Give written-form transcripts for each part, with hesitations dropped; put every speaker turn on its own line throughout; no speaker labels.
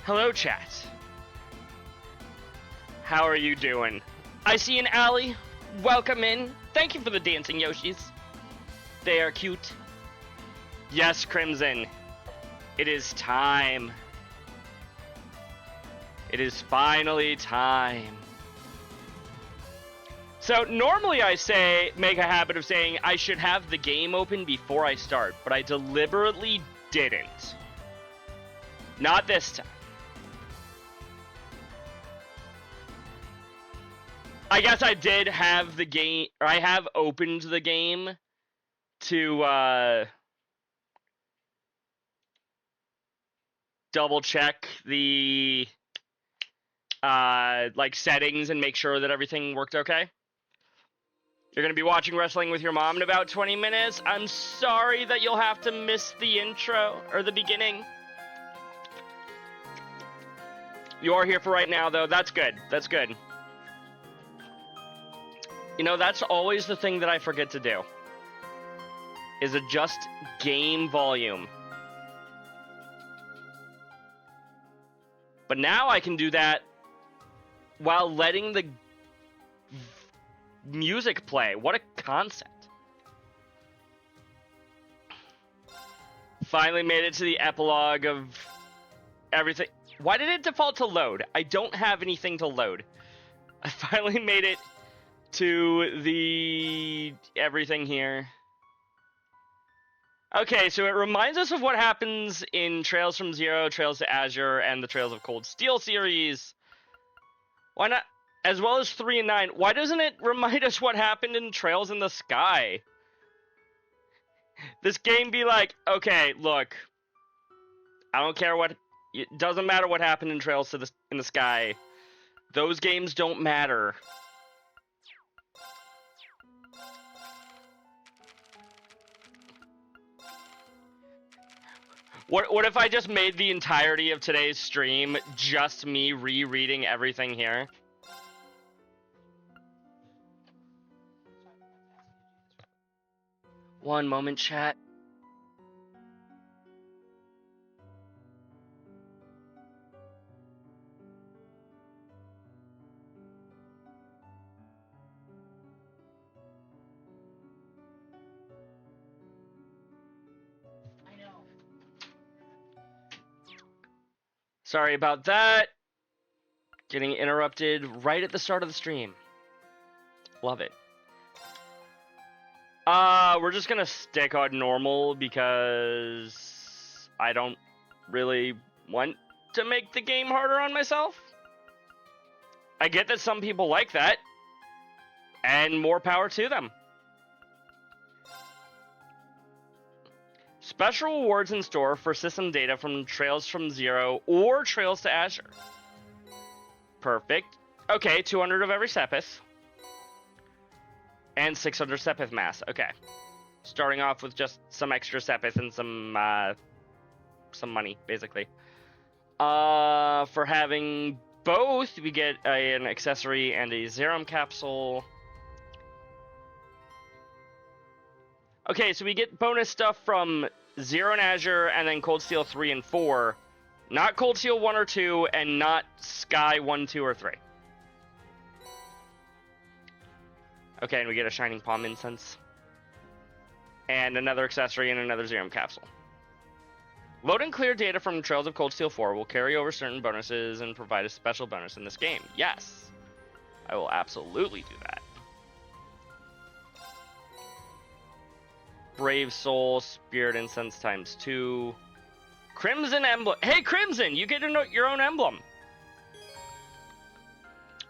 Hello, chat. How are you doing? I see an alley. Welcome in. Thank you for the dancing Yoshis. They are cute. Yes, Crimson. It is time. It is finally time. So normally I make a habit of saying I should have the game open before I start, but I deliberately didn't. Not this time. I guess I did have the game, or I have opened the game to double check the like settings and make sure that everything worked okay. You're gonna be watching wrestling with your mom in about 20 minutes. I'm sorry that you'll have to miss the intro or the beginning. You are here for right now, though. That's good. That's good. You know, that's always the thing that I forget to do, is adjust game volume. But now I can do that while letting the music play. What a concept. Finally made it to the epilogue of everything. Why did it default to load? I don't have anything to load. I finally made it to the everything here. Okay, so it reminds us of what happens in Trails from Zero, Trails to Azure, and the Trails of Cold Steel series. Why not? As well as 3 and 9. Why doesn't it remind us what happened in Trails in the Sky? This game be like, okay, look, I don't care what, it doesn't matter what happened in Trails in the Sky. Those games don't matter. What if I just made the entirety of today's stream just me rereading everything here? One moment, chat. Sorry about that. Getting interrupted right at the start of the stream. Love it. We're just gonna stick on normal because I don't really want to make the game harder on myself. I get that some people like that, and more power to them. Special rewards in store for system data from Trails from Zero or Trails to Azure. Perfect. Okay, 200 of every Sepith. And 600 Sepith mass. Okay. Starting off with just some extra Sepith and some money, basically. For having both, we get an accessory and a Zerum capsule. Okay, so we get bonus stuff from Zero and Azure, and then Cold Steel 3 and 4. Not Cold Steel 1 or 2, and not Sky 1, 2, or 3. Okay, and we get a Shining Palm Incense. And another accessory and another Zerum capsule. Load and clear data from Trails of Cold Steel 4 will carry over certain bonuses and provide a special bonus in this game. Yes! I will absolutely do that. Brave Soul, Spirit Incense times 2. Crimson Emblem. Hey, Crimson! You get your own emblem!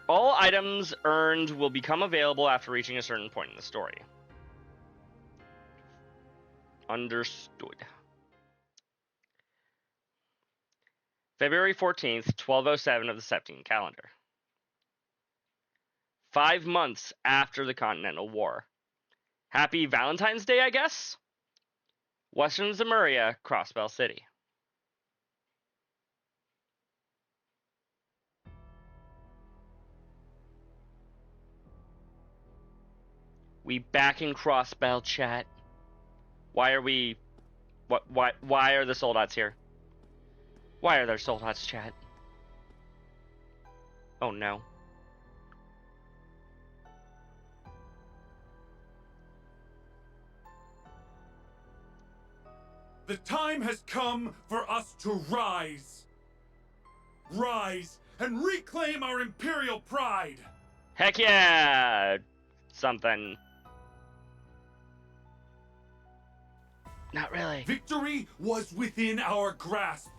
All items earned will become available after reaching a certain point in the story. Understood. February 14th, 1207 of the Septine calendar. 5 months after the Continental War. Happy Valentine's Day, I guess? Western Zemuria, Crossbell City. We back in Crossbell, chat. Why are we... Why are the soldats here? Why are there soldats, chat? Oh no.
The time has come for us to rise. Rise and reclaim our imperial pride.
Heck yeah! Something. Not really.
Victory was within our grasp.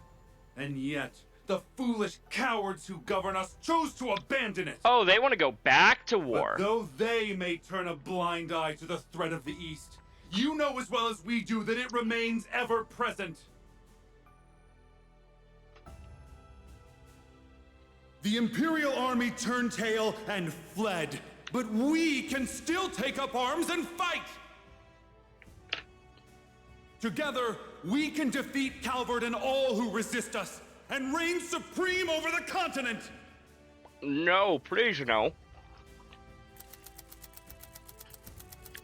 And yet, the foolish cowards who govern us chose to abandon it.
Oh, they want to go back to war.
But though they may turn a blind eye to the threat of the East, you know as well as we do that it remains ever present. The Imperial Army turned tail and fled, but we can still take up arms and fight! Together, we can defeat Calvard and all who resist us, and reign supreme over the continent!
No, please no.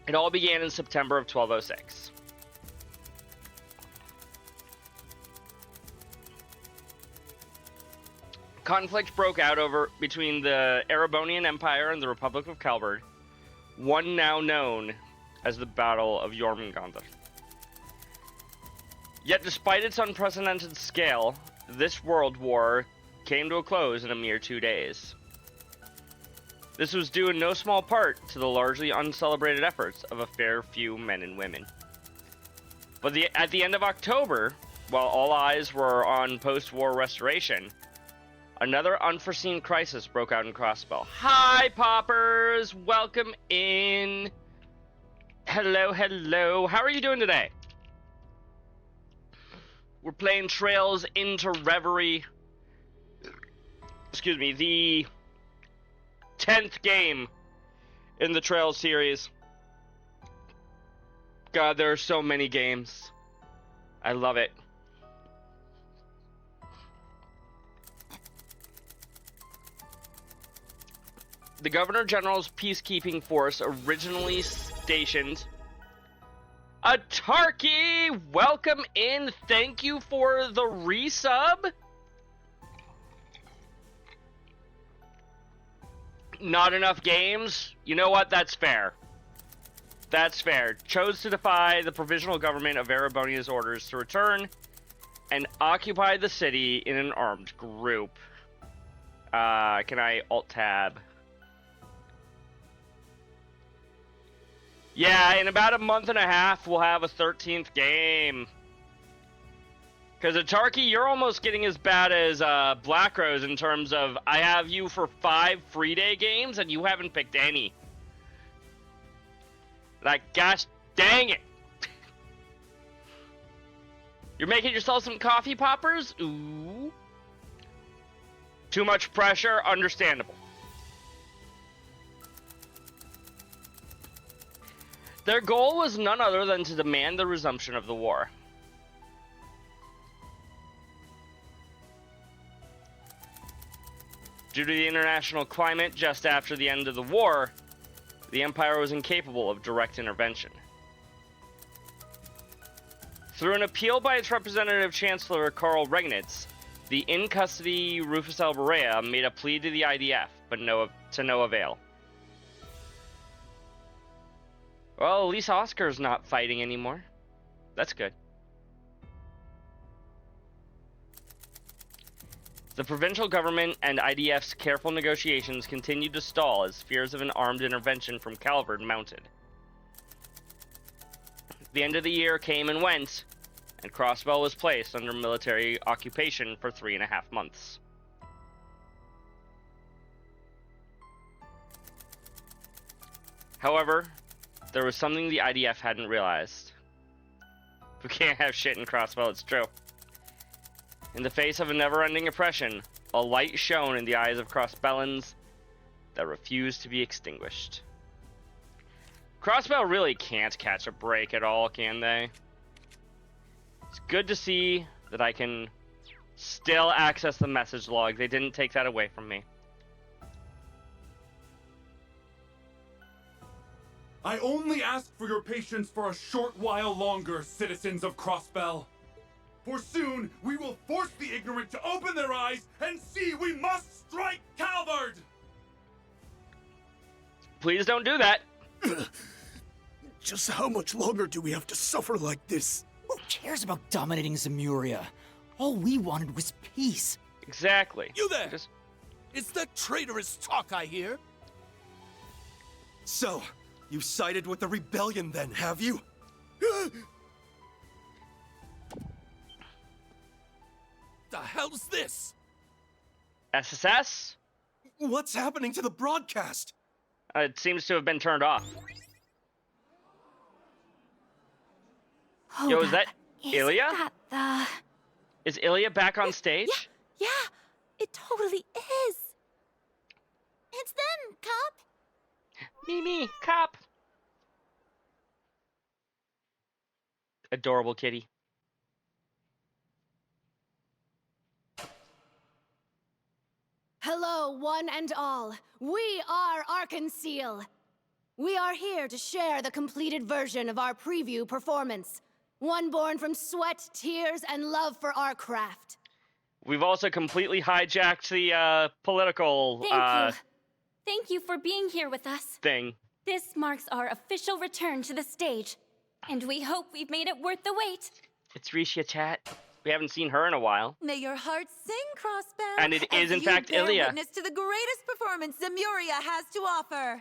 It all began in September of 1206. Conflict broke out between the Erebonian Empire and the Republic of Calvard, one now known as the Battle of Jormungandr. Yet despite its unprecedented scale, this world war came to a close in a mere 2 days. This was due in no small part to the largely uncelebrated efforts of a fair few men and women. But at the end of October, while all eyes were on post-war restoration, another unforeseen crisis broke out in Crossbell. Hi, Poppers! Welcome in! Hello, hello. How are you doing today? We're playing Trails into Reverie. Excuse me, the 10th game in the Trails series. God, there are so many games. I love it. The Governor General's peacekeeping force originally stationed... Atarki, welcome in. Thank you for the resub. Not enough games? You know what? That's fair. That's fair. Chose to defy the provisional government of Erebonia's orders to return and occupy the city in an armed group. Can I Alt-Tab? Yeah, in about a month and a half, we'll have a 13th game. Because Atarki, you're almost getting as bad as Black Rose in terms of I have you for 5 free day games and you haven't picked any. Like, gosh dang it. You're making yourself some coffee poppers? Ooh. Too much pressure? Understandable. Their goal was none other than to demand the resumption of the war. Due to the international climate just after the end of the war, the Empire was incapable of direct intervention. Through an appeal by its representative Chancellor Karl Regnitz, the in-custody Rufus Alberea made a plea to the IDF, but to no avail. Well, at least Oscar's not fighting anymore. That's good. The provincial government and IDF's careful negotiations continued to stall as fears of an armed intervention from Calvard mounted. The end of the year came and went, and Crossbell was placed under military occupation for 3.5 months. However, there was something the IDF hadn't realized. We can't have shit in Crossbell, it's true. In the face of a never-ending oppression, a light shone in the eyes of Crossbellans that refused to be extinguished. Crossbell really can't catch a break at all, can they? It's good to see that I can still access the message log. They didn't take that away from me.
I only ask for your patience for a short while longer, citizens of Crossbell. For soon, we will force the ignorant to open their eyes and see we must strike Calvard!
Please don't do that.
Just how much longer do we have to suffer like this?
Who cares about dominating Zemuria? All we wanted was peace.
Exactly.
You there!
Just...
It's that traitorous talk I hear. So, you sided with the rebellion then, have you? The hell's this?
SSS?
What's happening to the broadcast?
It seems to have been turned off.
Hold
Yo, is
up.
that Ilya?
That the...
Is Ilya back on stage?
Yeah, it totally is. It's them, cop.
Me, cop. Adorable kitty.
Hello, one and all. We are Arkanseel. We are here to share the completed version of our preview performance. One born from sweat, tears, and love for our craft.
We've also completely hijacked the political
Thank you for being here with us.
thing.
This marks our official return to the stage, and we hope we've made it worth the wait.
It's Risha, chat. We haven't seen her in a while.
May your heart sing, Crossbow.
And it is, in fact,
bear
Ilya.
witness to the greatest performance Zemuria has to offer.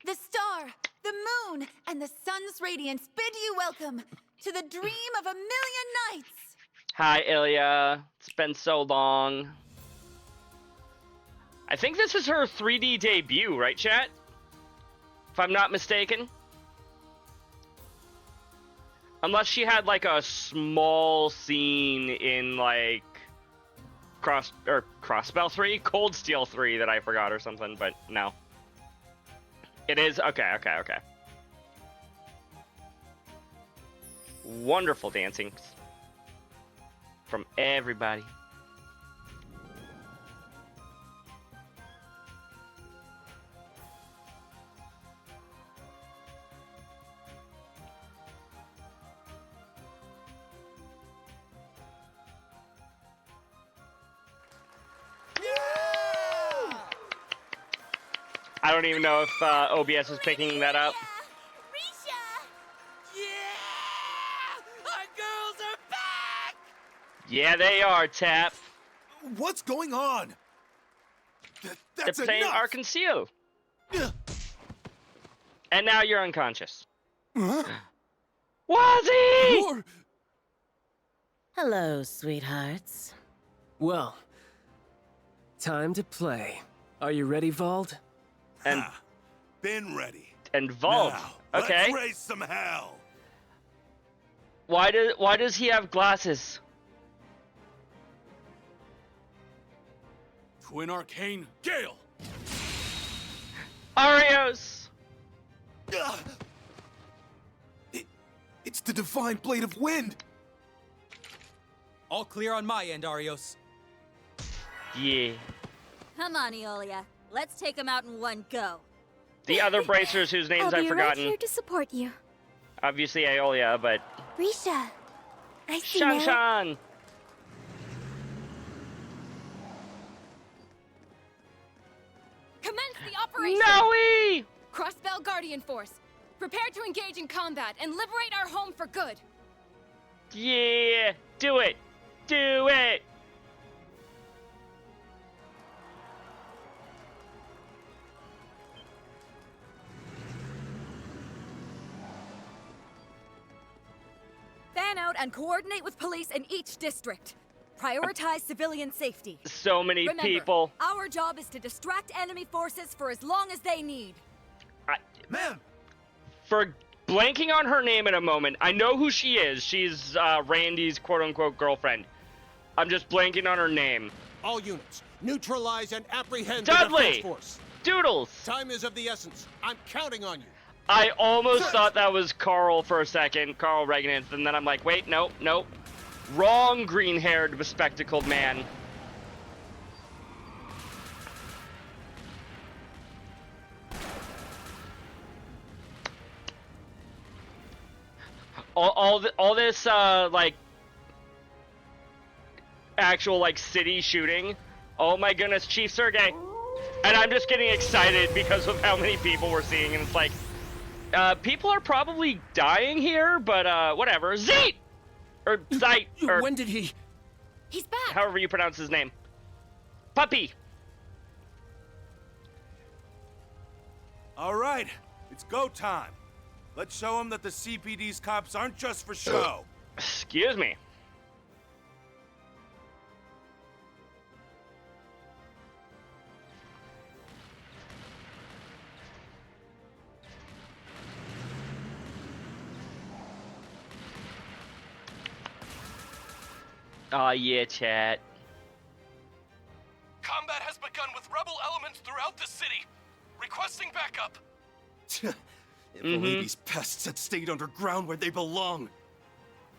The star, the moon, and the sun's radiance bid you welcome to the dream of a million nights.
Hi, Ilya. It's been so long. I think this is her 3D debut, right, chat? If I'm not mistaken. Unless she had, like, a small scene in, like, Crossbell 3? Cold Steel 3 that I forgot or something, but no. It is? Okay. Wonderful dancing from everybody. I don't even know if OBS is picking that up.
Yeah! Our girls are back!
Yeah, they are, Tap.
What's going on? That's
They're playing
enough!
Arkansas. And now you're unconscious.
Huh?
Wazzy!
You're...
Hello, sweethearts.
Well, time to play. Are you ready, Vald?
And
Been ready.
and Vault.
Now,
Okay.
let's raise some hell.
Why does he have glasses?
Twin Arcane Gale.
Arios!
Ugh! It's the Divine Blade of Wind!
All clear on my end, Arios.
Yeah.
Come on, Eolia. Let's take him out in one go.
The other bracers whose names
I'll
I've
be
forgotten.
right here to support you.
Obviously Aeolia, but
Risha, I see now.
Shan.
Commence the operation!
Noe!
Crossbell Guardian Force, prepare to engage in combat and liberate our home for good.
Yeah, do it. Do it.
Fan out and coordinate with police in each district. Prioritize civilian safety.
So many
Remember,
people.
our job is to distract enemy forces for as long as they need.
Man!
For blanking on her name in a moment, I know who she is. She's Randy's quote-unquote girlfriend. I'm just blanking on her name.
All units, neutralize and apprehend
Dudley!
the defense force.
Doodles!
Time is of the essence. I'm counting on you.
I almost thought that was Carl for a second, Carl Regnitz, and then I'm like, wait, nope. Wrong green-haired, bespectacled man. All this, like, actual, like, city shooting. Oh my goodness, Chief Sergey. And I'm just getting excited because of how many people we're seeing, and it's like, people are probably dying here, but whatever. Zeet! Or Zeit, or
When did he...
He's back!
however you pronounce his name. Puppy!
All right, it's go time. Let's show them that the CPD's cops aren't just for show.
Excuse me. Aw, yeah, chat.
Combat has begun with rebel elements throughout the city. Requesting backup.
If only these pests had stayed underground where they belong.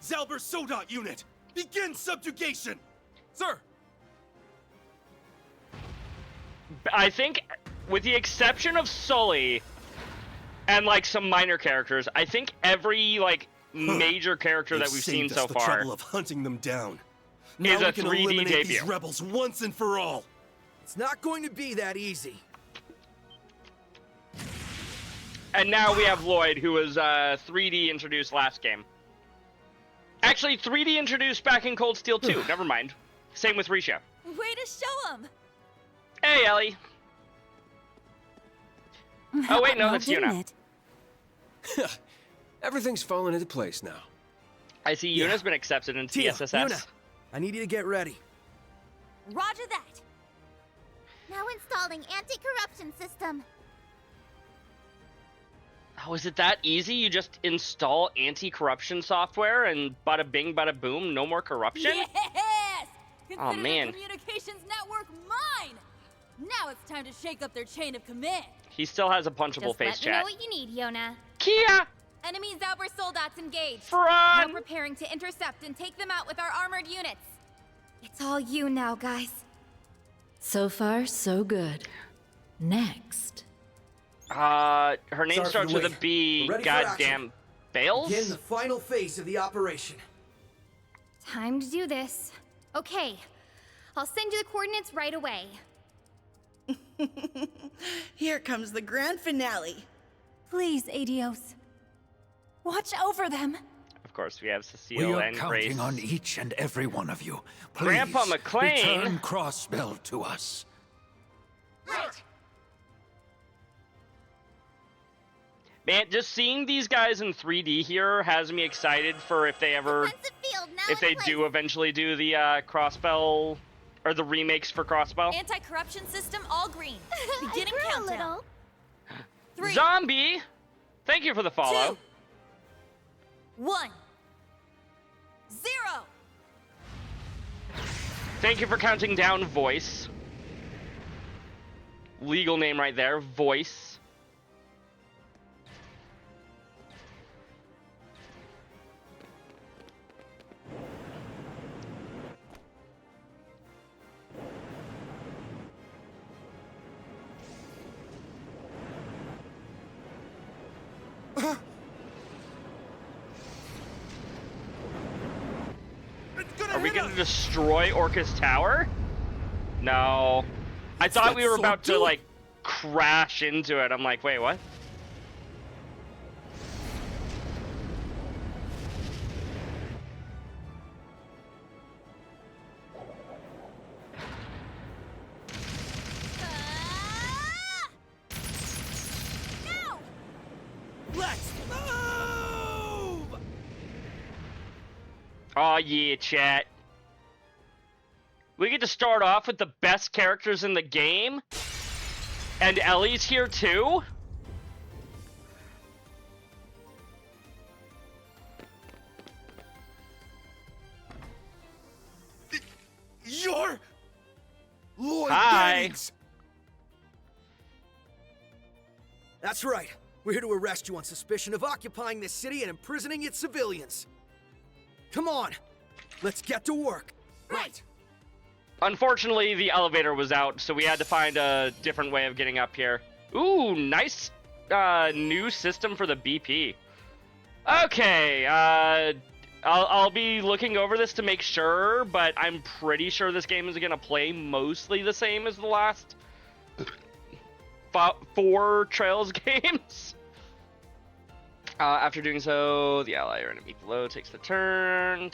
Zalber Sodat unit, begin subjugation!
Sir,
I think, with the exception of Sully and like some minor characters, I think every like major character that we've seen so
the
far
trouble of hunting them down. Now
is
we
a
can
3D
eliminate
debut.
these rebels once and for all.
It's not going to be that easy.
And now we have Lloyd, who was 3D introduced last game. Actually, 3D introduced back in Cold Steel 2. Never mind. Same with Risha.
Way to show him!
Hey, Ellie. Oh, wait, no, that's
didn't
Yuna.
it?
Everything's fallen into place now.
I see Yuna's been accepted into the
Tia,
SSS.
Yuna, I need you to get ready.
Roger that!
Now installing anti-corruption system.
Oh, is it that easy? You just install anti-corruption software and bada bing, bada boom, no more corruption?
Yes! Consider
Oh, man.
the communications network mine! Now it's time to shake up their chain of command.
He still has a punchable
Just
face
let me know
chat.
what you need, Yona.
Kia!
Enemy Zalber Soldats engaged.
Fran!
We're preparing to intercept and take them out with our armored units.
It's all you now, guys.
So far, so good. Next.
Her name
Sorry for
starts
the
with a
wait.
B.
We're ready for
Goddamn. Bales?
Begin the final phase of the operation.
Time to do this. Okay, I'll send you the coordinates right away.
Here comes the grand finale.
Please, Adios. Watch over them.
Of course, we have Cecile
We are
and
counting
Grace.
on each and every one of you. Please,
Grandpa McLean.
return Crossbell to us.
Right!
Man, just seeing these guys in 3D here has me excited for if they ever,
Defensive field now
if
in
they
place.
do eventually do the Crossbell, or the remakes for Crossbell.
Anti-corruption system all green.
I
Beginning
grew a
countdown.
little.
3,
Zombie! Thank you for the follow.
2, 1, 0.
Thank you for counting down, Voice. Legal name right there, Voice. Are we gonna destroy Orcus Tower? No. I thought we were about to, like, crash into it. I'm like, wait, what?
No!
Let's move!
Oh yeah, chat. We get to start off with the best characters in the game. And Ellie's here too?
You're... Lloyd
Hi.
Bennings!
That's right. We're here to arrest you on suspicion of occupying this city and imprisoning its civilians. Come on, let's get to work.
Right.
Unfortunately, the elevator was out, so we had to find a different way of getting up here. Ooh, nice new system for the BP. Okay, I'll be looking over this to make sure, but I'm pretty sure this game is going to play mostly the same as the last 4 Trails games. After doing so, the ally or enemy below takes the turn.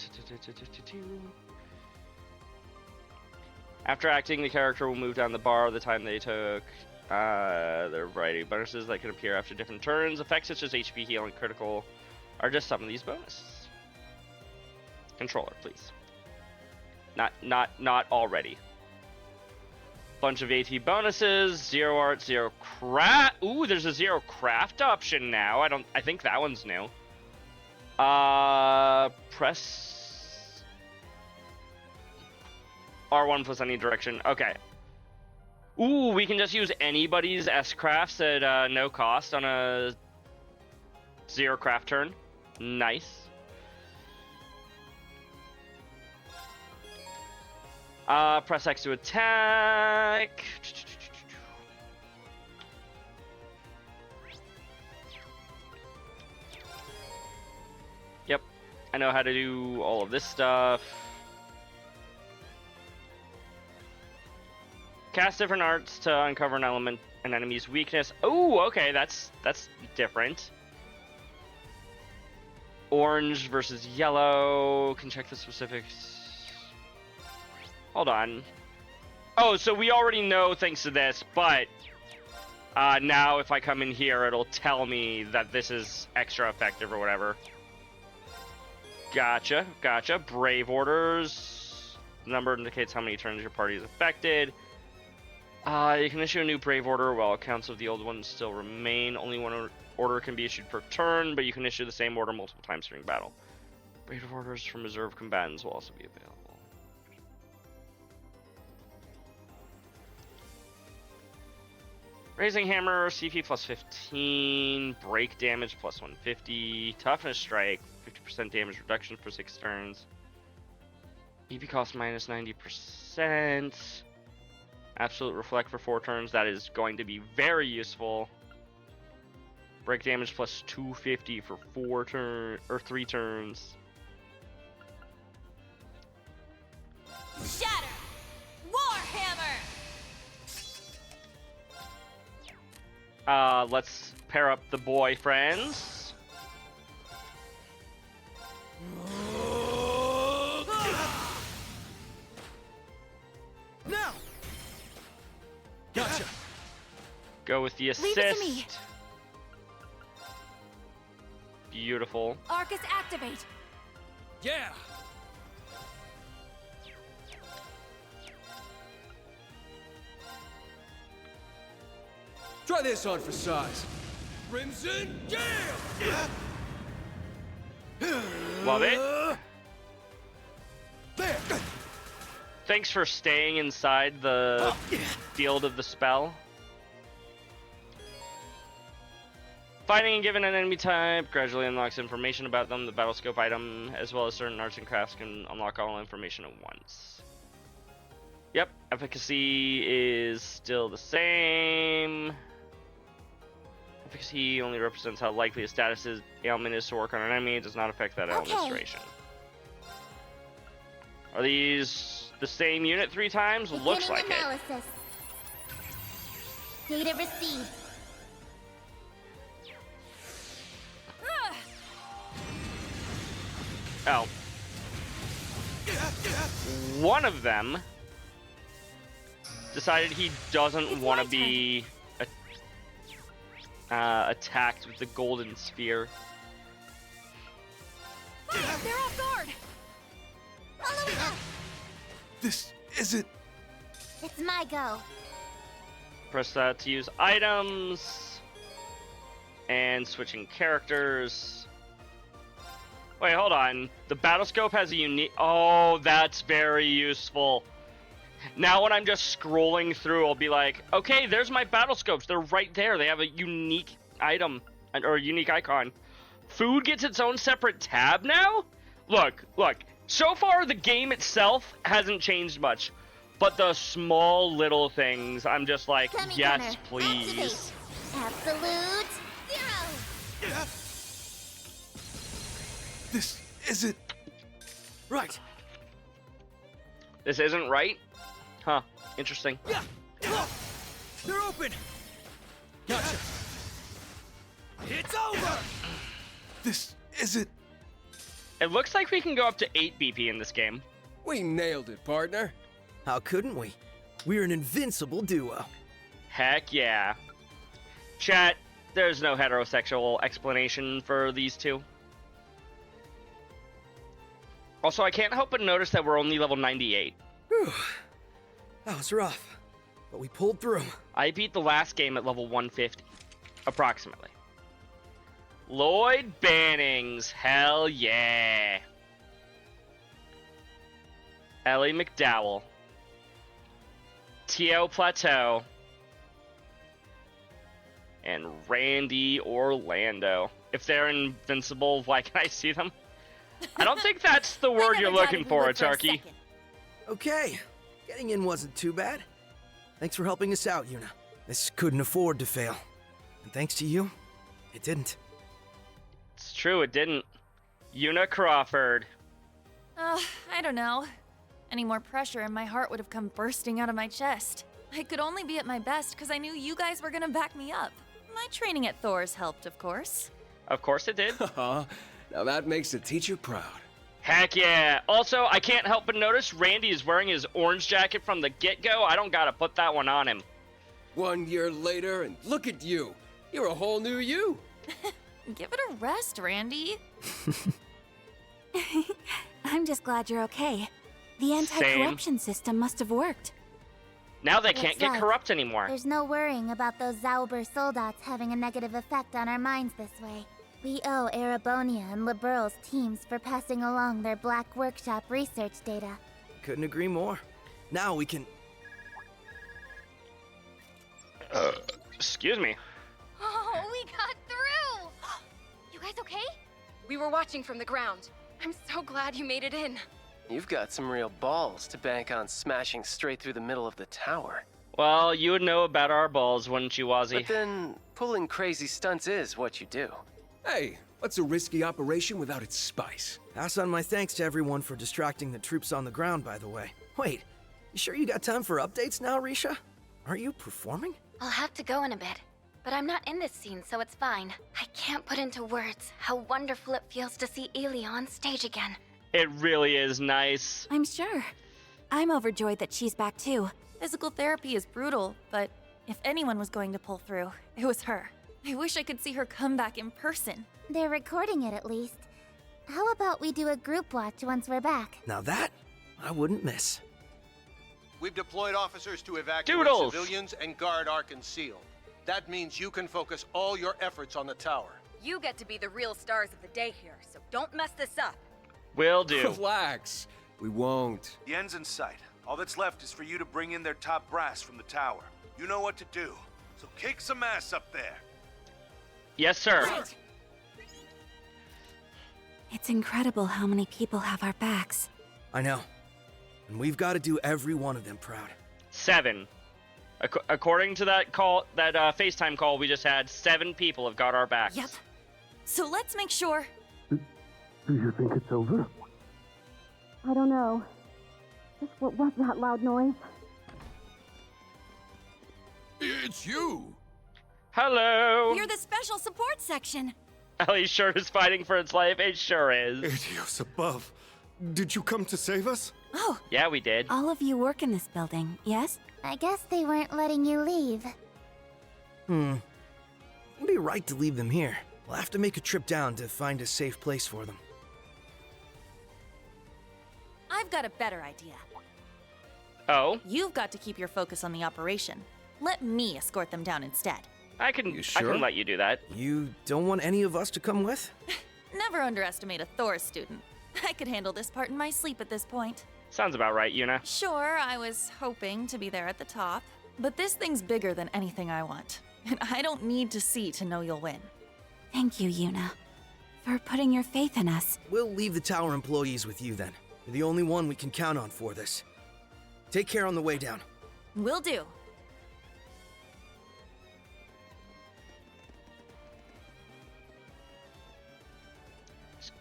After acting, the character will move down the bar the time they took. There are a variety of bonuses that can appear after different turns. Effects such as HP, heal, and critical are just some of these bonuses. Controller, please. Not already. Bunch of AT bonuses, 0 art, 0 craft. Ooh, there's a 0 craft option now. I think that one's new. Press R1 plus any direction. Okay. Ooh, we can just use anybody's S crafts at no cost on a 0 craft turn. Nice. Press X to attack. Yep, I know how to do all of this stuff. Cast different arts to uncover an enemy's weakness. Oh, okay, that's different. Orange versus yellow. Can check the specifics. Hold on. Oh, so we already know thanks to this, but now if I come in here, it'll tell me that this is extra effective or whatever. Gotcha. Brave orders. The number indicates how many turns your party is affected. You can issue a new Brave order while accounts of the old ones still remain. Only one order can be issued per turn, but you can issue the same order multiple times during battle. Brave orders from reserve combatants will also be available. Raising Hammer, CP plus 15, break damage plus 150, toughness strike, 50% damage reduction for 6 turns, EP cost minus 90%, absolute reflect for 4 turns, that is going to be very useful. Break damage plus 250 for 3 turns.
Shatter! Warhammer!
Let's pair up the boyfriends.
Now! Gotcha!
Go with the assist.
Leave it to me.
Beautiful.
Arcus activate!
Yeah! Try this on for size. Crimson Gale!
Love it. Thanks for staying inside the field of the spell. Finding and given an enemy type gradually unlocks information about them. The battle scope item, as well as certain arts and crafts, can unlock all information at once. Yep, efficacy is still the same. Efficacy only represents how likely a ailment is to work on an enemy. It does not affect that ailment's duration. Are these the same unit 3 times? Looks like
analysis. Data received.
Oh. One of them decided he doesn't want to be attacked with the golden sphere.
They're off guard!
Follow it up.
This isn't...
It's my go.
Press that to use items. And switching characters. Wait, hold on. The battle scope has a unique... Oh, that's very useful. Now when I'm just scrolling through, I'll be like, okay, there's my battle scopes. They're right there. They have a unique item, or a unique icon. Food gets its own separate tab now? Look. So far, the game itself hasn't changed much. But the small little things, I'm just like, yes, please.
Absolute 0.
This isn't...
Right.
This isn't right? Huh. Interesting.
They're open!
Gotcha. It's over!
This isn't...
It looks like we can go up to 8 BP in this game.
We nailed it, partner.
How couldn't we? We're an invincible duo.
Heck yeah. Chat, there's no heterosexual explanation for these two. Also, I can't help but notice that we're only level 98.
Whew. That was rough, but we pulled through.
I beat the last game at level 150, approximately. Lloyd Bannings, hell yeah. Ellie McDowell. T.O. Plateau. And Randy Orlando. If they're invincible, why can't I see them? I don't think that's the word you're looking for, Atarki.
Okay, getting in wasn't too bad. Thanks for helping us out, Yuna. This couldn't afford to fail. And thanks to you, it didn't.
It's true, it didn't. Yuna Crawford.
I don't know. Any more pressure and my heart would have come bursting out of my chest. I could only be at my best because I knew you guys were gonna back me up. My training at Thor's helped, of course.
Of course it did.
Now that makes the teacher proud.
Heck yeah. Also, I can't help but notice Randy is wearing his orange jacket from the get-go. I don't gotta put that one on him.
1 year later, and look at you. You're a whole new you.
Give it a rest, Randy.
I'm just glad you're okay. The anti-corruption system must have worked.
Now they can't
It's
get
right.
corrupt anymore.
There's no worrying about those Zauber soldats having a negative effect on our minds this way. We owe Erebonia and Liberal's teams for passing along their Black Workshop research data.
Couldn't agree more. Now we can...
Excuse me.
Oh, we got through! You guys okay? We were watching from the ground. I'm so glad you made it in.
You've got some real balls to bank on smashing straight through the middle of the tower.
Well, you would know about our balls, wouldn't you, Wazzy?
But then, pulling crazy stunts is what you do. Hey, what's a risky operation without its spice?
Pass on my thanks to everyone for distracting the troops on the ground, by the way. Wait, you sure you got time for updates now, Risha? Aren't you performing?
I'll have to go in a bit, but I'm not in this scene, so it's fine. I can't put into words how wonderful it feels to see Elia on stage again.
It really is nice.
I'm sure. I'm overjoyed that she's back too.
Physical therapy is brutal, but if anyone was going to pull through, it was her. I wish I could see her come back in person.
They're recording it at least. How about we do a group watch once we're back?
Now that, I wouldn't miss.
We've deployed officers to evacuate
Doodles.
civilians and guard our concealed. That means you can focus all your efforts on the tower.
You get to be the real stars of the day here, so don't mess this up.
Will do.
Relax. We won't.
The end's in sight. All that's left is for you to bring in their top brass from the tower. You know what to do, so kick some ass up there.
Yes, sir.
Right. It's incredible how many people have our backs.
I know. And we've got to do every one of them proud.
7. According to that call, that FaceTime call we just had, 7 people have got our backs.
Yep. So let's make sure.
Do you think it's over?
I don't know. Just what was that loud noise?
It's you!
Hello!
You're the special support section.
Ellie's shirt is fighting for its life. It sure is.
Adios above. Did you come to save us?
Oh.
Yeah, we did.
All of you work in this building, yes?
I guess they weren't letting you leave.
It'd be right to leave them here. We'll have to make a trip down to find a safe place for them.
I've got a better idea.
Oh?
You've got to keep your focus on the operation. Let me escort them down instead.
I can let you do that.
You don't want any of us to come with?
Never underestimate a Thor student. I could handle this part in my sleep at this point.
Sounds about right, Yuna.
Sure, I was hoping to be there at the top, but this thing's bigger than anything I want. And I don't need to see to know you'll win.
Thank you, Yuna, for putting your faith in us.
We'll leave the tower employees with you then. You're the only one we can count on for this. Take care on the way down.
Will do.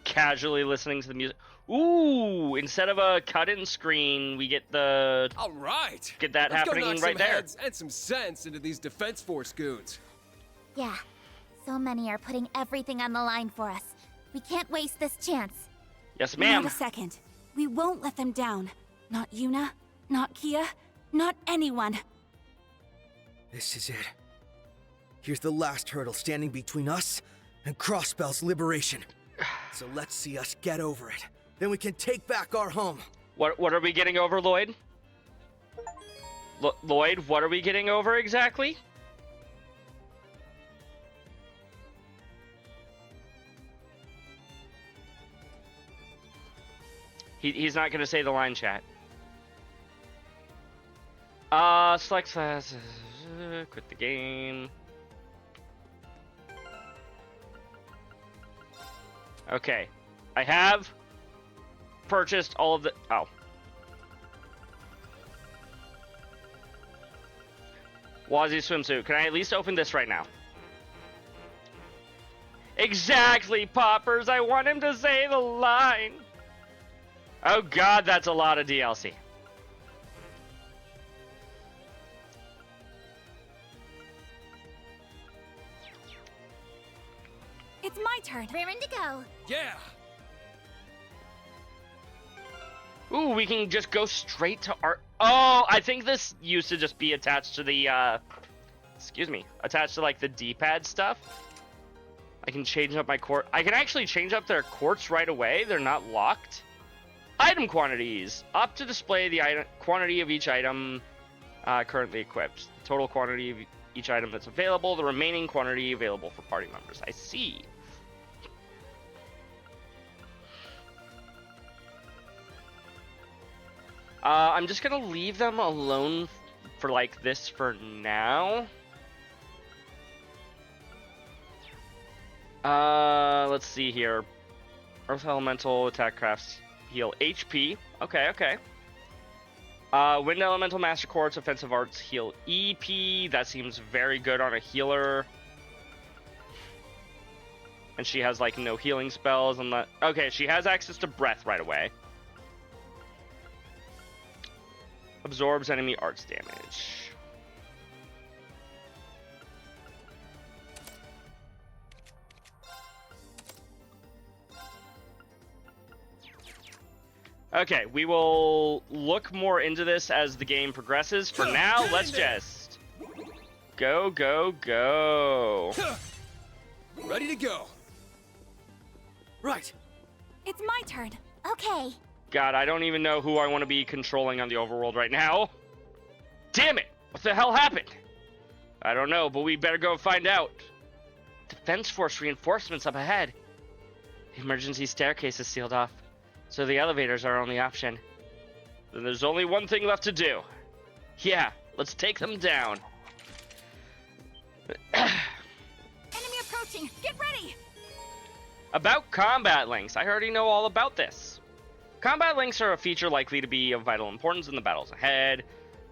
Casually listening to the music. Ooh, instead of a cut-in screen, we get the...
All right.
Get that
Let's
happening
go knock
right
some
there.
heads and some sense into these Defense Force goons.
Yeah. So many are putting everything on the line for us. We can't waste this chance.
Yes, ma'am.
Wait a second. We won't let them down. Not Yuna, not Kia, not anyone.
This is it. Here's the last hurdle standing between us and Crossbell's liberation. So let's see us get over it. Then we can take back our home.
What are we getting over, Lloyd? Lloyd, what are we getting over exactly? He's not gonna say the line, chat. Select class, quit the game. Okay, I have purchased all of the. Oh. Wazzy swimsuit. Can I at least open this right now? Exactly, Poppers. I want him to say the line. Oh god, that's a lot of DLC.
It's my turn.
Raring to go.
Yeah.
Ooh, we can just go straight to art. Oh, I think this used to just be attached to the, excuse me, attached to like the D-pad stuff. I can change up my quart. I can actually change up their quartz right away. They're not locked. Item quantities. Up to display the item quantity of each item currently equipped. The total quantity of each item that's available. The remaining quantity available for party members. I see. I'm just gonna leave them alone for like this for now. Let's see here. Earth Elemental attack crafts heal HP. Okay, okay. Wind Elemental Master Quartz offensive arts heal EP. That seems very good on a healer. And she has like no healing spells and okay, she has access to breath right away. Absorbs enemy arts damage. Okay, we will look more into this as the game progresses. For now, let's just go, go, go.
Ready to go.
Right.
It's my turn.
Okay.
God, I don't even know who I want to be controlling on the overworld right now. Damn it! What the hell happened? I don't know, but we better go find out. Defense Force reinforcements up ahead. The emergency staircase is sealed off, so the elevators are our only option. Then there's only one thing left to do. Yeah, let's take them down.
Enemy approaching! Get ready!
About combat links. I already know all about this. Combat links are a feature likely to be of vital importance in the battles ahead.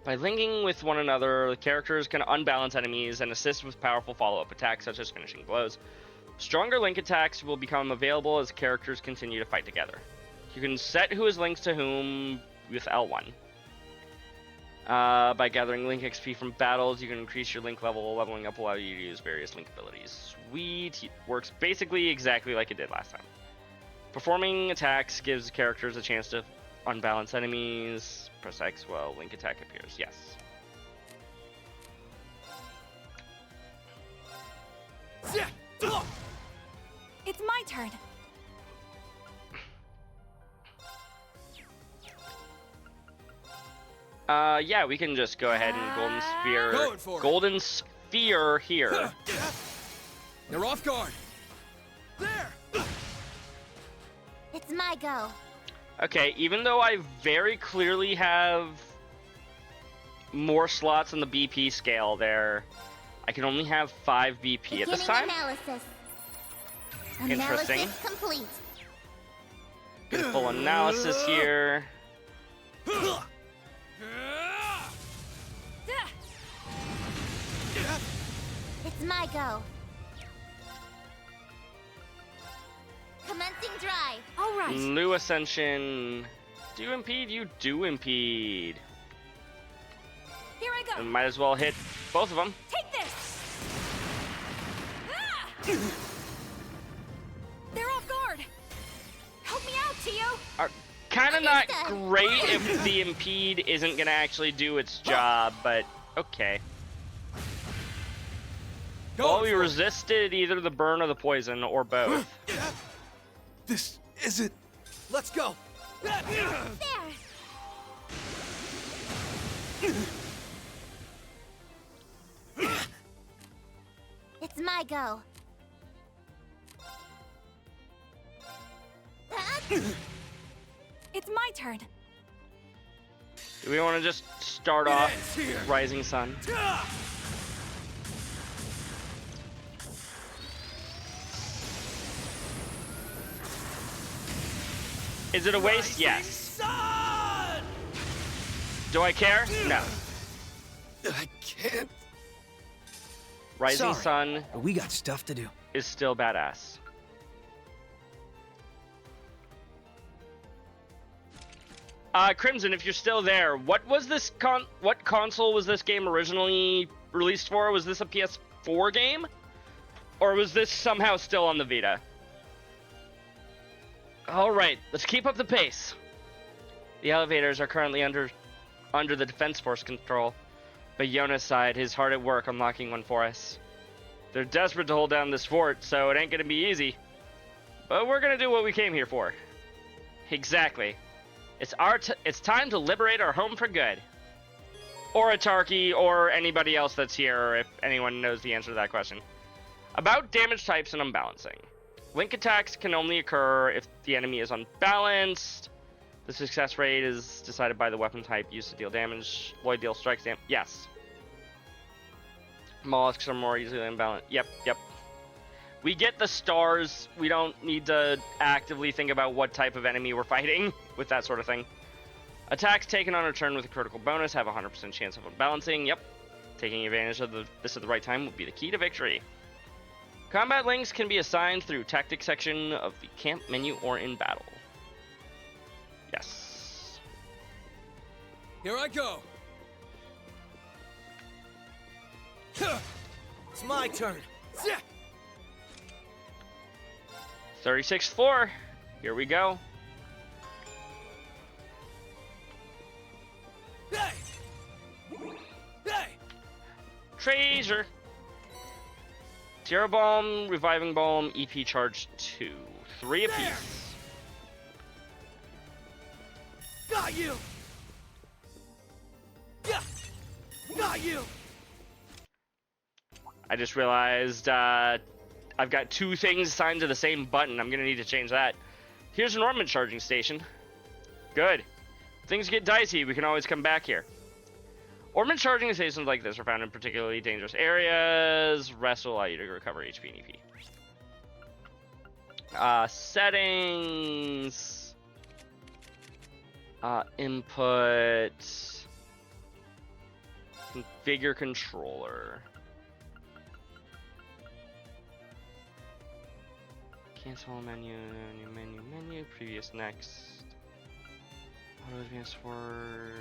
By linking with one another, the characters can unbalance enemies and assist with powerful follow-up attacks such as finishing blows. Stronger link attacks will become available as characters continue to fight together. You can set who is linked to whom with L1. By gathering link XP from battles, you can increase your link level. Leveling up will allow you to use various link abilities. Sweet. Works basically exactly like it did last time. Performing attacks gives characters a chance to unbalance enemies. Press X while link attack appears. Yes.
It's my turn.
Yeah, we can just go ahead and golden sphere here.
They're off guard.
There.
It's my go.
Okay, even though I very clearly have more slots on the BP scale there, I can only have 5 BP at this time.
Analysis.
Interesting.
Analysis complete.
Get a full analysis here.
It's my go. Commencing drive.
All right.
New Ascension. Do you impede? You do impede.
Here I go.
And might as well hit both of them.
Take this. They're off guard! Help me out, Tio!
Kind of not great if the impede isn't gonna actually do its job, but okay. Well, we resisted either the burn or the poison, or both.
This isn't...
Let's go!
There!
It's my go.
It's my turn.
Do we want to just start off Rising Sun? Is it a waste? Yes. Do I care? No.
I can't.
Rising
Sorry,
Sun
but we got stuff to do.
Is still badass. Crimson, if you're still there, what was this what console was this game originally released for? Was this a PS4 game? Or was this somehow still on the Vita? Alright, let's keep up the pace. The elevators are currently under the Defense Force control, but Yona's side is hard at work unlocking one for us. They're desperate to hold down this fort, so it ain't gonna be easy. But we're gonna do what we came here for. Exactly. It's time to liberate our home for good. Or Atarki, or anybody else that's here, if anyone knows the answer to that question. About damage types and unbalancing. Link attacks can only occur if the enemy is unbalanced. The success rate is decided by the weapon type used to deal damage. Lloyd deals strikes damage. Yes. Mollusks are more easily imbalanced. Yep. We get the stars. We don't need to actively think about what type of enemy we're fighting with that sort of thing. Attacks taken on a turn with a critical bonus have a 100% chance of unbalancing. Yep. Taking advantage of this at the right time will be the key to victory. Combat links can be assigned through tactics section of the camp menu or in battle. Yes.
Here I go.
It's my turn.
36th floor. Here we go.
Hey! Hey!
Treasure. Terra Bomb, Reviving Bomb, EP charge 2. 3 apiece.
There! Got you! Yeah! Got you!
I just realized I've got 2 things assigned to the same button. I'm going to need to change that. Here's an ornament charging station. Good. If things get dicey, we can always come back here. Ornament charging stations like this are found in particularly dangerous areas. Rest will allow you to recover HP and EP. Settings. Input. Configure controller. Cancel menu, menu, previous, next. Auto advance forward.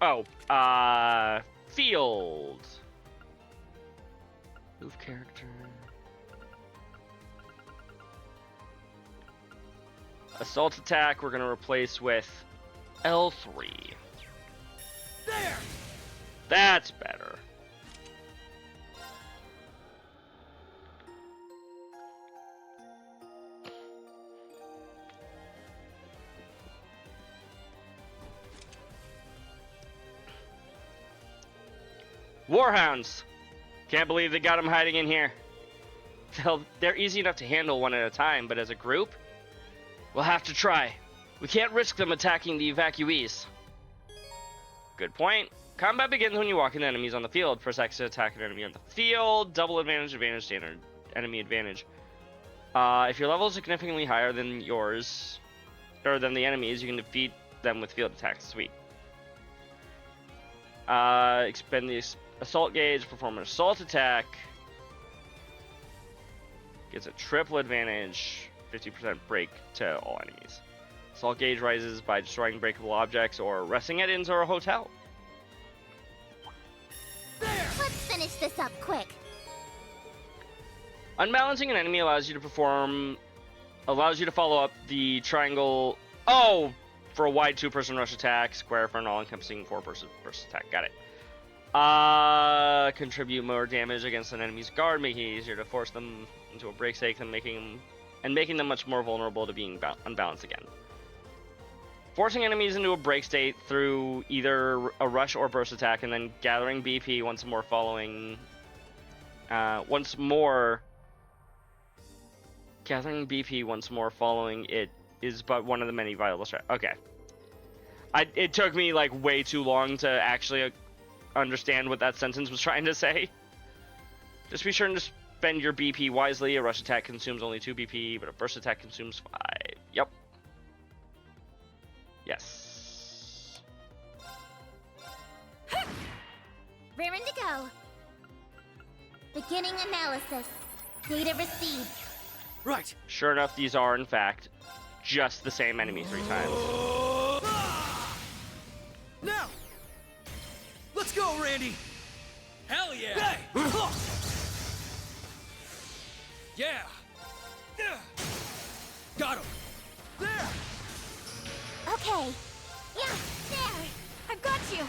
Oh, field. Move character. Assault attack we're gonna replace with L3.
There!
That's better. Warhounds! Can't believe they got them hiding in here. They're easy enough to handle one at a time, but as a group, we'll have to try. We can't risk them attacking the evacuees. Good point. Combat begins when you walk into enemies on the field. Press X to attack an enemy on the field. Double advantage, standard, enemy advantage. If your level is significantly higher than yours, or than the enemies, you can defeat them with field attacks. Sweet. Expend the assault gauge, perform an assault attack. Gets a triple advantage, 50% break to all enemies. Assault gauge rises by destroying breakable objects or resting at inns or a hotel.
There!
this up quick.
Unbalancing an enemy allows you to follow up the triangle. Oh, for a wide 2-person rush attack, square for an all-encompassing 4-person burst attack. Got it. Contribute more damage against an enemy's guard, making it easier to force them into a break state and making them much more vulnerable to being unbalanced again. Forcing enemies into a break state through either a rush or burst attack, and then gathering BP once more following. Gathering BP once more following it is but one of the many viable strategies. Okay. It took me like way too long to actually understand what that sentence was trying to say. Just be sure to spend your BP wisely. A rush attack consumes only 2 BP, but a burst attack consumes 5. Yep. Yes.
Raring to go. Beginning analysis. Data received.
Right.
Sure enough, these are in fact just the same enemy 3 times.
Now! Let's go, Randy! Hell yeah! Hey! Yeah! Got him! There!
Okay. Yeah, there.
I've got you.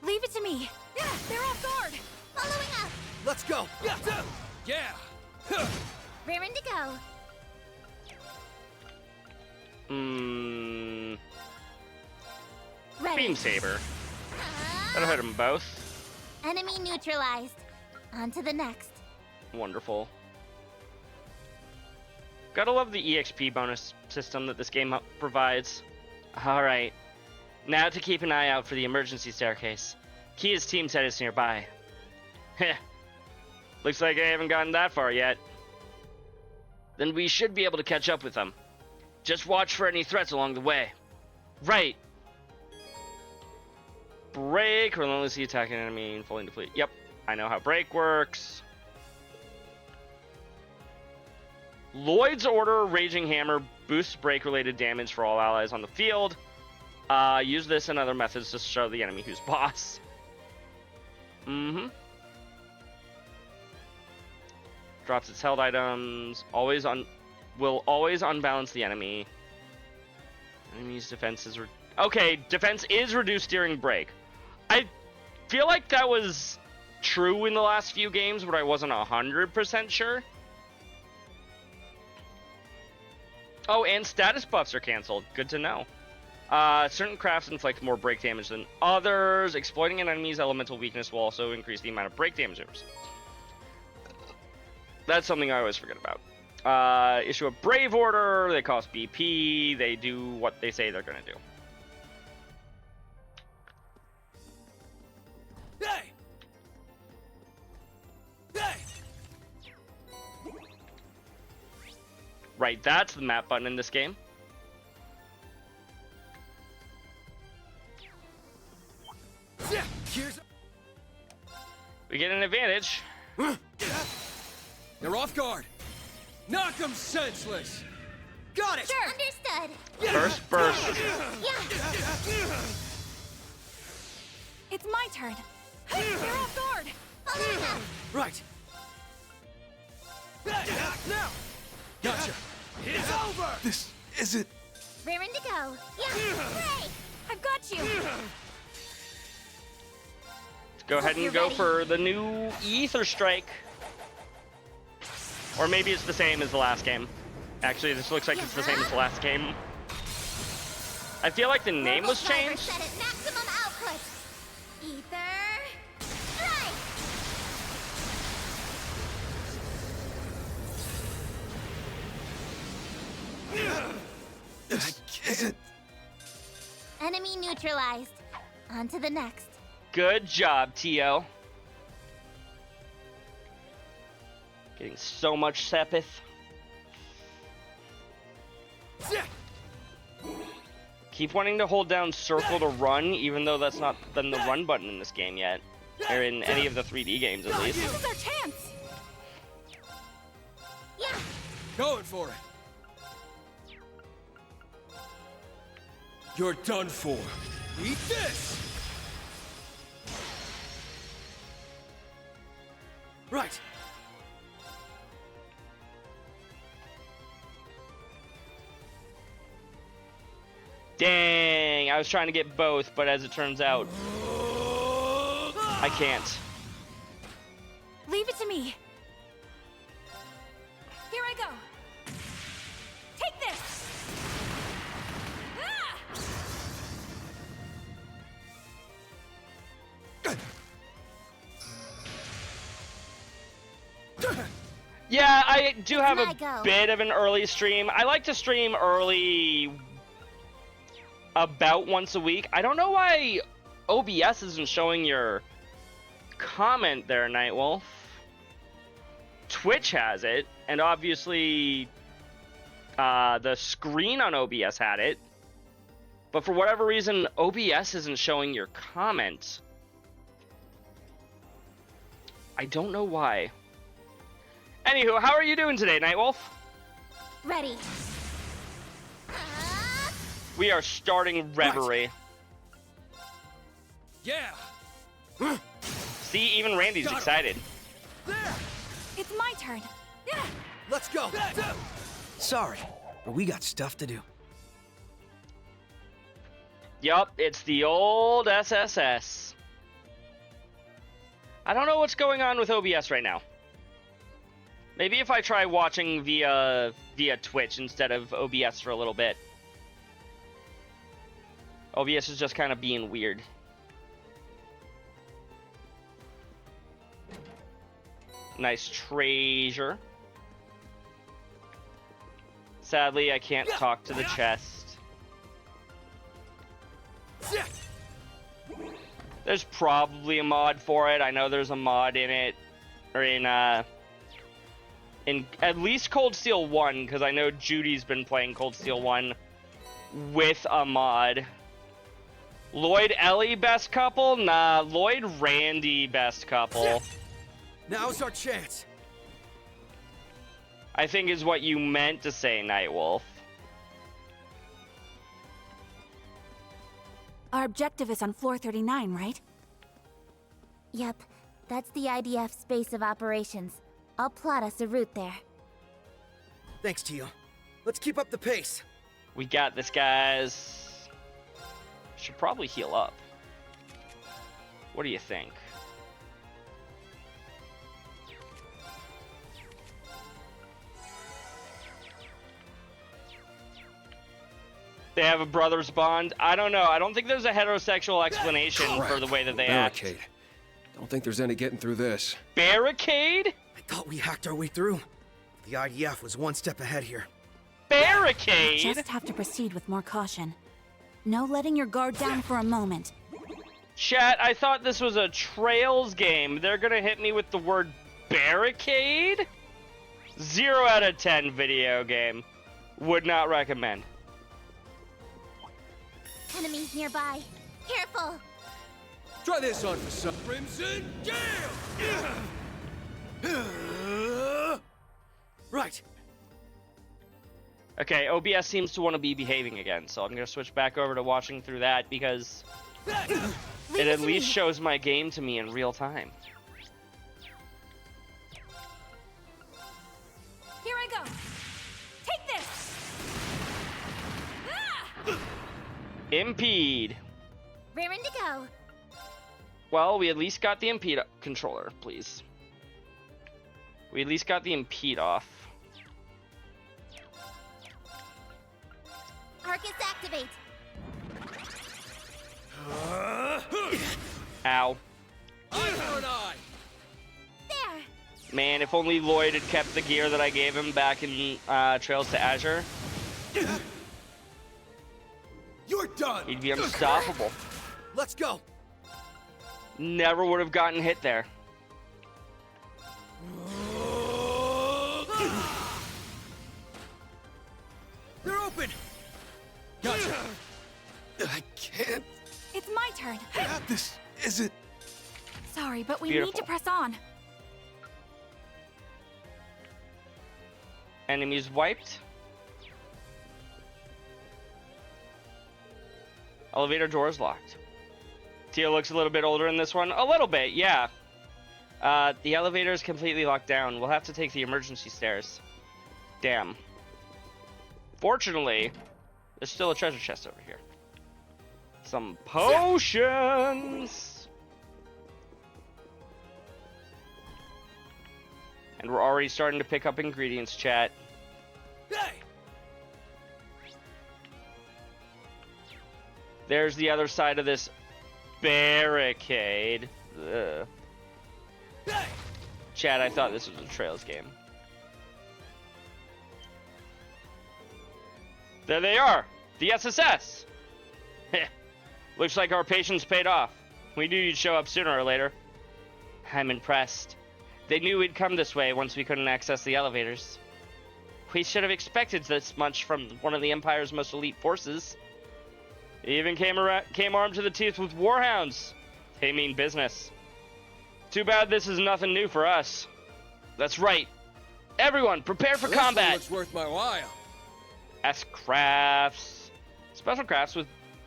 Leave it to me.
Yeah, they're off guard.
Following up.
Let's go.
Yeah!
Raring to go. Ready.
Beam Saber. That'll hit them both.
Enemy neutralized. On to the next.
Wonderful. Gotta love the EXP bonus system that this game provides. Alright. Now to keep an eye out for the emergency staircase. Kia's team set is nearby. Heh. Looks like I haven't gotten that far yet. Then we should be able to catch up with them. Just watch for any threats along the way. Right. Break. Relentlessly attack an enemy and fully deplete. Yep. I know how break works. Lloyd's Order Raging Hammer boosts break-related damage for all allies on the field. Use this and other methods to show the enemy who's boss. Drops its held items. Will always unbalance the enemy. Enemy's defense is okay. Defense is reduced during break. I feel like that was true in the last few games, but I wasn't 100% sure. Oh, and status buffs are canceled. Good to know. Certain crafts inflict more break damage than others. Exploiting an enemy's elemental weakness will also increase the amount of break damage it receives. That's something I always forget about. Issue a Brave Order. They cost BP. They do what they say they're going to do.
Hey! Hey!
Right, that's the map button in this game. We get an advantage.
They're off guard. Knock them senseless.
Got it.
Sure. Understood.
First burst.
Yeah.
It's my turn. They're off guard.
Following up.
Right.
Now. Gotcha. It's over.
This isn't.
Raring to go. Yeah. Break.
I've got you.
Go ahead and go for the new Ether Strike. Or maybe it's the same as the last game. Actually, this looks like it's the same as the last game. I feel like the name was changed.
Set at maximum output. Ether Strike.
This isn't.
Enemy neutralized. On to the next.
Good job, Tio. Getting so much Sepith. Keep wanting to hold down circle to run, even though that's not been the run button in this game yet. Or in any of the 3D games, at least.
This is our chance.
Yeah.
Going for it. You're done for. Eat this!
Right.
Dang, I was trying to get both, but as it turns out, I can't.
Leave it to me. Here I go. Take this.
Yeah, I do have
My
a
go.
bit of an early stream. I like to stream early about once a week. I don't know why OBS isn't showing your comment there, Nightwolf. Twitch has it, and obviously the screen on OBS had it. But for whatever reason, OBS isn't showing your comment. I don't know why. Anywho, how are you doing today, Nightwolf?
Ready.
We are starting Reverie.
Yeah.
See, even Randy's excited.
It's my turn.
Let's go. Sorry, but we got stuff to do.
Yup, it's the old SSS. I don't know what's going on with OBS right now. Maybe if I try watching via Twitch instead of OBS for a little bit. OBS is just kind of being weird. Nice treasure. Sadly, I can't talk to the chest. There's probably a mod for it. I know there's a mod in it, or in at least Cold Steel 1, because I know Judy's been playing Cold Steel 1 with a mod. Lloyd Ellie best couple? Nah, Lloyd Randy best couple.
Now's our chance.
I think is what you meant to say, Nightwolf.
Our objective is on floor 39, right?
Yep, that's the IDF's base of operations. I'll plot us a route there.
Thanks, Tio. Let's keep up the pace.
We got this, guys. Should probably heal up. What do you think? They have a brother's bond? I don't know. I don't think there's a heterosexual explanation for the way that they act.
Barricade. Don't think there's any getting through this.
Barricade?
I thought we hacked our way through. The IDF was one step ahead here.
Barricade?
Just have to proceed with more caution. No letting your guard down for a moment.
Chat, I thought this was a Trails game. They're gonna hit me with the word barricade? 0 out of 10 video game. Would not recommend.
Enemies nearby. Careful!
Try this on for some. Crimson Gale!
Right.
Okay, OBS seems to want to be behaving again, so I'm gonna switch back over to watching through that because it at least shows my game to me in real time.
Here I go. Take this.
Impede.
Raring to go.
Well, we at least got the impede controller, please. We at least got the impede off.
Arcus activate.
Ow.
Eye for an eye.
There.
Man, if only Lloyd had kept the gear that I gave him back in Trails to Azure.
You're done.
He'd be unstoppable.
Let's go.
Never would have gotten hit there.
They're open.
Gotcha. I can't.
It's my turn.
This isn't.
Sorry, but we
Beautiful.
need to press on.
Enemies wiped. Elevator doors locked. Tia looks a little bit older in this one. A little bit, yeah. The elevator is completely locked down. We'll have to take the emergency stairs. Damn. Fortunately, there's still a treasure chest over here. Some potions! And we're already starting to pick up ingredients, chat.
Hey!
There's the other side of this barricade. Ugh.
Hey!
Chat, I thought this was a Trails game. There they are! The SSS! Heh. Looks like our patience paid off. We knew you'd show up sooner or later. I'm impressed. They knew we'd come this way once we couldn't access the elevators. We should have expected this much from one of the Empire's most elite forces. They even came armed to the teeth with warhounds. They mean business. Too bad this is nothing new for us. That's right. Everyone, prepare for combat.
Looks worth my while.
S-crafts. Special crafts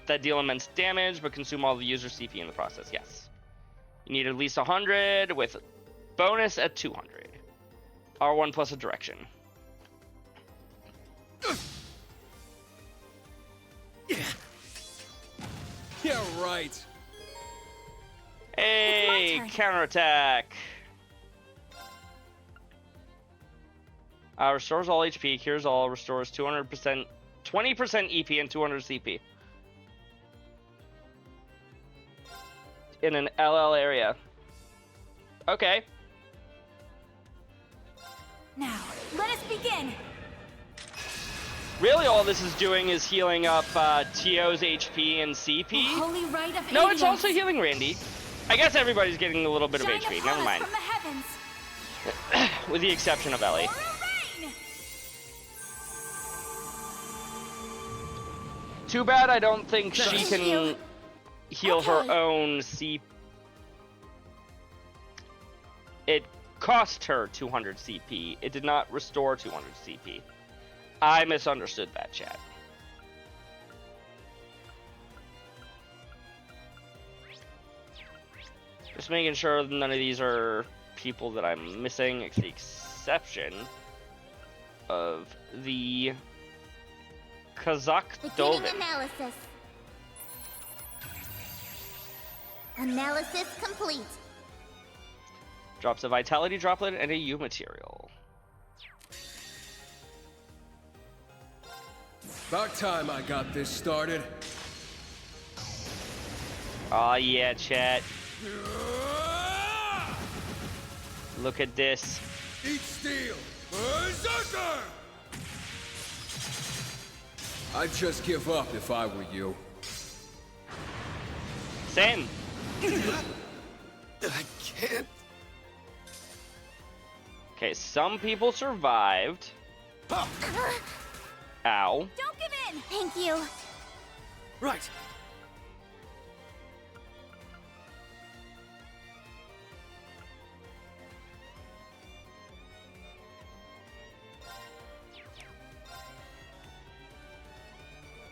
that deal immense damage but consume all the user's CP in the process. Yes. You need at least 100 with bonus at 200. R1 plus a direction.
Yeah, right.
Hey, counterattack. Restores all HP, cures all, restores 200%, 20% EP and 200 CP. In an LL area. Okay.
Now, let us begin.
Really, all this is doing is healing up TO's HP and CP.
Holy rite of
No, it's
Hades.
also healing Randy. I guess everybody's getting a little bit of
Shine
HP.
upon
Never
us
mind.
from the heavens.
With the exception of Ellie.
Rain.
Too bad I don't think she can heal her own CP. It cost her 200 CP. It did not restore 200 CP. I misunderstood that, chat. Just making sure none of these are people that I'm missing, with the exception of the Kazakh
Beginning
Dovin.
analysis. Analysis complete.
Drops a vitality droplet and a U material.
About time I got this started.
Aw, yeah, chat. Look at this.
Eat steel! Berserker! I'd just give up if I were you.
Same.
I can't.
Okay, some people survived. Ow.
Don't give in.
Thank you.
Right.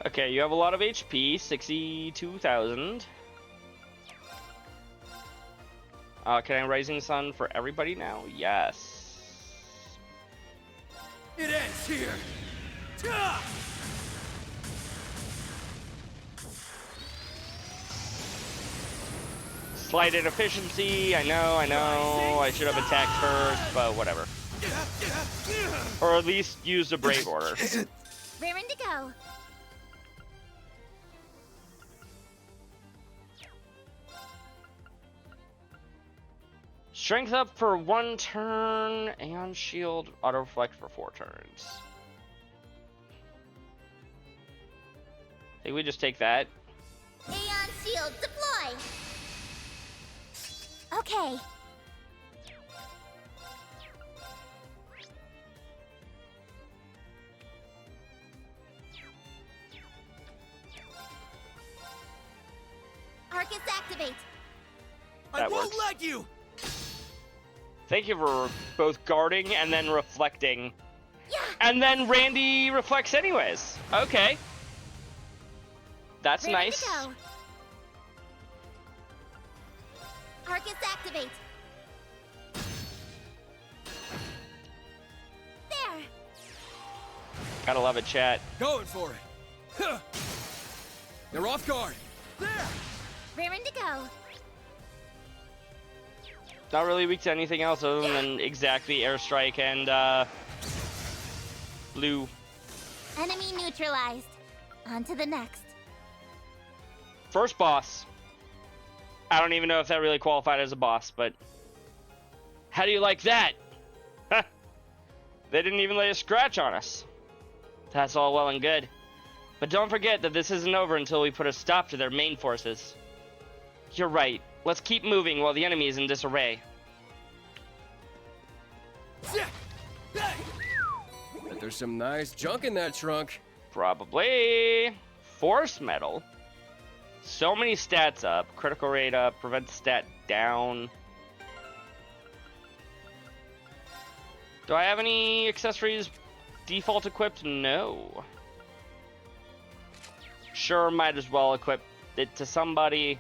Okay, you have a lot of HP, 62,000. Can I Rising Sun for everybody now? Yes.
It ends here.
Slight inefficiency, I know. I should have attacked first, but whatever. Or at least used a Brave Order.
Raring to go.
Strength up for 1 turn, and shield auto reflect for 4 turns. I think we just take that.
Aeon shield deploy. Okay. Arcus activate.
That
won't
works.
let you.
Thank you for both guarding and then reflecting. Yeah. And then Randy reflects anyways. Okay. That's
Ready
nice.
to go. Arcus activate.
Gotta love it, chat.
Going for it. Huh. They're off guard. There.
Raring to go.
Not really weak to anything else other than exactly airstrike and blue.
Enemy neutralized. On to the next.
First boss. I don't even know if that really qualified as a boss, but how do you like that? Huh. They didn't even lay a scratch on us. That's all well and good. But don't forget that this isn't over until we put a stop to their main forces. You're right. Let's keep moving while the enemy is in disarray.
Bet there's some nice junk in that trunk.
Probably. Force metal. So many stats up. Critical rate up. Prevent stat down. Do I have any accessories default equipped? No. Sure, might as well equip it to somebody.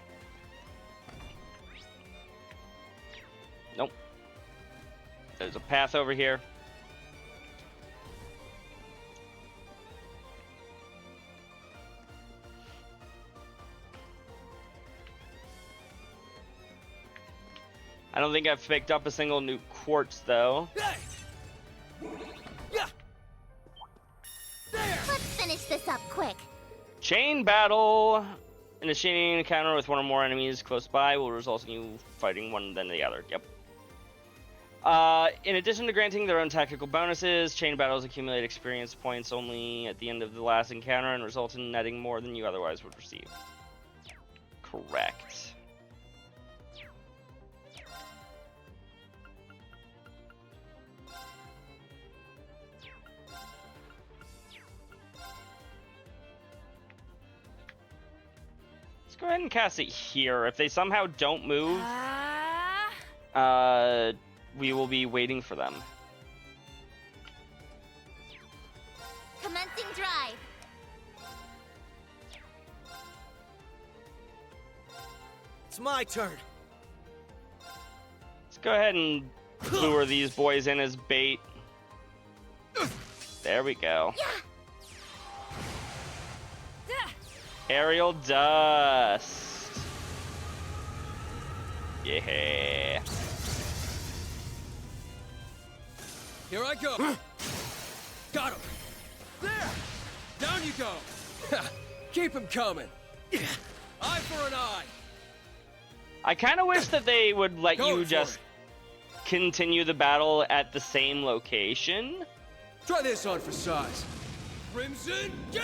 Nope. There's a path over here. I don't think I've picked up a single new quartz, though.
Let's finish this up quick.
Chain battle. Initiating an encounter with one or more enemies close by will result in you fighting one then the other. Yep. In addition to granting their own tactical bonuses, chain battles accumulate experience points only at the end of the last encounter and result in netting more than you otherwise would receive. Correct. Go ahead and cast it here. If they somehow don't move, we will be waiting for them.
Commencing drive.
It's my turn.
Let's go ahead and lure these boys in as bait. There we go. Aerial dust. Yeah.
Here I go. Got him. There. Down you go. Keep him coming. Eye for an eye.
I kind of wish that they would let you just continue the battle at the same location.
Try this on for size. Crimson Gale.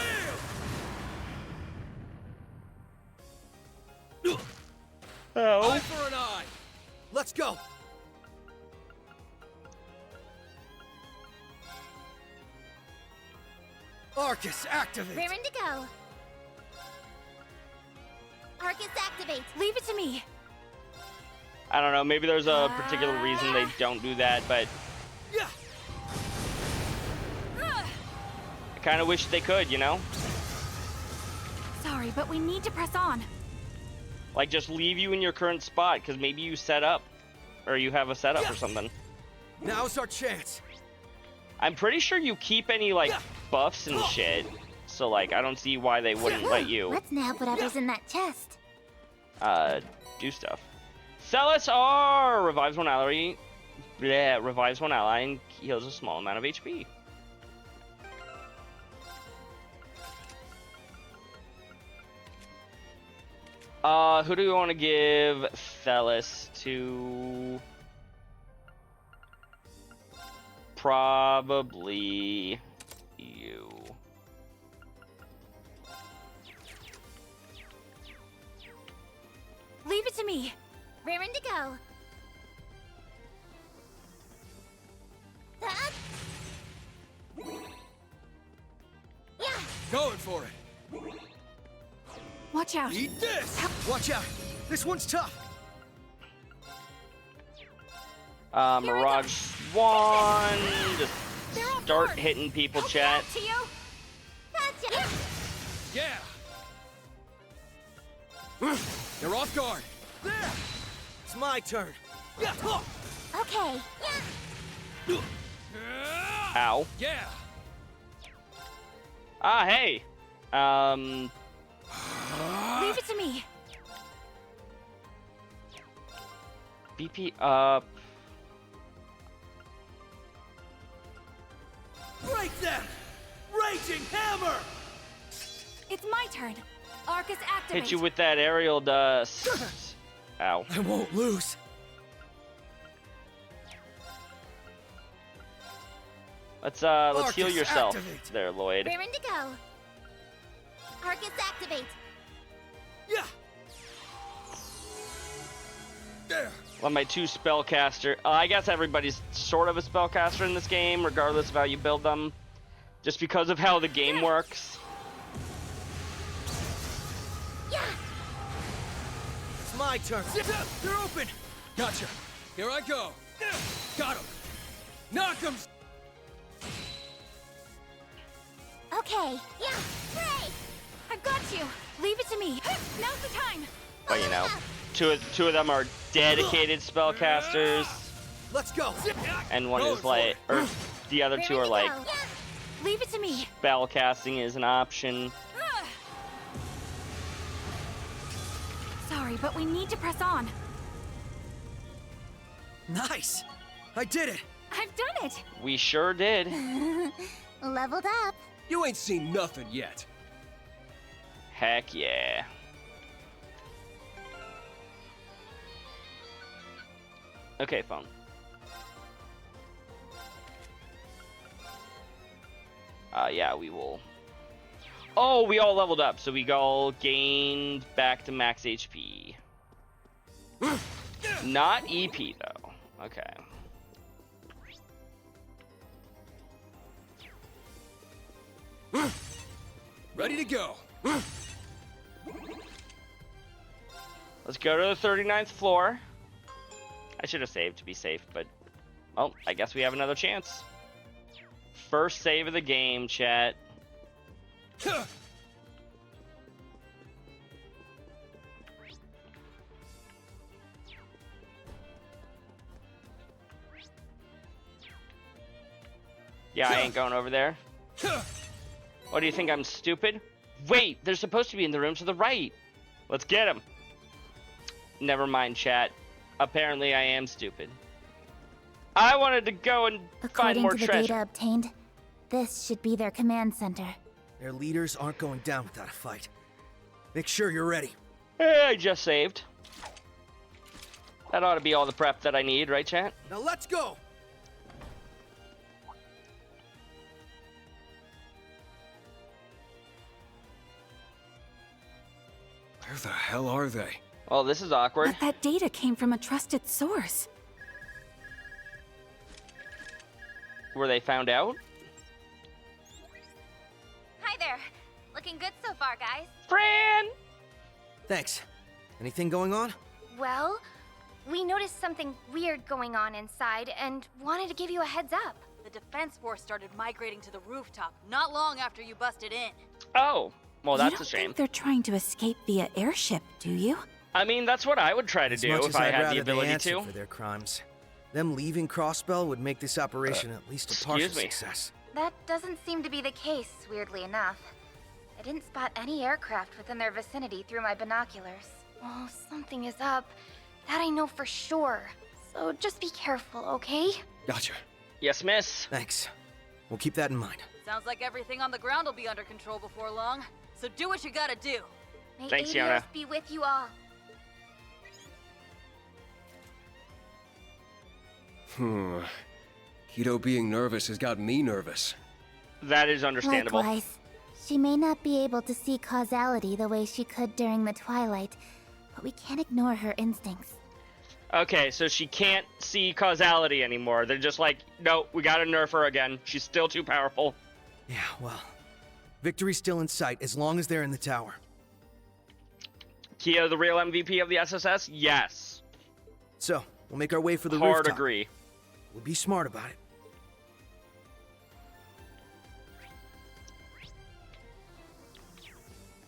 Oh.
Eye for an eye.
Let's go. Arcus, activate.
Raring to go. Arcus, activate.
Leave it to me.
I don't know, maybe there's a particular reason they don't do that, but I kind of wish they could, you know?
Sorry, but we need to press on.
Like, just leave you in your current spot, because maybe you set up, or you have a setup or something.
Now's our chance.
I'm pretty sure you keep any, like, buffs and shit, so, like, I don't see why they wouldn't let you,
Let's nab whatever's in that chest.
do stuff. Celis R! Revives one ally. Yeah, revives one ally and heals a small amount of HP. Who do we want to give Celis to? Probably you.
Leave it to me.
Raring to go. Yeah.
Going for it.
Watch out.
Eat this.
Watch out. This one's tough.
Mirage Swan. Just start hitting people, chat.
To you.
Gotcha.
Yeah. They're off guard. There.
It's my turn.
Okay. Yeah.
Ow.
Yeah.
Ah, hey.
Leave it to me.
BP up.
Break them! Raging hammer!
It's my turn. Arcus activate.
Hit you with that aerial dust. Ow.
I won't lose.
Let's
Arcus,
heal yourself
activate.
there, Lloyd.
Raring to go. Arcus activate.
Yeah.
There.
Let my 2 spellcaster. I guess everybody's sort of a spellcaster in this game, regardless of how you build them, just because of how the game works.
Yeah.
It's my turn.
They're open. Gotcha. Here I go. Got him. Knock him.
Okay. Yeah. Hooray!
I've got you. Leave it to me. Now's the time.
But you know, two of them are dedicated spellcasters,
Let's go.
and one is like, or the other 2 are like,
Leave it to me.
spellcasting is an option.
Sorry, but we need to press on.
Nice. I did it.
I've done it.
We sure did.
Leveled up.
You ain't seen nothing yet.
Heck yeah. Okay, phone. Yeah, we will. Oh, we all leveled up, so we all gained back to max HP. Not EP, though. Okay.
Ready to go.
Let's go to the 39th floor. I should have saved to be safe, but... well, I guess we have another chance. First save of the game, chat. Yeah, I ain't going over there. What, do you think I'm stupid? Wait, they're supposed to be in the room to the right. Let's get them. Never mind, chat. Apparently I am stupid. I wanted to go and find more
According to the
treasure.
data obtained, this should be their command center.
Their leaders aren't going down without a fight. Make sure you're ready.
I just saved. That ought to be all the prep that I need, right, chat?
Now let's go.
Where the hell are they?
Well, this is awkward.
But that data came from a trusted source.
Were they found out?
Hi there. Looking good so far, guys.
Fran!
Thanks. Anything going on?
Well, we noticed something weird going on inside and wanted to give you a heads up.
The defense force started migrating to the rooftop not long after you busted in.
Oh, well, that's
You
a
don't
shame.
think they're trying to escape via airship, do you?
I mean, that's what I would try to
As
do
much
if
as
I
I'd
had
rather
the
they
ability
answer
to.
for their crimes. Them leaving Crossbell would make this operation at least a partial success.
That doesn't seem to be the case, weirdly enough. I didn't spot any aircraft within their vicinity through my binoculars. Oh, something is up. That I know for sure. So just be careful, okay?
Gotcha.
Yes, miss.
Thanks. We'll keep that in mind.
Sounds like everything on the ground will be under control before long. So do what you gotta do.
May
Thanks,
Adios
Yona.
be with you all.
Keto being nervous has got me nervous.
That is understandable.
Likewise, she may not be able to see causality the way she could during the Twilight, but we can't ignore her instincts.
Okay, so she can't see causality anymore. They're just like, no, we gotta nerf her again. She's still too powerful.
Yeah, well, victory's still in sight as long as they're in the tower.
Kia, the real MVP of the SSS? Yes.
So, we'll make our way for the
Hard
rooftop.
agree.
We'll be smart about it.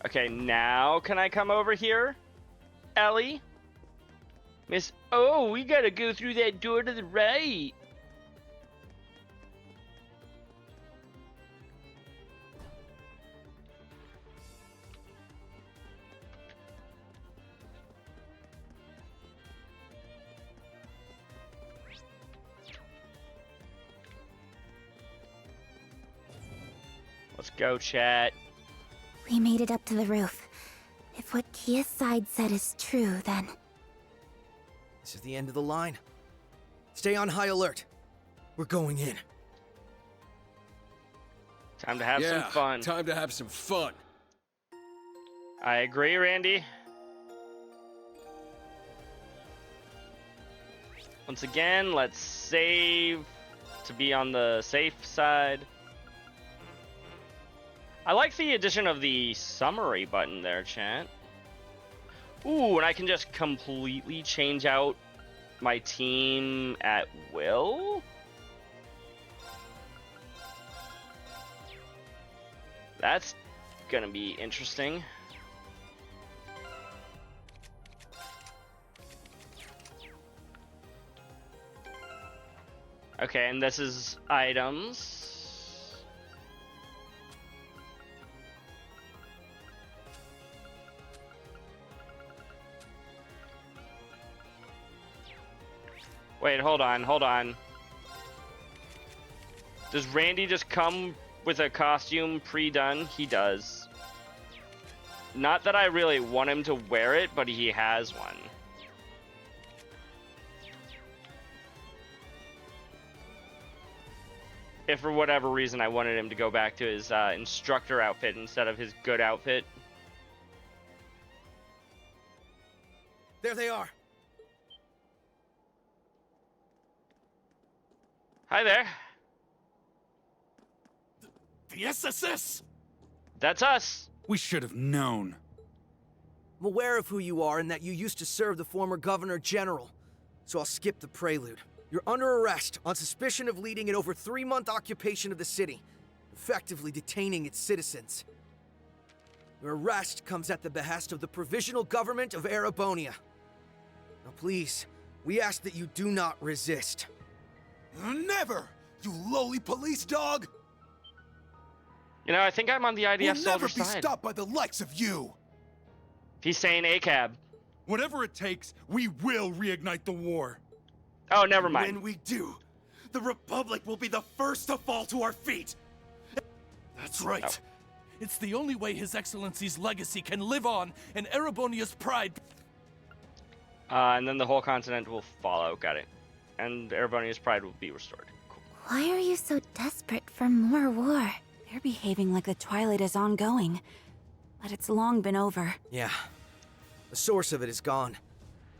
Okay, now can I come over here? Ellie? Miss... Oh, we gotta go through that door to the right. Let's go, chat.
We made it up to the roof. If what Kia's side said is true, then...
This is the end of the line. Stay on high alert. We're going in.
Time to have some fun.
Time to have some fun.
I agree, Randy. Once again, let's save to be on the safe side. I like the addition of the summary button there, chat. Ooh, and I can just completely change out my team at will? That's gonna be interesting. Okay, and this is items. Wait, hold on. Does Randy just come with a costume pre-done? He does. Not that I really want him to wear it, but he has one. If for whatever reason I wanted him to go back to his instructor outfit instead of his good outfit.
There they are.
Hi there.
The SSS!
That's us.
We should have known.
I'm aware of who you are and that you used to serve the former Governor General, so I'll skip the prelude. You're under arrest on suspicion of leading an over 3-month occupation of the city, effectively detaining its citizens. Your arrest comes at the behest of the Provisional Government of Erebonia. Now please, we ask that you do not resist.
Never! You lowly police dog!
You know, I think I'm on the IDF
We'll
soldier
never be
side.
stopped by the likes of you!
He's saying ACAB.
Whatever it takes, we will reignite the war.
Oh, never mind.
When we do, the Republic will be the first to fall to our feet.
That's right. It's the only way His Excellency's legacy can live on and Erebonia's pride.
And then the whole continent will follow. Got it. And Erebonia's pride will be restored. Cool.
Why are you so desperate for more war?
They're behaving like the Twilight is ongoing, but it's long been over.
Yeah. The source of it is gone,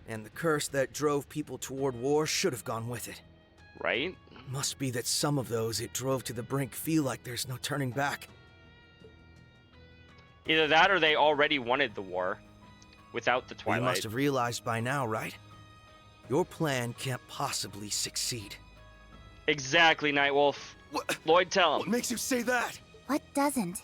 and the curse that drove people toward war should have gone with it.
Right?
Must be that some of those it drove to the brink feel like there's no turning back.
Either that or they already wanted the war without the Twilight.
You must have realized by now, right? Your plan can't possibly succeed.
Exactly, Nightwolf. Lloyd, tell him.
What makes you say that?
What doesn't?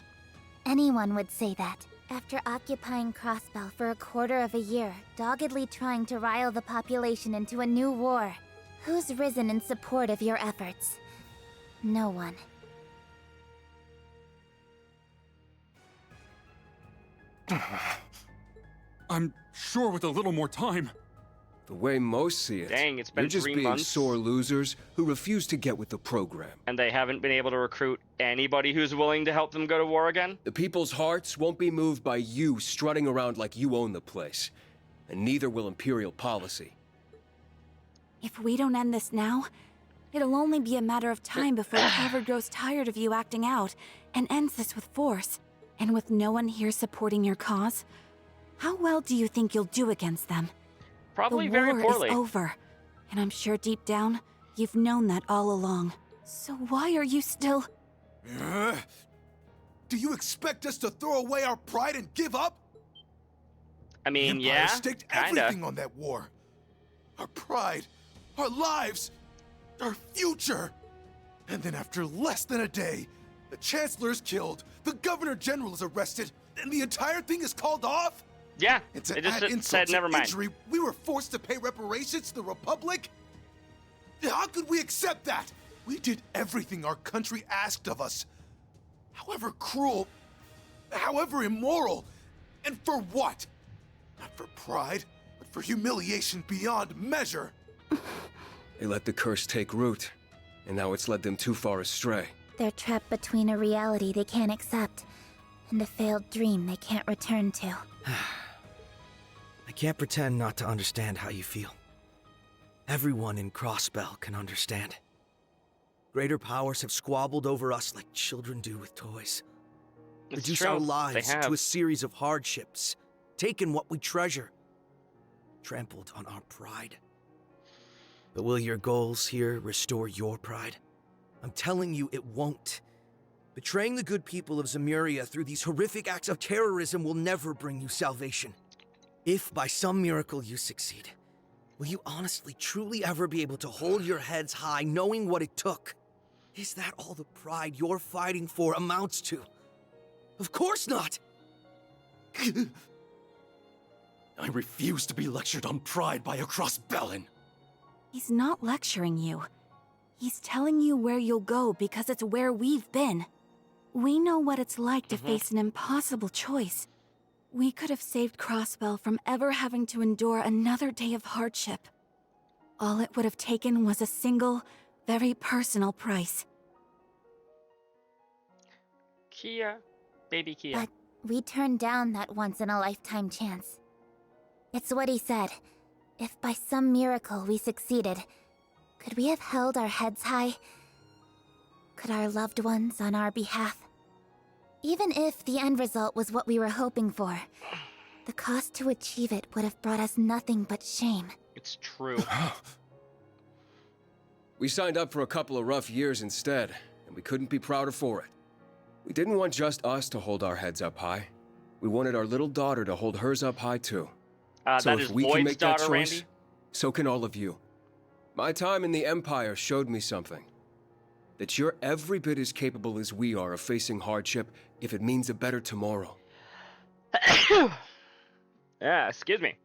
Anyone would say that. After occupying Crossbell for a quarter of a year, doggedly trying to rile the population into a new war, who's risen in support of your efforts? No one.
I'm sure with a little more time.
The way most see it,
Dang, it's been
you're just
3
being
months.
sore losers who refuse to get with the program.
And they haven't been able to recruit anybody who's willing to help them go to war again?
The people's hearts won't be moved by you strutting around like you own the place. And neither will Imperial policy.
If we don't end this now, it'll only be a matter of time before Harvard grows tired of you acting out and ends this with force. And with no one here supporting your cause, how well do you think you'll do against them?
Probably
the
very
war
poorly.
is over, and I'm sure deep down, you've known that all along. So why are you still...
Do you expect us to throw away our pride and give up?
I mean,
the Empire
yeah,
staked
kinda.
everything on that war. Our pride, our lives, our future. And then after less than a day, the Chancellor is killed, the Governor General is arrested, and the entire thing is called off?
Yeah,
And to
they just
add
said
insult to
never mind.
injury, we were forced to pay reparations to the Republic? How could we accept that? We did everything our country asked of us. However cruel, however immoral, and for what? Not for pride, but for humiliation beyond measure.
They let the curse take root, and now it's led them too far astray.
They're trapped between a reality they can't accept and a failed dream they can't return to.
I can't pretend not to understand how you feel. Everyone in Crossbell can understand. Greater powers have squabbled over us like children do with toys.
It's
Reduce
true.
our
They
lives
have.
to a series of hardships, taken what we treasure, trampled on our pride. But will your goals here restore your pride? I'm telling you, it won't. Betraying the good people of Zemuria through these horrific acts of terrorism will never bring you salvation. If by some miracle you succeed, will you honestly, truly ever be able to hold your heads high knowing what it took? Is that all the pride you're fighting for amounts to? Of course not!
I refuse to be lectured on pride by a Crossbellin.
He's not lecturing you. He's telling you where you'll go because it's where we've been. We know what it's like to face an impossible choice. We could have saved Crossbell from ever having to endure another day of hardship. All it would have taken was a single, very personal price.
Kia. Baby Kia.
But we turned down that once-in-a-lifetime chance. It's what he said. If by some miracle we succeeded, could we have held our heads high? Could our loved ones on our behalf? Even if the end result was what we were hoping for, the cost to achieve it would have brought us nothing but shame.
It's true.
We signed up for a couple of rough years instead, and we couldn't be prouder for it. We didn't want just us to hold our heads up high. We wanted our little daughter to hold hers up high too. So
that
if
is
we can
Lloyd's
make that
daughter,
choice,
Randy?
so can all of you. My time in the Empire showed me something. That you're every bit as capable as we are of facing hardship if it means a better tomorrow.
Yeah, excuse me.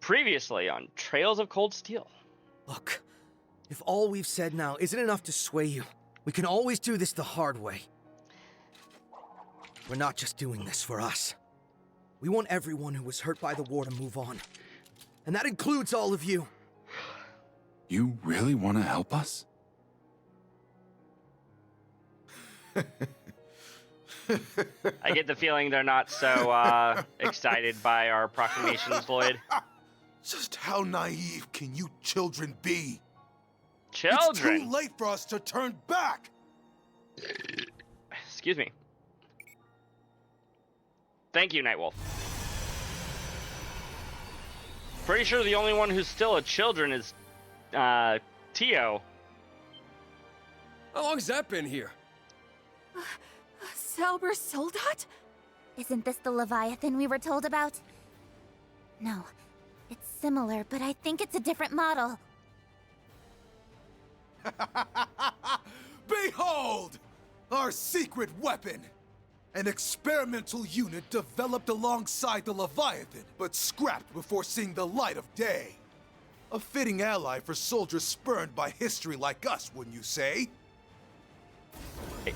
Previously on Trails of Cold Steel.
Look, if all we've said now isn't enough to sway you, we can always do this the hard way. We're not just doing this for us. We want everyone who was hurt by the war to move on. And that includes all of you.
You really want to help us?
I get the feeling they're not so excited by our proclamations, Lloyd.
Just how naive can you children be?
Children?
It's too late for us to turn back!
Excuse me. Thank you, Nightwolf. Pretty sure the only one who's still a children is Tio.
How long's that been here?
Zalber Soldat?
Isn't this the Leviathan we were told about? No. It's similar, but I think it's a different model.
Behold! Our secret weapon! An experimental unit developed alongside the Leviathan, but scrapped before seeing the light of day. A fitting ally for soldiers spurned by history like us, wouldn't you say?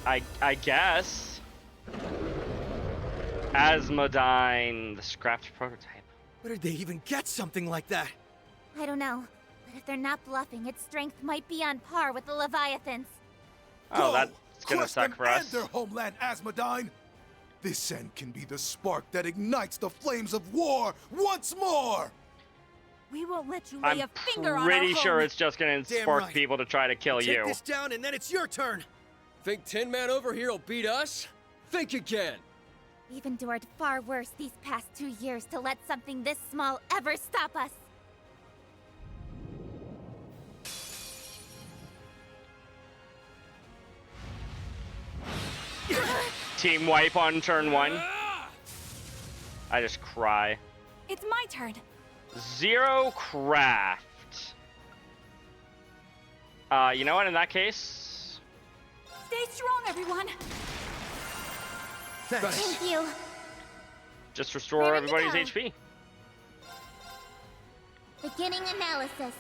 I guess. Asmodyne, the scrapped prototype.
Where did they even get something like that?
I don't know, but if they're not bluffing, its strength might be on par with the Leviathan's.
Oh, that's gonna
Crush
suck
them
for
and
us.
their homeland, Asmodyne! This end can be the spark that ignites the flames of war once more!
We won't let you lay
I'm
a finger on our
pretty sure
home.
it's just gonna
Damn
spark
right.
people to try to kill
Take
you.
this down and then it's your turn.
Think Tin Man over here will beat us? Think again.
We've endured far worse these past 2 years to let something this small ever stop us.
Team wipe on turn 1. I just cry.
It's my turn.
Zero craft. You know what? In that case,
Stay strong, everyone.
Thank you.
just restore
Ready to
everybody's
go.
HP.
Beginning analysis.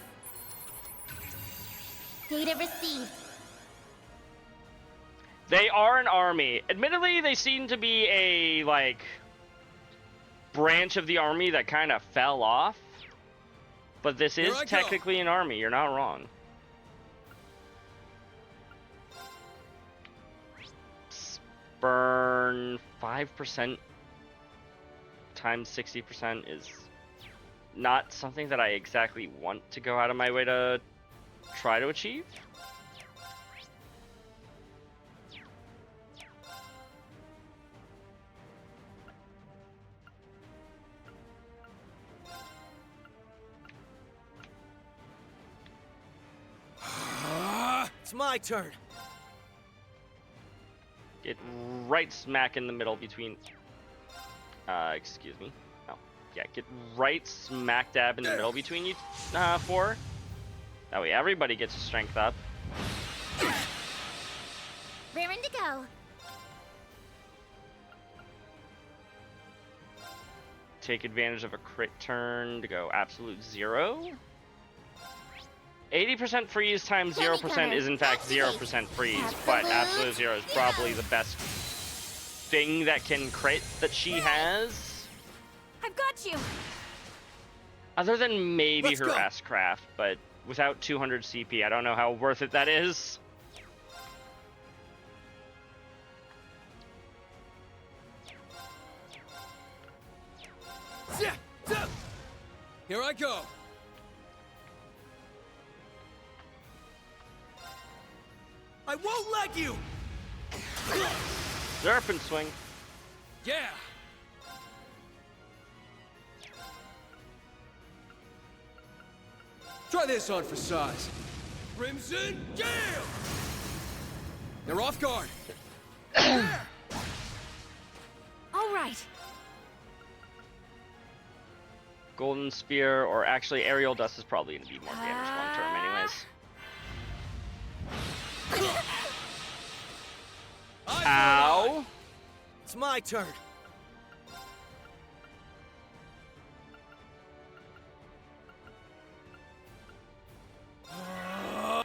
Data received.
They are an army. Admittedly, they seem to be a, like, branch of the army that kind of fell off. But this is
Here I go.
technically an army. You're not wrong. burn 5% times 60% is not something that I exactly want to go out of my way to try to achieve.
It's my turn.
Get right smack in the middle between... excuse me. Oh, yeah, get right smack dab in the middle between you four. That way everybody gets a strength up.
Raring to go.
Take advantage of a crit turn to go absolute 0. 80% freeze times 0% is in fact 0% freeze, but absolute 0 is probably the best thing that can crit that she has.
I've got you.
Other than maybe her S-Craft, but without 200 CP, I don't know how worth it that is.
Here I go.
I won't let you!
Serpent swing.
Yeah! Try this on for size. Crimson Gale! They're off guard.
All right.
Golden Spear, or actually Aerial Dust is probably going to be more damage long term anyways. Ow!
It's my turn.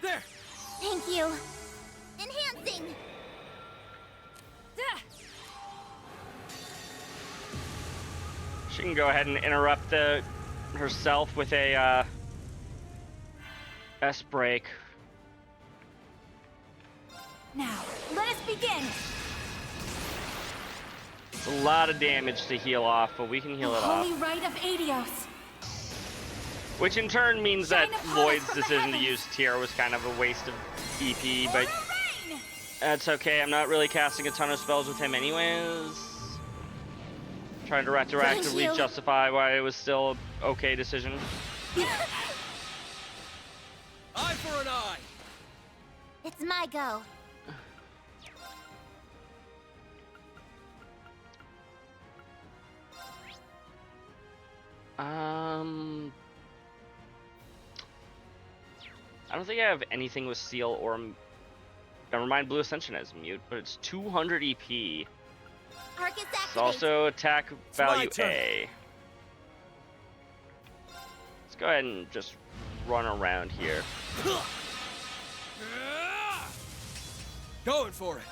There. Thank you. Enhancing.
She can go ahead and interrupt herself with a S-Break.
Now, let us begin.
It's a lot of damage to heal off, but we can heal it off.
Holy Rite of Adios.
Which in turn means that Lloyd's decision to use Tier was kind of a waste of EP, but that's okay. I'm not really casting a ton of spells with him anyways. Trying to retroactively justify why it was still an okay decision.
Eye for an eye.
It's my go.
I don't think I have anything with Seal or... Never mind, Blue Ascension as mute, but it's 200 EP. It's also attack value A. Let's go ahead and just run around here.
Going for it.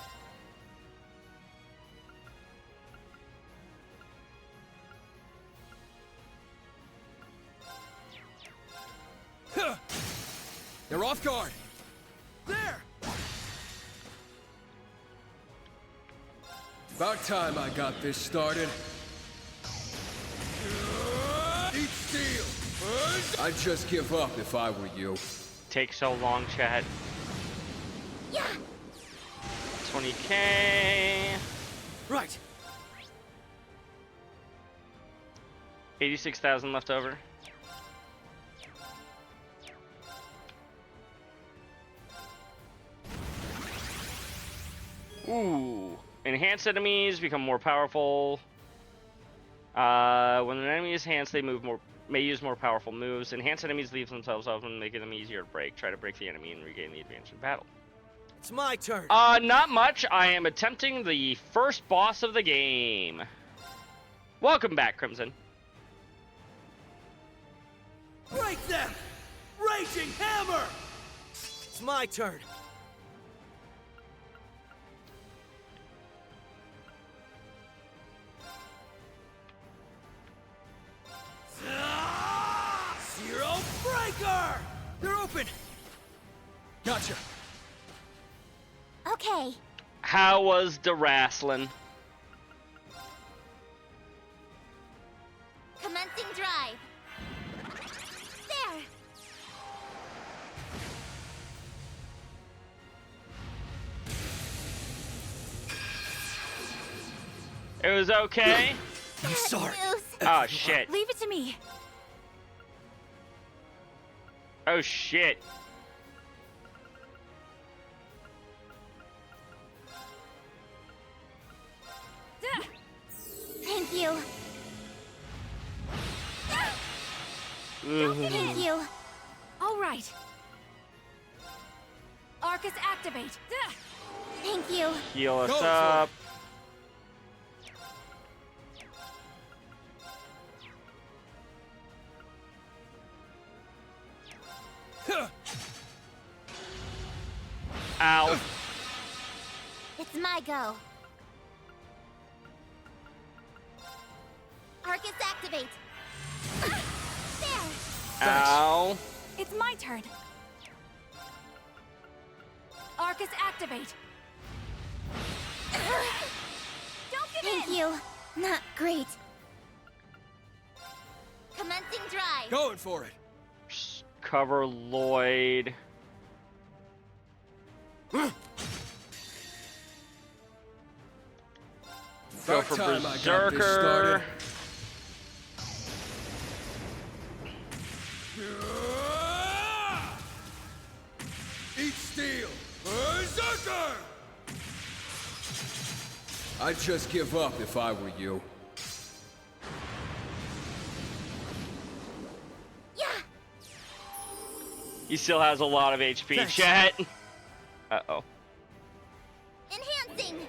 They're off guard.
There.
About time I got this started. Eat steel. I'd just give up if I were you.
Take so long, chat.
Yeah.
20k.
Right.
86,000 left over. Ooh. Enhanced enemies become more powerful. When an enemy is enhanced, they may use more powerful moves. Enhanced enemies leave themselves open, making them easier to break. Try to break the enemy and regain the advantage in battle.
It's my turn.
Not much. I am attempting the first boss of the game. Welcome back, Crimson.
Break them! Raging Hammer! It's my turn. Zero Breaker! They're open!
Gotcha.
Okay.
How was the wrestling?
Commencing drive. There.
It was okay.
I'm sorry.
Oh shit.
Leave it to me.
Oh shit.
Thank you. Thank you.
All right. Arcus activate.
Thank you.
Heal us up. Ow.
It's my go. Arcus activate. There.
Ow.
It's my turn. Arcus activate. Don't give
Thank
in.
you. Not great. Commencing drive.
Going for it.
Just cover Lloyd. Go for Berserker.
Eat steel! Berserker! I'd just give up if I were you.
Yeah.
He still has a lot of HP,
Thanks.
chat. Uh-oh.
Enhancing.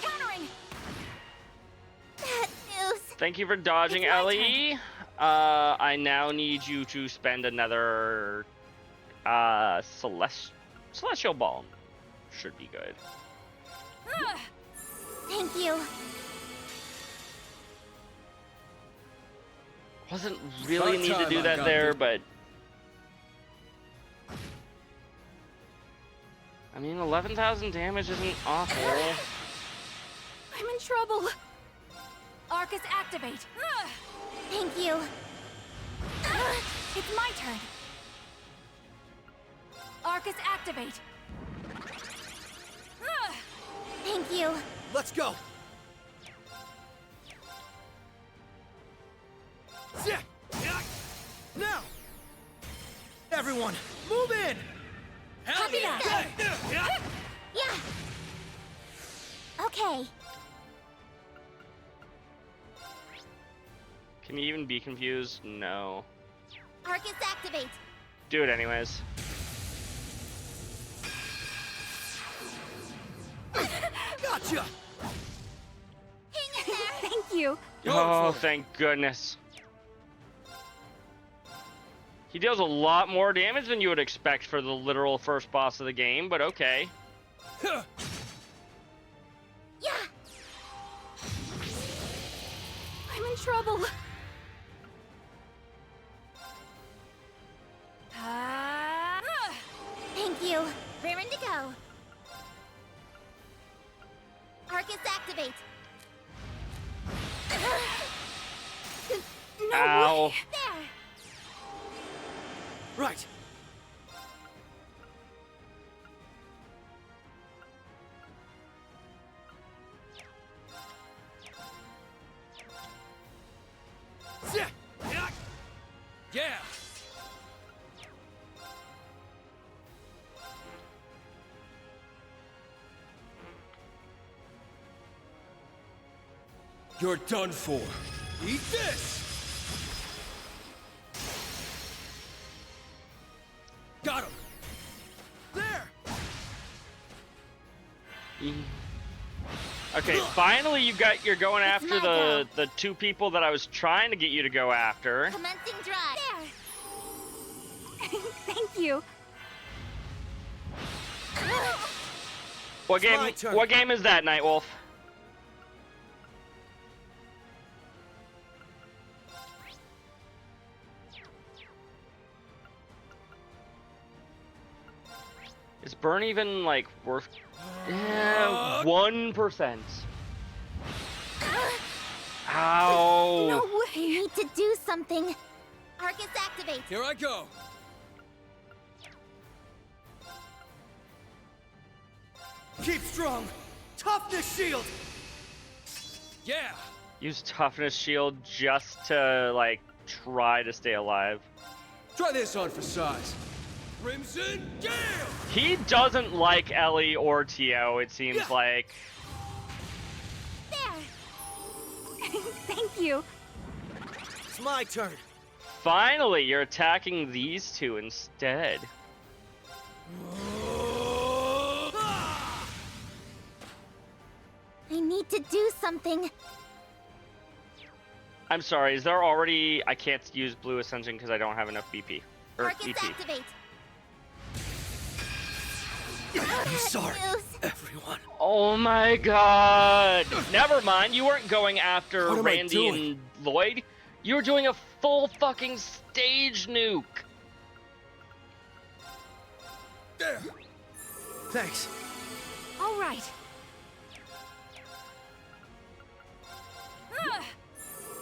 Countering.
Bad news.
Thank you for dodging,
It's my
Ellie. I now need you to spend another celestial ball. Should be good.
Thank you.
Wasn't really
About
need to
time
do
I
that
got
there,
this.
but I mean, 11,000 damage isn't awful.
I'm in trouble. Arcus activate.
Thank you.
It's my turn. Arcus activate.
Thank you.
Let's go. Now, everyone, move in.
Copy that. Yeah. Okay.
Can you even be confused? No.
Arcus activate.
Do it anyways.
Gotcha.
Hang in there.
Thank you.
Oh, thank goodness. He deals a lot more damage than you would expect for the literal first boss of the game, but okay.
Yeah.
I'm in trouble.
Thank you. Raring to go. Arcus activate.
No
Ow.
way.
There.
Right.
Yeah!
You're done for.
Eat this! Got him!
There.
Okay, finally you're going after
my go.
the two people that I was trying to get you to go after.
Commencing drive. There.
Thank you.
What
It's my
game?
turn.
What game is that, Nightwolf? Is burn even, like, worth... Yeah, 1%. Ow!
No way! You need to do something. Arcus, activate.
Here I go.
Keep strong! Toughness shield!
Yeah!
Use toughness shield just to, like, try to stay alive.
Try this on for size. Crimson Gale!
He doesn't like Ellie or Tio, it seems like.
There! Thank you.
It's my turn.
Finally, you're attacking these two instead.
I need to do something.
I'm sorry, is there already... I can't use Blue Ascension because I don't have enough BP. Or
Arcus,
EP.
activate.
I'm sorry, everyone.
Oh my god! Never mind, you weren't going after
What am I
Randy
doing?
and Lloyd. You were doing a full fucking stage nuke.
There. Thanks.
All right.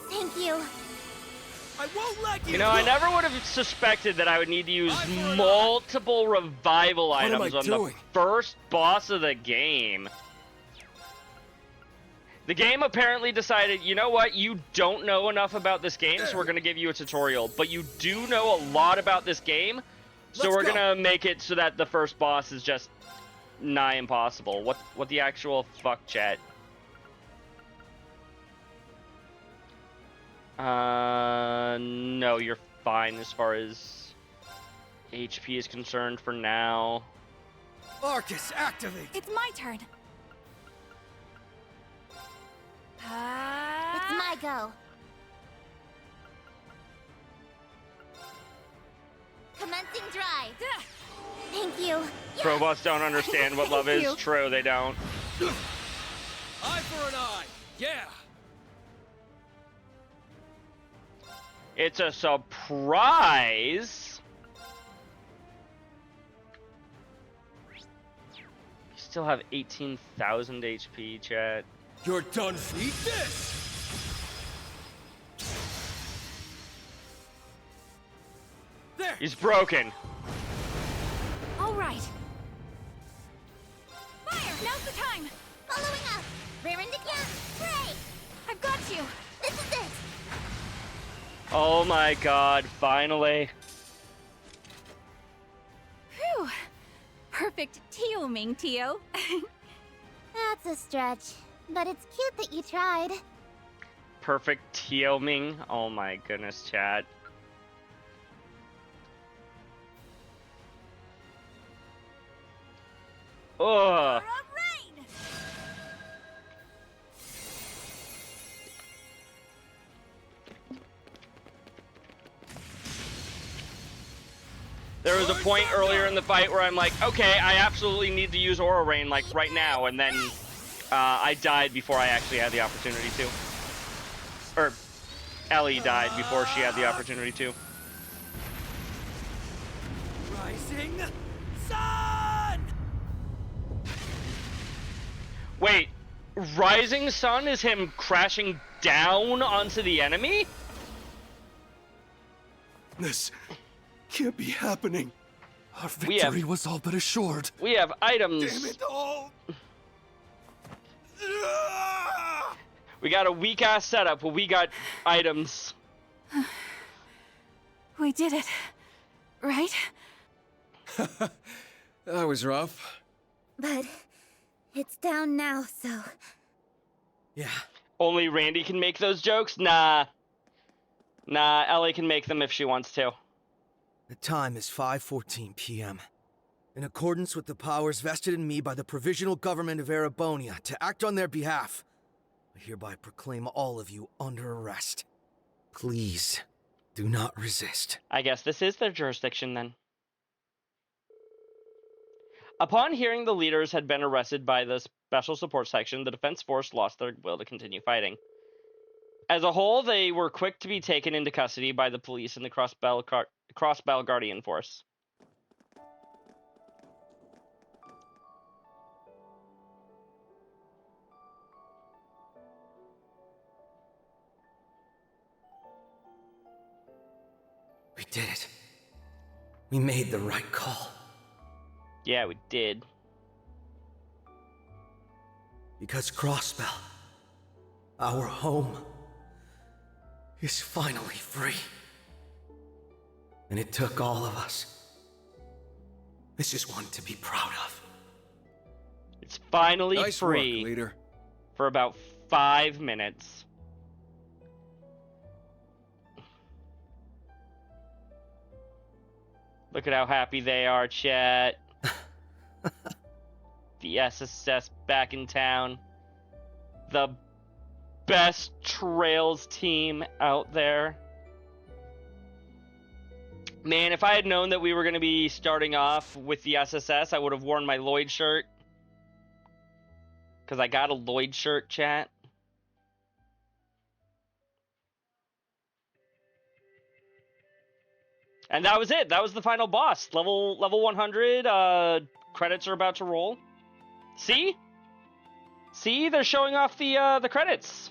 Thank you.
I won't let you.
You know, I never would have suspected that I would need to use multiple revival
am I
items on
doing?
the first boss of the game. The game apparently decided, you know what, you don't know enough about this game, so we're going to give you a tutorial. But you do know a lot about this game, so we're going to make it so that the first boss is just nigh impossible. What the actual fuck, chat? No, you're fine as far as HP is concerned for now.
Arcus, activate.
It's my turn.
It's my go. Commencing drive. Thank you.
Robots don't understand what love is. True, they don't.
Eye for an eye. Yeah.
It's a surprise. You still have 18,000 HP, chat.
You're done for. Eat this!
There.
He's broken.
All right. Fire! Now's the time.
Following up. Rear into camp. Spray.
I've got you.
This is it.
Oh my god, finally.
Phew. Perfect Tio-ming, Tio.
That's a stretch, but it's cute that you tried.
Perfect Tio Ming. Oh my goodness, chat. Ugh. There was a point earlier in the fight where I'm like, okay, I absolutely need to use Aura Rain, like, right now, and then I died before I actually had the opportunity to. Or, Ellie died before she had the opportunity to.
Rising sun.
Wait, Rising Sun is him crashing down onto the enemy?
This can't be happening. Our victory was all but assured.
We have items.
Damn it all.
We got a weak-ass setup, but we got items.
We did it. Right?
That was rough.
But it's down now, so...
Yeah.
Only Randy can make those jokes? Nah. Nah, Ellie can make them if she wants to.
The time is 5:14 p.m. In accordance with the powers vested in me by the Provisional Government of Erebonia to act on their behalf, I hereby proclaim all of you under arrest. Please, do not resist.
I guess this is their jurisdiction, then. Upon hearing the leaders had been arrested by the Special Support Section, the Defense Force lost their will to continue fighting. As a whole, they were quick to be taken into custody by the police and the Crossbell Guardian Force.
did it. We made the right call.
Yeah, we did.
Because Crossbell, our home, is finally free. And it took all of us. This is one to be proud of.
It's finally
Nice
free
work, leader.
for about 5 minutes. Look at how happy they are, chat. The SSS back in town. The best Trails team out there. Man, if I had known that we were going to be starting off with the SSS, I would have worn my Lloyd shirt. Because I got a Lloyd shirt, chat. And that was it. That was the final boss. Level 100. Credits are about to roll. See? See? They're showing off the credits.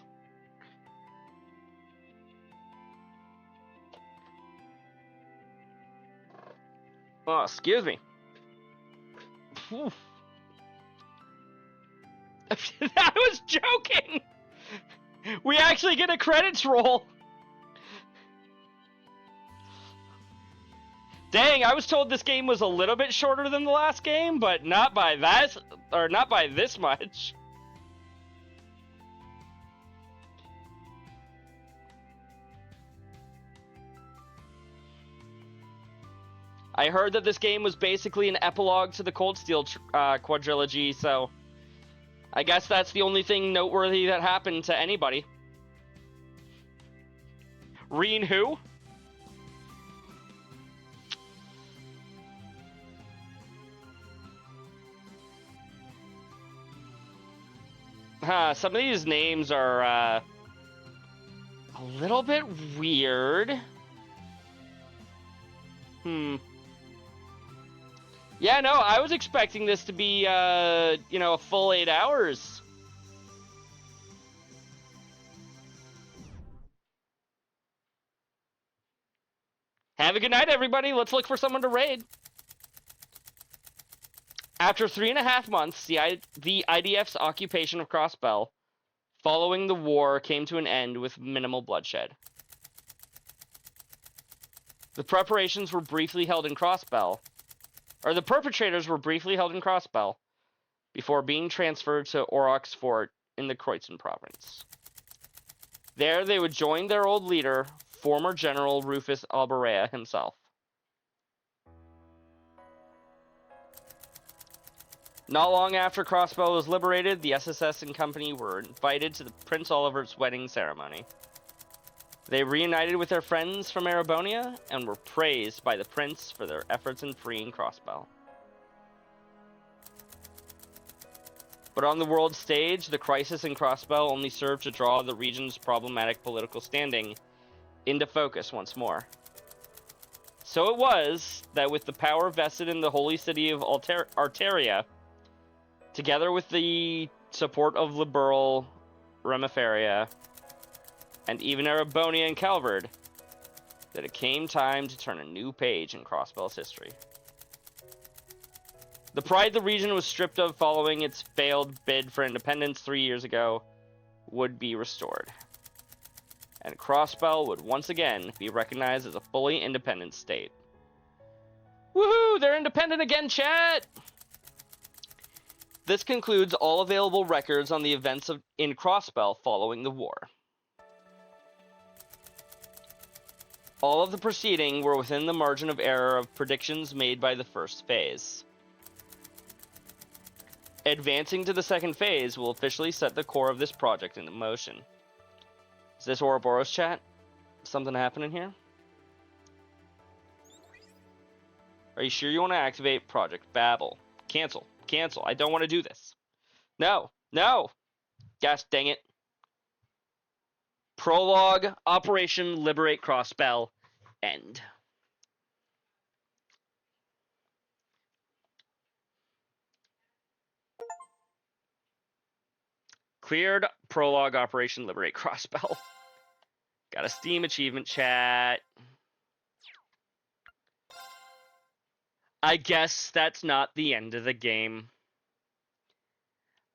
Oh, excuse me. Whew. I was joking! We actually get a credits roll. Dang, I was told this game was a little bit shorter than the last game, but not by that, or not by this much. I heard that this game was basically an epilogue to the Cold Steel quadrilogy, so I guess that's the only thing noteworthy that happened to anybody. Reen who? Some of these names are a little bit weird. Yeah, no, I was expecting this to be, you know, a full 8 hours. Have a good night, everybody. Let's look for someone to raid. After 3.5 months, the IDF's occupation of Crossbell following the war came to an end with minimal bloodshed. The preparations were briefly held in Crossbell, or the perpetrators were briefly held in Crossbell before being transferred to Aurochs Fort in the Kreutzen province. There they would join their old leader, former General Rufus Alberea himself. Not long after Crossbell was liberated, the SSS and company were invited to the Prince Oliver's wedding ceremony. They reunited with their friends from Erebonia and were praised by the prince for their efforts in freeing Crossbell. But on the world stage, the crisis in Crossbell only served to draw the region's problematic political standing into focus once more. So it was that with the power vested in the holy city of Arteria, together with the support of Liberal, Remiferia, and even Erebonia and Calvard, that it came time to turn a new page in Crossbell's history. The pride the region was stripped of following its failed bid for independence 3 years ago would be restored. And Crossbell would once again be recognized as a fully independent state. Woohoo! They're independent again, chat! This concludes all available records on the events in Crossbell following the war. All of the preceding were within the margin of error of predictions made by the first phase. Advancing to the second phase will officially set the core of this project into motion. Is this Ouroboros chat? Something happening here? Are you sure you want to activate Project Babel? Cancel. Cancel. I don't want to do this. No. No! Gosh dang it. Prologue, Operation Liberate Crossbell, end. Cleared Prologue, Operation Liberate Crossbell. Got a Steam achievement, chat. I guess that's not the end of the game.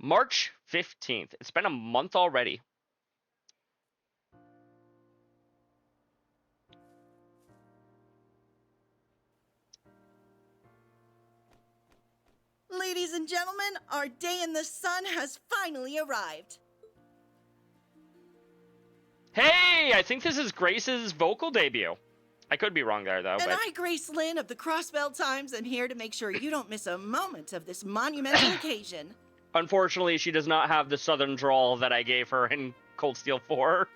March 15th. It's been a month already.
Ladies and gentlemen, our day in the sun has finally arrived.
Hey, I think this is Grace's vocal debut. I could be wrong there, though.
And
but...
I, Grace Lynn of the Crossbell Times, am here to make sure you don't miss a moment of this monumental occasion.
Unfortunately, she does not have the southern drawl that I gave her in Cold Steel 4.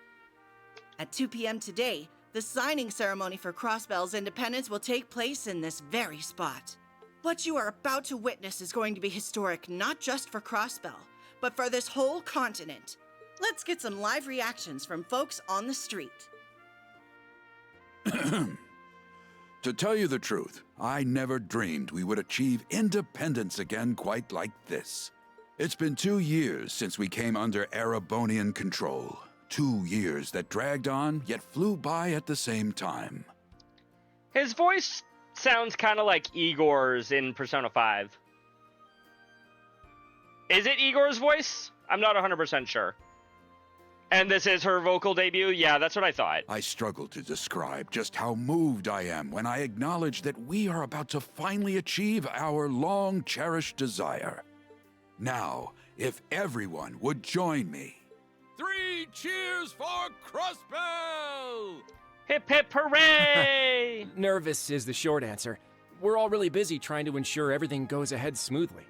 At 2 p.m. today, the signing ceremony for Crossbell's independence will take place in this very spot. What you are about to witness is going to be historic not just for Crossbell, but for this whole continent. Let's get some live reactions from folks on the street.
To tell you the truth, I never dreamed we would achieve independence again quite like this. It's been 2 years since we came under Erebonian control. 2 years that dragged on, yet flew by at the same time.
His voice sounds kind of like Igor's in Persona 5. Is it Igor's voice? I'm not 100% sure. And this is her vocal debut? Yeah, that's what I thought.
I struggle to describe just how moved I am when I acknowledge that we are about to finally achieve our long-cherished desire. Now, if everyone would join me.
3 cheers for Crossbell!
Hip hip hooray!
Nervous is the short answer. We're all really busy trying to ensure everything goes ahead smoothly.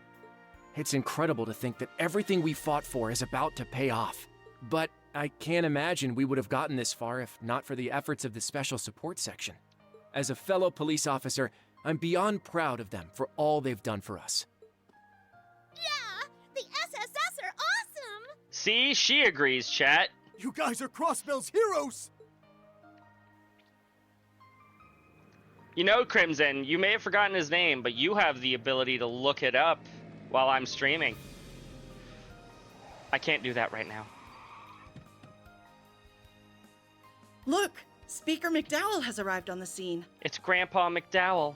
It's incredible to think that everything we fought for is about to pay off. But I can't imagine we would have gotten this far if not for the efforts of the Special Support Section. As a fellow police officer, I'm beyond proud of them for all they've done for us.
Yeah, the SSS are awesome!
See, she agrees, chat.
You guys are Crossbell's heroes!
You know, Crimson, you may have forgotten his name, but you have the ability to look it up while I'm streaming. I can't do that right now.
Look, Speaker McDowell has arrived on the scene.
It's Grandpa McDowell.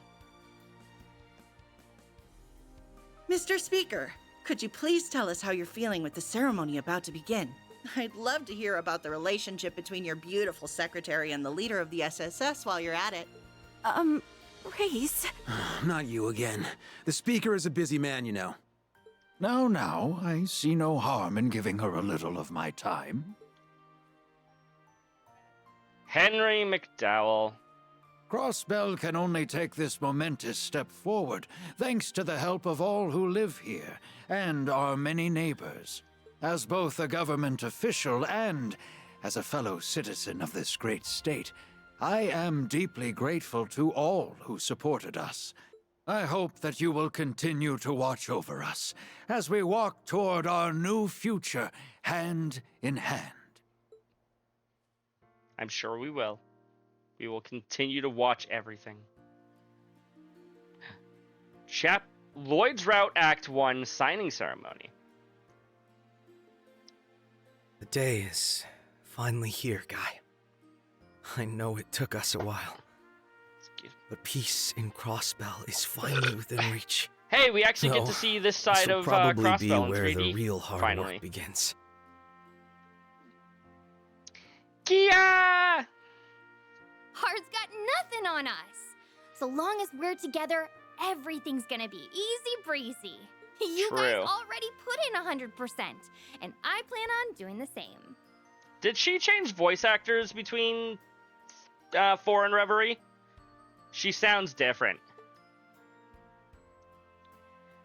Mr. Speaker, could you please tell us how you're feeling with the ceremony about to begin? I'd love to hear about the relationship between your beautiful secretary and the leader of the SSS while you're at it.
Grace?
Not you again. The Speaker is a busy man, you know.
Now, I see no harm in giving her a little of my time.
Henry McDowell.
Crossbell can only take this momentous step forward thanks to the help of all who live here and our many neighbors. As both a government official and as a fellow citizen of this great state, I am deeply grateful to all who supported us. I hope that you will continue to watch over us as we walk toward our new future hand in hand.
I'm sure we will. We will continue to watch everything. Lloyd's Route Act 1 signing ceremony.
The day is finally here, Guy. I know it took us a while. But peace in Crossbell is finally within reach.
Hey, we actually get to see this side of Crossbell in 3D.
This will probably be where the real hard work begins.
Kia!
Hard's got nothing on us. So long as we're together, everything's gonna be easy breezy. You guys already put in 100%, and I plan on doing the same.
Did she change voice actors between 4 and Reverie? She sounds different.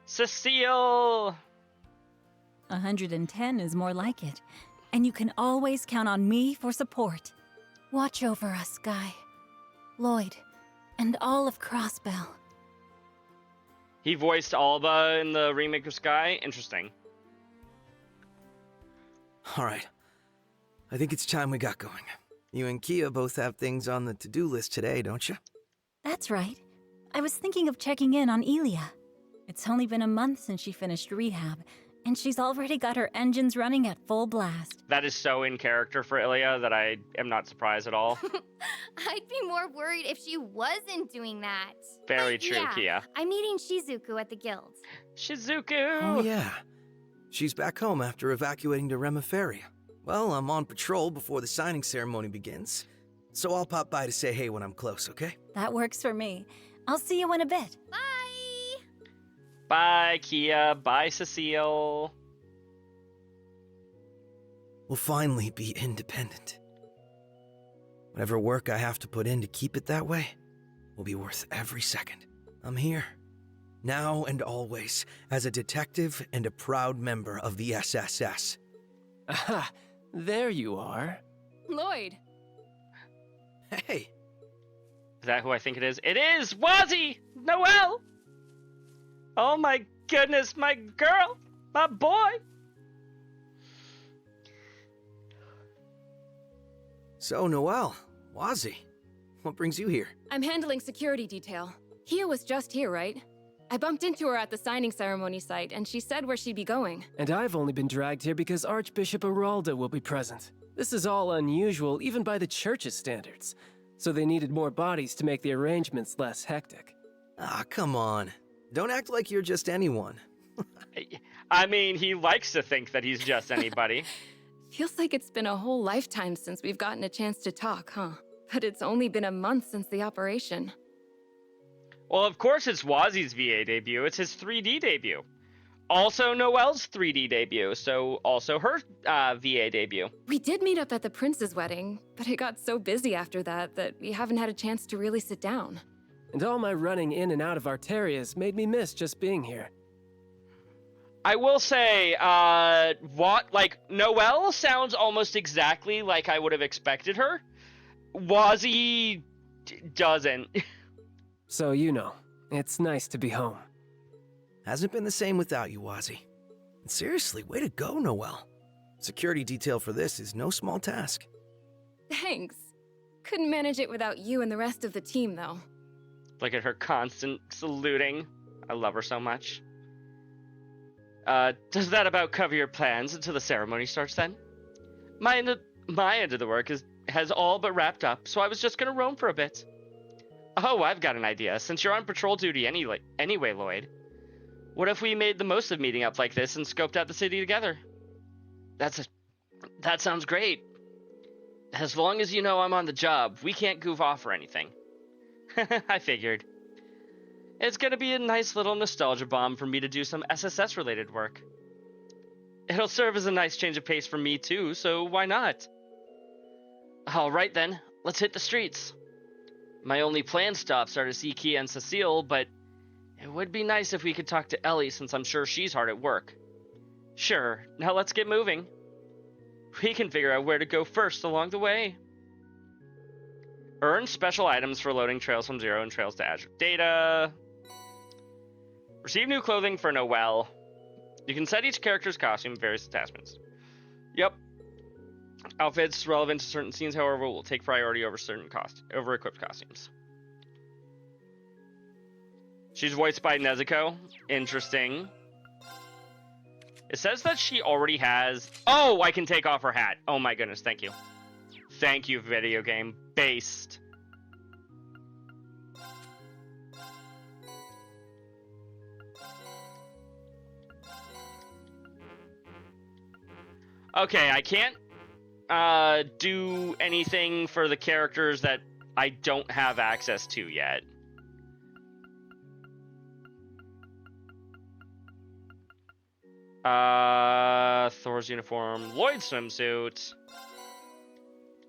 Cecile!
110 is more like it. And you can always count on me for support.
Watch over us, Guy. Lloyd, and all of Crossbell.
He voiced Alba in the remake of Sky? Interesting.
Alright. I think it's time we got going. You and Kia both have things on the to-do list today, don't you?
That's right. I was thinking of checking in on Elia. It's only been a month since she finished rehab, and she's already got her engines running at full blast.
That is so in character for Ilya that I am not surprised at all.
I'd be more worried if she wasn't doing that.
Very
But
true,
yeah,
Kia.
I'm meeting Shizuku at the guild.
Shizuku!
Oh, yeah. She's back home after evacuating to Reverie. Well, I'm on patrol before the signing ceremony begins, so I'll pop by to say hey when I'm close, okay?
That works for me. I'll see you in a bit.
Bye!
Bye, Kia. Bye, Cecile.
We'll finally be independent. Whatever work I have to put in to keep it that way will be worth every second. I'm here, now and always, as a detective and a proud member of the SSS.
Aha, there you are.
Lloyd.
Hey.
Is that who I think it is? It is! Wazzy! Noelle! Oh my goodness, my girl! My boy!
So, Noelle, Wazzy, what brings you here?
I'm handling security detail. Kia was just here, right? I bumped into her at the signing ceremony site, and she said where she'd be going.
And I've only been dragged here because Archbishop Aralda will be present. This is all unusual, even by the church's standards. So they needed more bodies to make the arrangements less hectic.
Ah, come on. Don't act like you're just anyone.
I mean, he likes to think that he's just anybody.
Feels like it's been a whole lifetime since we've gotten a chance to talk, huh? But it's only been a month since the operation.
Well, of course it's Wazzy's VA debut. It's his 3D debut. Also Noelle's 3D debut, so also her VA debut.
We did meet up at the prince's wedding, but it got so busy after that that we haven't had a chance to really sit down.
And all my running in and out of Arterias made me miss just being here.
I will say, Noelle sounds almost exactly like I would have expected her. Wazzy doesn't.
So, you know, it's nice to be home.
Hasn't been the same without you, Wazzy. And seriously, way to go, Noelle. Security detail for this is no small task.
Thanks. Couldn't manage it without you and the rest of the team, though.
Look at her constant saluting. I love her so much. Does that about cover your plans until the ceremony starts then? My end of the work has all but wrapped up, so I was just gonna roam for a bit. Oh, I've got an idea. Since you're on patrol duty anyway, Lloyd, what if we made the most of meeting up like this and scoped out the city together? That sounds great. As long as you know I'm on the job, we can't goof off or anything. I figured. It's gonna be a nice little nostalgia bomb for me to do some SSS-related work. It'll serve as a nice change of pace for me too, so why not? Alright then, let's hit the streets. My only planned stops are to see Kia and Cecile, but it would be nice if we could talk to Ellie since I'm sure she's hard at work. Sure, now let's get moving. We can figure out where to go first along the way. Earn special items for loading trails from Zero and trails to Azure Data. Receive new clothing for Noelle. You can set each character's costume various attachments. Yep. Outfits relevant to certain scenes, however, will take priority over equipped costumes. She's voiced by Nezuko. Interesting. It says that she already has... Oh, I can take off her hat. Oh my goodness, thank you. Thank you, video game. Based. Okay, I can't do anything for the characters that I don't have access to yet. Thor's uniform, Lloyd's swimsuit,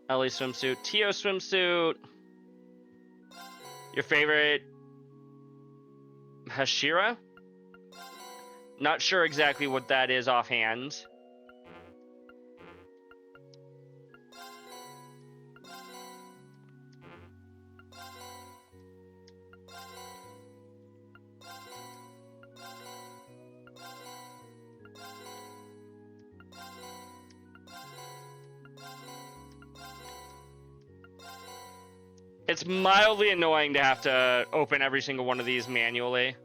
Ellie's swimsuit, Tio's swimsuit, your favorite Hashira? Not sure exactly what that is offhand. It's mildly annoying to have to open every single one of these manually.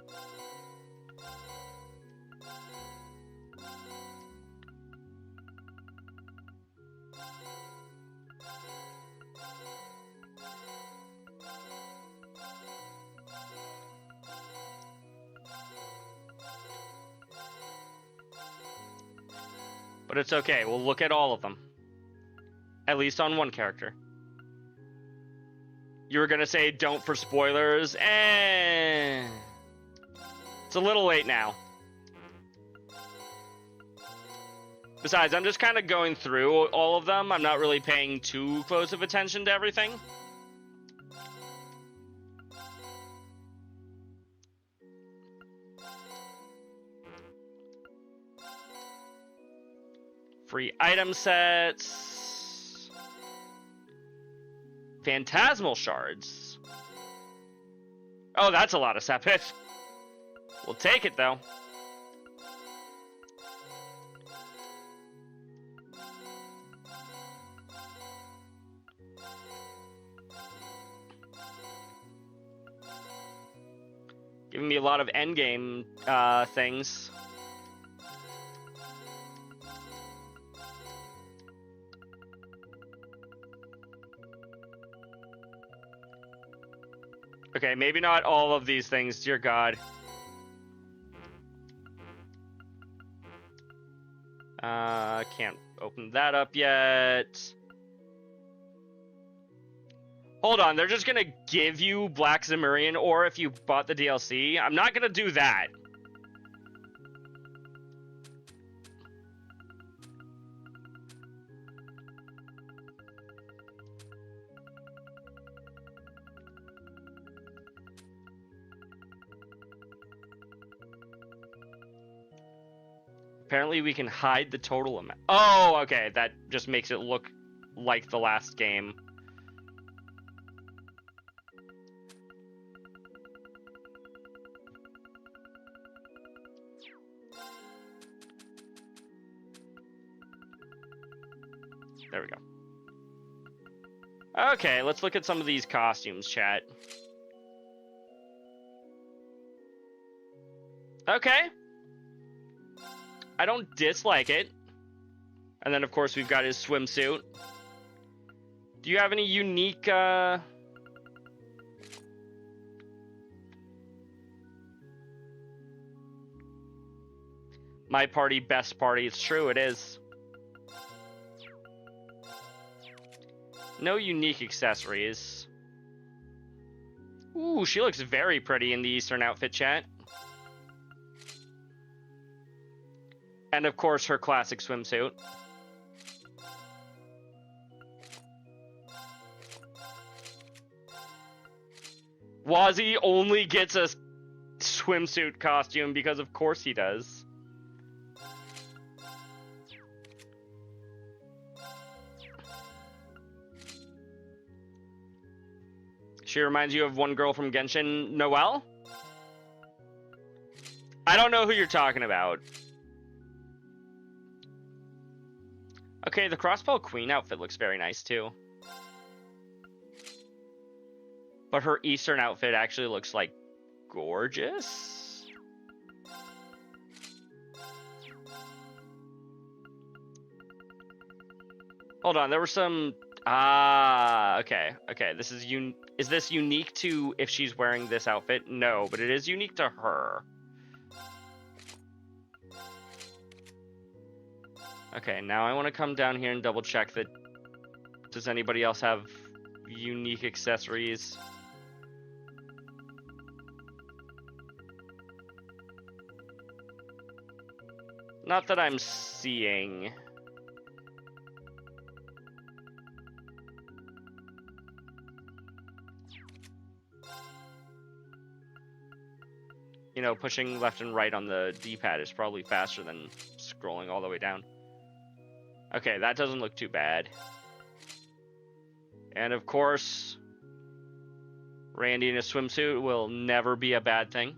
But it's okay. We'll look at all of them. At least on one character. You were gonna say don't for spoilers. It's a little late now. Besides, I'm just kind of going through all of them. I'm not really paying too close of attention to everything. Free item sets. Phantasmal shards. Oh, that's a lot of sapphires. We'll take it, though. Giving me a lot of endgame things. Okay, maybe not all of these things, dear God. Can't open that up yet. Hold on, they're just gonna give you Black Zemurian ore if you bought the DLC? I'm not gonna do that. Apparently we can hide the total amount. Oh, okay, that just makes it look like the last game. There we go. Okay, let's look at some of these costumes, chat. Okay. I don't dislike it. And then, of course, we've got his swimsuit. Do you have any unique, My party, best party. It's true, it is. No unique accessories. Ooh, she looks very pretty in the Eastern outfit, chat. And of course, her classic swimsuit. Wazzy only gets a swimsuit costume because of course he does. She reminds you of one girl from Genshin, Noelle? I don't know who you're talking about. Okay, the Crossbow Queen outfit looks very nice too. But her Eastern outfit actually looks like gorgeous. Hold on, there were some okay. This is is this unique to if she's wearing this outfit? No, but it is unique to her. Okay, now I want to come down here and double check that. Does anybody else have unique accessories? Not that I'm seeing. You know, pushing left and right on the D-pad is probably faster than scrolling all the way down. Okay, that doesn't look too bad. And of course, Randy in a swimsuit will never be a bad thing.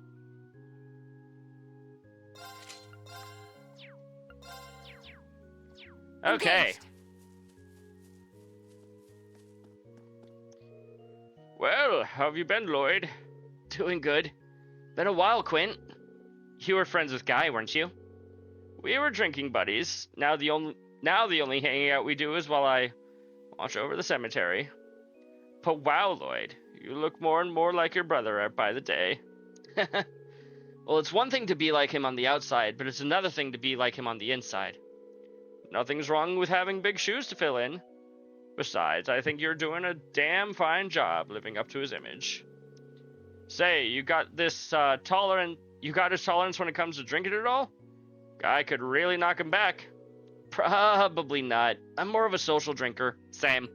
Okay. Well, how have you been, Lloyd? Doing good. Been a while, Quint. You were friends with Guy, weren't you? We were drinking buddies. Now the only hanging out we do is while I watch over the cemetery. But wow, Lloyd, you look more and more like your brother by the day. Well, it's one thing to be like him on the outside, but it's another thing to be like him on the inside. Nothing's wrong with having big shoes to fill in. Besides, I think you're doing a damn fine job living up to his image. Say, you got this you got his tolerance when it comes to drinking at all? I could really knock him back. Probably not. I'm more of a social drinker. Same.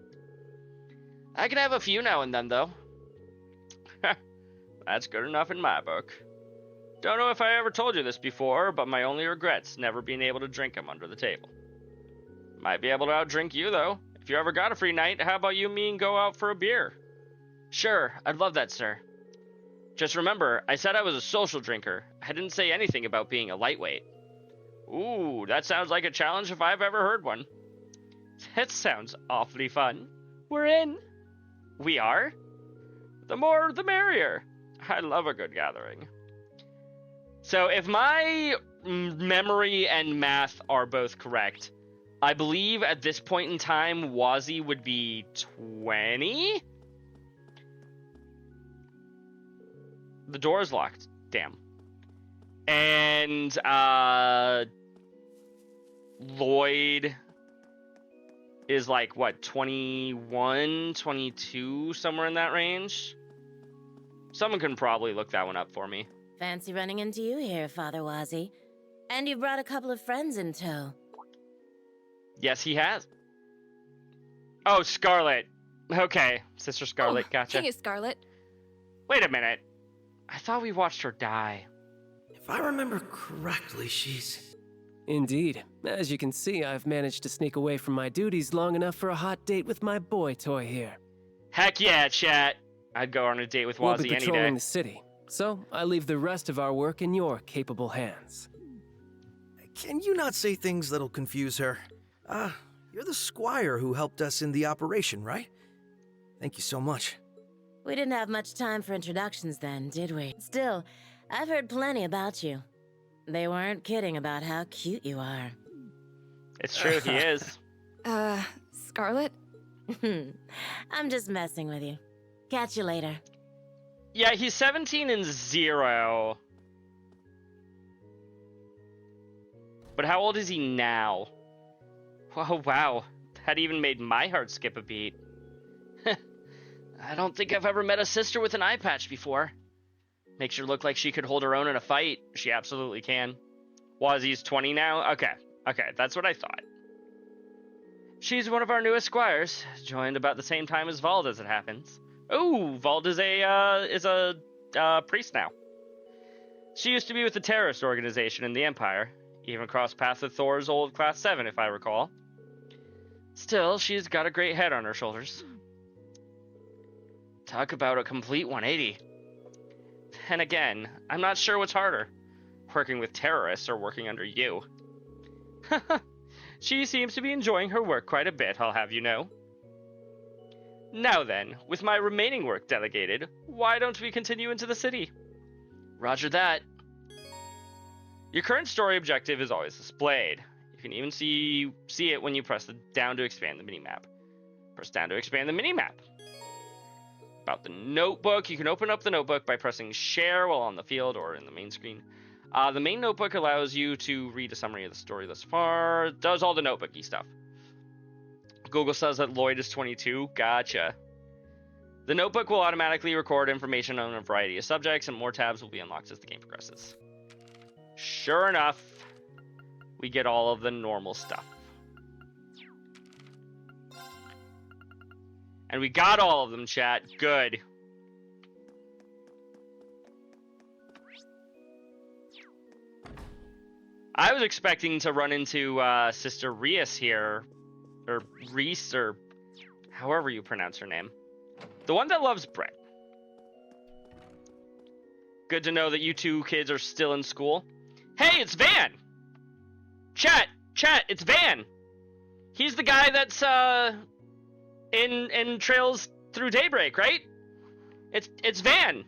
I can have a few now and then, though. That's good enough in my book. Don't know if I ever told you this before, but my only regret's never being able to drink him under the table. Might be able to outdrink you, though. If you ever got a free night, how about you and me and go out for a beer? Sure, I'd love that, sir. Just remember, I said I was a social drinker. I didn't say anything about being a lightweight. Ooh, that sounds like a challenge if I've ever heard one. That sounds awfully fun. We're in. We are? The more, the merrier. I love a good gathering. So if my memory and math are both correct, I believe at this point in time, Wazzy would be 20? The door is locked. Damn. And, Lloyd is like, what, 21, 22, somewhere in that range? Someone can probably look that one up for me.
Fancy running into you here, Father Wazzy. And you brought a couple of friends in tow.
Yes, he has. Oh, Scarlet. Okay, Sister Scarlet, gotcha.
Hey, Scarlet.
Wait a minute. I thought we watched her die.
If I remember correctly, she's...
Indeed. As you can see, I've managed to sneak away from my duties long enough for a hot date with my boy toy here.
Heck yeah, chat. I'd go on a date with
We'll
Wazzy
be
any
patrolling
day.
the city, so I leave the rest of our work in your capable hands.
Can you not say things that'll confuse her? You're the squire who helped us in the operation, right? Thank you so much.
We didn't have much time for introductions then, did we? Still, I've heard plenty about you. They weren't kidding about how cute you are.
It's true, he is.
Scarlet?
I'm just messing with you. Catch you later.
Yeah, he's 17 and 0. But how old is he now? Oh, wow. That even made my heart skip a beat. I don't think I've ever met a sister with an eye patch before. Makes her look like she could hold her own in a fight. She absolutely can. Wazzy's 20 now? Okay, that's what I thought. She's one of our newest squires, joined about the same time as Vald as it happens. Oh, Vald is a priest now. She used to be with the terrorist organization in the Empire, even crossed paths with Thor's old Class 7, if I recall. Still, she's got a great head on her shoulders. Talk about a complete 180. And again, I'm not sure what's harder, working with terrorists or working under you. She seems to be enjoying her work quite a bit, I'll have you know. Now then, with my remaining work delegated, why don't we continue into the city? Roger that. Your current story objective is always displayed. You can even see it when you press down to expand the minimap. Press down to expand the minimap. About the notebook, you can open up the notebook by pressing share while on the field or in the main screen. The main notebook allows you to read a summary of the story thus far. It does all the notebooky stuff. Google says that Lloyd is 22. Gotcha. The notebook will automatically record information on a variety of subjects, and more tabs will be unlocked as the game progresses. Sure enough, we get all of the normal stuff. And we got all of them, chat. Good. I was expecting to run into Sister Reis here. Or Reese, or however you pronounce her name. The one that loves Brett. Good to know that you two kids are still in school. Hey, it's Van! Chat, it's Van! He's the guy that's, in Trails Through Daybreak, right? It's Van!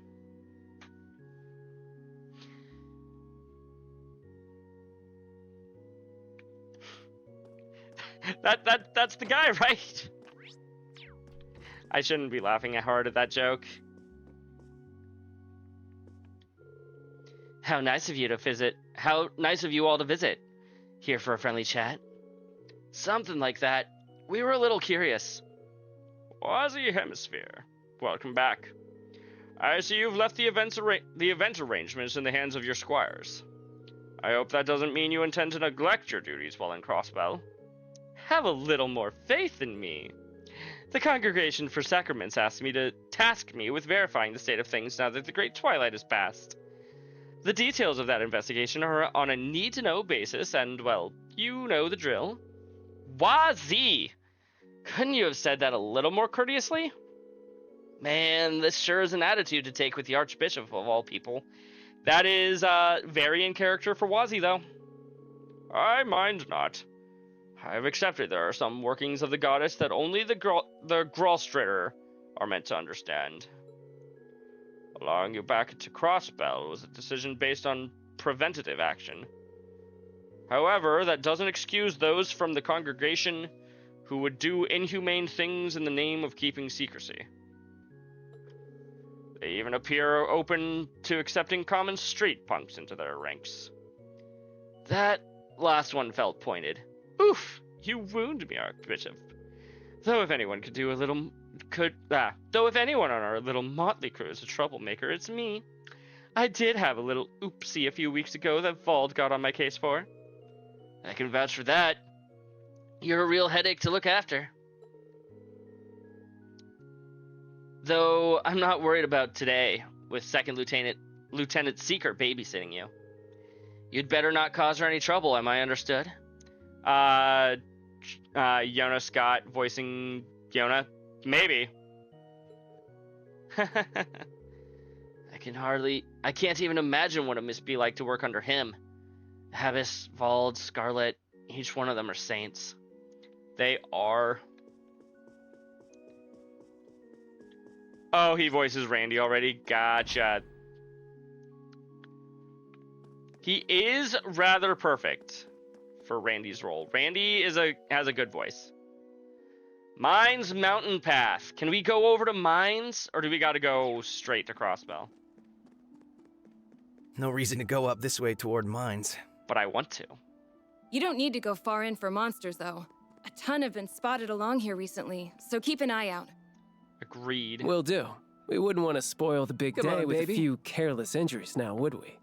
That's the guy, right? I shouldn't be laughing hard at that joke. How nice of you to visit. How nice of you all to visit. Here for a friendly chat. Something like that. We were a little curious. Wazi Hemisphere, welcome back. I see you've left the event arrangements in the hands of your squires. I hope that doesn't mean you intend to neglect your duties while in Crossbell. Have a little more faith in me. The Congregation for Sacraments asked me to task me with verifying the state of things now that the Great Twilight has passed. The details of that investigation are on a need-to-know basis, and, well, you know the drill. Wazi! Couldn't you have said that a little more courteously? Man, this sure is an attitude to take with the Archbishop of all people. That is, very in character for Wazi, though. I mind not. I have accepted there are some workings of the goddess that only the Gralstrader are meant to understand. Allowing you back to Crossbell was a decision based on preventative action. However, that doesn't excuse those from the congregation who would do inhumane things in the name of keeping secrecy. They even appear open to accepting common street punks into their ranks. That last one felt pointed. Oof! You wound me, Archbishop. Though if anyone on our little motley crew is a troublemaker, it's me. I did have a little oopsie a few weeks ago that Vald got on my case for. I can vouch for that. You're a real headache to look after. Though I'm not worried about today, with Second Lieutenant Seeker babysitting you. You'd better not cause her any trouble, am I understood? Yona Scott voicing Yona? Maybe. I can't even imagine what it must be like to work under him. Habis, Vald, Scarlet, each one of them are saints. They are. Oh, he voices Randy already. Gotcha. He is rather perfect for Randy's role. Randy has a good voice. Mines Mountain Path. Can we go over to Mines, or do we gotta go straight to Crossbell?
No reason to go up this way toward Mines.
But I want to.
You don't need to go far in for monsters, though. A ton have been spotted along here recently, so keep an eye out.
Agreed.
Will do. We wouldn't want to spoil the big day with
baby.
a few careless injuries now, would we?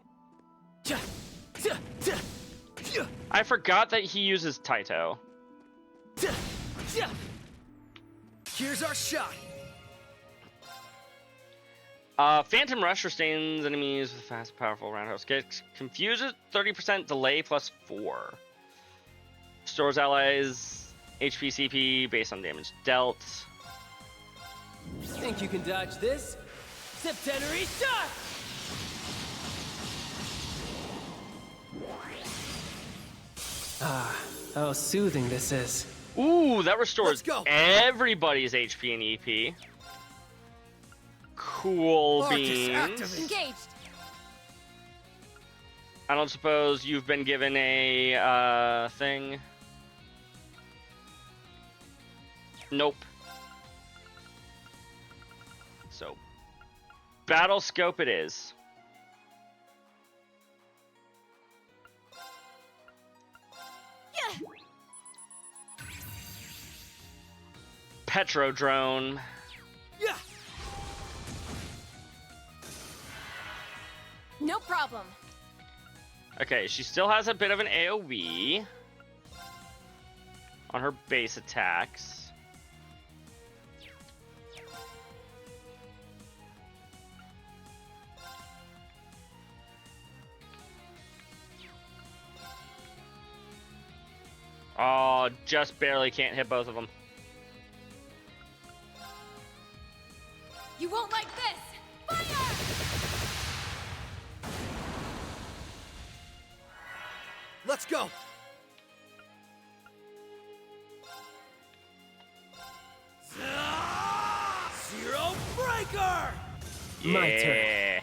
I forgot that he uses Taito.
Here's our shot.
Phantom Rush restrains enemies with fast, powerful roundhouse kicks. Confuses 30% delay plus 4. Stores allies HP CP based on damage dealt.
Think you can dodge this? Septenary shot! Ah, how soothing this is.
Ooh, that restores everybody's HP and EP. Cool beans.
Engaged.
I don't suppose you've been given a thing. Nope. So, battle scope it is.
Yeah.
Petrodrone.
Yeah. No problem.
Okay, she still has a bit of an AoE on her base attacks. Oh, just barely can't hit both of them.
You won't like this! Fire!
Let's go!
Zero Breaker!
My turn.
Yeah.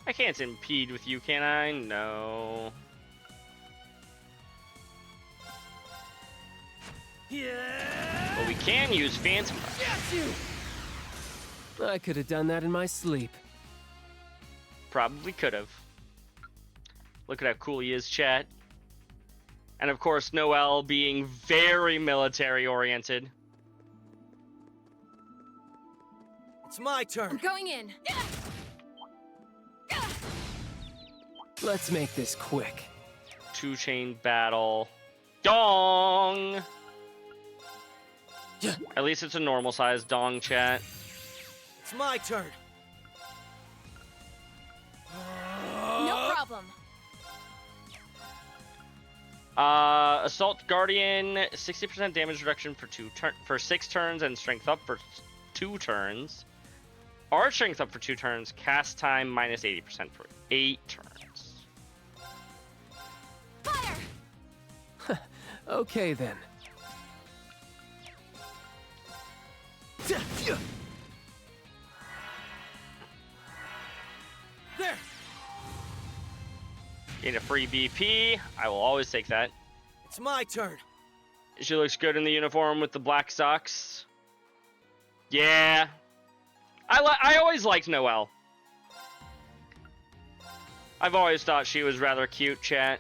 I can't impede with you, can I? No.
Yeah.
But we can use Phantom Rush.
Get you! I could have done that in my sleep.
Probably could have. Look at how cool he is, chat. And of course, Noelle being very military-oriented.
It's my turn.
I'm going in.
Let's make this quick.
Two-chain battle. Dong! At least it's a normal-sized dong, chat.
It's my turn.
No problem.
Assault Guardian, 60% damage reduction for 6 turns and strength up for 2 turns. Arch strength up for 2 turns. Cast time minus 80% for 8 turns.
Fire!
Okay then.
There.
Gain a free BP. I will always take that.
It's my turn.
She looks good in the uniform with the black socks. Yeah. I always liked Noelle. I've always thought she was rather cute, chat.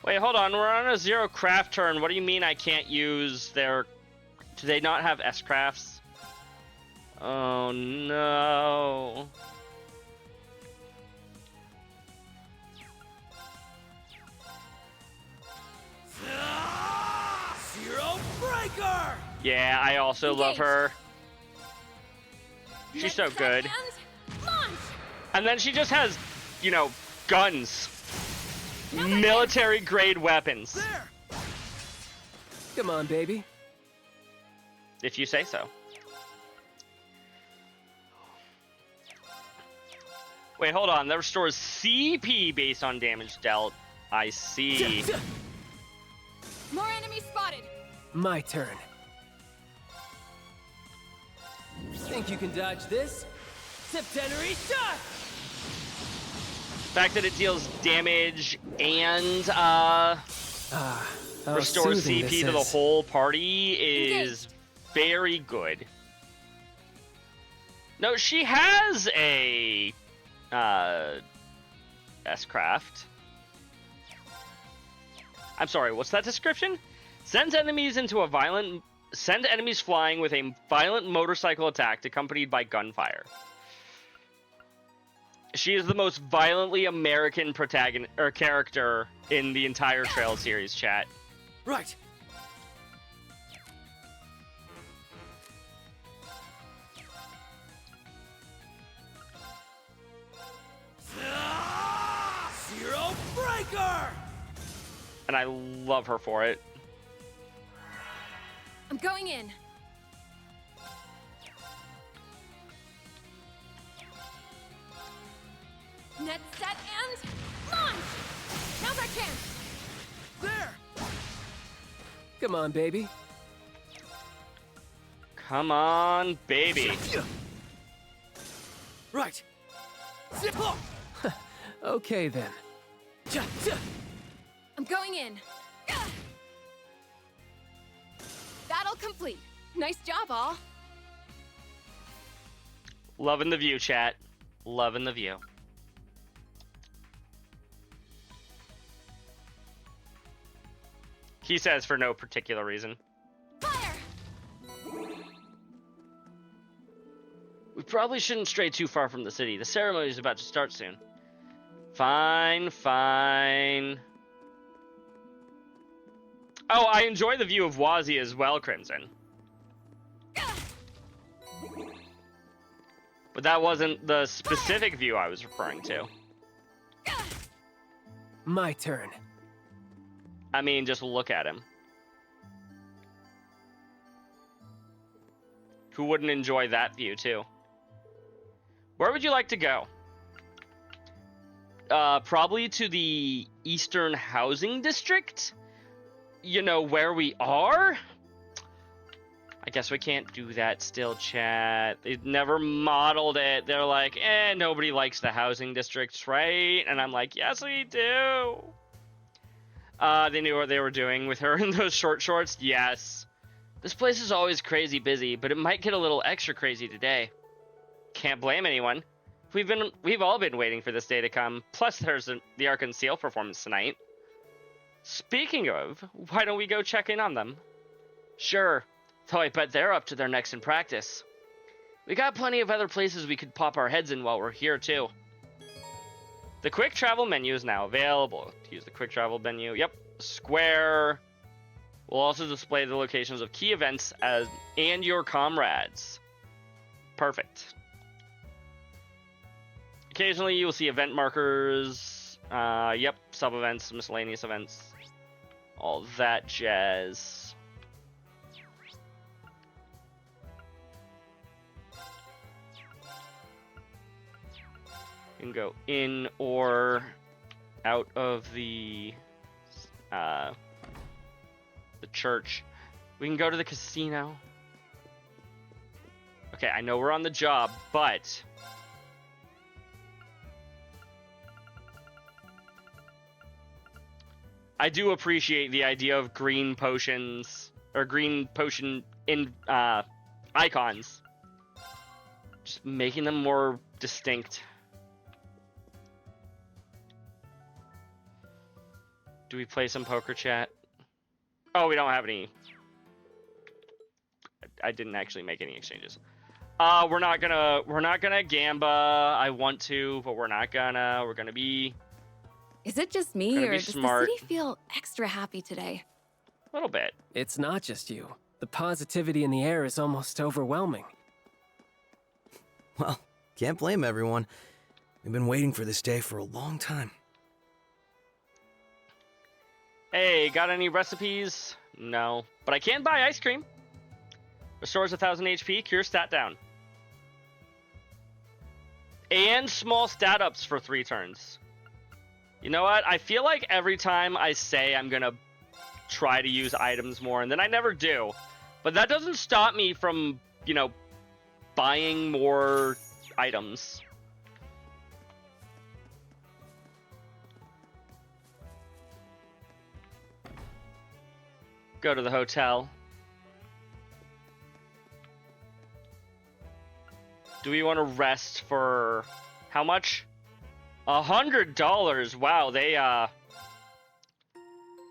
Wait, hold on. We're on a 0 craft turn. What do you mean I can't use their... Do they not have S-crafts? Oh, no.
Zero Breaker!
Yeah, I also love her. She's so good. And then she just has, you know, guns. Military-grade weapons.
Come on, baby.
If you say so. Wait, hold on. That restores CP based on damage dealt. I see.
More enemies spotted.
My turn. Think you can dodge this? Septenary shot!
The fact that it deals damage and restores CP to the whole party is very good. No, she has a S-craft. I'm sorry, what's that description? Send enemies flying with a violent motorcycle attack accompanied by gunfire. She is the most violently American protagonist or character in the entire Trail series, chat.
Right.
Zero Breaker!
And I love her for it.
I'm going in. Net set and launch! Now's our chance!
There!
Come on, baby.
Come on, baby.
Right.
Okay then.
I'm going in. Battle complete. Nice job, all.
Loving the view, chat. Loving the view. He says for no particular reason.
Fire!
We probably shouldn't stray too far from the city. The ceremony is about to start soon. Fine, fine. Oh, I enjoy the view of Wazi as well, Crimson. But that wasn't the specific view I was referring to.
My turn.
I mean, just look at him. Who wouldn't enjoy that view, too? Where would you like to go? Probably to the Eastern Housing District? You know, where we are? I guess we can't do that still, chat. They never modeled it. They're like, nobody likes the housing districts, right? And I'm like, yes, we do. They knew what they were doing with her in those short shorts. Yes. This place is always crazy busy, but it might get a little extra crazy today. Can't blame anyone. If we've all been waiting for this day to come. Plus, there's the Ark and Seal performance tonight. Speaking of, why don't we go check in on them? Sure, though I bet they're up to their necks in practice. We got plenty of other places we could pop our heads in while we're here too. The quick travel menu is now available. To use the quick travel menu, yep, Square. We'll also display the locations of key events and your comrades. Perfect. Occasionally you will see event markers, yep, sub-events, miscellaneous events, all that jazz. You can go in or out of the church. We can go to the casino. Okay, I know we're on the job, but I do appreciate the idea of green potions or green potion in icons. Just making them more distinct. Do we play some poker chat? Oh, we don't have any. I didn't actually make any exchanges. We're not gonna gamba. I want to, but we're not gonna. We're gonna be.
Is it just me, or does
smart.
the city feel extra happy today?
A little bit.
It's not just you. The positivity in the air is almost overwhelming.
Well, can't blame everyone. We've been waiting for this day for a long time.
Hey, got any recipes? No, but I can buy ice cream. Restores 1,000 HP, cures stat down. And small stat ups for 3 turns. You know what? I feel like every time I say I'm gonna try to use items more, and then I never do. But that doesn't stop me from, you know, buying more items. Go to the hotel. Do we want to rest for how much? $100. Wow, they I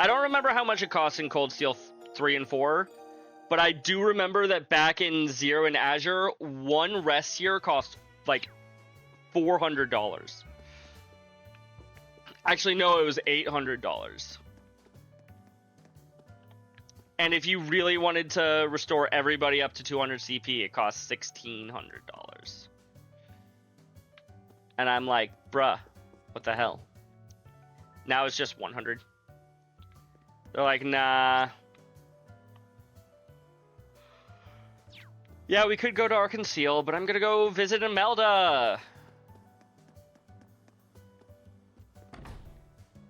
don't remember how much it costs in Cold Steel 3 and 4, but I do remember that back in Zero and Azure, one rest here cost like $400. Actually, no, it was $800. And if you really wanted to restore everybody up to 200 CP, it costs $1,600. And I'm like, bruh, what the hell? Now it's just 100. They're like, nah. Yeah, we could go to Ark and Seal, but I'm gonna go visit Imelda.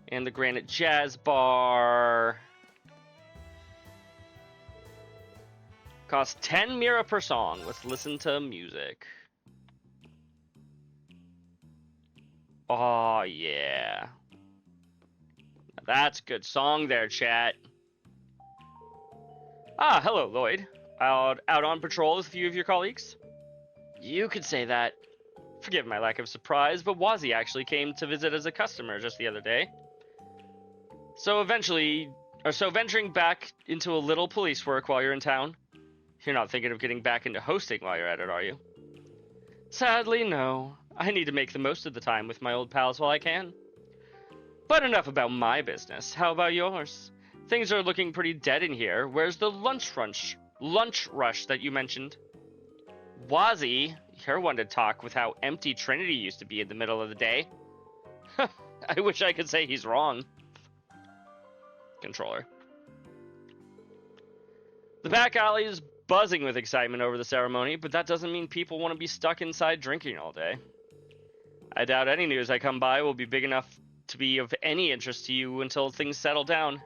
And the Granite Jazz Bar. Costs 10 Mira per song. Let's listen to music. Oh, yeah. That's a good song there, chat. Ah, hello, Lloyd. Out on patrol with a few of your colleagues? You could say that. Forgive my lack of surprise, but Wazzy actually came to visit as a customer just the other day. So venturing back into a little police work while you're in town? You're not thinking of getting back into hosting while you're at it, are you? Sadly, no. I need to make the most of the time with my old pals while I can. But enough about my business. How about yours? Things are looking pretty dead in here. Where's the lunch rush that you mentioned? Wazzy, you're one to talk with how empty Trinity used to be in the middle of the day. I wish I could say he's wrong. Controller. The back alley is buzzing with excitement over the ceremony, but that doesn't mean people want to be stuck inside drinking all day. I doubt any news I come by will be big enough to be of any interest to you until things settle down.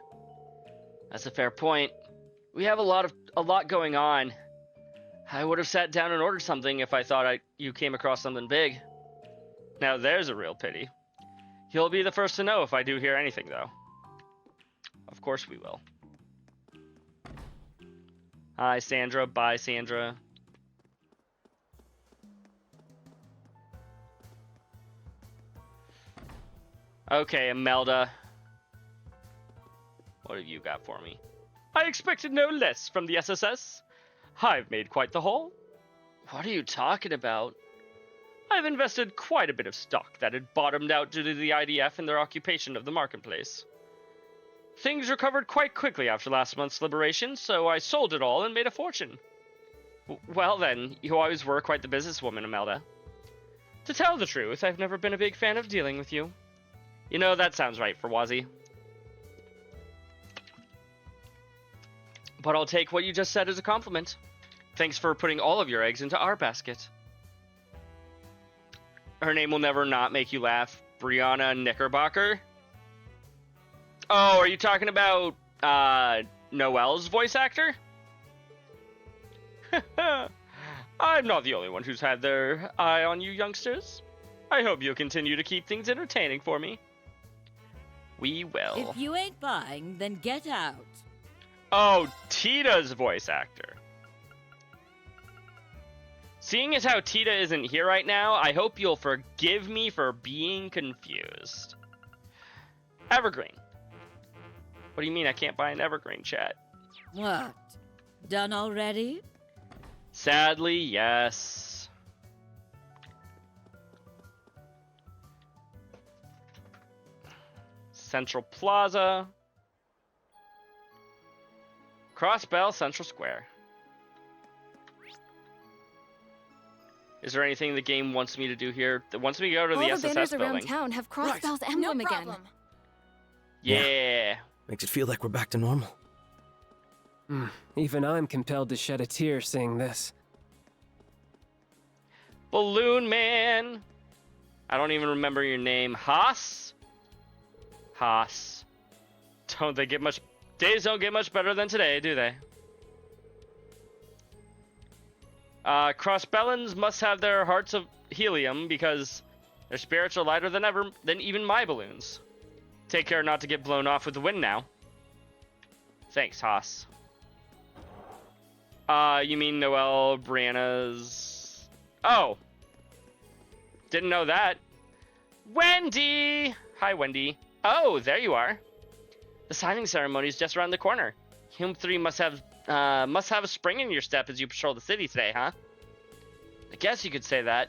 That's a fair point. We have a lot going on. I would have sat down and ordered something if I thought you came across something big. Now there's a real pity. You'll be the first to know if I do hear anything, though. Of course we will. Hi, Sandra. Bye, Sandra. Okay, Imelda. What have you got for me? I expected no less from the SSS. I've made quite the haul. What are you talking about? I've invested quite a bit of stock that had bottomed out due to the IDF and their occupation of the marketplace. Things recovered quite quickly after last month's liberation, so I sold it all and made a fortune. Well then, you always were quite the businesswoman, Imelda. To tell the truth, I've never been a big fan of dealing with you. You know, that sounds right for Wazzy. But I'll take what you just said as a compliment. Thanks for putting all of your eggs into our basket. Her name will never not make you laugh. Brianna Knickerbocker? Oh, are you talking about, Noelle's voice actor? I'm not the only one who's had their eye on you youngsters. I hope you'll continue to keep things entertaining for me. We will.
If you ain't buying, then get out.
Oh, Tita's voice actor. Seeing as how Tita isn't here right now, I hope you'll forgive me for being confused. Evergreen. What do you mean I can't buy an Evergreen, chat?
What? Done already?
Sadly, yes. Central Plaza. Crossbell Central Square. Is there anything the game wants me to do here? It wants me to go to the SSS building.
All the banners around town have Crossbell's emblem again.
Yeah.
Makes it feel like we're back to normal.
Even I'm compelled to shed a tear seeing this.
Balloon Man. I don't even remember your name. Haas? Haas. Don't they get much... Days don't get much better than today, do they? Crossbellans must have their hearts of helium because their spirits are lighter than ever than even my balloons. Take care not to get blown off with the wind now. Thanks, Haas. You mean Noelle Brianna's... Oh. Didn't know that. Wendy! Hi, Wendy. Oh, there you are. The signing ceremony is just around the corner. You three must have a spring in your step as you patrol the city today, huh? I guess you could say that.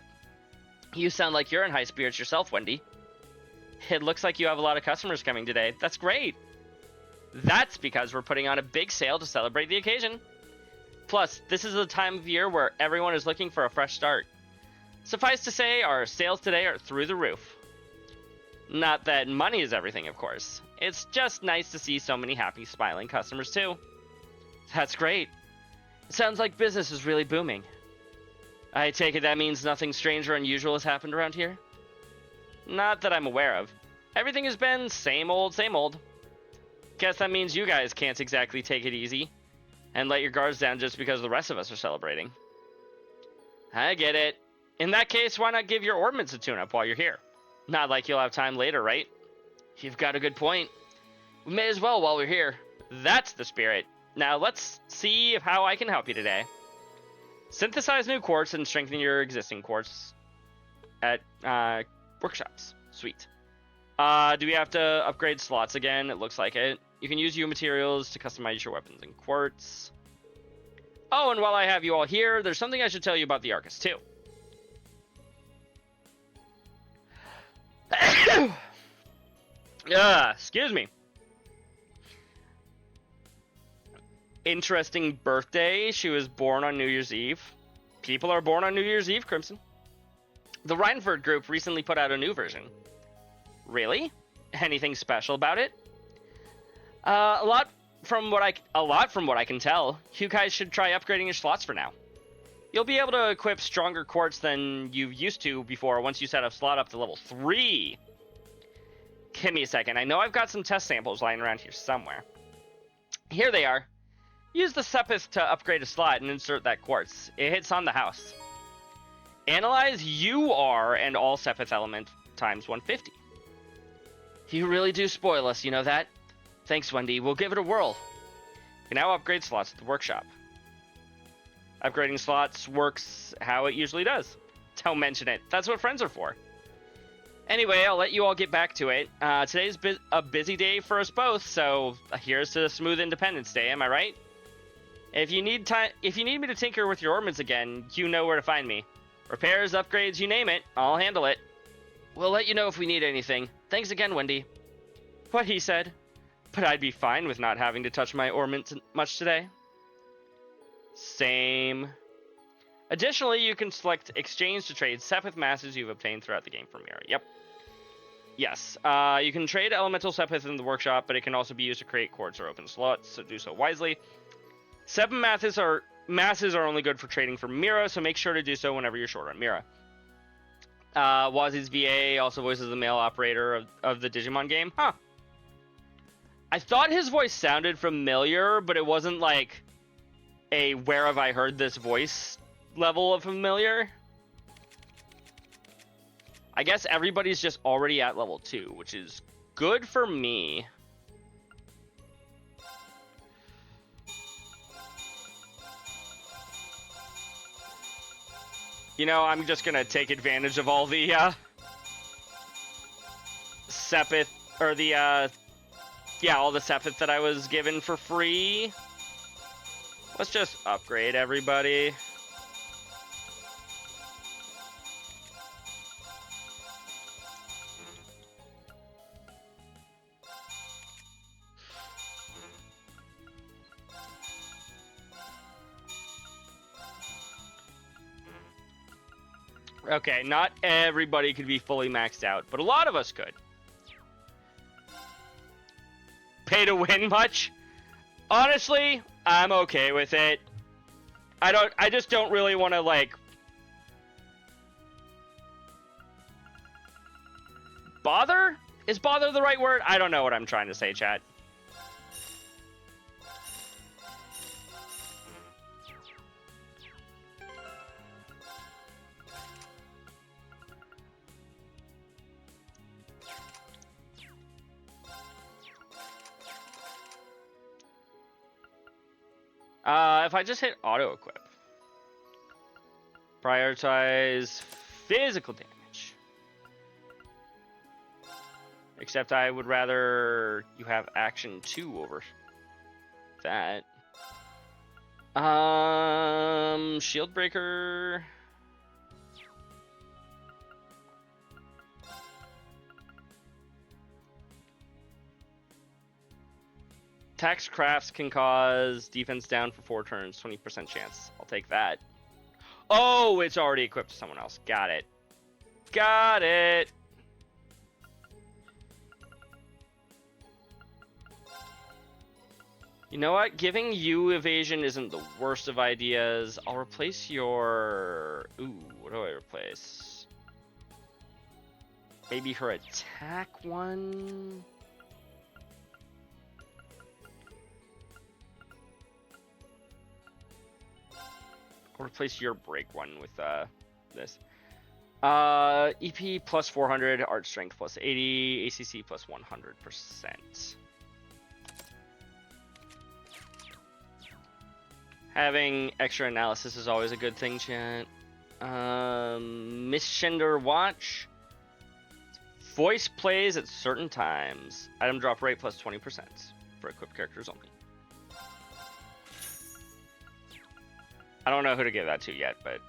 You sound like you're in high spirits yourself, Wendy. It looks like you have a lot of customers coming today. That's great. That's because we're putting on a big sale to celebrate the occasion. Plus, this is the time of year where everyone is looking for a fresh start. Suffice to say, our sales today are through the roof. Not that money is everything, of course. It's just nice to see so many happy, smiling customers, too. That's great. It sounds like business is really booming. I take it that means nothing strange or unusual has happened around here? Not that I'm aware of. Everything has been same old, same old. Guess that means you guys can't exactly take it easy and let your guards down just because the rest of us are celebrating. I get it. In that case, why not give your ornaments a tune-up while you're here? Not like you'll have time later, right? You've got a good point. We may as well while we're here. That's the spirit. Now let's see how I can help you today. Synthesize new quartz and strengthen your existing quartz at workshops. Sweet. Do we have to upgrade slots again? It looks like it. You can use your materials to customize your weapons in quartz. Oh, and while I have you all here, there's something I should tell you about the Arcus too. Excuse me. Interesting birthday. She was born on New Year's Eve. People are born on New Year's Eve, Crimson. The Reinford group recently put out a new version. Really? Anything special about it? A lot from what I can tell. You guys should try upgrading your slots for now. You'll be able to equip stronger quartz than you used to before once you set a slot up to level 3. Give me a second. I know I've got some test samples lying around here somewhere. Here they are. Use the Sepith to upgrade a slot and insert that quartz. It hits on the house. Analyze UR and all Sepith element times 150. You really do spoil us, you know that? Thanks, Wendy. We'll give it a whirl. You can now upgrade slots at the workshop. Upgrading slots works how it usually does. Don't mention it. That's what friends are for. Anyway, I'll let you all get back to it. Today's a busy day for us both, so here's to smooth Independence Day. Am I right? If you need me to tinker with your ornaments again, you know where to find me. Repairs, upgrades, you name it, I'll handle it. We'll let you know if we need anything. Thanks again, Wendy. What he said. But I'd be fine with not having to touch my ornaments much today. Same. Additionally, you can select exchange to trade Sepith masses you've obtained throughout the game from Mira. Yep. Yes. You can trade elemental Sepith in the workshop, but it can also be used to create cords or open slots, so do so wisely. 7 masses are only good for trading for Mira, so make sure to do so whenever you're short on Mira. Wazi's VA also voices the male operator of the Digimon game. Huh. I thought his voice sounded familiar, but it wasn't like a where have I heard this voice level of familiar. I guess everybody's just already at level 2, which is good for me. You know, I'm just gonna take advantage of all the Sepith, or the all the Sepith that I was given for free. Let's just upgrade everybody. Okay, not everybody could be fully maxed out, but a lot of us could. Pay to win much? Honestly, I'm okay with it. I just don't really want to, like, bother? Is bother the right word? I don't know what I'm trying to say, chat. If I just hit auto-equip. Prioritize physical damage. Except I would rather you have action 2 over that. Shield breaker. Tax crafts can cause defense down for 4 turns, 20% chance. I'll take that. Oh, it's already equipped to someone else. Got it. Got it. You know what? Giving you evasion isn't the worst of ideas. I'll replace your... Ooh, what do I replace? Maybe her attack one? I'll replace your break one with this. EP plus 400, art strength plus 80, ACC plus 100%. Having extra analysis is always a good thing, chat. Misgender Watch. Voice plays at certain times. Item drop rate plus 20% for equipped characters only. I don't know who to give that to yet, but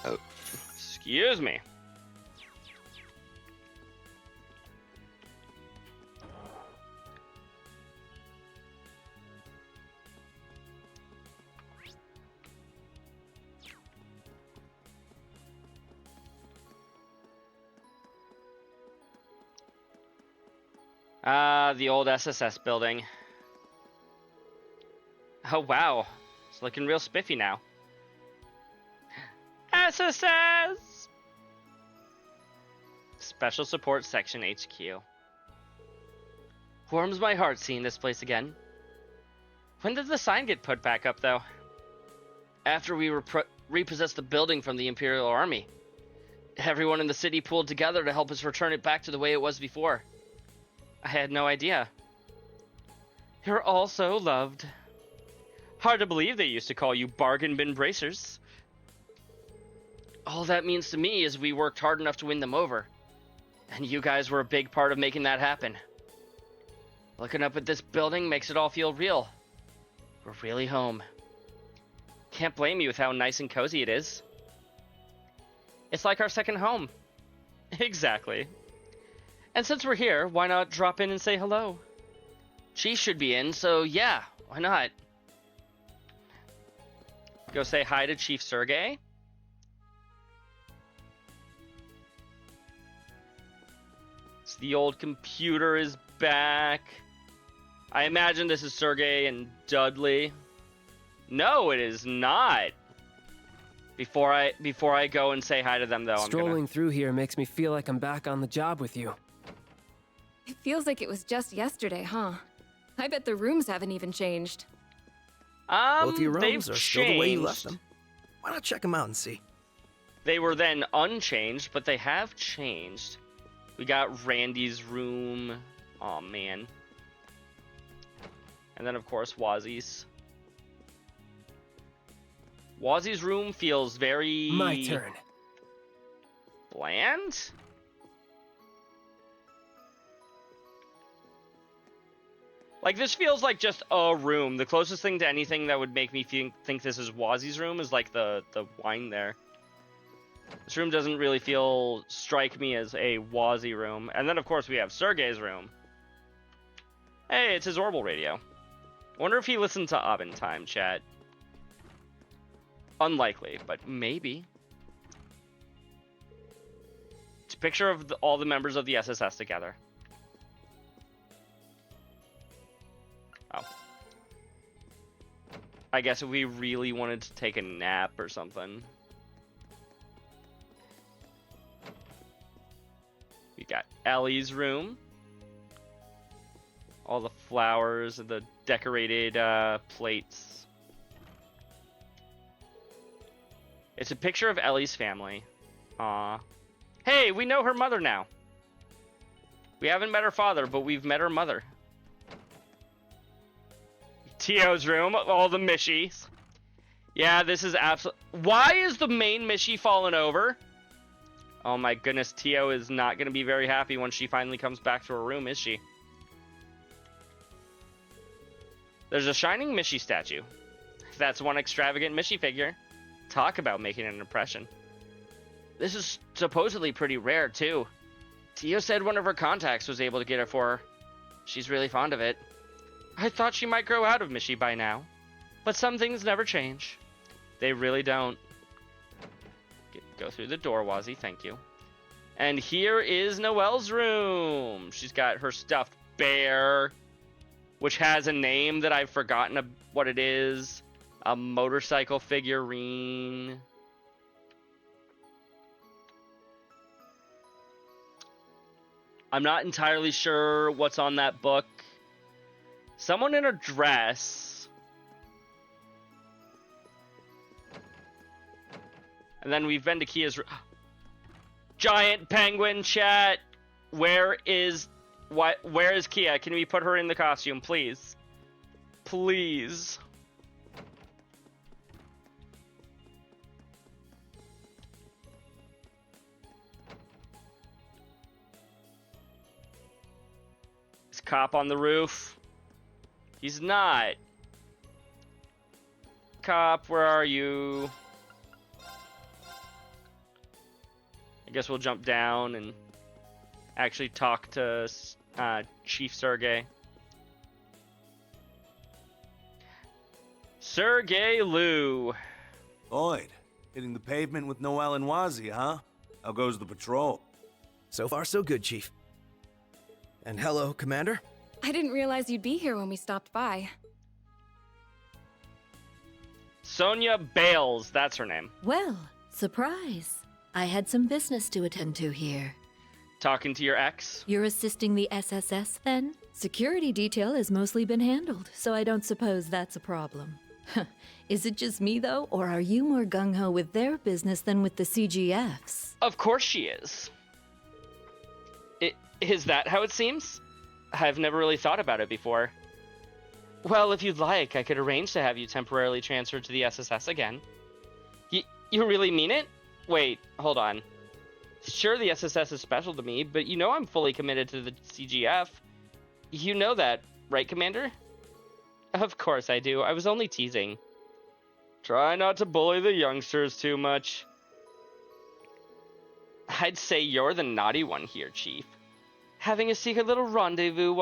oh, excuse me. The old SSS building. Oh wow, it's looking real spiffy now. SSS! Special Support Section HQ. Warms my heart seeing this place again. When did the sign get put back up, though? After we repossessed the building from the Imperial Army. Everyone in the city pulled together to help us return it back to the way it was before. I had no idea. You're all so loved. Hard to believe they used to call you bargain bin bracers. All that means to me is we worked hard enough to win them over. And you guys were a big part of making that happen. Looking up at this building makes it all feel real. We're really home. Can't blame you with how nice and cozy it is. It's like our second home. Exactly. And since we're here, why not drop in and say hello? Chief should be in, so yeah, why not? Go say hi to Chief Sergey. So the old computer is back. I imagine this is Sergey and Dudley. No, it is not. Before I go and say hi to them, though,
Strolling through here makes me feel like I'm back on the job with you.
It feels like it was just yesterday, huh? I bet the rooms haven't even changed.
Both your
they've
rooms are still the way you left
changed.
them. Why not check them out and see?
They were then unchanged, but they have changed. We got Randy's room. Oh man. And then of course Wazzy's. Wazzy's room feels very...
My turn.
Bland? Like, this feels like just a room. The closest thing to anything that would make me think this is Wazzy's room is like the wine there. This room doesn't really strike me as a Wazzy room. And then of course we have Sergey's room. Hey, it's his orbital radio. Wonder if he listened to Oven Time, chat. Unlikely, but maybe. It's a picture of all the members of the SSS together. Oh. I guess if we really wanted to take a nap or something. We got Ellie's room. All the flowers and the decorated plates. It's a picture of Ellie's family. Aw. Hey, we know her mother now. We haven't met her father, but we've met her mother. Tio's room, all the Mishies. Yeah, this is absolute. Why is the main Mishi fallen over? Oh my goodness, Tio is not going to be very happy when she finally comes back to her room, is she? There's a shining Mishi statue. That's one extravagant Mishi figure. Talk about making an impression. This is supposedly pretty rare, too. Tio said one of her contacts was able to get it for her. She's really fond of it. I thought she might grow out of Mishi by now. But some things never change. They really don't. Go through the door, Wazzy, thank you. And here is Noelle's room. She's got her stuffed bear, which has a name that I've forgotten what it is. A motorcycle figurine. I'm not entirely sure what's on that book. Someone in a dress. And then we've been to Kia's giant penguin, chat. Where is Kia? Can we put her in the costume, please? Please. Is Cop on the roof? He's not. Cop, where are you? I guess we'll jump down and actually talk to Chief Sergey. Sergey Lou.
Lloyd, hitting the pavement with Noelle and Wazzy, huh? How goes the patrol?
So far, so good, Chief. And hello, Commander.
I didn't realize you'd be here when we stopped by.
Sonia Bales, that's her name.
Well, surprise. I had some business to attend to here.
Talking to your ex?
You're assisting the SSS, then? Security detail has mostly been handled, so I don't suppose that's a problem. Is it just me, though, or are you more gung-ho with their business than with the CGFs?
Of course she is. Is that how it seems? I've never really thought about it before. Well, if you'd like, I could arrange to have you temporarily transferred to the SSS again. You really mean it? Wait, hold on. Sure, the SSS is special to me, but you know I'm fully committed to the CGF. You know that, right, Commander? Of course I do. I was only teasing. Try not to bully the youngsters too much. I'd say you're the naughty one here, Chief. Having a secret little rendezvous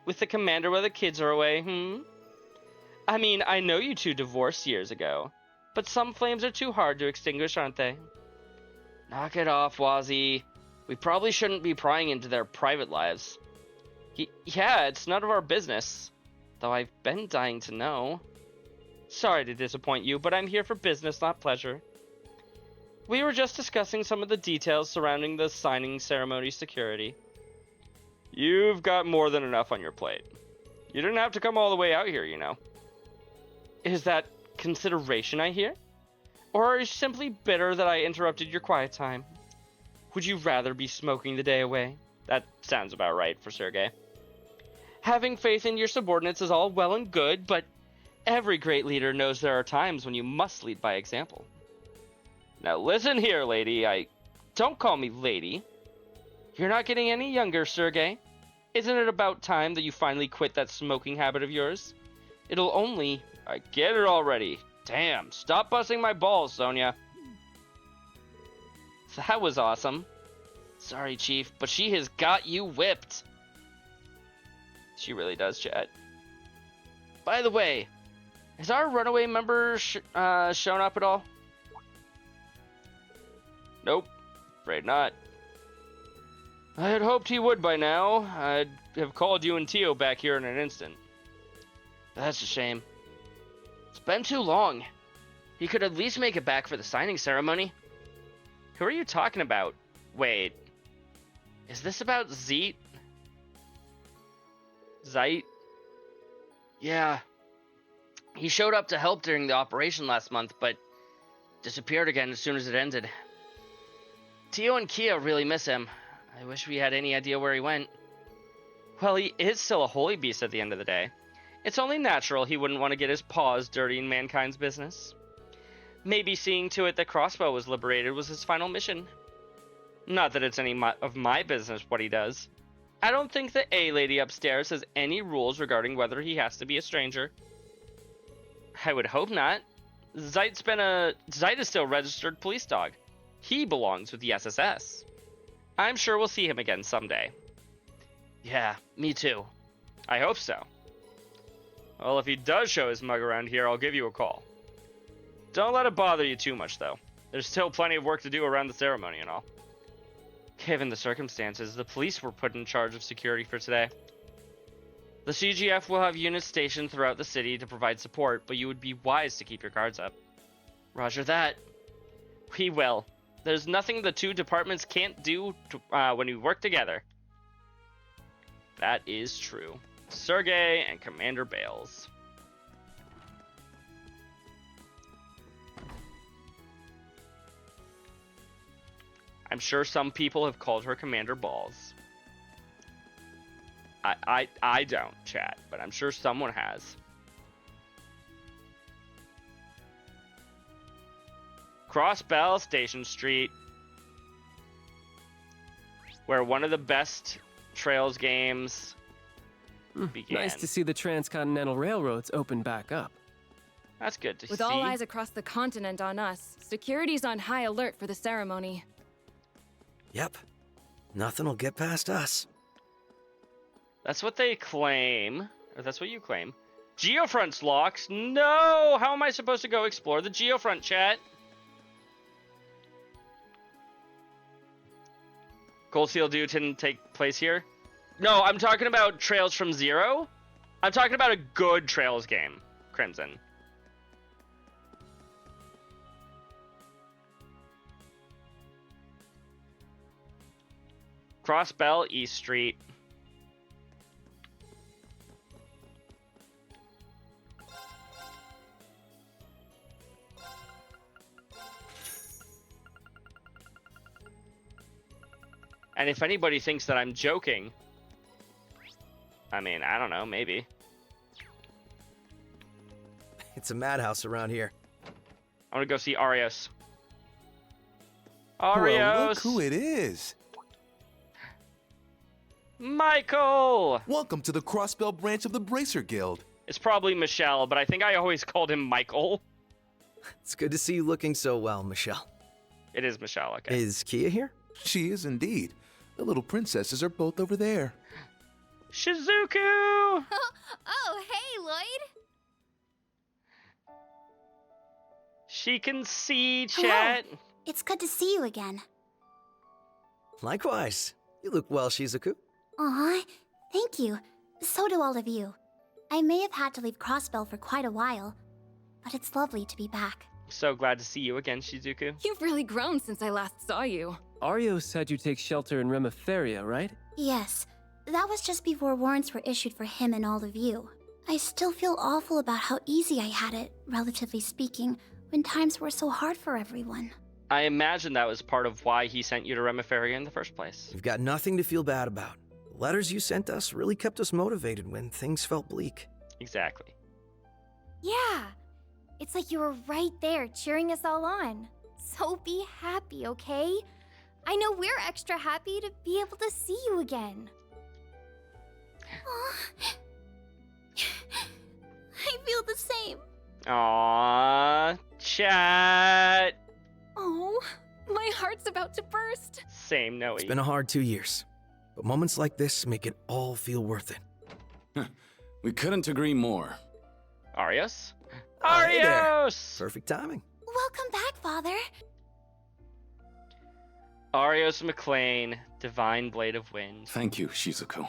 with the Commander while the kids are away, I mean, I know you two divorced years ago, but some flames are too hard to extinguish, aren't they? Knock it off, Wazzy. We probably shouldn't be prying into their private lives. Yeah, it's none of our business. Though I've been dying to know. Sorry to disappoint you, but I'm here for business, not pleasure. We were just discussing some of the details surrounding the signing ceremony security. You've got more than enough on your plate. You didn't have to come all the way out here, you know. Is that consideration I hear? Or are you simply bitter that I interrupted your quiet time? Would you rather be smoking the day away? That sounds about right for Sergei. Having faith in your subordinates is all well and good, but every great leader knows there are times when you must lead by example. Now listen here, lady. Don't call me lady. You're not getting any younger, Sergei. Isn't it about time that you finally quit that smoking habit of yours? It'll only... I get it already. Damn, stop busting my balls, Sonia. That was awesome. Sorry, Chief, but she has got you whipped. She really does, chat. By the way, has our runaway member shown up at all? Nope, afraid not. I had hoped he would by now. I'd have called you and Tio back here in an instant. That's a shame. It's been too long. He could at least make it back for the signing ceremony. Who are you talking about? Wait. Is this about Zeit? Zeit? Yeah. He showed up to help during the operation last month, but disappeared again as soon as it ended. Tio and Kia really miss him. I wish we had any idea where he went. Well, he is still a holy beast at the end of the day. It's only natural he wouldn't want to get his paws dirty in mankind's business. Maybe seeing to it that Crossbow was liberated was his final mission. Not that it's any of my business what he does. I don't think the A-lady upstairs has any rules regarding whether he has to be a stranger. I would hope not. Zeit is still a registered police dog. He belongs with the SSS. I'm sure we'll see him again someday. Yeah, me too. I hope so. Well, if he does show his mug around here, I'll give you a call. Don't let it bother you too much, though. There's still plenty of work to do around the ceremony and all. Given the circumstances, the police were put in charge of security for today. The CGF will have units stationed throughout the city to provide support, but you would be wise to keep your guards up. Roger that. We will. There's nothing the two departments can't do when we work together. That is true. Sergei and Commander Bales. I'm sure some people have called her Commander Balls. I don't, chat, but I'm sure someone has. Cross Bell Station Street, where one of the best Trails games began.
Nice to see the transcontinental railroads open back up.
That's good to see.
With all eyes across the continent on us, security's on high alert for the ceremony.
Yep. Nothing will get past us.
That's what they claim. Or that's what you claim. Geofront's locked. No! How am I supposed to go explore the Geofront, chat? Coldfield Dew didn't take place here? No, I'm talking about Trails from Zero. I'm talking about a good Trails game, Crimson. Cross Bell, East Street. And if anybody thinks that I'm joking, I mean, I don't know, maybe.
It's a madhouse around here.
I want to go see Arios. Arios.
Well, look who it is.
Michael!
Welcome to the Crossbell branch of the Bracer Guild.
It's probably Michelle, but I think I always called him Michael.
It's good to see you looking so well, Michelle.
It is Michelle, okay.
Is Kia here?
She is indeed. The little princesses are both over there.
Shizuku!
Oh, hey, Lloyd.
She can see, chat.
Hello. It's good to see you again.
Likewise. You look well, Shizuku.
Aw, thank you. So do all of you. I may have had to leave Crossbell for quite a while, but it's lovely to be back.
So glad to see you again, Shizuku.
You've really grown since I last saw you.
Arios had you take shelter in Reverie, right?
Yes, that was just before warrants were issued for him and all of you. I still feel awful about how easy I had it, relatively speaking, when times were so hard for everyone.
I imagine that was part of why he sent you to Reverie in the first place.
You've got nothing to feel bad about. The letters you sent us really kept us motivated when things felt bleak.
Exactly.
Yeah. It's like you were right there cheering us all on. So be happy, okay? I know we're extra happy to be able to see you again.
I feel the same.
Aww, chat.
Oh, my heart's about to burst.
Same, Noe.
It's been a hard 2 years, but moments like this make it all feel worth it.
We couldn't agree more.
Arios?
Hey there.
Arios!
Perfect timing.
Welcome back, Father.
Arios McLean, Divine Blade of Wind.
Thank you, Shizuku.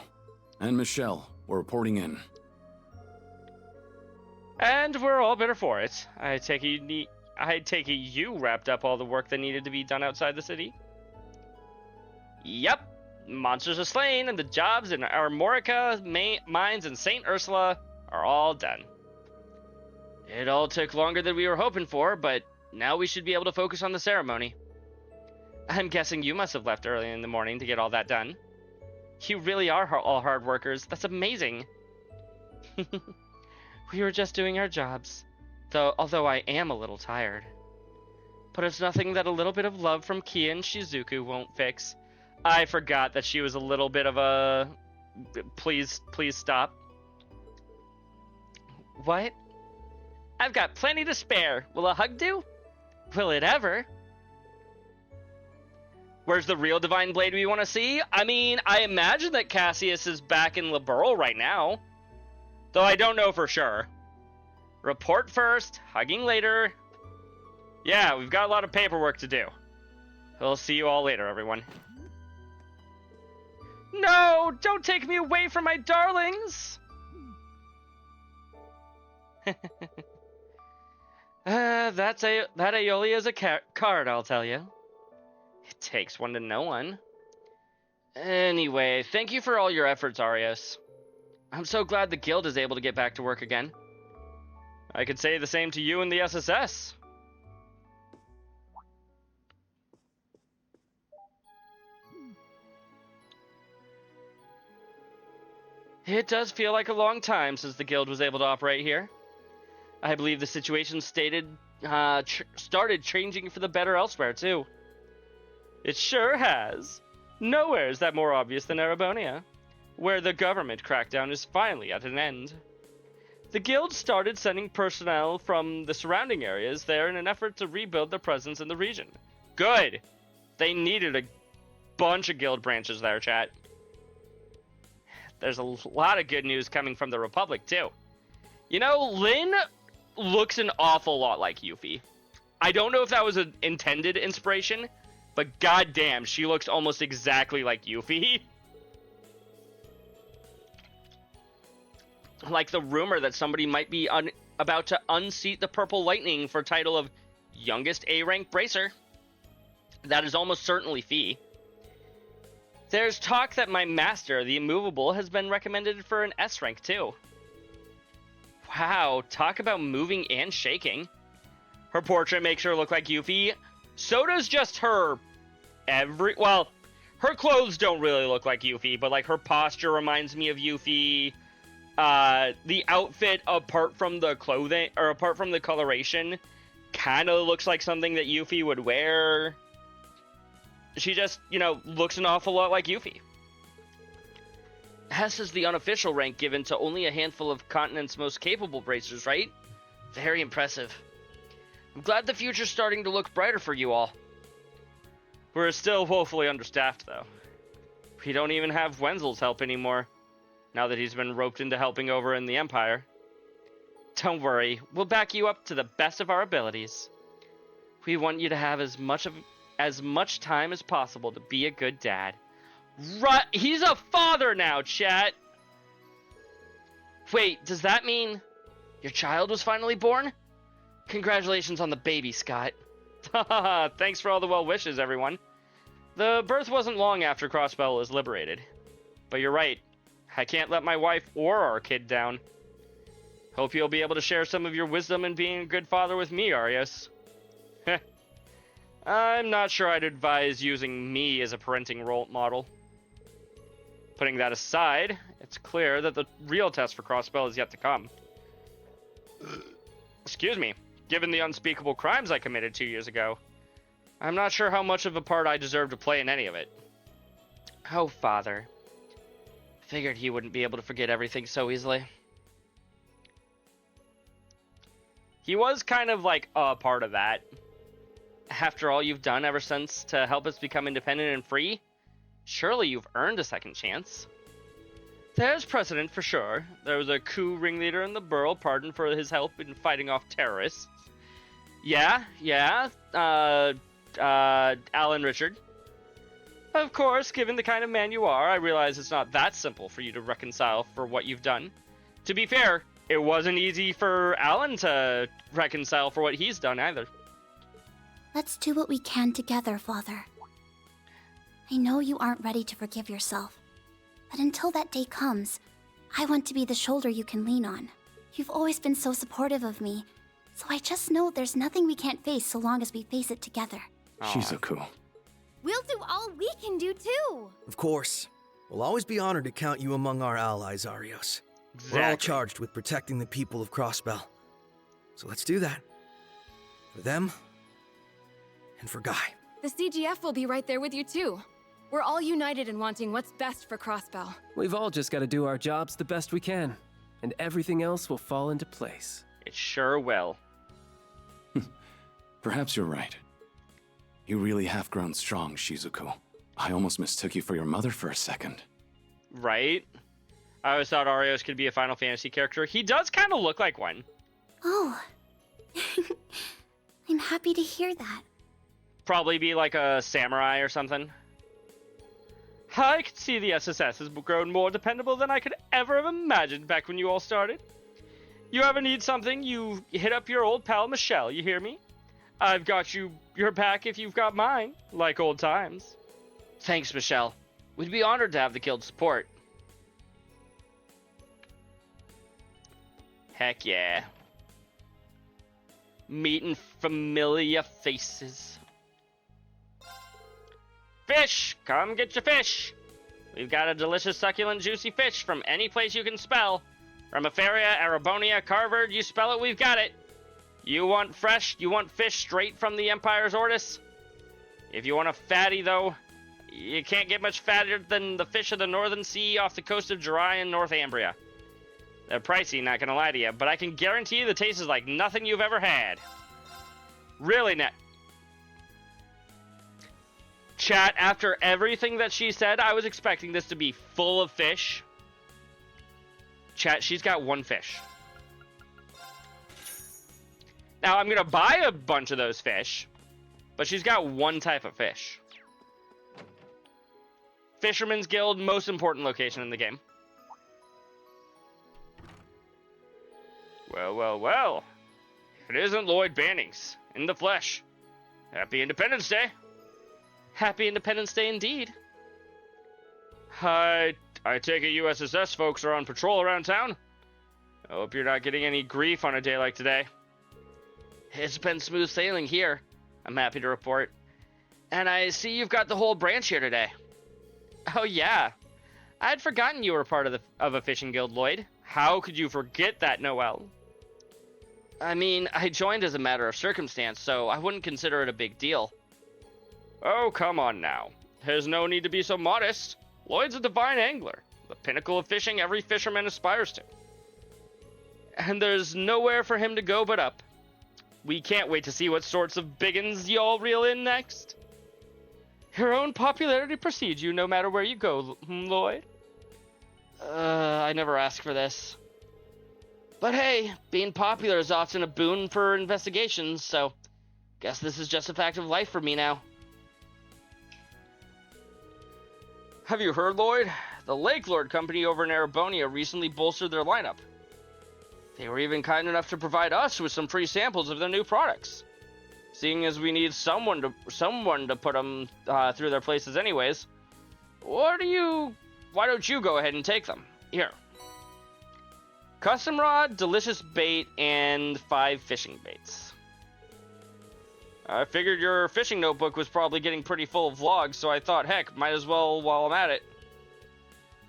And Michelle, we're reporting in.
And we're all better for it. I take it you wrapped up all the work that needed to be done outside the city? Yep. Monsters are slain, and the jobs in Armorica, Mines, and St. Ursula are all done. It all took longer than we were hoping for, but now we should be able to focus on the ceremony. I'm guessing you must have left early in the morning to get all that done. You really are all hard workers. That's amazing. We were just doing our jobs, although I am a little tired. But it's nothing that a little bit of love from Kia and Shizuku won't fix. I forgot that she was a little bit of a... Please stop. What? I've got plenty to spare. Will a hug do? Will it ever? Where's the real Divine Blade we want to see? I mean, I imagine that Cassius is back in Liberl right now. Though I don't know for sure. Report first, hugging later. Yeah, we've got a lot of paperwork to do. We'll see you all later, everyone. No! Don't take me away from my darlings! That Aeolia is a card, I'll tell you. It takes one to know one. Anyway, thank you for all your efforts, Arios. I'm so glad the guild is able to get back to work again. I could say the same to you and the SSS. It does feel like a long time since the guild was able to operate here. I believe the situation started changing for the better elsewhere, too. It sure has. Nowhere is that more obvious than Erebonia, where the government crackdown is finally at an end. The guild started sending personnel from the surrounding areas there in an effort to rebuild their presence in the region. Good! They needed a bunch of guild branches there, chat. There's a lot of good news coming from the Republic, too. You know, Lynn looks an awful lot like Yuffie. I don't know if that was an intended inspiration, but goddamn, she looks almost exactly like Yuffie. Like the rumor that somebody might be about to unseat the Purple Lightning for title of youngest A-rank bracer. That is almost certainly Fee. There's talk that my master, the Immovable, has been recommended for an S rank too. Wow, talk about moving and shaking. Her portrait makes her look like Yuffie. So does just her well, her clothes don't really look like Yuffie, but like her posture reminds me of Yuffie. The outfit, apart from the clothing, or apart from the coloration, kind of looks like something that Yuffie would wear. She just, looks an awful lot like Yuffie. S is the unofficial rank given to only a handful of continent's most capable bracers, right? Very impressive. I'm glad the future's starting to look brighter for you all. We're still woefully understaffed, though. We don't even have Wenzel's help anymore, now that he's been roped into helping over in the Empire. Don't worry, we'll back you up to the best of our abilities. We want you to have as much time as possible to be a good dad. Right, he's a father now, chat. Wait, does that mean your child was finally born? Congratulations on the baby, Scott. Thanks for all the well wishes, everyone. The birth wasn't long after Crossbell was liberated. But you're right, I can't let my wife or our kid down. Hope you'll be able to share some of your wisdom in being a good father with me, Arios. I'm not sure I'd advise using me as a parenting role model. Putting that aside, it's clear that the real test for Crossbell is yet to come. Excuse me. Given the unspeakable crimes I committed 2 years ago, I'm not sure how much of a part I deserve to play in any of it. Oh, Father. Figured he wouldn't be able to forget everything so easily. He was kind of like a part of that. After all you've done ever since to help us become independent and free, surely you've earned a second chance. There's precedent for sure. There was a coup ringleader in the borough pardoned for his help in fighting off terrorists. Yeah, Alan Richard. Of course, given the kind of man you are, I realize it's not that simple for you to reconcile for what you've done. To be fair, it wasn't easy for Alan to reconcile for what he's done either.
Let's do what we can together, Father. I know you aren't ready to forgive yourself, but until that day comes, I want to be the shoulder you can lean on. You've always been so supportive of me, so I just know there's nothing we can't face so long as we face it together.
Shizuku.
We'll do all we can do, too.
Of course. We'll always be honored to count you among our allies, Arios. We're all charged with protecting the people of Crossbell. So let's do that. For them, and for Guy.
The CGF will be right there with you, too. We're all united in wanting what's best for Crossbell.
We've all just got to do our jobs the best we can, and everything else will fall into place.
It sure will.
Perhaps you're right. You really have grown strong, Shizuku. I almost mistook you for your mother for a second.
Right? I always thought Arios could be a Final Fantasy character. He does kind of look like one.
Oh. I'm happy to hear that.
Probably be like a samurai or something. I can see the SSS has grown more dependable than I could ever have imagined back when you all started. You ever need something, you hit up your old pal Michelle, you hear me? I've got your back if you've got mine, like old times. Thanks, Michelle. We'd be honored to have the guild's support. Heck yeah. Meeting familiar faces. Fish! Come get your fish! We've got a delicious, succulent, juicy fish from any place you can spell. Remiferia, Arabonia, Carvered, you spell it, we've got it. You want fresh, you want fish straight from the Empire's Ordis? If you want a fatty, though, you can't get much fattier than the fish of the Northern Sea off the coast of Jirai and Northumbria. They're pricey, not gonna lie to you, but I can guarantee you the taste is like nothing you've ever had. Really net. Chat, after everything that she said, I was expecting this to be full of fish. Chat, she's got one fish. Now, I'm gonna buy a bunch of those fish, but she's got one type of fish. Fisherman's Guild, most important location in the game. Well, well, well. It isn't Lloyd Bannings, in the flesh. Happy Independence Day. Happy Independence Day indeed. I take it USSS folks are on patrol around town. I hope you're not getting any grief on a day like today. It's been smooth sailing here, I'm happy to report. And I see you've got the whole branch here today. Oh yeah, I'd forgotten you were part of a fishing guild, Lloyd. How could you forget that, Noelle? I mean, I joined as a matter of circumstance, so I wouldn't consider it a big deal. Oh, come on now. There's no need to be so modest. Lloyd's a divine angler, the pinnacle of fishing every fisherman aspires to. And there's nowhere for him to go but up. We can't wait to see what sorts of biggins y'all reel in next. Your own popularity precedes you no matter where you go, Lloyd. I never asked for this. But hey, being popular is often a boon for investigations, so guess this is just a fact of life for me now. Have you heard, Lloyd? The Lake Lord Company over in Erebonia recently bolstered their lineup. They were even kind enough to provide us with some free samples of their new products. Seeing as we need someone to put them through their places anyways, why don't you go ahead and take them? Here. Custom rod, delicious bait, and 5 fishing baits. I figured your fishing notebook was probably getting pretty full of vlogs, so I thought, heck, might as well while I'm at it.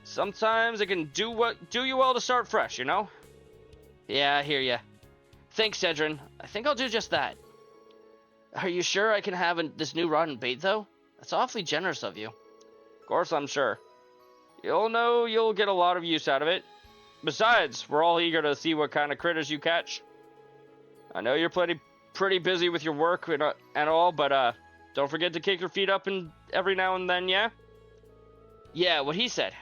Sometimes it can do you well to start fresh, you know? Yeah, I hear ya. Thanks, Cedrin. I think I'll do just that. Are you sure I can have this new rod and bait, though? That's awfully generous of you. Of course I'm sure. You'll know you'll get a lot of use out of it. Besides, we're all eager to see what kind of critters you catch. I know you're pretty busy with your work and all, but don't forget to kick your feet up every now and then, yeah? Yeah, what he said.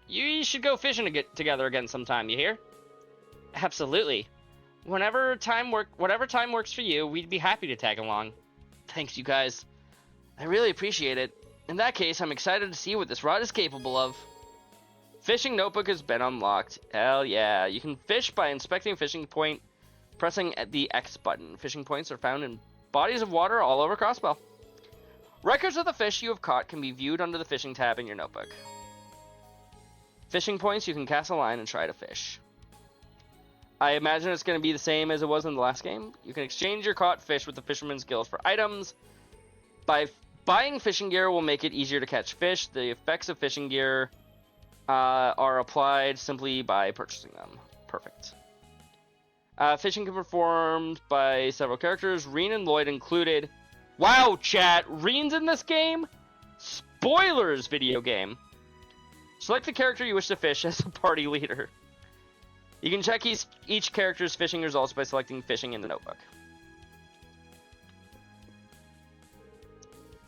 You should go fishing together again sometime, you hear? Absolutely. Whatever time works for you, we'd be happy to tag along. Thanks, you guys. I really appreciate it. In that case, I'm excited to see what this rod is capable of. Fishing notebook has been unlocked. Hell yeah. You can fish by inspecting a fishing point, pressing the X button. Fishing points are found in bodies of water all over Crossbell. Records of the fish you have caught can be viewed under the fishing tab in your notebook. Fishing points, you can cast a line and try to fish. I imagine it's going to be the same as it was in the last game. You can exchange your caught fish with the Fisherman's Guild for items. Buying fishing gear will make it easier to catch fish. The effects of fishing gear are applied simply by purchasing them. Perfect. Fishing can be performed by several characters, Reen and Lloyd included. Wow, chat! Reen's in this game? Spoilers, video game. Select the character you wish to fish as a party leader. You can check each character's fishing results by selecting fishing in the notebook.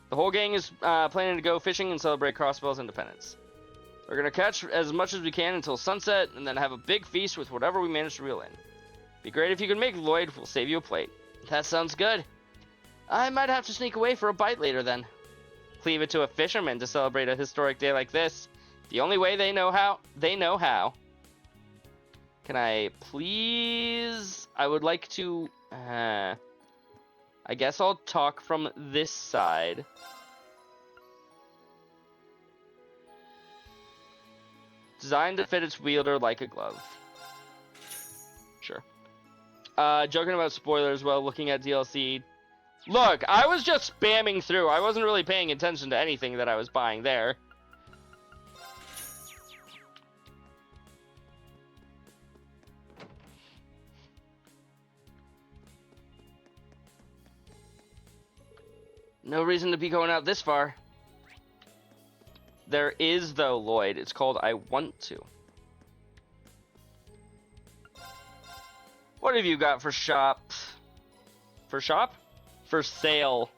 The whole gang is planning to go fishing and celebrate Crossbell's independence. We're going to catch as much as we can until sunset, and then have a big feast with whatever we manage to reel in. Be great if you can make, Lloyd. We'll save you a plate. That sounds good. I might have to sneak away for a bite later then. Leave it to a fisherman to celebrate a historic day like this. The only way they know how. Can I please? I would like to. I guess I'll talk from this side. Designed to fit its wielder like a glove. Sure. Joking about spoilers while looking at DLC. Look, I was just spamming through. I wasn't really paying attention to anything that I was buying there. No reason to be going out this far. There is, though, Lloyd. It's called I Want To. What have you got for shop? For shop? For sale.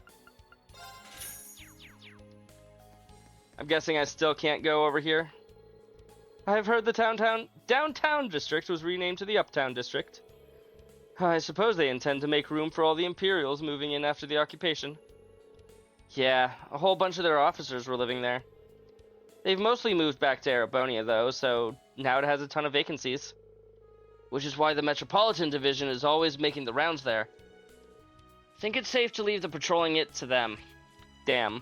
I'm guessing I still can't go over here. I've heard the downtown district was renamed to the Uptown district. I suppose they intend to make room for all the Imperials moving in after the occupation. Yeah, a whole bunch of their officers were living there. They've mostly moved back to Erebonia, though, so now it has a ton of vacancies. Which is why the Metropolitan Division is always making the rounds there. Think it's safe to leave the patrolling it to them. Damn.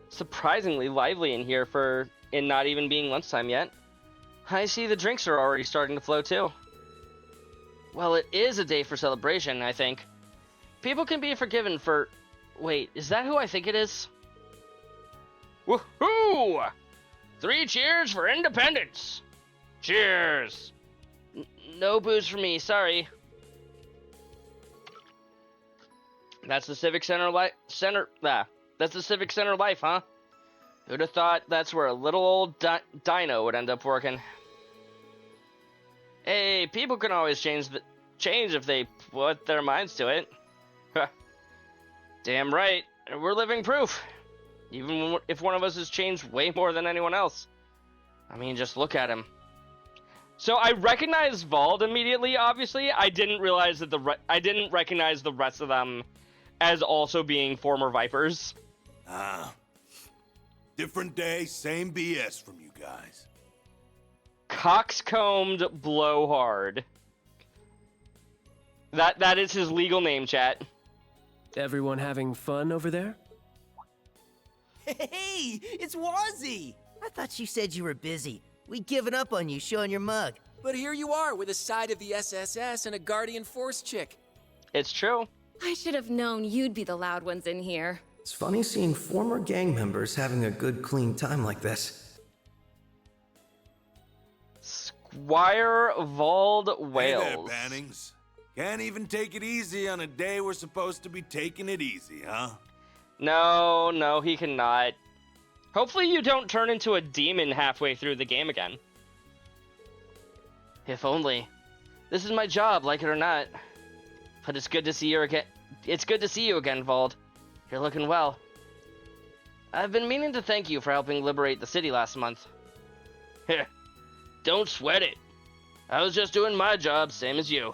Surprisingly lively in here for it not even being lunchtime yet. I see the drinks are already starting to flow too. Well, it is a day for celebration, I think. People can be forgiven for... Wait, is that who I think it is? Woohoo! 3 cheers for independence! Cheers! No booze for me, sorry. That's the Civic Center that's the Civic Center life, huh? Who'd have thought that's where a little old dino would end up working? Hey, people can always change if they put their minds to it. Damn right, we're living proof. Even if one of us has changed way more than anyone else. I mean, just look at him. So I recognized Vald immediately. Obviously, I didn't realize that I didn't recognize the rest of them as also being former Vipers.
Different day, same BS from you guys.
Coxcombed Blowhard. That is his legal name, chat.
Everyone having fun over there?
Hey, it's Wazzy! I thought you said you were busy. We'd given up on you showing your mug.
But here you are with a side of the SSS and a Guardian Force chick.
It's true.
I should have known you'd be the loud ones in here.
It's funny seeing former gang members having a good, clean time like this.
Squire Vald Wales.
Hey there, Bannings. Can't even take it easy on a day we're supposed to be taking it easy, huh?
No, he cannot. Hopefully you don't turn into a demon halfway through the game again. If only. This is my job, like it or not. But it's good to see you again. It's good to see you again, Vald. You're looking well. I've been meaning to thank you for helping liberate the city last month. Heh. Don't sweat it. I was just doing my job, same as you.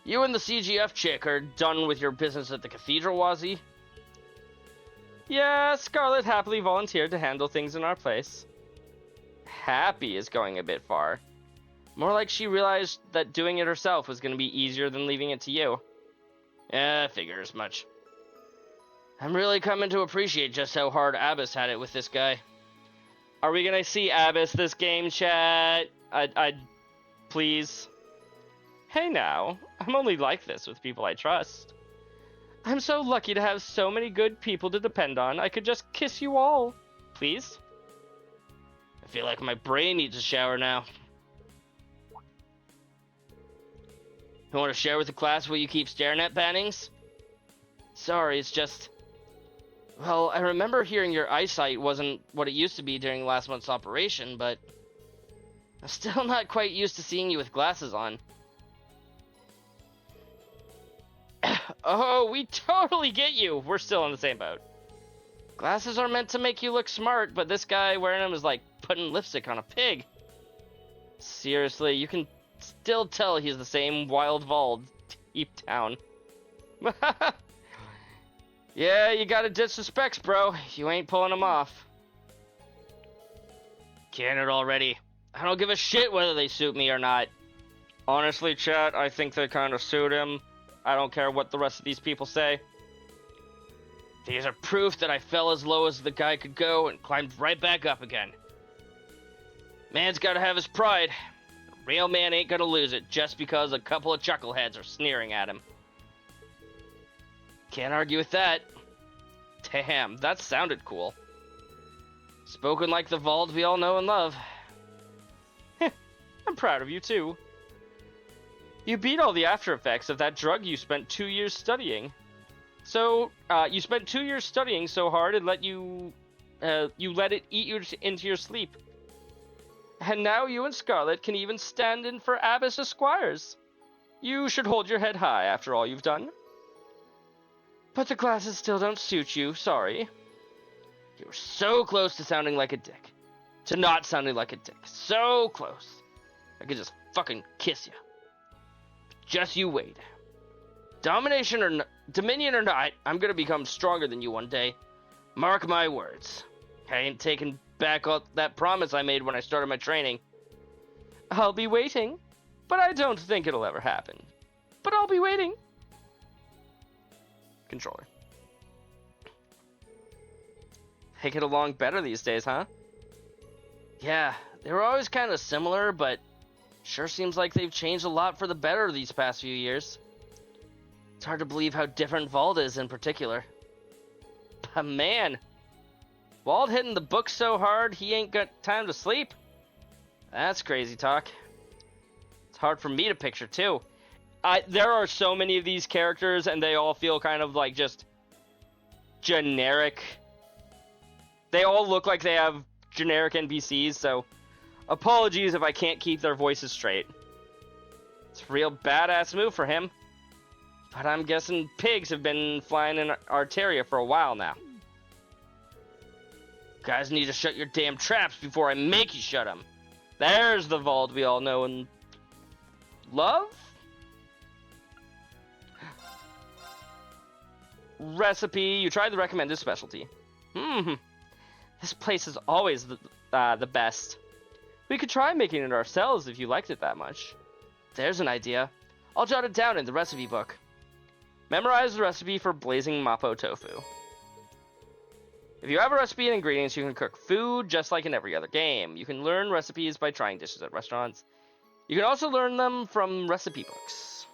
You and the CGF chick are done with your business at the cathedral, Wazzy? Yeah, Scarlet happily volunteered to handle things in our place. Happy is going a bit far. More like she realized that doing it herself was going to be easier than leaving it to you. I figure as much. I'm really coming to appreciate just how hard Abbas had it with this guy. Are we going to see Abbas this game, chat? I'd please. Hey now, I'm only like this with people I trust. I'm so lucky to have so many good people to depend on, I could just kiss you all. Please? I feel like my brain needs a shower now. You want to share with the class what you keep staring at, Bannings? Sorry, it's just... Well, I remember hearing your eyesight wasn't what it used to be during last month's operation, but... I'm still not quite used to seeing you with glasses on. Oh, we totally get you. We're still in the same boat. Glasses are meant to make you look smart, but this guy wearing them is like putting lipstick on a pig. Seriously, you can still tell he's the same wild Vald deep down. Yeah, you gotta ditch the specs, bro. You ain't pulling them off. Can it already. I don't give a shit whether they suit me or not. Honestly, chat, I think they kind of suit him. I don't care what the rest of these people say. These are proof that I fell as low as the guy could go and climbed right back up again. Man's gotta have his pride. A real man ain't gonna lose it just because a couple of chuckleheads are sneering at him. Can't argue with that. Damn, that sounded cool. Spoken like the Vald we all know and love. I'm proud of you too. You beat all the after effects of that drug you spent 2 years studying. So, you spent 2 years studying so hard it let you let it eat you into your sleep. And now you and Scarlet can even stand in for Abbas Esquires. You should hold your head high after all you've done. But the glasses still don't suit you, sorry. You were so close to sounding like a dick. To not sounding like a dick. So close. I could just fucking kiss you. Just you wait. Dominion or not, I'm gonna become stronger than you one day. Mark my words. I ain't taking back all that promise I made when I started my training. I'll be waiting, but I don't think it'll ever happen. But I'll be waiting. Controller. They get along better these days, huh? Yeah, they were always kind of similar, but sure seems like they've changed a lot for the better these past few years. It's hard to believe how different Vald is in particular. But man, Walt hitting the book so hard he ain't got time to sleep? That's crazy talk. It's hard for me to picture too. There are so many of these characters and they all feel kind of like just generic. They all look like they have generic NPCs, so apologies if I can't keep their voices straight. It's a real badass move for him. But I'm guessing pigs have been flying in Arteria for a while now. Guys need to shut your damn traps before I make you shut them. There's the vault we all know and love? Recipe. You tried the recommended specialty. This place is always the best. We could try making it ourselves if you liked it that much. There's an idea. I'll jot it down in the recipe book. Memorize the recipe for blazing mapo tofu. If you have a recipe and ingredients, you can cook food just like in every other game. You can learn recipes by trying dishes at restaurants. You can also learn them from recipe books.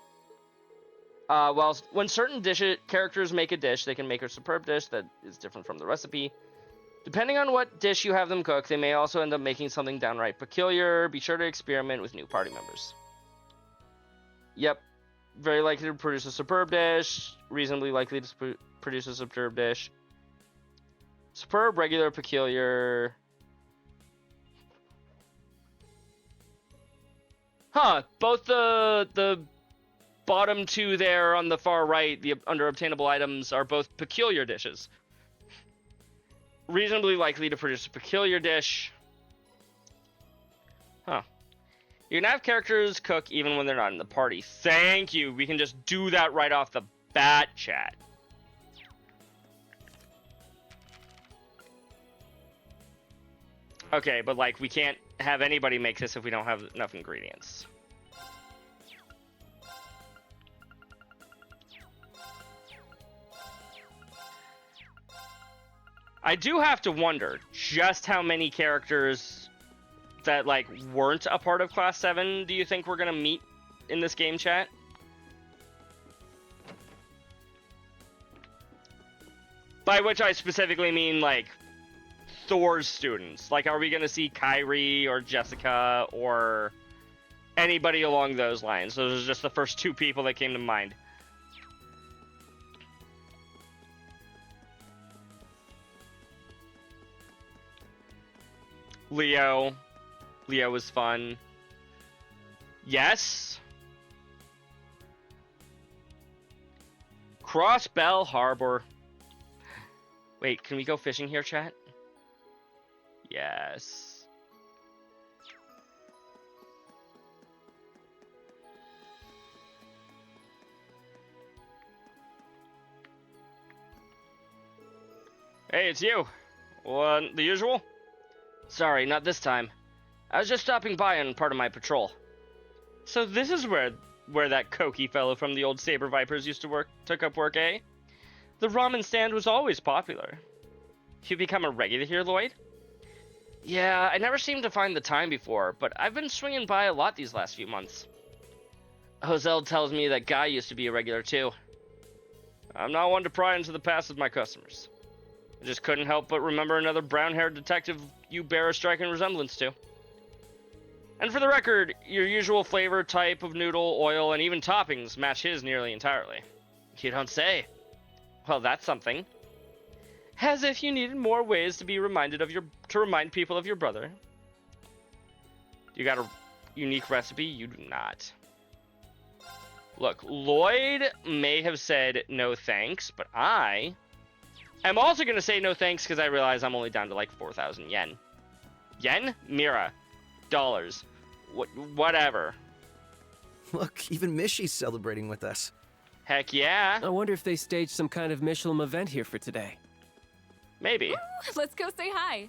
When certain characters make a dish, they can make a superb dish that is different from the recipe. Depending on what dish you have them cook, they may also end up making something downright peculiar. Be sure to experiment with new party members. Yep. Very likely to produce a superb dish. Reasonably likely to produce a superb dish. Superb, regular, peculiar. Huh. Both the bottom two there on the far right, the under obtainable items, are both peculiar dishes. Reasonably likely to produce a peculiar dish. Huh. You can have characters cook even when they're not in the party. Thank you. We can just do that right off the bat, chat. Okay, but like we can't have anybody make this if we don't have enough ingredients. I do have to wonder just how many characters that like weren't a part of Class 7 do you think we're gonna meet in this game, chat? By which I specifically mean like Thor's students. Like, are we gonna see Kyrie or Jessica or anybody along those lines? Those are just the first two people that came to mind. Leo was fun. Yes. Crossbell Harbor. Wait, can we go fishing here, chat? Yes. Hey, it's you. What, the usual? Sorry, not this time. I was just stopping by on part of my patrol. So this is where that cokey fellow from the old Saber Vipers used to took up work, eh? The ramen stand was always popular. You become a regular here, Lloyd? Yeah, I never seemed to find the time before, but I've been swinging by a lot these last few months. Joselle tells me that Guy used to be a regular too. I'm not one to pry into the past of my customers. I just couldn't help but remember another brown-haired detective you bear a striking resemblance to. And for the record, your usual flavor, type of noodle, oil, and even toppings match his nearly entirely. You don't say. Well, that's something. As if you needed more ways to be reminded of to remind people of your brother. You got a unique recipe? You do not. Look, Lloyd may have said no thanks, but I am also going to say no thanks because I realize I'm only down to like 4,000 yen. Yen? Mira. Dollars. Whatever.
Look, even Mishy's celebrating with us.
Heck yeah.
I wonder if they staged some kind of Michelin event here for today.
Maybe.
Ooh, let's go say hi.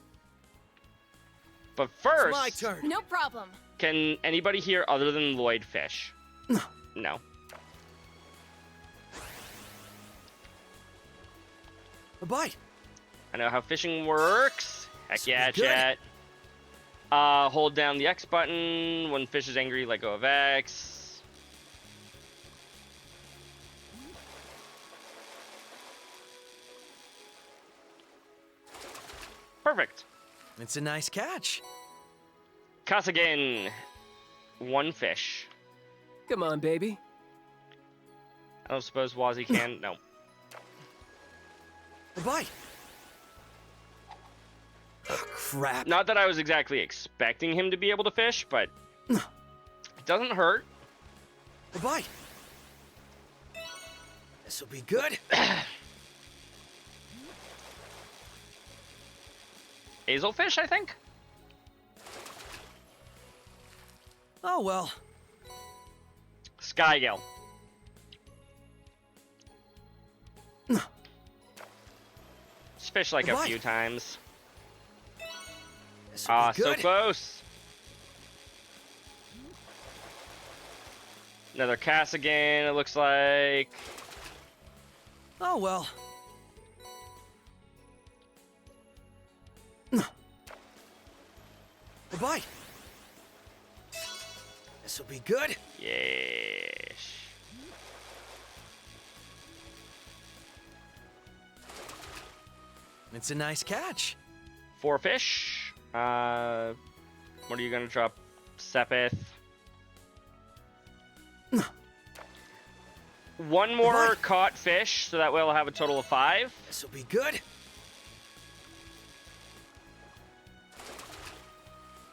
But first...
It's my turn.
No problem.
Can anybody here other than Lloyd fish? No.
A bite.
I know how fishing works. Heck yeah,
Good.
chat. Hold down the X button. When fish is angry, let go of X. Perfect.
It's a nice catch.
Kasagen. 1 fish.
Come on, baby.
I don't suppose Wazzy can. No.
Bye. Oh, crap.
Not that I was exactly expecting him to be able to fish, but it doesn't hurt.
Bye. This will be good.
Hazelfish, I think?
Oh, well.
Skygale. Just fish like a few times. Ah, so close. Another cast again, it looks like.
Oh, well. Bye. This will be good.
Yes.
It's a nice catch.
4 fish. What are you gonna drop? Sepith. 1 more caught fish, so that way we'll have a total of 5.
This will be good.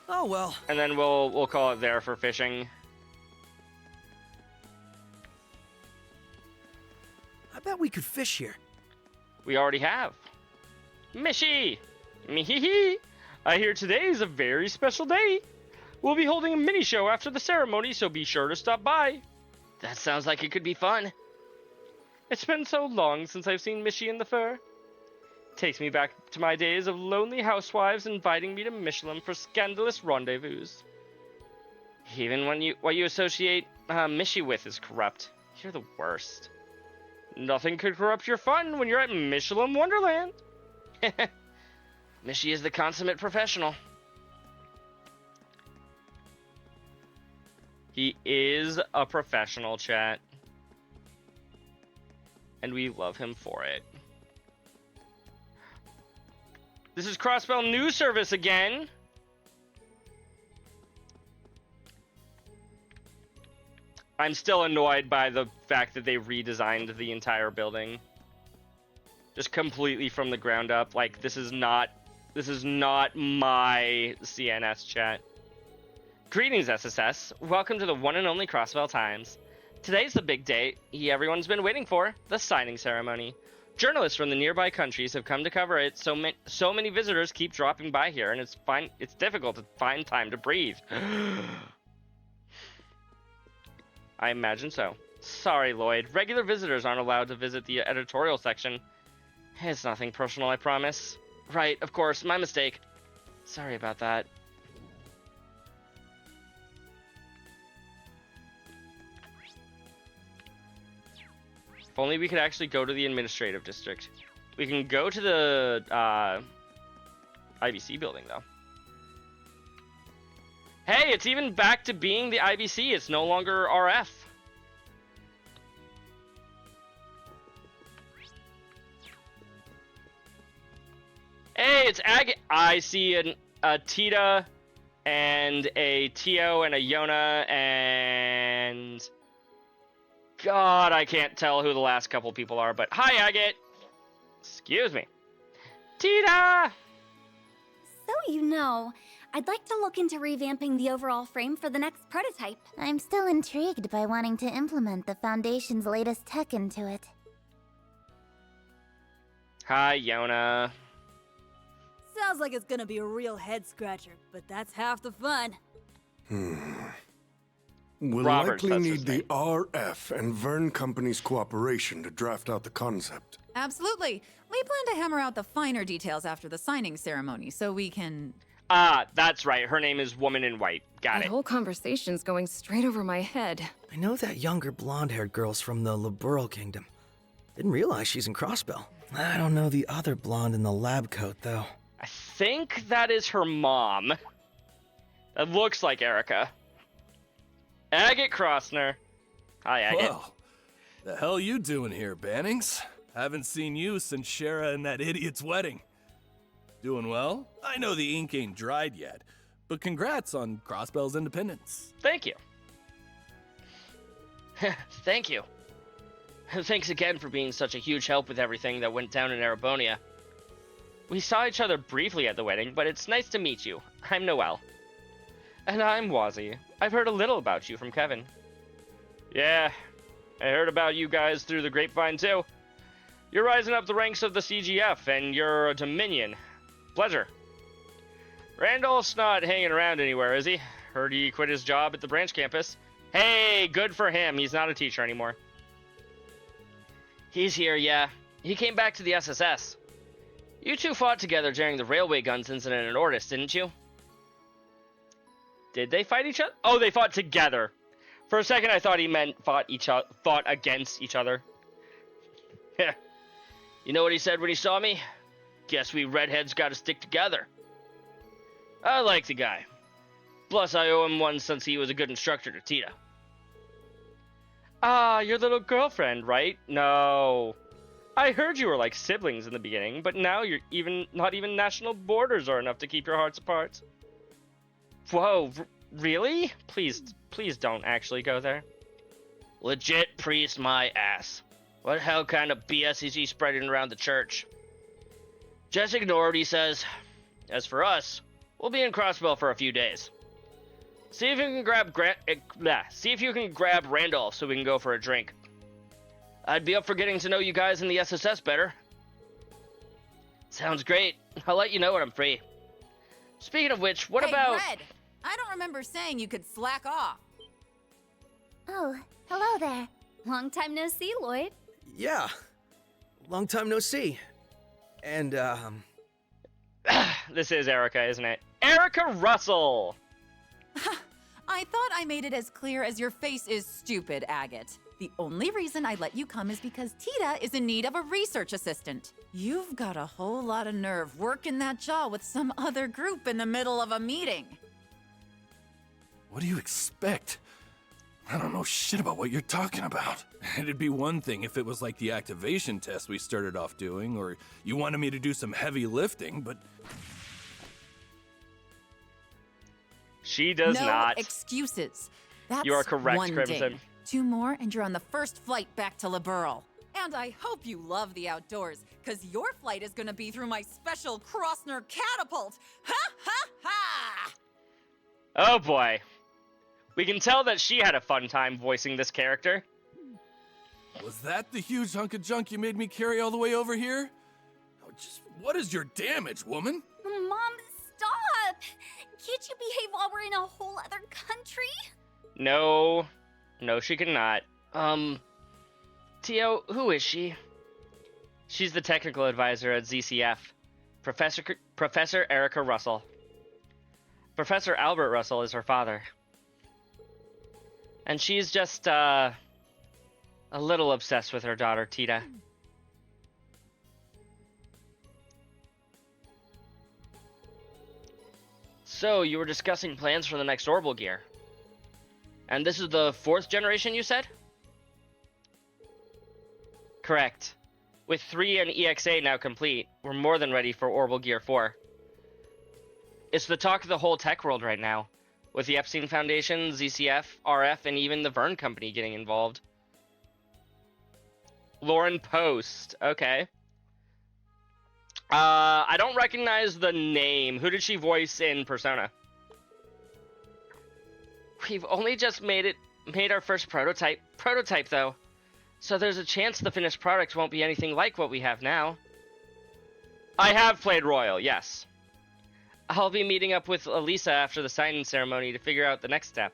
Oh, well.
And then we'll call it there for fishing.
I bet we could fish here.
We already have. Mishy! Mehee! I hear today is a very special day. We'll be holding a mini show after the ceremony, so be sure to stop by. That sounds like it could be fun. It's been so long since I've seen Mishy in the fur. Takes me back to my days of lonely housewives inviting me to Michelin for scandalous rendezvous. Even when what you associate Mishy with is corrupt. You're the worst. Nothing could corrupt your fun when you're at Michelin Wonderland. Mishy is the consummate professional. He is a professional, chat. And we love him for it. This is Crossbell News Service again. I'm still annoyed by the fact that they redesigned the entire building. Just completely from the ground up. Like, this is not my CNS chat. Greetings, SSS. Welcome to the one and only Crossbell Times. Today's the big day everyone's been waiting for, the signing ceremony. Journalists from the nearby countries have come to cover it, so many visitors keep dropping by here, and it's difficult to find time to breathe. I imagine so. Sorry, Lloyd. Regular visitors aren't allowed to visit the editorial section. It's nothing personal, I promise. Right, of course, my mistake. Sorry about that. If only we could actually go to the administrative district. We can go to the IBC building, though. Hey, it's even back to being the IBC. It's no longer RF. Hey, it's I see a Tita and a Tio and a Yona and... God, I can't tell who the last couple people are, but hi, Agate. Excuse me. Tita!
So you know, I'd like to look into revamping the overall frame for the next prototype.
I'm still intrigued by wanting to implement the Foundation's latest tech into it.
Hi, Yona.
Sounds like it's gonna be a real head-scratcher, but that's half the fun.
We'll
Robert,
likely
that's
need
his
the
name.
RF and Vern Company's cooperation to draft out the concept.
Absolutely. We plan to hammer out the finer details after the signing ceremony, so we can...
Ah, that's right. Her name is Woman in White. Got
That
it.
whole conversation's going straight over my head.
I know that younger blonde-haired girl's from the Liberal Kingdom. Didn't realize she's in Crossbell. I don't know the other blonde in the lab coat, though.
I think that is her mom. That looks like Erica. Agate Crossner. Hi, Agate.
Well, the hell you doing here, Bannings? Haven't seen you since Shara and that idiot's wedding. Doing well? I know the ink ain't dried yet, but congrats on Crossbell's independence.
Thank you. Thank you. Thanks again for being such a huge help with everything that went down in Erebonia. We saw each other briefly at the wedding, but it's nice to meet you. I'm Noelle. And I'm Wazzy. I've heard a little about you from Kevin. Yeah, I heard about you guys through the grapevine too. You're rising up the ranks of the CGF, and you're a Dominion. Pleasure. Randolph's not hanging around anywhere, is he? Heard he quit his job at the branch campus. Hey, good for him. He's not a teacher anymore. He's here, yeah. He came back to the SSS. You two fought together during the railway guns incident in Ordis, didn't you? Did they fight each other? Oh, they fought together. For a second, I thought he meant fought against each other. You know what he said when he saw me? Guess we redheads gotta stick together. I like the guy. Plus, I owe him one since he was a good instructor to Tita. Ah, your little girlfriend, right? No. I heard you were like siblings in the beginning, but now you're not even national borders are enough to keep your hearts apart. Whoa, really? Please don't actually go there. Legit priest my ass. What hell kind of BS is he spreading around the church? Just ignore what he says. As for us, we'll be in Crossbell for a few days. See if you can grab Randolph so we can go for a drink. I'd be up for getting to know you guys in the SSS better. Sounds great. I'll let you know when I'm free. Speaking of which, what about...
Red! I don't remember saying you could slack off.
Oh, hello there.
Long time no see, Lloyd.
Yeah. Long time no see. And,
This is Erica, isn't it? Erica Russell!
I thought I made it as clear as your face is stupid, Agate. The only reason I let you come is because Tita is in need of a research assistant. You've got a whole lot of nerve working that jaw with some other group in the middle of a meeting.
What do you expect? I don't know shit about what you're talking about. It'd be one thing if it was like the activation test we started off doing, or you wanted me to do some heavy lifting, but...
She does not.
No excuses. That's
you are correct,
one
Crimson.
Day. 2 more and you're on the first flight back to Liberl. And I hope you love the outdoors, because your flight is going to be through my special Crossner catapult. Ha ha ha!
Oh boy. We can tell that she had a fun time voicing this character.
Was that the huge hunk of junk you made me carry all the way over here? Oh, just what is your damage, woman?
Mom, stop! Can't you behave while we're in a whole other country?
No, she cannot. Tio, who is she? She's the technical advisor at ZCF, Professor Erica Russell. Professor Albert Russell is her father. And she's just, a little obsessed with her daughter, Tita. So, you were discussing plans for the next orbital gear. And this is the 4th generation, you said? Correct. With 3 and EXA now complete, we're more than ready for Orbital Gear 4. It's the talk of the whole tech world right now, with the Epstein Foundation, ZCF, RF, and even the Verne Company getting involved. Lauren Post, okay. I don't recognize the name. Who did she voice in Persona? We've only just made our first prototype though. So there's a chance the finished product won't be anything like what we have now. I have played Royal, yes. I'll be meeting up with Elisa after the signing ceremony to figure out the next step.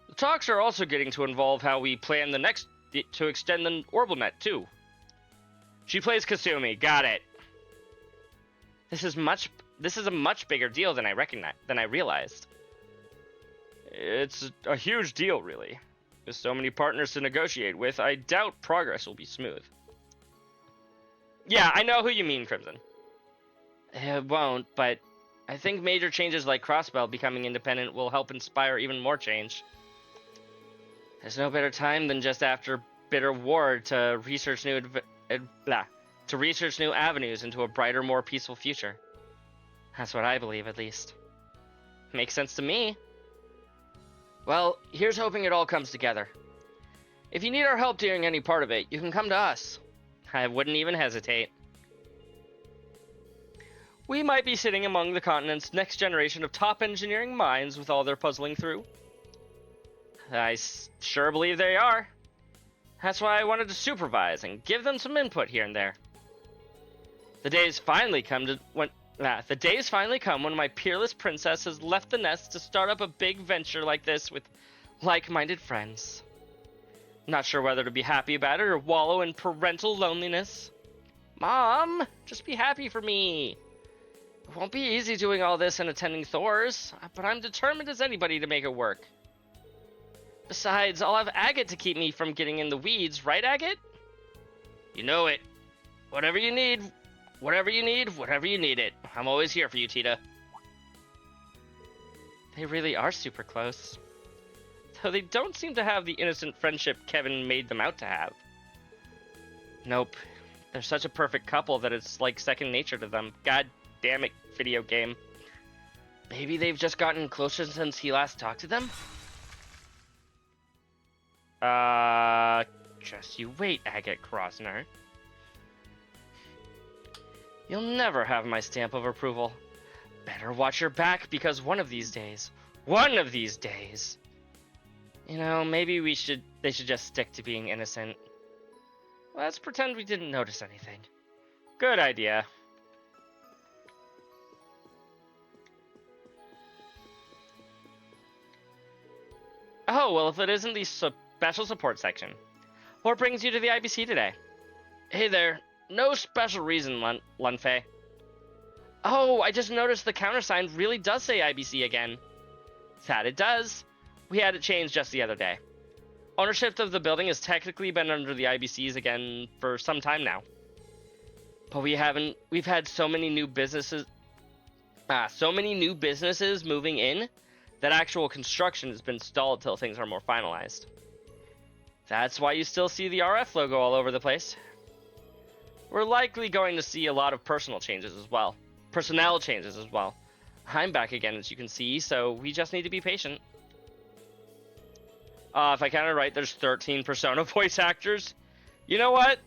The talks are also getting to involve how we plan to extend the orbital net too. She plays Kasumi, got it. This is a much bigger deal than I realized. It's a huge deal, really. With so many partners to negotiate with, I doubt progress will be smooth. Yeah, I know who you mean, Crimson. It won't, but I think major changes like Crossbell becoming independent will help inspire even more change. There's no better time than just after bitter war to research new to research new avenues into a brighter, more peaceful future. That's what I believe, at least. Makes sense to me. Well, here's hoping it all comes together. If you need our help during any part of it, you can come to us. I wouldn't even hesitate. We might be sitting among the continent's next generation of top engineering minds with all their puzzling through. I sure believe they are. That's why I wanted to supervise and give them some input here and there. The days finally come when my peerless princess has left the nest to start up a big venture like this with like-minded friends. Not sure whether to be happy about it or wallow in parental loneliness. Mom, just be happy for me. It won't be easy doing all this and attending Thor's, but I'm determined as anybody to make it work. Besides, I'll have Agate to keep me from getting in the weeds, right, Agate? You know it. Whatever you need it. I'm always here for you, Tita. They really are super close. Though they don't seem to have the innocent friendship Kevin made them out to have. Nope. They're such a perfect couple that it's like second nature to them. God damn it, video game. Maybe they've just gotten closer since he last talked to them? Just you wait, Agate Krosner. You'll never have my stamp of approval. Better watch your back, because one of these days, you know, maybe they should just stick to being innocent. Let's pretend we didn't notice anything. Good idea. Oh, well, if it isn't the special support section. What brings you to the IBC today? Hey there. No special reason, Lunfei. Oh, I just noticed the countersign really does say IBC again. That it does. We had it changed just the other day. Ownership of the building has technically been under the IBCs again for some time now. But we've had so many new businesses moving in that actual construction has been stalled till things are more finalized. That's why you still see the RF logo all over the place. We're likely going to see a lot of personnel changes as well. I'm back again, as you can see, so we just need to be patient. If I counted right, there's 13 Persona voice actors. You know what?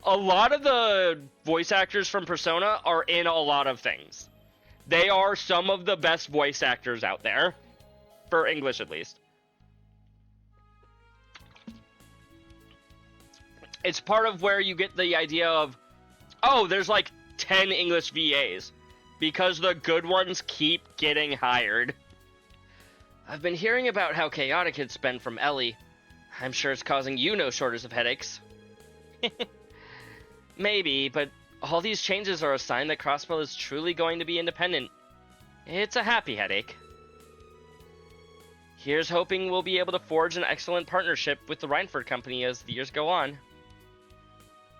A lot of the voice actors from Persona are in a lot of things. They are some of the best voice actors out there. For English, at least. It's part of where you get the idea of, oh, there's like 10 English VAs. Because the good ones keep getting hired. I've been hearing about how chaotic it's been from Ellie. I'm sure it's causing you no shortage of headaches. Maybe, but all these changes are a sign that Crossbell is truly going to be independent. It's a happy headache. Here's hoping we'll be able to forge an excellent partnership with the Reinford Company as the years go on.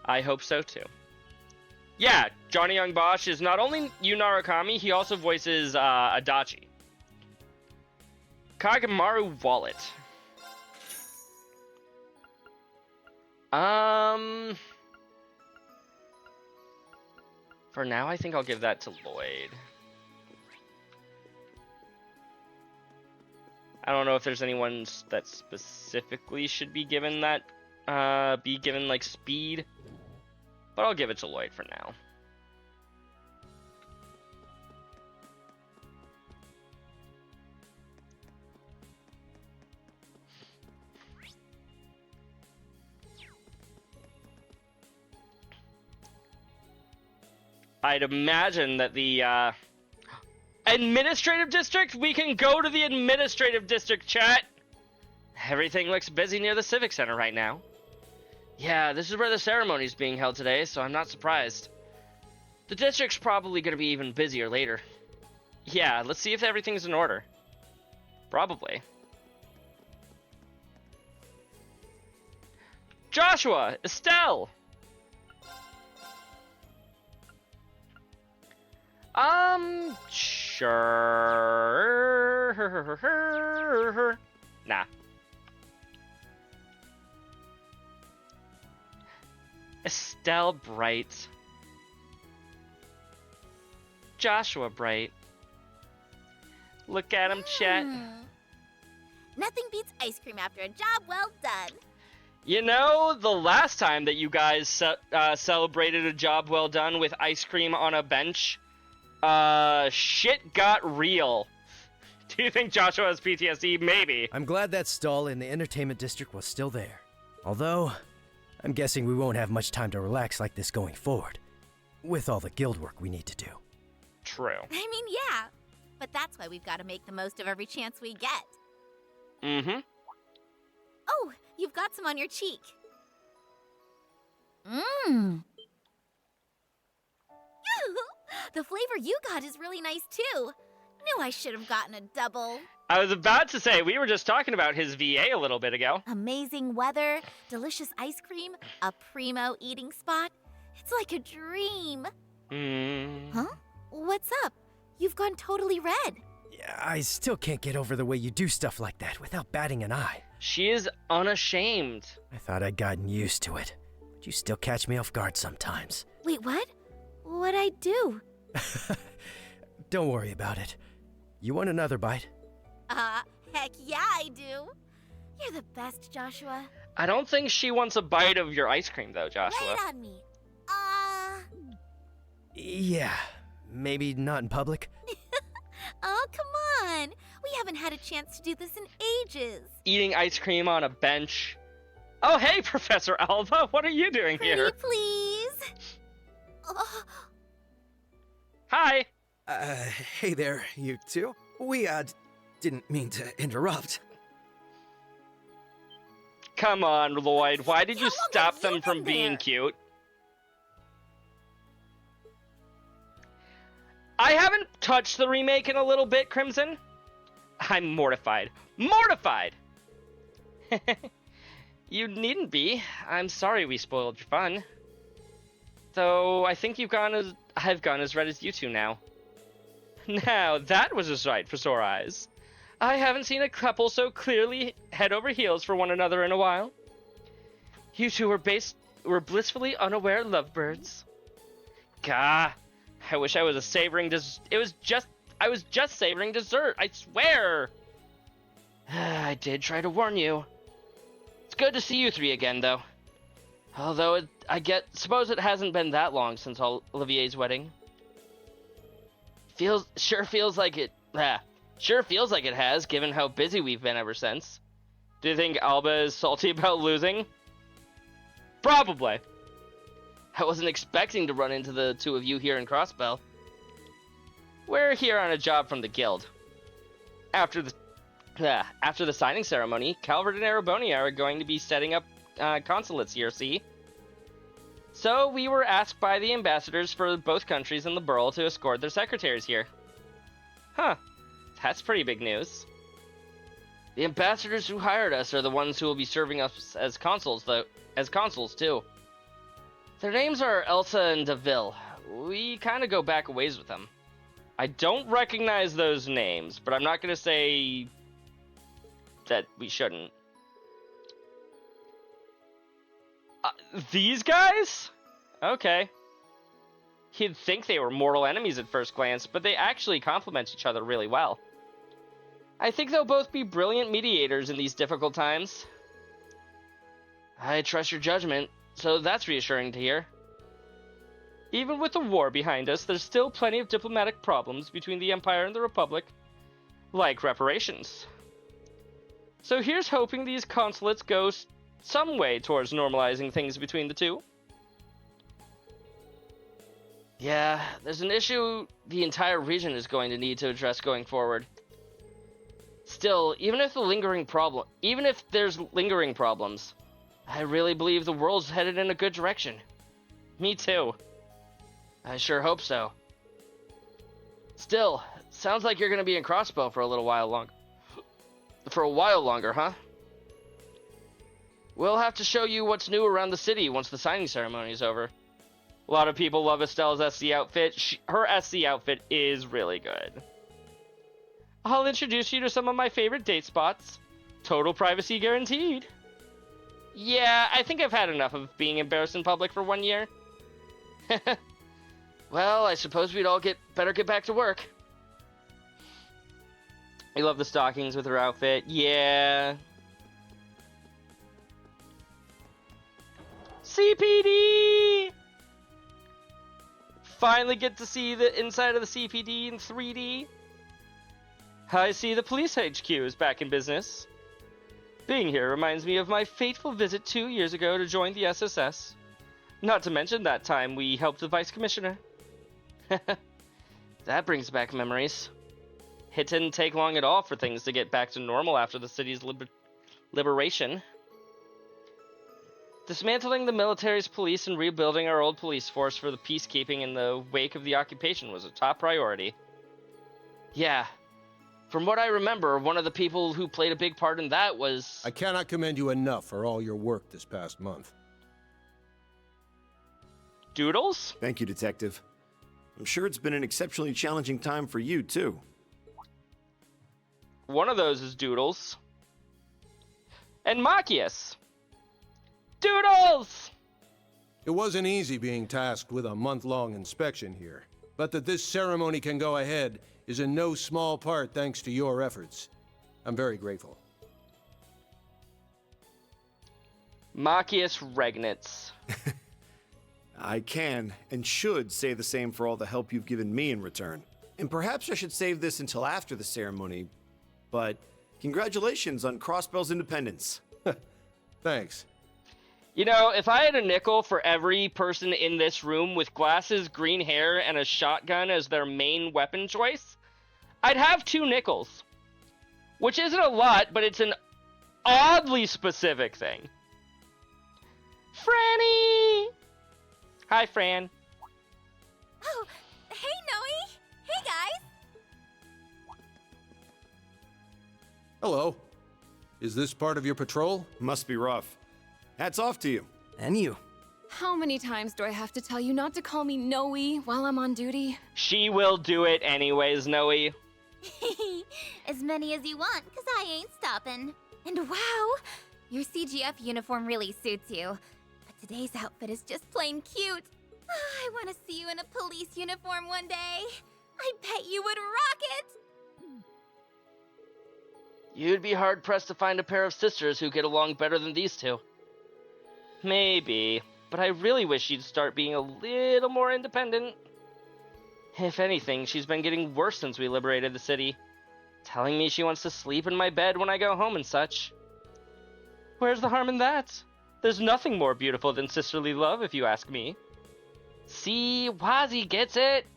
I hope so too. Yeah, Johnny Young Bosch is not only Yu Narukami, he also voices Adachi. Kagemaru Wallet. For now, I think I'll give that to Lloyd. I don't know if there's anyone that specifically should be given that, like speed, but I'll give it to Lloyd for now. I'd imagine that the administrative district, we can go to the administrative district, chat. Everything looks busy near the Civic Center right now. Yeah, this is where the ceremony's being held today, so I'm not surprised. The district's probably going to be even busier later. Yeah, let's see if everything's in order. Probably. Joshua! Estelle! Sure. Nah. Estelle Bright. Joshua Bright. Look at him, Chet.
Nothing beats ice cream after a job well done.
You know, the last time that you guys celebrated a job well done with ice cream on a bench, shit got real. Do you think Joshua has PTSD? Maybe.
I'm glad that stall in the entertainment district was still there. Although, I'm guessing we won't have much time to relax like this going forward, with all the guild work we need to do.
True.
I mean, yeah. But that's why we've got to make the most of every chance we get.
Mm-hmm.
Oh, you've got some on your cheek. Mmm. The flavor you got is really nice, too. Knew I should have gotten a double.
I was about to say, we were just talking about his VA a little bit ago.
Amazing weather, delicious ice cream, a primo eating spot. It's like a dream. Huh? What's up? You've gone totally red.
I still can't get over the way you do stuff like that without batting an eye.
She is unashamed.
I thought I'd gotten used to it, but you still catch me off guard sometimes.
Wait, what? What'd I do?
Don't worry about it. You want another bite?
Heck yeah, I do. You're the best, Joshua.
I don't think she wants a bite of your ice cream, though, Joshua.
Wait on me.
Yeah, maybe not in public.
Oh, come on. We haven't had a chance to do this in ages.
Eating ice cream on a bench. Oh, hey, Professor Alva, what are you doing here?
Pretty please. Oh.
Hi.
Hey there, you two. We, didn't mean to interrupt.
Come on, Lloyd. Why did you stop them from being cute? I haven't touched the remake in a little bit, Crimson. I'm mortified. Mortified! You needn't be. I'm sorry we spoiled your fun. Though I think I've gone as red as you two now. Now, that was a sight for sore eyes. I haven't seen a couple so clearly head over heels for one another in a while. You two were blissfully unaware lovebirds. Gah, I wish I was savoring I was just savoring dessert, I swear. I did try to warn you. It's good to see you three again, though. Although suppose it hasn't been that long since Olivier's wedding. Sure feels like it has, given how busy we've been ever since. Do you think Alba is salty about losing? Probably. I wasn't expecting to run into the two of you here in Crossbell. We're here on a job from the guild. After the signing ceremony, Calvert and Arabonia are going to be setting up consulates here, see? So we were asked by the ambassadors for both countries in the borough to escort their secretaries here. Huh. That's pretty big news. The ambassadors who hired us are the ones who will be serving us as consuls, too. Their names are Elsa and Deville. We kind of go back a ways with them. I don't recognize those names, but I'm not going to say that we shouldn't. These guys? Okay. You'd think they were mortal enemies at first glance, but they actually complement each other really well. I think they'll both be brilliant mediators in these difficult times. I trust your judgment, so that's reassuring to hear. Even with the war behind us, there's still plenty of diplomatic problems between the Empire and the Republic, like reparations. So here's hoping these consulates go some way towards normalizing things between the two. Yeah, there's an issue the entire region is going to need to address going forward. Still, even if there's lingering problems, I really believe the world's headed in a good direction. Me too. I sure hope so. Still, sounds like you're going to be in Crossbow for a while longer, huh? We'll have to show you what's new around the city once the signing ceremony is over. A lot of people love Estelle's SC outfit. Her SC outfit is really good. I'll introduce you to some of my favorite date spots. Total privacy guaranteed. Yeah, I think I've had enough of being embarrassed in public for 1 year. Well, I suppose we'd all better get back to work. I love the stockings with her outfit. Yeah. CPD! Finally get to see the inside of the CPD in 3D. I see the police HQ is back in business. Being here reminds me of my fateful visit 2 years ago to join the SSS. Not to mention that time we helped the Vice Commissioner. That brings back memories. It didn't take long at all for things to get back to normal after the city's liberation. Dismantling the military's police and rebuilding our old police force for the peacekeeping in the wake of the occupation was a top priority. Yeah. From what I remember, one of the people who played a big part in that was...
I cannot commend you enough for all your work this past month.
Doodles?
Thank you, Detective. I'm sure it's been an exceptionally challenging time for you, too.
One of those is Doodles. And Machias. Doodles!
It wasn't easy being tasked with a month-long inspection here, but that this ceremony can go ahead is in no small part thanks to your efforts. I'm very grateful.
Machias Regnitz.
I can and should say the same for all the help you've given me in return. And perhaps I should save this until after the ceremony, but congratulations on Crossbell's independence.
Thanks.
You know, if I had a nickel for every person in this room with glasses, green hair, and a shotgun as their main weapon choice, I'd have 2 nickels. Which isn't a lot, but it's an oddly specific thing. Franny! Hi, Fran.
Oh, hey, Noe! Hey, guys!
Hello. Is this part of your patrol?
Must be rough. Hats off to you.
And you.
How many times do I have to tell you not to call me Noe while I'm on duty?
She will do it anyways, Noe.
As many as you want, because I ain't stopping. And wow, your CGF uniform really suits you. But today's outfit is just plain cute. I want to see you in a police uniform one day. I bet you would rock it!
You'd be hard-pressed to find a pair of sisters who get along better than these two. Maybe, but I really wish she'd start being a little more independent. If anything, she's been getting worse since we liberated the city, telling me she wants to sleep in my bed when I go home and such. Where's the harm in that? There's nothing more beautiful than sisterly love, if you ask me. See, Wazzy gets it.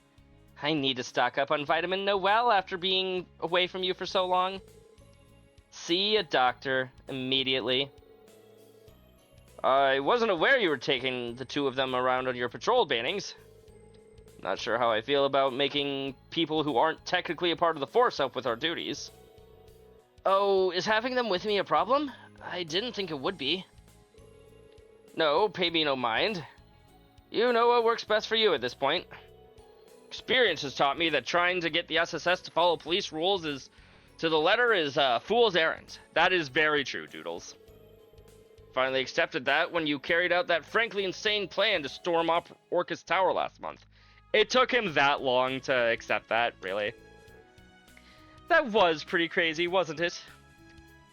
I need to stock up on vitamin Noel after being away from you for so long. See a doctor immediately. I wasn't aware you were taking the 2 of them around on your patrol bannings. Not sure how I feel about making people who aren't technically a part of the force help with our duties. Oh, is having them with me a problem? I didn't think it would be. No, pay me no mind. You know what works best for you at this point. Experience has taught me that trying to get the SSS to follow police rules to the letter is a fool's errand. That is very true, Doodles. Finally accepted that when you carried out that frankly insane plan to storm up Orcus Tower last month. It took him that long to accept that, really. That was pretty crazy, wasn't it?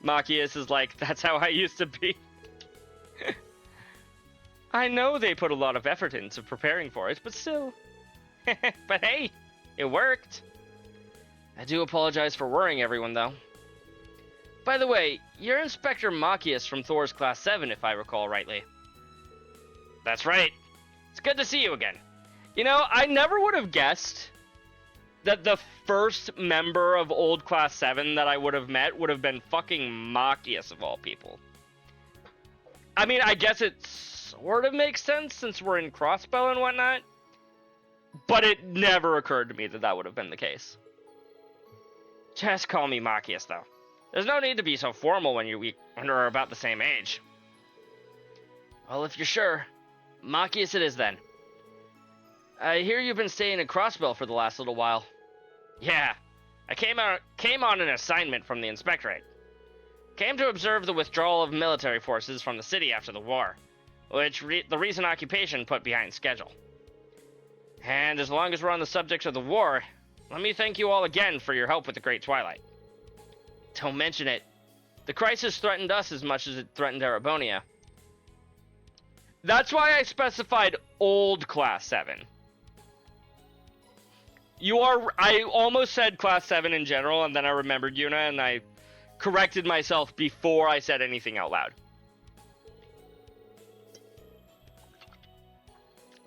Machias is like, that's how I used to be. I know they put a lot of effort into preparing for it, but still. But hey, it worked. I do apologize for worrying everyone, though. By the way, you're Inspector Machias from Thor's Class 7, if I recall rightly. That's right. It's good to see you again. You know, I never would have guessed that the first member of Old Class 7 that I would have met would have been fucking Machias of all people. I mean, I guess it sort of makes sense since we're in Crossbell and whatnot, but it never occurred to me that that would have been the case. Just call me Machias, though. There's no need to be so formal when you're about the same age. Well, if you're sure, Machias it is then. I hear you've been staying in Crossbell for the last little while. Yeah, I came on an assignment from the Inspectorate. came to observe the withdrawal of military forces from the city after the war, which the recent occupation put behind schedule. And as long as we're on the subject of the war, let me thank you all again for your help with the Great Twilight. Don't mention it. The crisis threatened us as much as it threatened Erebonia. That's why I specified old Class 7. I almost said Class 7 in general, and then I remembered Yuna, and I corrected myself before I said anything out loud.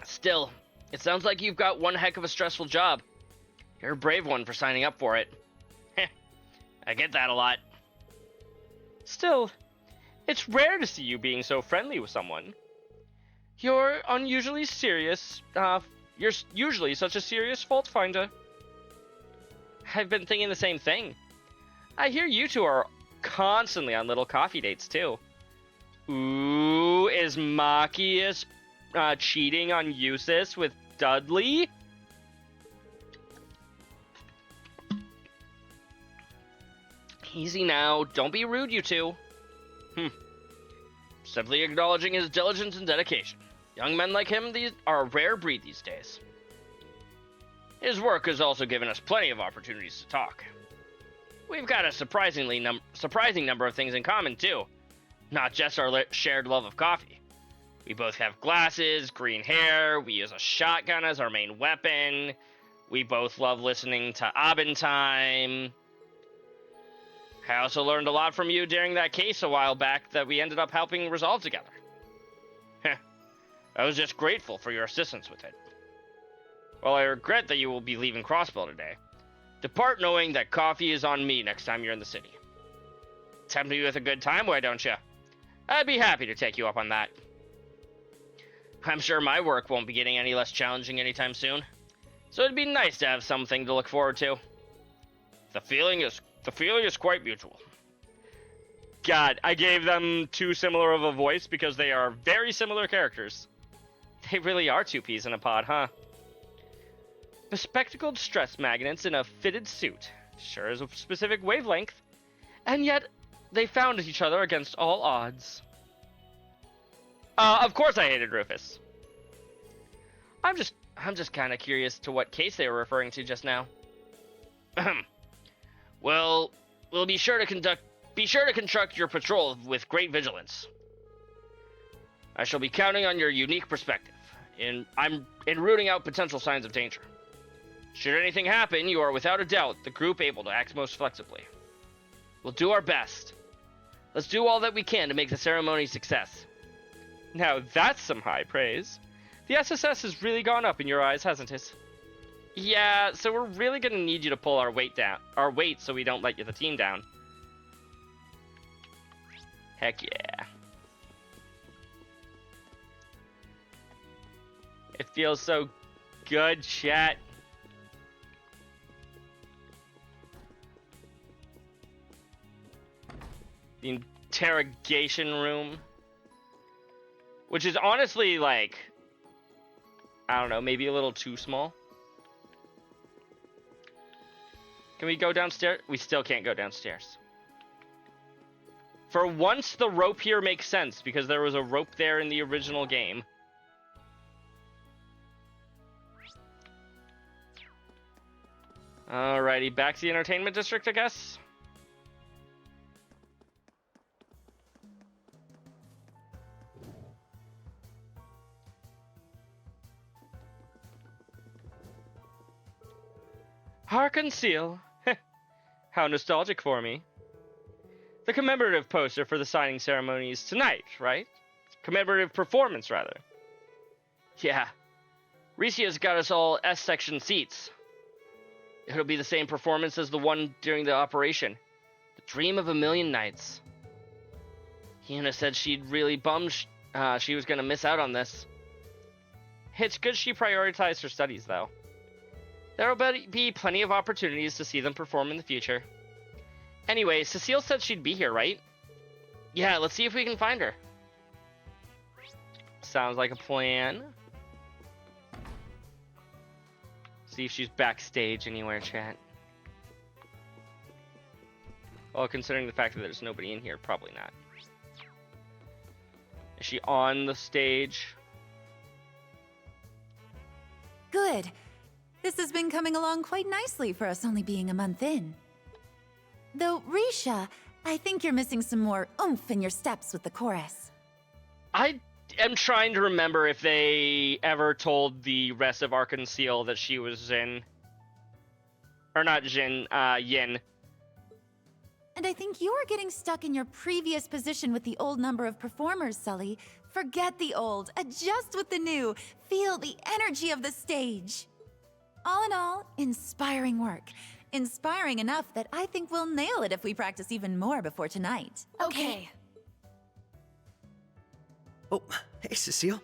Still, it sounds like you've got one heck of a stressful job. You're a brave one for signing up for it. Heh, I get that a lot. Still, it's rare to see you being so friendly with someone. You're unusually serious. You're usually such a serious fault finder. I've been thinking the same thing. I hear you two are constantly on little coffee dates, too. Ooh, is Machias cheating on Eustace with Dudley? Easy now. Don't be rude, you two. Simply acknowledging his diligence and dedication. Young men like him are a rare breed these days. His work has also given us plenty of opportunities to talk. We've got a surprising number of things in common, too. Not just our shared love of coffee. We both have glasses, green hair, we use a shotgun as our main weapon, we both love listening to Abentime. I also learned a lot from you during that case a while back that we ended up helping resolve together. I was just grateful for your assistance with it. While I regret that you will be leaving Crossbell today, depart knowing that coffee is on me next time you're in the city. Tempt me with a good time, why don't you? I'd be happy to take you up on that. I'm sure my work won't be getting any less challenging anytime soon, so it'd be nice to have something to look forward to. The feeling is quite mutual. God, I gave them too similar of a voice because they are very similar characters. They really are two peas in a pod, huh? Bespectacled stress magnets in a fitted suit. Sure is a specific wavelength. And yet, they found each other against all odds. Of course I hated Rufus. I'm just kind of curious to what case they were referring to just now. Well, we'll be sure to conduct your patrol with great vigilance. I shall be counting on your unique perspective in rooting out potential signs of danger. Should anything happen, you are without a doubt the group able to act most flexibly. We'll do our best. Let's do all that we can to make the ceremony a success. Now that's some high praise. The SSS has really gone up in your eyes, hasn't it? Yeah, so we're really gonna need you to pull our weight so we don't let the team down. Heck yeah. It feels so good, chat. The interrogation room. Which is honestly, like, I don't know, maybe a little too small. Can we go downstairs? We still can't go downstairs. For once, the rope here makes sense, because there was a rope there in the original game. Alrighty, back to the entertainment district, I guess. Harken Seal. How nostalgic for me. The commemorative poster for the signing ceremony is tonight, right? Commemorative performance, rather. Yeah. Ricia's got us all S-section seats. It'll be the same performance as the one during the operation. The dream of a million nights. Yuna said she'd really bummed she was going to miss out on this. It's good she prioritized her studies, though. There'll be plenty of opportunities to see them perform in the future. Anyway, Cecile said she'd be here, right? Yeah, let's see if we can find her. Sounds like a plan. See if she's backstage anywhere, chat. Well, considering the fact that there's nobody in here, probably not. Is she on the stage?
Good. This has been coming along quite nicely for us only being a month in. Though, Risha, I think you're missing some more oomph in your steps with the chorus.
I am trying to remember if they ever told the rest of Arkansas that she was Jin. Or not Jin, Yin.
And I think you're getting stuck in your previous position with the old number of performers, Sully. Forget the old, adjust with the new, feel the energy of the stage. All in all, inspiring work. Inspiring enough that I think we'll nail it if we practice even more before tonight.
Okay.
Oh, hey, Cecile.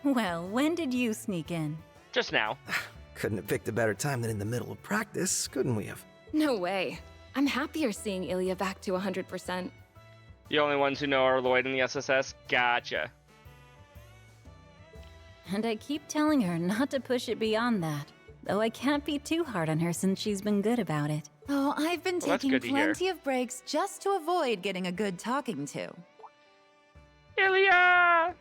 Well, when did you sneak in?
Just now.
Couldn't have picked a better time than in the middle of practice, couldn't we have?
No way. I'm happier seeing Ilya back to 100%.
The only ones who know are Lloyd and the SSS? Gotcha.
And I keep telling her not to push it beyond that. Though I can't be too hard on her since she's been good about it.
Oh, I've been
Well, that's
taking
good to hear.
plenty of breaks just to avoid getting a good talking to.
Ilya!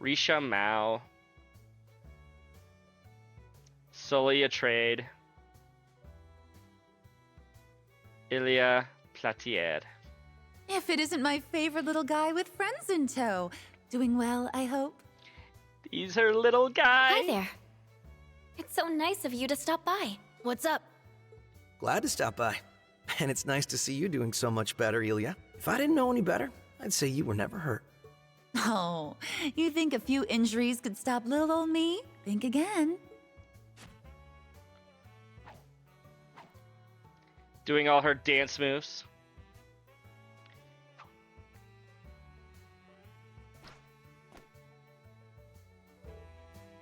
Risha Mao. Sully Trade. Ilya Platier.
If it isn't my favorite little guy with friends in tow. Doing well, I hope.
He's her little guy.
Hi there. It's so nice of you to stop by. What's up?
Glad to stop by. And it's nice to see you doing so much better, Ilya. If I didn't know any better, I'd say you were never hurt.
Oh, you think a few injuries could stop little old me? Think again.
Doing all her dance moves.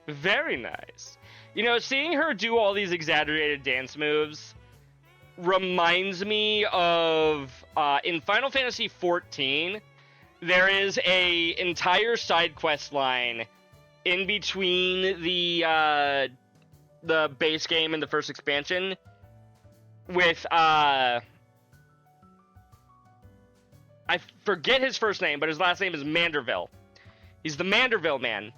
Very nice. You know, seeing her do all these exaggerated dance moves reminds me of in Final Fantasy XIV, there is a entire side quest line in between the base game and the first expansion with I forget his first name, but his last name is Manderville. He's the Manderville man.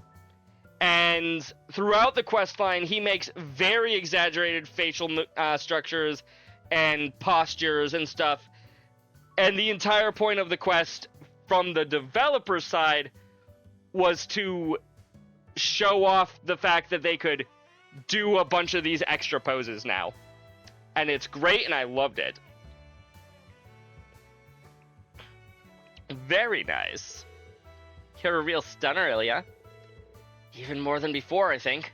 And throughout the quest line, he makes very exaggerated facial structures and postures and stuff. And the entire point of the quest from the developer's side was to show off the fact that they could do a bunch of these extra poses now. And it's great, and I loved it. Very nice. You're a real stunner, Ilya. Even more than before, I think.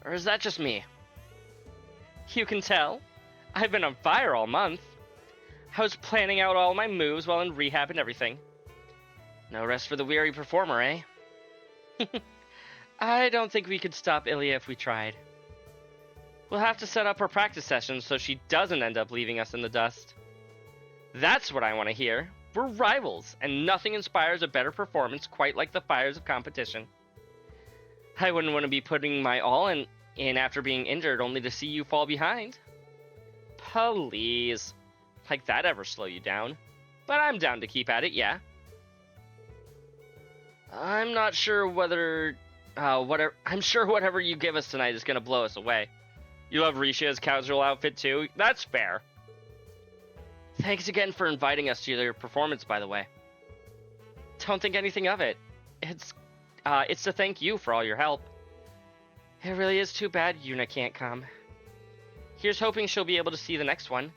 Or is that just me? You can tell. I've been on fire all month. I was planning out all my moves while in rehab and everything. No rest for the weary performer, eh? I don't think we could stop Ilya if we tried. We'll have to set up her practice sessions so she doesn't end up leaving us in the dust. That's what I want to hear. We're rivals, and nothing inspires a better performance quite like the fires of competition. I wouldn't want to be putting my all in after being injured only to see you fall behind. Please. Like that ever slow you down. But I'm down to keep at it, yeah. I'm not sure whether... I'm sure whatever you give us tonight is going to blow us away. You love Risha's casual outfit too? That's fair. Thanks again for inviting us to your performance, by the way. Don't think anything of it. It's to thank you for all your help. It really is too bad Yuna can't come. Here's hoping she'll be able to see the next one.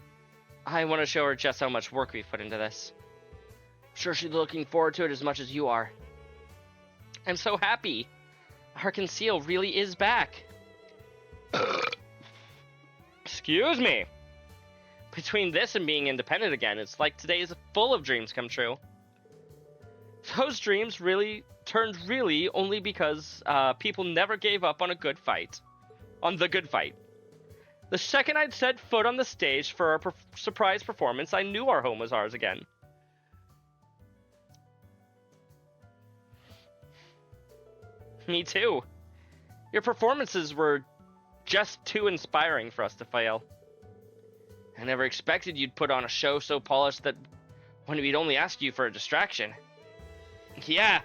I want to show her just how much work we've put into this. I'm sure she's looking forward to it as much as you are. I'm so happy. Arkansas really is back. Excuse me. Between this and being independent again, it's like today is full of dreams come true. Those dreams really turned really only because people never gave up on the good fight. The second I'd set foot on the stage for our surprise performance, I knew our home was ours again. Me too. Your performances were just too inspiring for us to fail. I never expected you'd put on a show so polished that when we'd only ask you for a distraction. Yeah.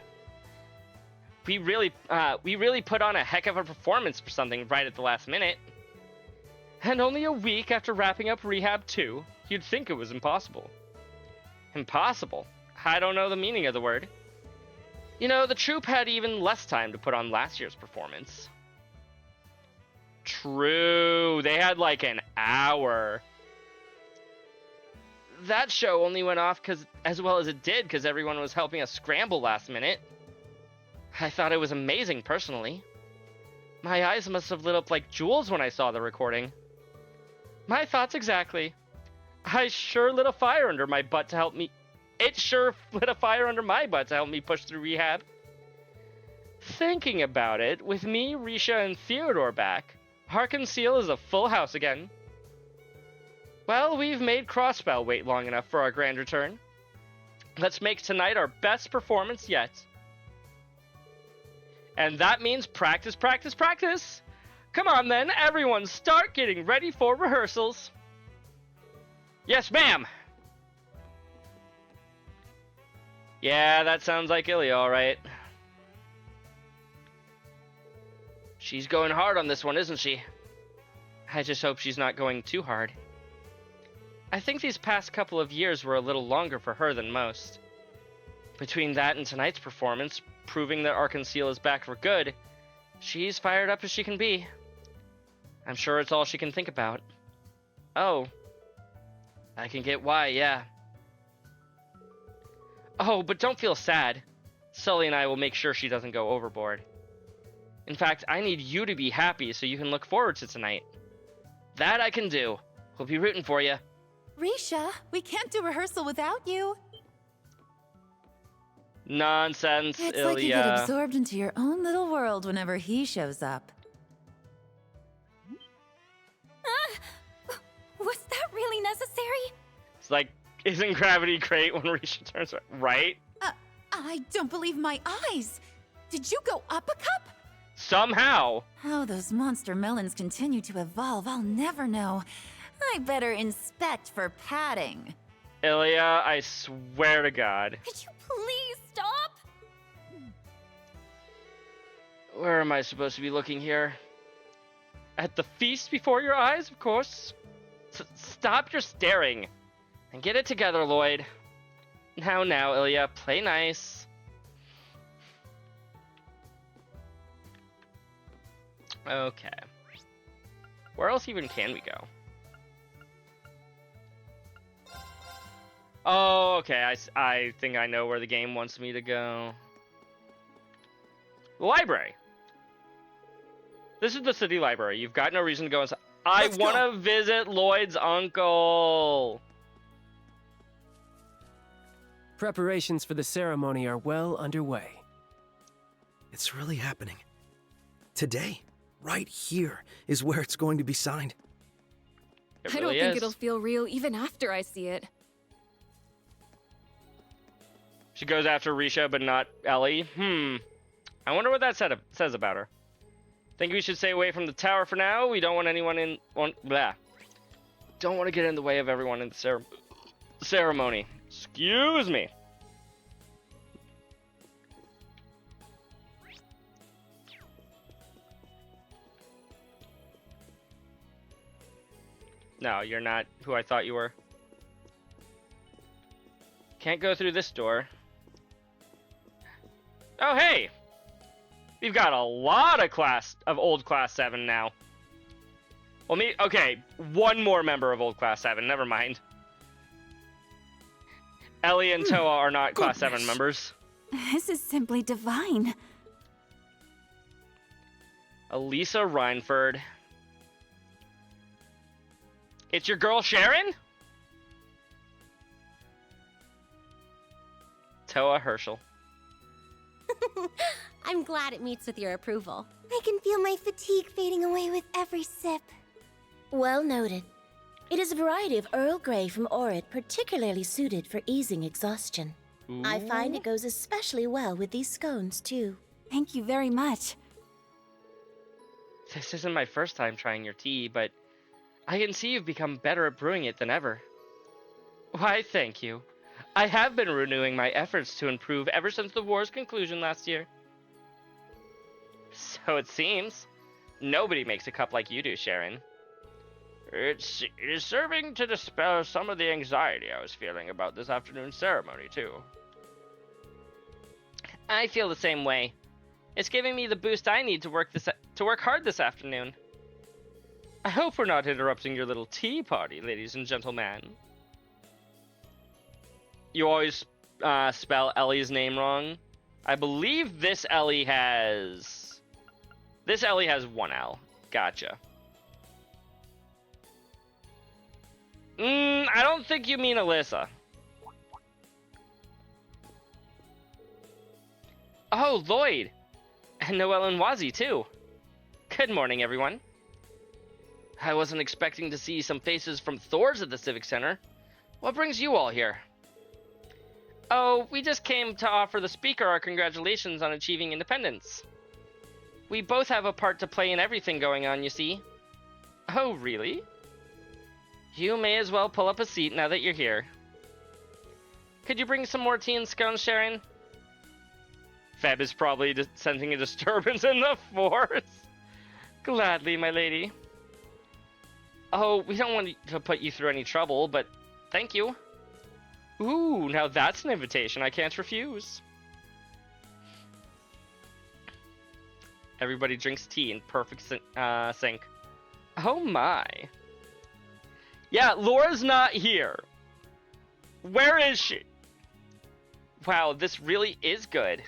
We really put on a heck of a performance for something right at the last minute. And only a week after wrapping up Rehab 2, you'd think it was impossible. Impossible? I don't know the meaning of the word. You know, the troupe had even less time to put on last year's performance. True, they had like an hour. That show only went off as well as it did because everyone was helping us scramble last minute. I thought it was amazing personally. My eyes must have lit up like jewels when I saw the recording. My thoughts exactly. I sure lit a fire under my butt to help me. It sure lit a fire under my butt to help me push through rehab. Thinking about it, with me, Risha, and Theodore back, Arkansas is a full house again. Well, we've made Crossbell wait long enough for our grand return. Let's make tonight our best performance yet. And that means practice, practice, practice! Come on then, everyone start getting ready for rehearsals. Yes, ma'am! Yeah, that sounds like Ilya, alright. She's going hard on this one, isn't she? I just hope she's not going too hard. I think these past couple of years were a little longer for her than most. Between that and tonight's performance, proving that Arkansas is back for good, she's fired up as she can be. I'm sure it's all she can think about. Oh. I can get why, yeah. Oh, but don't feel sad. Sully and I will make sure she doesn't go overboard. In fact, I need you to be happy so you can look forward to tonight. That I can do. We'll be rooting for you.
Risha, we can't do rehearsal without you.
Nonsense,
It's
Ilya.
like you get absorbed into your own little world whenever he shows up.
Was that really necessary?
It's like, isn't gravity great when Risha turns right?
I don't believe my eyes. Did you go up a cup?
Somehow.
How those monster melons continue to evolve, I'll never know. I better inspect for padding.
Ilya, I swear to God.
Could you please stop?
Where am I supposed to be looking here? At the feast before your eyes, of course. Stop your staring. And get it together, Lloyd. Now, Ilya, play nice. Okay. Where else even can we go? Oh, okay. I think I know where the game wants me to go. The library. This is the city library. You've got no reason to go inside. I want to visit Lloyd's uncle.
Preparations for the ceremony are well underway.
It's really happening. Today, right here, is where it's going to be signed.
I don't think it'll feel real even after I see it.
She goes after Risha, but not Ellie. I wonder what that says about her. Think we should stay away from the tower for now? We don't want anyone in... Don't want to get in the way of everyone in the ceremony. Excuse me. No, you're not who I thought you were. Can't go through this door. Oh, hey! We've got a lot of old Class 7 now. Well, okay, one more member of old Class 7, never mind. Ellie and Toa are not Class 7 members.
This is simply divine.
Elisa Reinford. It's your girl Sharon? Toa Herschel.
I'm glad it meets with your approval. I can feel my fatigue fading away with every sip.
Well noted. It is a variety of Earl Grey from Orid particularly suited for easing exhaustion.
Ooh.
I find it goes especially well with these scones, too.
Thank you very much.
This isn't my first time trying your tea, but I can see you've become better at brewing it than ever. Why, thank you. I have been renewing my efforts to improve ever since the war's conclusion last year. So it seems. Nobody makes a cup like you do, Sharon. It is serving to dispel some of the anxiety I was feeling about this afternoon's ceremony, too. I feel the same way. It's giving me the boost I need to work hard this afternoon. I hope we're not interrupting your little tea party, ladies and gentlemen. You always spell Ellie's name wrong. I believe this Ellie has one L. Gotcha. I don't think you mean Alyssa. Oh, Lloyd. And Noelle and Wazi, too. Good morning, everyone. I wasn't expecting to see some faces from Thor's at the Civic Center. What brings you all here? Oh, we just came to offer the speaker our congratulations on achieving independence. We both have a part to play in everything going on, you see. Oh, really? You may as well pull up a seat now that you're here. Could you bring some more tea and scones, Sharon? Feb is probably sensing a disturbance in the force. Gladly, my lady. Oh, we don't want to put you through any trouble, but thank you. Ooh, now that's an invitation I can't refuse. Everybody drinks tea in perfect sync. Oh my. Yeah, Laura's not here. Where is she? Wow, this really is good.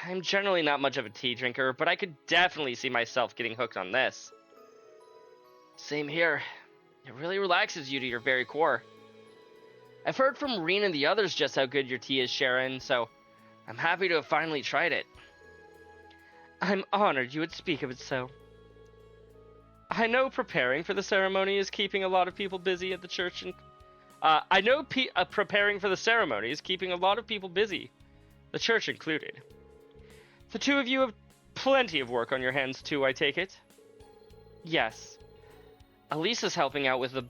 I'm generally not much of a tea drinker, but I could definitely see myself getting hooked on this. Same here. It really relaxes you to your very core. I've heard from Reen and the others just how good your tea is, Sharon, so I'm happy to have finally tried it. I'm honored you would speak of it so. I know preparing for the ceremony is keeping a lot of people busy at the church, and preparing for the ceremony is keeping a lot of people busy, the church included. The two of you have plenty of work on your hands too, I take it? Yes. Elisa's helping out with the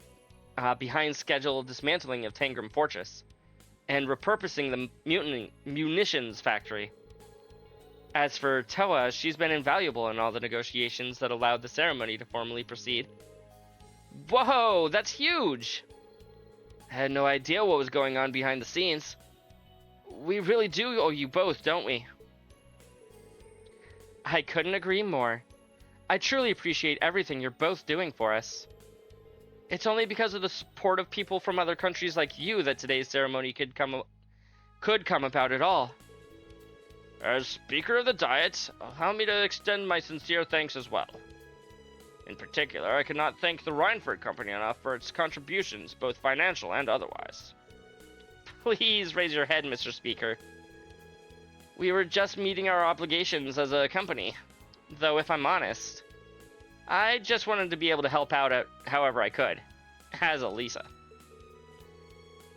behind-schedule dismantling of Tangram Fortress, and repurposing the munitions factory. As for Toa, she's been invaluable in all the negotiations that allowed the ceremony to formally proceed. Whoa, that's huge! I had no idea what was going on behind the scenes. We really do owe you both, don't we? I couldn't agree more. I truly appreciate everything you're both doing for us. It's only because of the support of people from other countries like you that today's ceremony could come about at all. As Speaker of the Diet, allow me to extend my sincere thanks as well. In particular, I cannot thank the Reinford Company enough for its contributions, both financial and otherwise. Please raise your head, Mr. Speaker. We were just meeting our obligations as a company, though if I'm honest, I just wanted to be able to help out however I could, as Elisa.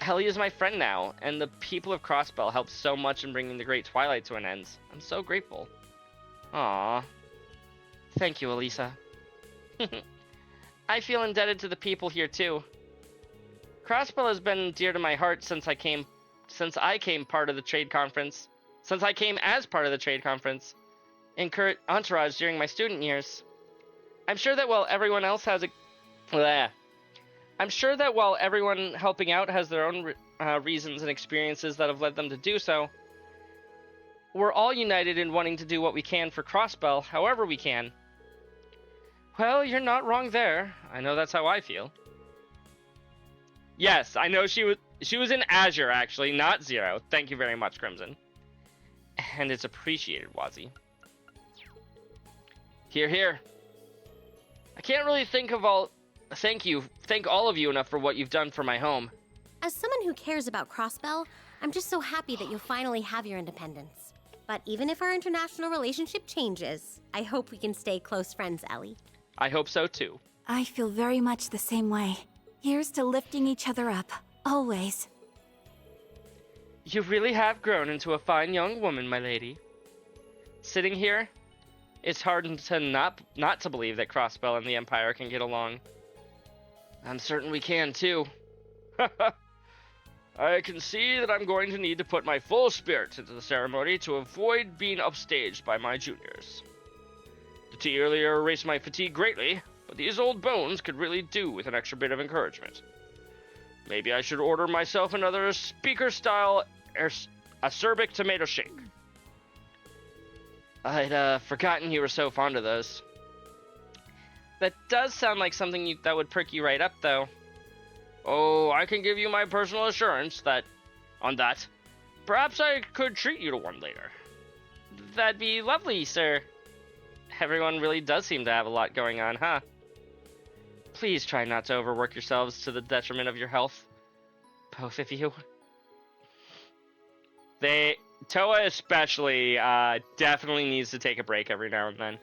Ellie is my friend now, and the people of Crossbell helped so much in bringing the Great Twilight to an end. I'm so grateful. Aww. Thank you, Elisa. I feel indebted to the people here too. Crossbell has been dear to my heart since I came as part of the trade conference in Kurt Entourage during my student years. I'm sure that while everyone helping out has their own reasons and experiences that have led them to do so, we're all united in wanting to do what we can for Crossbell, however we can. Well, you're not wrong there. I know that's how I feel. Yes, I know she was in Azure, actually, not Zero. Thank you very much, Crimson. And it's appreciated, Wazi. Hear, hear. I can't really thank all of you enough for what you've done for my home.
As someone who cares about Crossbell, I'm just so happy that you'll finally have your independence. But even if our international relationship changes, I hope we can stay close friends, Ellie.
I hope so too.
I feel very much the same way. Here's to lifting each other up, always. You
really have grown into a fine young woman, my lady. Sitting here, it's hard to not to believe that Crossbell and the Empire can get along. I'm certain we can, too. I can see that I'm going to need to put my full spirit into the ceremony to avoid being upstaged by my juniors. The tea earlier erased my fatigue greatly, but these old bones could really do with an extra bit of encouragement. Maybe I should order myself another speaker-style acerbic tomato shake. I'd forgotten you were so fond of those. That does sound like something that would perk you right up, though. Oh, I can give you my personal assurance that, on that, perhaps I could treat you to one later. That'd be lovely, sir. Everyone really does seem to have a lot going on, huh? Please try not to overwork yourselves to the detriment of your health. Both of you. Toa especially, definitely needs to take a break every now and then.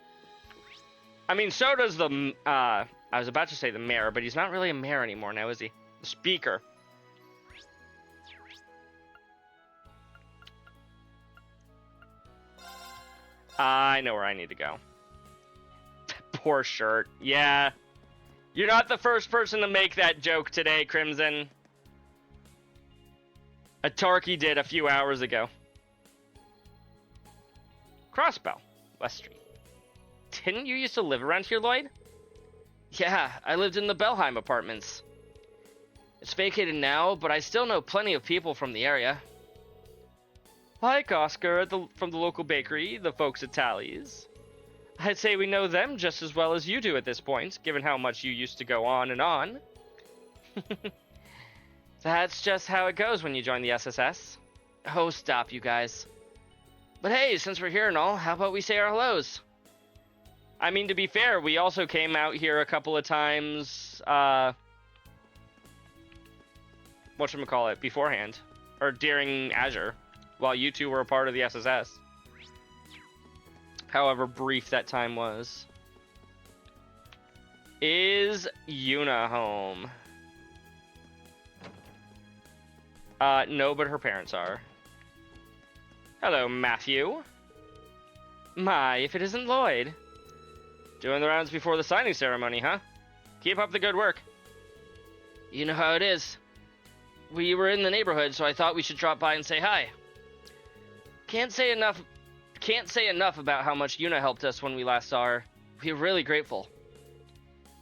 I mean, so does the, I was about to say the mayor, but he's not really a mayor anymore now, is he? The speaker. I know where I need to go. Poor shirt. Yeah. You're not the first person to make that joke today, Crimson. A Tarky did a few hours ago. Crossbell, West Street. Didn't you used to live around here, Lloyd? Yeah, I lived in the Belheim apartments. It's vacated now, but I still know plenty of people from the area. Like Oscar from the local bakery, the folks at Tally's. I'd say we know them just as well as you do at this point, given how much you used to go on and on. That's just how it goes when you join the SSS. Oh, stop, you guys. But hey, since we're here and all, how about we say our hellos? I mean, to be fair, we also came out here a couple of times, whatchamacallit, beforehand. Or during Azure, while you two were a part of the SSS. However brief that time was. Is Yuna home? No, but her parents are. Hello, Matthew. My, if it isn't Lloyd. Doing the rounds before the signing ceremony, huh? Keep up the good work. You know how it is. We were in the neighborhood, so I thought we should drop by and say hi. Can't say enough about how much Yuna helped us when we last saw her. We're really grateful.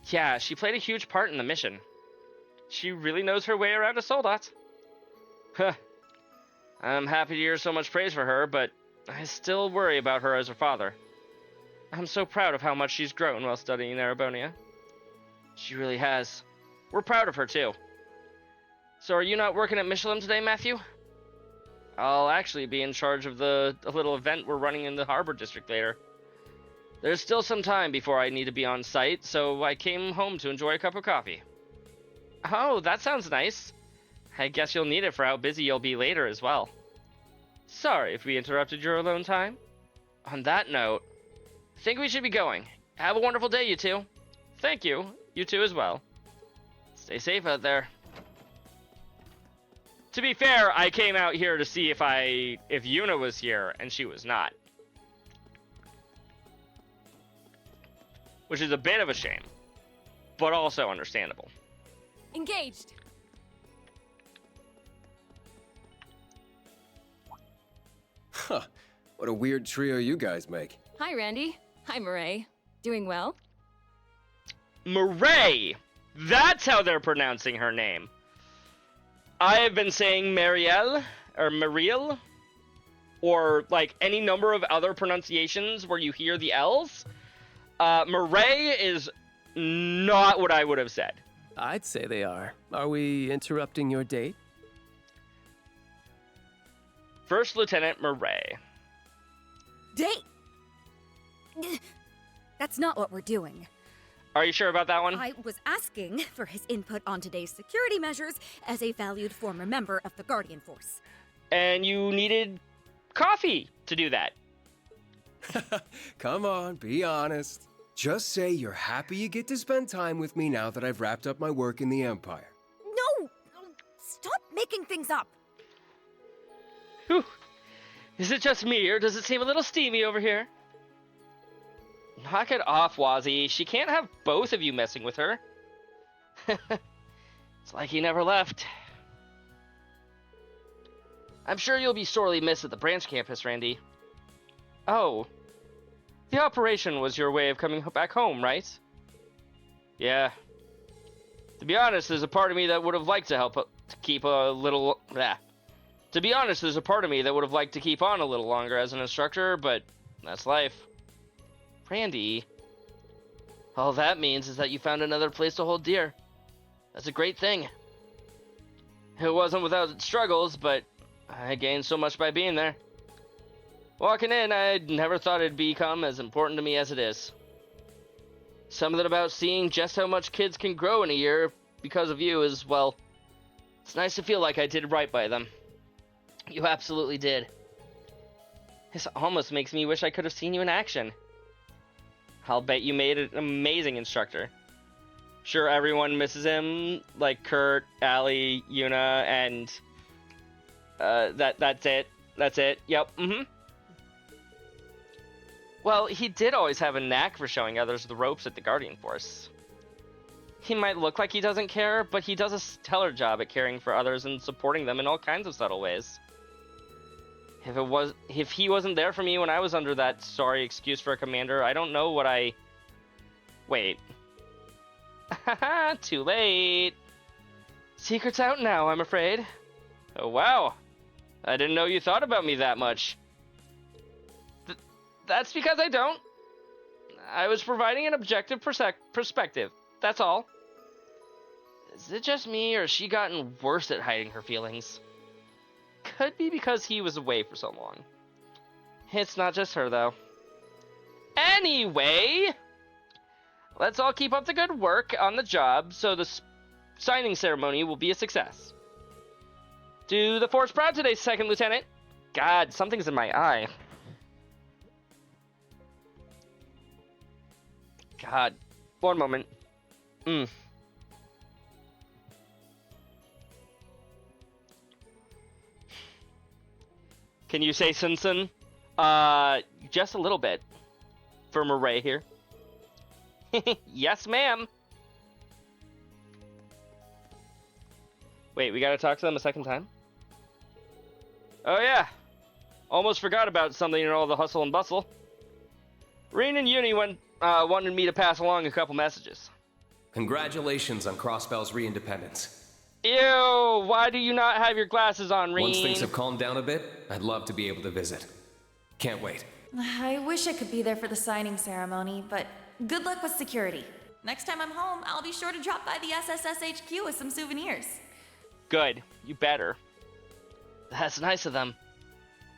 Yeah, she played a huge part in the mission. She really knows her way around a Soldat. Huh. I'm happy to hear so much praise for her, but I still worry about her as her father. I'm so proud of how much she's grown while studying Erebonia. She really has. We're proud of her, too. So are you not working at Michelin today, Matthew? I'll actually be in charge of a little event we're running in the Harbor District later. There's still some time before I need to be on site, so I came home to enjoy a cup of coffee. Oh, that sounds nice. I guess you'll need it for how busy you'll be later as well. Sorry if we interrupted your alone time. On that note, I think we should be going. Have a wonderful day, you two. Thank you. You too as well. Stay safe out there. To be fair, I came out here to see if Yuna was here, and she was not. Which is a bit of a shame, but also understandable.
Engaged.
Huh. What a weird trio you guys make.
Hi, Randy. Hi, Murray. Doing well?
Murray! That's how they're pronouncing her name. I have been saying Marielle, or Mariel, or like any number of other pronunciations where you hear the L's. Murray is not what I would have said.
I'd say they are. Are we interrupting your date?
First Lieutenant Murray.
Date? That's not what we're doing.
Are you sure about that one?
I was asking for his input on today's security measures as a valued former member of the Guardian Force.
And you needed coffee to do that.
Come on, be honest. Just say you're happy you get to spend time with me now that I've wrapped up my work in the Empire.
No! Stop making things up!
Whew. Is it just me, or does it seem a little steamy over here? Knock it off, Wazzy. She can't have both of you messing with her. It's like he never left. I'm sure you'll be sorely missed at the branch campus, Randy. Oh. The operation was your way of coming back home, right? Yeah. To be honest, there's a part of me that would have liked to help to keep a little... To be honest, there's a part of me that would have liked to keep on a little longer as an instructor, but that's life. Randy, all that means is that you found another place to hold dear. That's a great thing. It wasn't without its struggles, but I gained so much by being there. Walking in, I never thought it'd become as important to me as it is. Something about seeing just how much kids can grow in a year because of you is, well, it's nice to feel like I did right by them. You absolutely did. This almost makes me wish I could have seen you in action. I'll bet you made an amazing instructor. Sure, everyone misses him, like Kurt, Allie, Yuna, and that's it. That's it. Yep. Well, he did always have a knack for showing others the ropes at the Guardian Force. He might look like he doesn't care, but he does a stellar job at caring for others and supporting them in all kinds of subtle ways. If he wasn't there for me when I was under that sorry excuse for a commander, I don't know what I... Wait. Haha, too late. Secret's out now, I'm afraid. Oh, wow. I didn't know you thought about me that much. That's because I don't. I was providing an objective perspective. That's all. Is it just me, or has she gotten worse at hiding her feelings? Could be because he was away for so long. It's not just her, though. Anyway, let's all keep up the good work on the job so the signing ceremony will be a success. Do the Force proud today, Second Lieutenant. God, something's in my eye. God, one moment. Can you say Sinsen? Just a little bit. For Murray here. Yes, ma'am. Wait, we gotta talk to them a second time? Oh yeah. Almost forgot about something in all the hustle and bustle. Reen and Uni wanted me to pass along a couple messages.
Congratulations on Crossbell's re-independence.
Ew, why do you not have your glasses on, Reen?
Once things have calmed down a bit, I'd love to be able to visit. Can't wait.
I wish I could be there for the signing ceremony, but good luck with security. Next time I'm home, I'll be sure to drop by the SSS HQ with some souvenirs.
Good, you better. That's nice of them.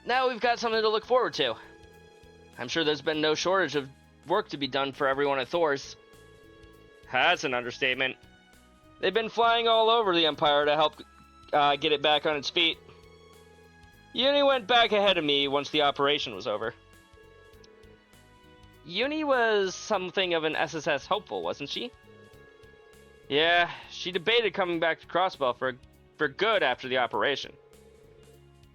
Now we've got something to look forward to. I'm sure there's been no shortage of work to be done for everyone at Thor's. That's an understatement. They've been flying all over the Empire to help get it back on its feet. Uni went back ahead of me once the operation was over. Uni was something of an SSS hopeful, wasn't she? Yeah, she debated coming back to Crossbell for good after the operation.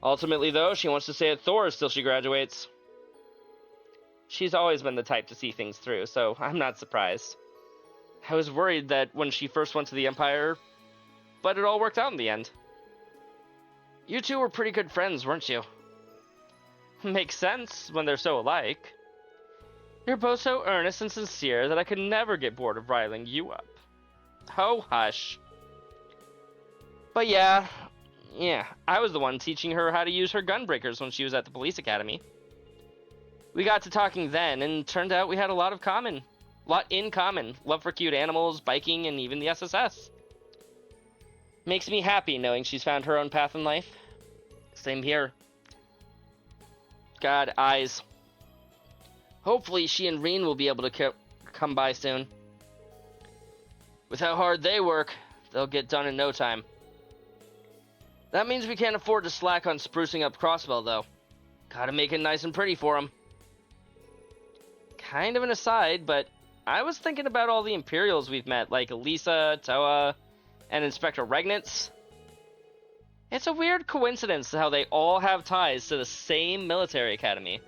Ultimately, though, she wants to stay at Thor's till she graduates. She's always been the type to see things through, so I'm not surprised. I was worried that when she first went to the Empire, but it all worked out in the end. You two were pretty good friends, weren't you? Makes sense when they're so alike. You're both so earnest and sincere that I could never get bored of riling you up. Oh, hush. But yeah, I was the one teaching her how to use her gunbreakers when she was at the police academy. We got to talking then, and turned out we had a lot in common. Love for cute animals, biking, and even the SSS. Makes me happy knowing she's found her own path in life. Same here. God, eyes. Hopefully she and Reen will be able to come by soon. With how hard they work, they'll get done in no time. That means we can't afford to slack on sprucing up Crossbell, though. Gotta make it nice and pretty for them. Kind of an aside, but I was thinking about all the Imperials we've met, like Elisa, Toa, and Inspector Regnitz. It's a weird coincidence how they all have ties to the same military academy.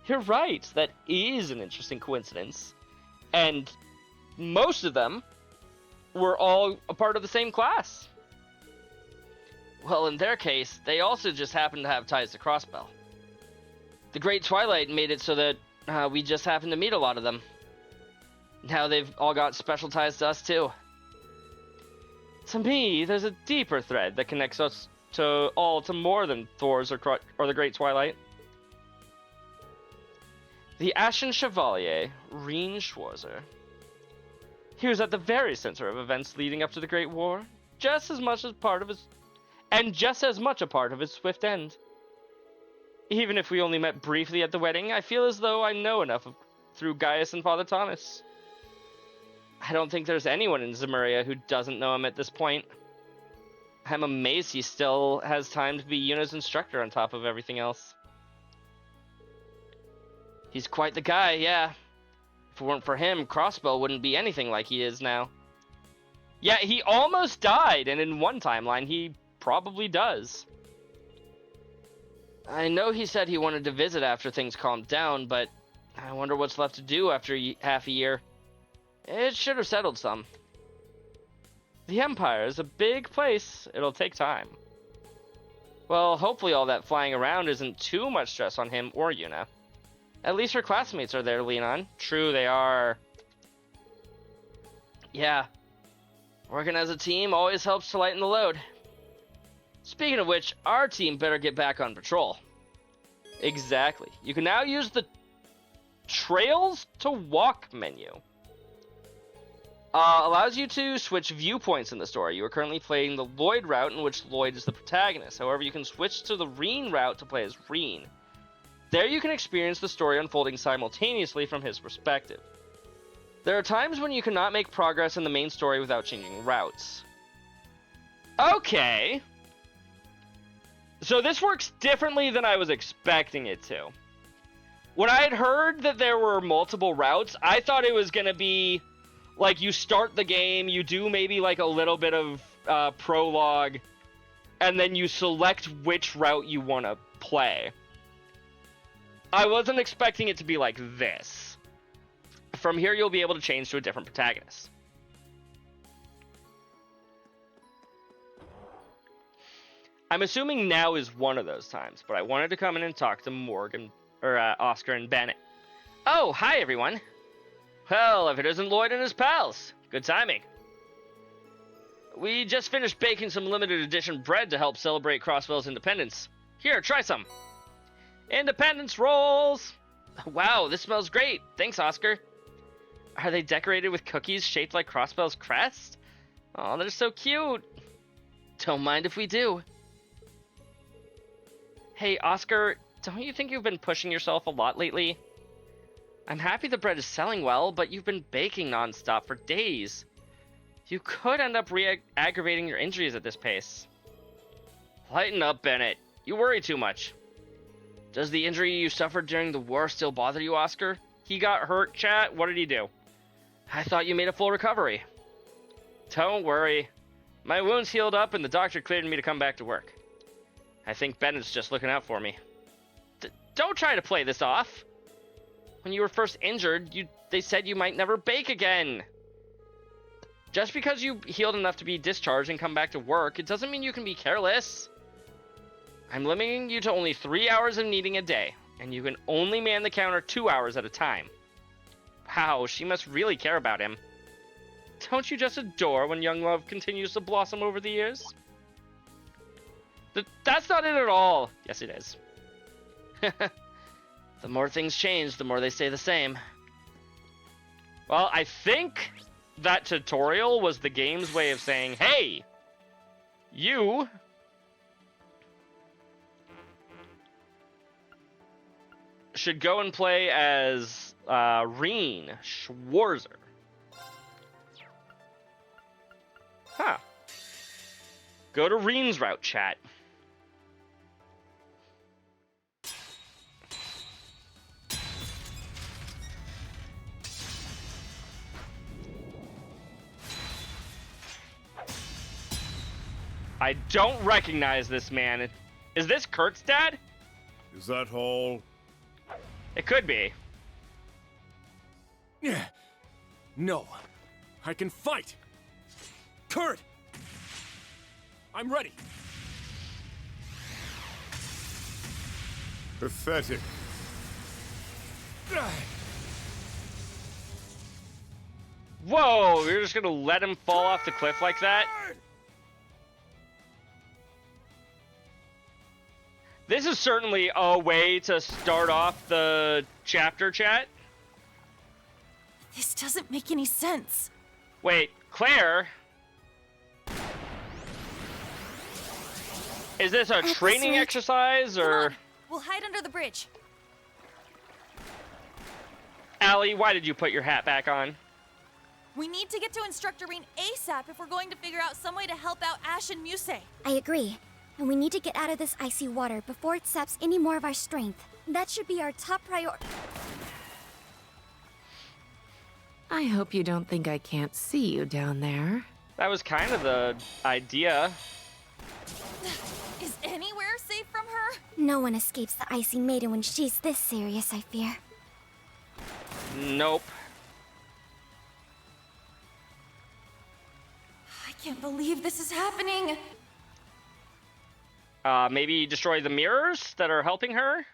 You're right, that is an interesting coincidence. And most of them were all a part of the same class. Well, in their case, they also just happened to have ties to Crossbell. The Great Twilight made it so that we just happened to meet a lot of them. Now they've all got special ties to us, too. To me, there's a deeper thread that connects us to more than Thor's or the Great Twilight. The Ashen Chevalier, Reen Schwarzer. He was at the very center of events leading up to the Great War, just as much a part of its swift end. Even if we only met briefly at the wedding, I feel as though I know enough through Gaius and Father Thomas. I don't think there's anyone in Zemuria who doesn't know him at this point. I'm amazed he still has time to be Yuna's instructor on top of everything else. He's quite the guy, yeah. If it weren't for him, Crossbell wouldn't be anything like he is now. Yeah, he almost died, and in one timeline, he probably does. I know he said he wanted to visit after things calmed down, but I wonder what's left to do after half a year. It should have settled some. The Empire is a big place. It'll take time. Well, hopefully all that flying around isn't too much stress on him or Yuna. At least her classmates are there to lean on. True, they are. Yeah. Working as a team always helps to lighten the load. Speaking of which, our team better get back on patrol. Exactly. You can now use the Trails to Walk menu. Allows you to switch viewpoints in the story. You are currently playing the Lloyd route, in which Lloyd is the protagonist. However, you can switch to the Reen route to play as Reen. There you can experience the story unfolding simultaneously from his perspective. There are times when you cannot make progress in the main story without changing routes. Okay. So this works differently than I was expecting it to. When I had heard that there were multiple routes, I thought it was going to be like you start the game, you do maybe like a little bit of prologue, and then you select which route you want to play. I wasn't expecting it to be like this. From here, you'll be able to change to a different protagonist. I'm assuming now is one of those times, but I wanted to come in and talk to Oscar and Bennett. Oh, hi everyone. Well, if it isn't Lloyd and his pals. Good timing. We just finished baking some limited edition bread to help celebrate Crossbell's independence. Here, try some. Independence rolls! Wow, this smells great. Thanks, Oscar. Are they decorated with cookies shaped like Crossbell's crest? Oh, they're so cute. Don't mind if we do. Hey, Oscar, don't you think you've been pushing yourself a lot lately? I'm happy the bread is selling well, but you've been baking nonstop for days. You could end up aggravating your injuries at this pace. Lighten up, Bennett. You worry too much. Does the injury you suffered during the war still bother you, Oscar? He got hurt, chat? What did he do? I thought you made a full recovery. Don't worry. My wounds healed up and the doctor cleared me to come back to work. I think Bennett's just looking out for me. Don't try to play this off. When you were first injured, they said you might never bake again. Just because you healed enough to be discharged and come back to work, it doesn't mean you can be careless. I'm limiting you to only 3 hours of kneading a day, and you can only man the counter 2 hours at a time. Wow, she must really care about him. Don't you just adore when young love continues to blossom over the years? That's not it at all. Yes, it is. The more things change, the more they stay the same. Well, I think that tutorial was the game's way of saying, hey, you should go and play as Reen Schwarzer. Huh. Go to Reen's route, chat. I don't recognize this man. Is this Kurt's dad?
Is that all?
It could be.
Yeah. No. I can fight. Kurt! I'm ready.
Pathetic.
Whoa, you're just gonna let him fall off the cliff like that? This is certainly a way to start off the chapter, chat.
This doesn't make any sense.
Wait, Claire? Is this a training exercise, or...?
We'll hide under the bridge.
Allie, why did you put your hat back on?
We need to get to Instructor Reen ASAP if we're going to figure out some way to help out Ash and Muse.
I agree. And we need to get out of this icy water before it saps any more of our strength. That should be our top priority.
I hope you don't think I can't see you down there.
That was kind of the idea.
Is anywhere safe from her?
No one escapes the icy maiden when she's this serious, I fear.
Nope.
I can't believe this is happening.
Maybe destroy the mirrors that are helping her?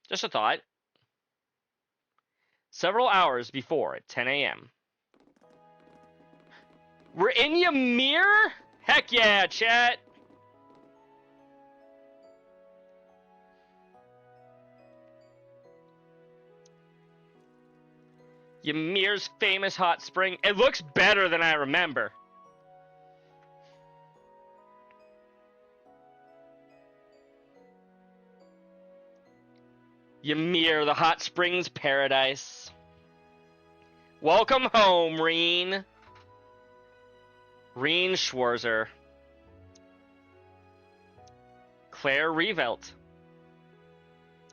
Just a thought. Several hours before at 10 a.m. We're in Ymir? Heck yeah, chat! Ymir's famous hot spring. It looks better than I remember. Ymir, the hot springs paradise. Welcome home, Reen. Reen Schwarzer. Claire Revelt.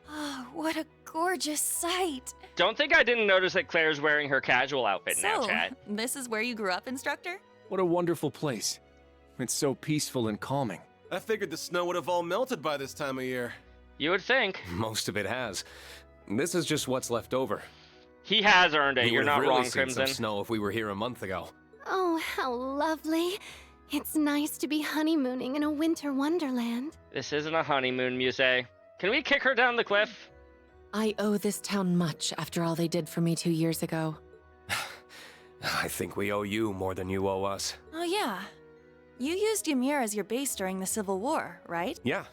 Oh, what a gorgeous sight.
Don't think I didn't notice that Claire's wearing her casual outfit now, chat.
This is where you grew up, Instructor?
What a wonderful place. It's so peaceful and calming.
I figured the snow would have all melted by this time of year.
You would think.
Most of it has. This is just what's left over.
He has earned it.
We
You're
would have
not
really
wrong,
seen
Crimson.
some snow if we were here a month ago.
Oh, how lovely. It's nice to be honeymooning in a winter wonderland.
This isn't a honeymoon, Muse. Can we kick her down the cliff?
I owe this town much after all they did for me 2 years ago.
I think we owe you more than you owe us.
Oh, yeah. You used Ymir as your base during the Civil War, right?
Yeah.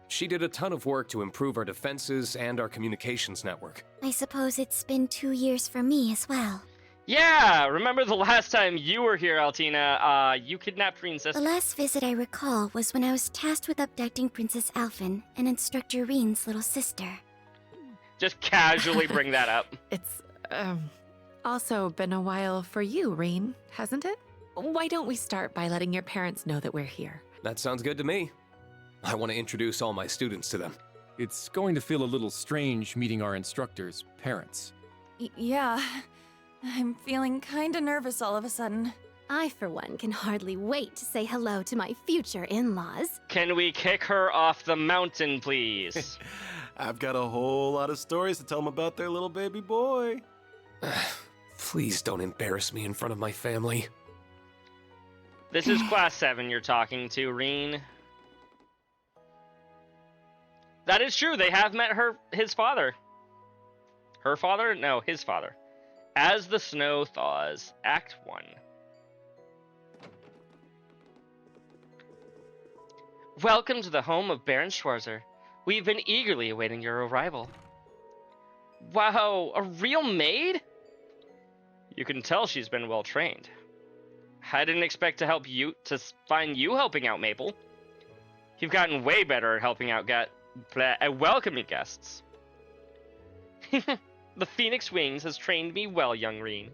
She did a ton of work to improve our defenses and our communications network.
I suppose it's been 2 years for me as well.
Yeah, remember the last time you were here, Altina? You kidnapped Reen's sister.
The last visit I recall was when I was tasked with abducting Princess Alphen and Instructor Reen's little sister.
Just casually bring that up.
It's, also been a while for you, Reen, hasn't it? Why don't we start by letting your parents know that we're here?
That sounds good to me. I want to introduce all my students to them.
It's going to feel a little strange meeting our instructors' parents.
Yeah. I'm feeling kinda nervous all of a sudden.
I, for one, can hardly wait to say hello to my future in-laws.
Can we kick her off the mountain, please?
I've got a whole lot of stories to tell them about their little baby boy.
Please don't embarrass me in front of my family.
This is Class 7 you're talking to, Reen. That is true. They have met his father. Her father? No, his father. As the Snow Thaws, Act 1. Welcome to the home of Baron Schwarzer. We've been eagerly awaiting your arrival. Wow, a real maid? You can tell she's been well trained. I didn't expect to find you helping out Maple. You've gotten way better at helping out welcoming guests. The Phoenix Wings has trained me well, young Reen.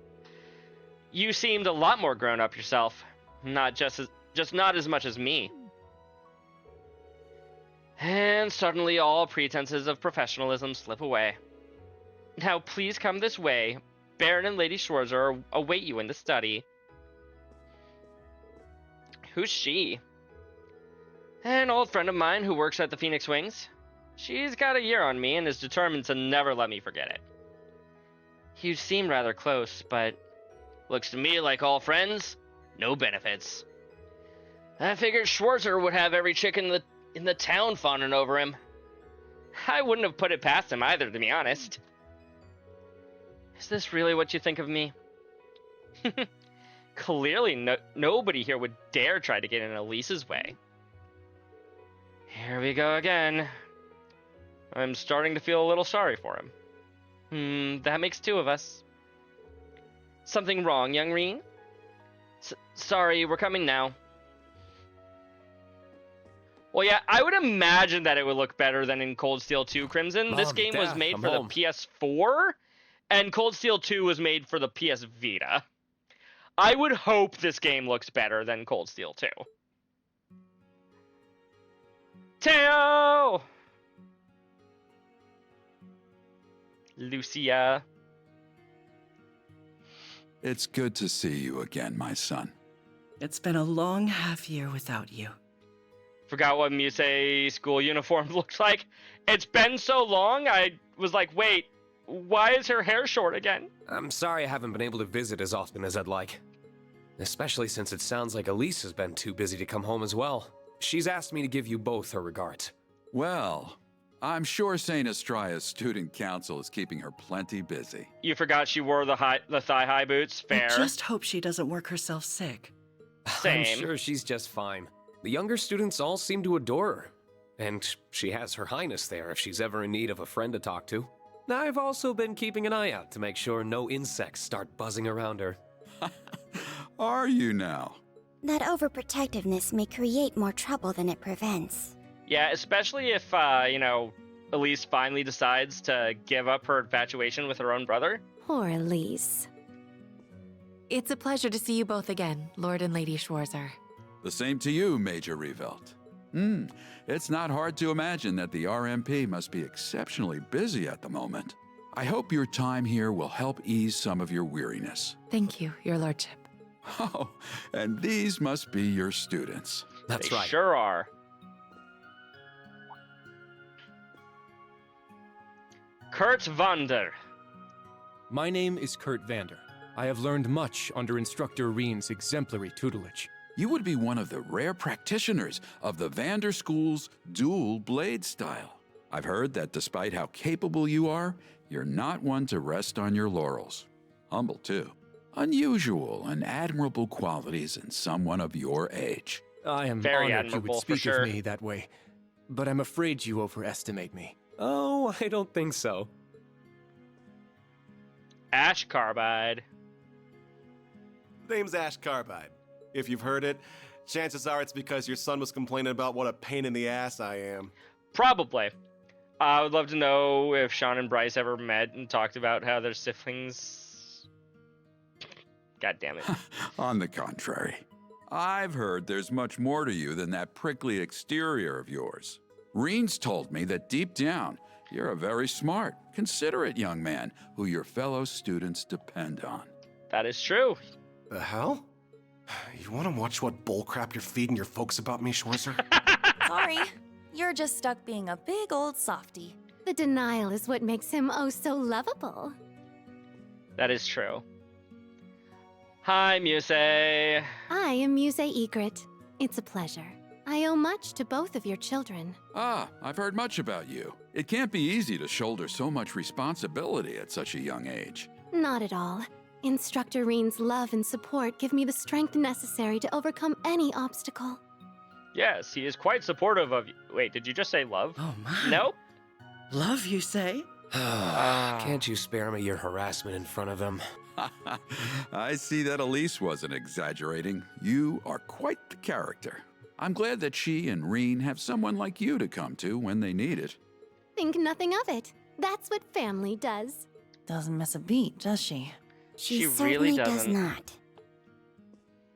You seemed a lot more grown up yourself, not as much as me. And suddenly all pretenses of professionalism slip away. Now please come this way. Baron and Lady Schwarzer await you in the study. Who's she? An old friend of mine who works at the Phoenix Wings. She's got a year on me and is determined to never let me forget it. You seem rather close, but looks to me like all friends, no benefits. I figured Schwarzer would have every chick in the town fawning over him. I wouldn't have put it past him either, to be honest. Is this really what you think of me? Clearly, nobody here would dare try to get in Elise's way. Here we go again. I'm starting to feel a little sorry for him. That makes two of us. Something wrong, young Reen? Sorry, we're coming now. Well, yeah, I would imagine that it would look better than in Cold Steel 2 Crimson. This game was made for the PS4, and Cold Steel 2 was made for the PS Vita. I would hope this game looks better than Cold Steel 2. Teo! Lucia.
It's good to see you again, my son.
It's been a long half year without you.
Forgot what Musei school uniform looks like. It's been so long, I was like, wait, why is her hair short again?
I'm sorry I haven't been able to visit as often as I'd like. Especially since it sounds like Elise has been too busy to come home as well. She's asked me to give you both her regards.
Well, I'm sure St. Estraya's student council is keeping her plenty busy.
You forgot she wore the thigh-high boots? Fair.
I just hope she doesn't work herself sick.
Same.
I'm sure she's just fine. The younger students all seem to adore her. And she has Her Highness there if she's ever in need of a friend to talk to. I've also been keeping an eye out to make sure no insects start buzzing around her.
Are you now?
That overprotectiveness may create more trouble than it prevents.
Yeah, especially if, Elise finally decides to give up her infatuation with her own brother.
Poor Elise. It's a pleasure to see you both again, Lord and Lady Schwarzer.
The same to you, Major Revelt. It's not hard to imagine that the RMP must be exceptionally busy at the moment. I hope your time here will help ease some of your weariness.
Thank you, Your Lordship.
Oh, and these must be your students.
That's
They
right.
Sure are. Kurt Vander.
My name is Kurt Vander. I have learned much under Instructor Reen's exemplary tutelage.
You would be one of the rare practitioners of the Vander School's dual blade style. I've heard that despite how capable you are, you're not one to rest on your laurels. Humble, too. Unusual and admirable qualities in someone of your age.
I am
Very
honored you
admirable,
would
for
speak
sure.
of me that way, but I'm afraid you overestimate me.
Oh, I don't think so.
Ash Carbide.
Name's Ash Carbide. If you've heard it, chances are it's because your son was complaining about what a pain in the ass I am.
Probably. I would love to know if Sean and Bryce ever met and talked about how their siblings... God damn it.
On the contrary, I've heard there's much more to you than that prickly exterior of yours. Reen's told me that deep down, you're a very smart, considerate young man who your fellow students depend on.
That is true.
The hell? You want to watch what bullcrap you're feeding your folks about me, Schwarzer?
Sorry. You're just stuck being a big old softy.
The denial is what makes him oh so lovable.
That is true. Hi, Musei.
I am Musei Egret. It's a pleasure. I owe much to both of your children.
Ah, I've heard much about you. It can't be easy to shoulder so much responsibility at such a young age.
Not at all. Instructor Reen's love and support give me the strength necessary to overcome any obstacle.
Yes, he is quite supportive of you. Wait, did you just say love?
Oh my.
No?
Love, you say?
Can't you spare me your harassment in front of him?
I see that Elise wasn't exaggerating. You are quite the character. I'm glad that she and Reen have someone like you to come to when they need it.
Think nothing of it. That's what family does.
Doesn't miss a beat, does she?
She
certainly
really
does
doesn't.
not.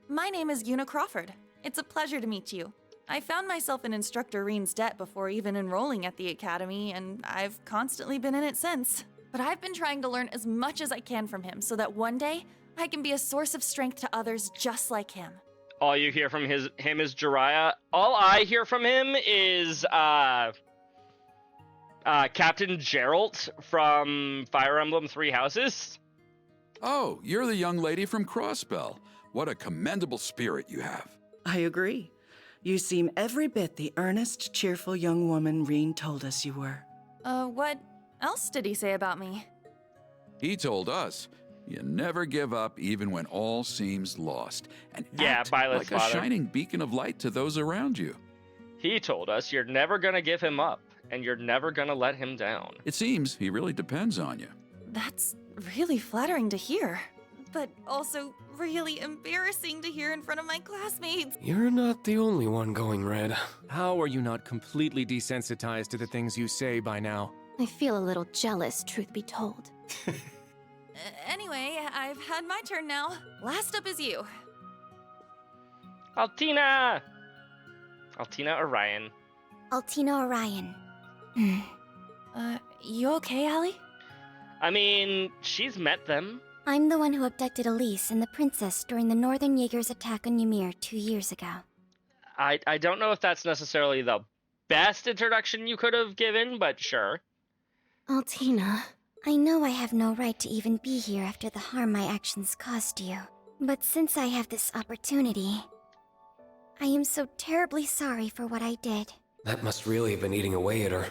My name is Una Crawford. It's a pleasure to meet you. I found myself in Instructor Reen's debt before even enrolling at the academy, and I've constantly been in it since. But I've been trying to learn as much as I can from him so that one day I can be a source of strength to others just like him.
All you hear from him is Jiraiya. All I hear from him is, Captain Geralt from Fire Emblem Three Houses.
Oh, you're the young lady from Crossbell. What a commendable spirit you have.
I agree. You seem every bit the earnest, cheerful young woman Reen told us you were.
What else did he say about me?
He told us you never give up even when all seems lost, and act
Violet's
like
father.
a shining beacon of light to those around you.
He told us you're never gonna give him up, and you're never gonna let him down.
It seems he really depends on you.
That's really flattering to hear, but also really embarrassing to hear in front of my classmates.
You're not the only one going red.
How are you not completely desensitized to the things you say by now?
I feel a little jealous, truth be told.
Anyway, I've had my turn now. Last up is you.
Altina Orion.
Altina Orion.
You okay, Allie?
I mean, she's met them.
I'm the one who abducted Elise and the princess during the Northern Jaegers attack on Ymir 2 years ago.
I don't know if that's necessarily the best introduction you could have given, but sure.
Altina, I know I have no right to even be here after the harm my actions caused you. But since I have this opportunity, I am so terribly sorry for what I did.
That must really have been eating away at her.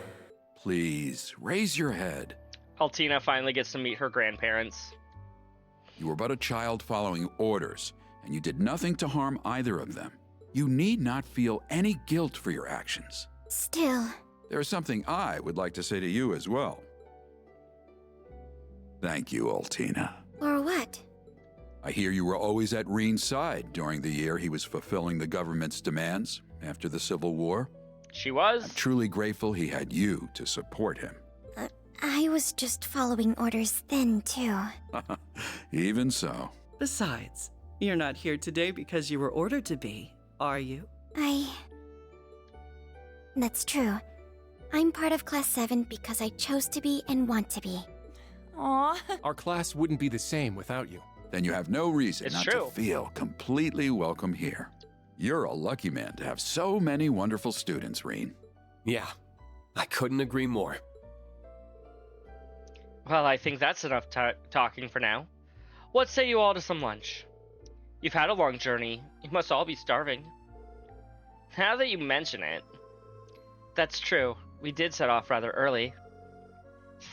Please, raise your head.
Altina finally gets to meet her grandparents.
You were but a child following orders, and you did nothing to harm either of them. You need not feel any guilt for your actions.
Still...
There's something I would like to say to you as well. Thank you, Altina.
For what?
I hear you were always at Reen's side during the year he was fulfilling the government's demands after the Civil War.
She was.
I'm truly grateful he had you to support him.
I was just following orders then, too.
Even so.
Besides, you're not here today because you were ordered to be, are you?
That's true. I'm part of Class 7 because I chose to be and want to be.
Aww.
Our class wouldn't be the same without you.
Then you have no reason
It's
not
true.
to feel completely welcome here. You're a lucky man to have so many wonderful students, Reen.
Yeah, I couldn't agree more.
Well, I think that's enough talking for now. What say you all to some lunch? You've had a long journey. You must all be starving. Now that you mention it, that's true. We did set off rather early.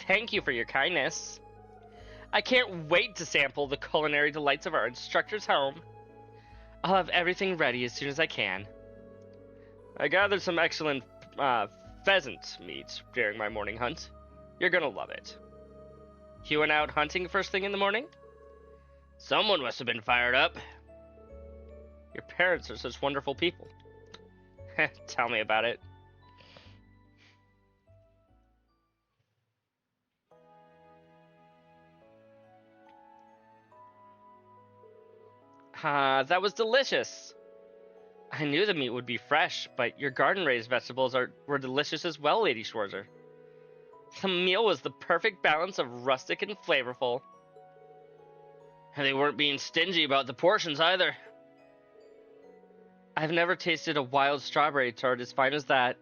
Thank you for your kindness. I can't wait to sample the culinary delights of our instructor's home. I'll have everything ready as soon as I can. I gathered some excellent pheasant meat during my morning hunt. You're gonna love it. You went out hunting first thing in the morning? Someone must have been fired up. Your parents are such wonderful people. Tell me about it. That was delicious. I knew the meat would be fresh, but your garden-raised vegetables were delicious as well, Lady Schwarzer. The meal was the perfect balance of rustic and flavorful. And they weren't being stingy about the portions either. I've never tasted a wild strawberry tart as fine as that.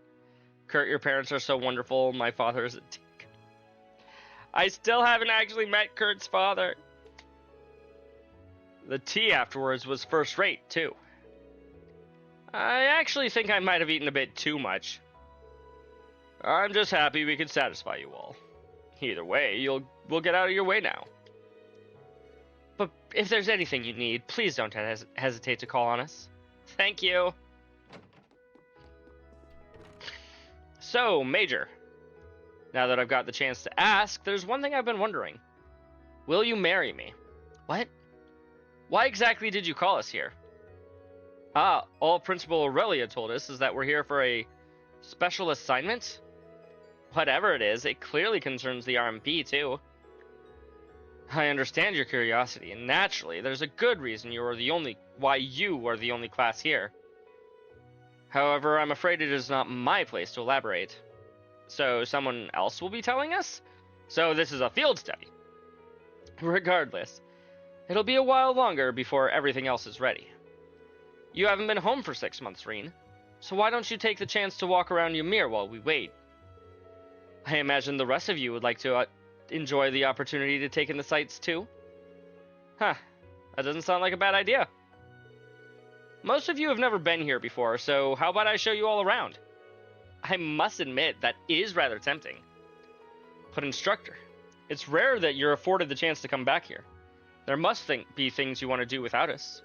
Kurt, your parents are so wonderful. My father is a dick. I still haven't actually met Kurt's father. The tea afterwards was first rate, too. I actually think I might have eaten a bit too much. I'm just happy we could satisfy you all. Either way, we'll get out of your way now. But if there's anything you need, please don't hesitate to call on us. Thank you. So, Major, now that I've got the chance to ask, there's one thing I've been wondering. Will you marry me? What? Why exactly did you call us here? All Principal Aurelia told us is that we're here for a special assignment? Whatever it is, it clearly concerns the RMP, too. I understand your curiosity, and naturally, there's a good reason why you are the only class here. However, I'm afraid it is not my place to elaborate. So, someone else will be telling us? So, this is a field study. Regardless, it'll be a while longer before everything else is ready. You haven't been home for 6 months, Reen, so why don't you take the chance to walk around Ymir while we wait? I imagine the rest of you would like to enjoy the opportunity to take in the sights too. Huh, that doesn't sound like a bad idea. Most of you have never been here before, so how about I show you all around? I must admit, that is rather tempting. But instructor, it's rare that you're afforded the chance to come back here. There must be things you want to do without us.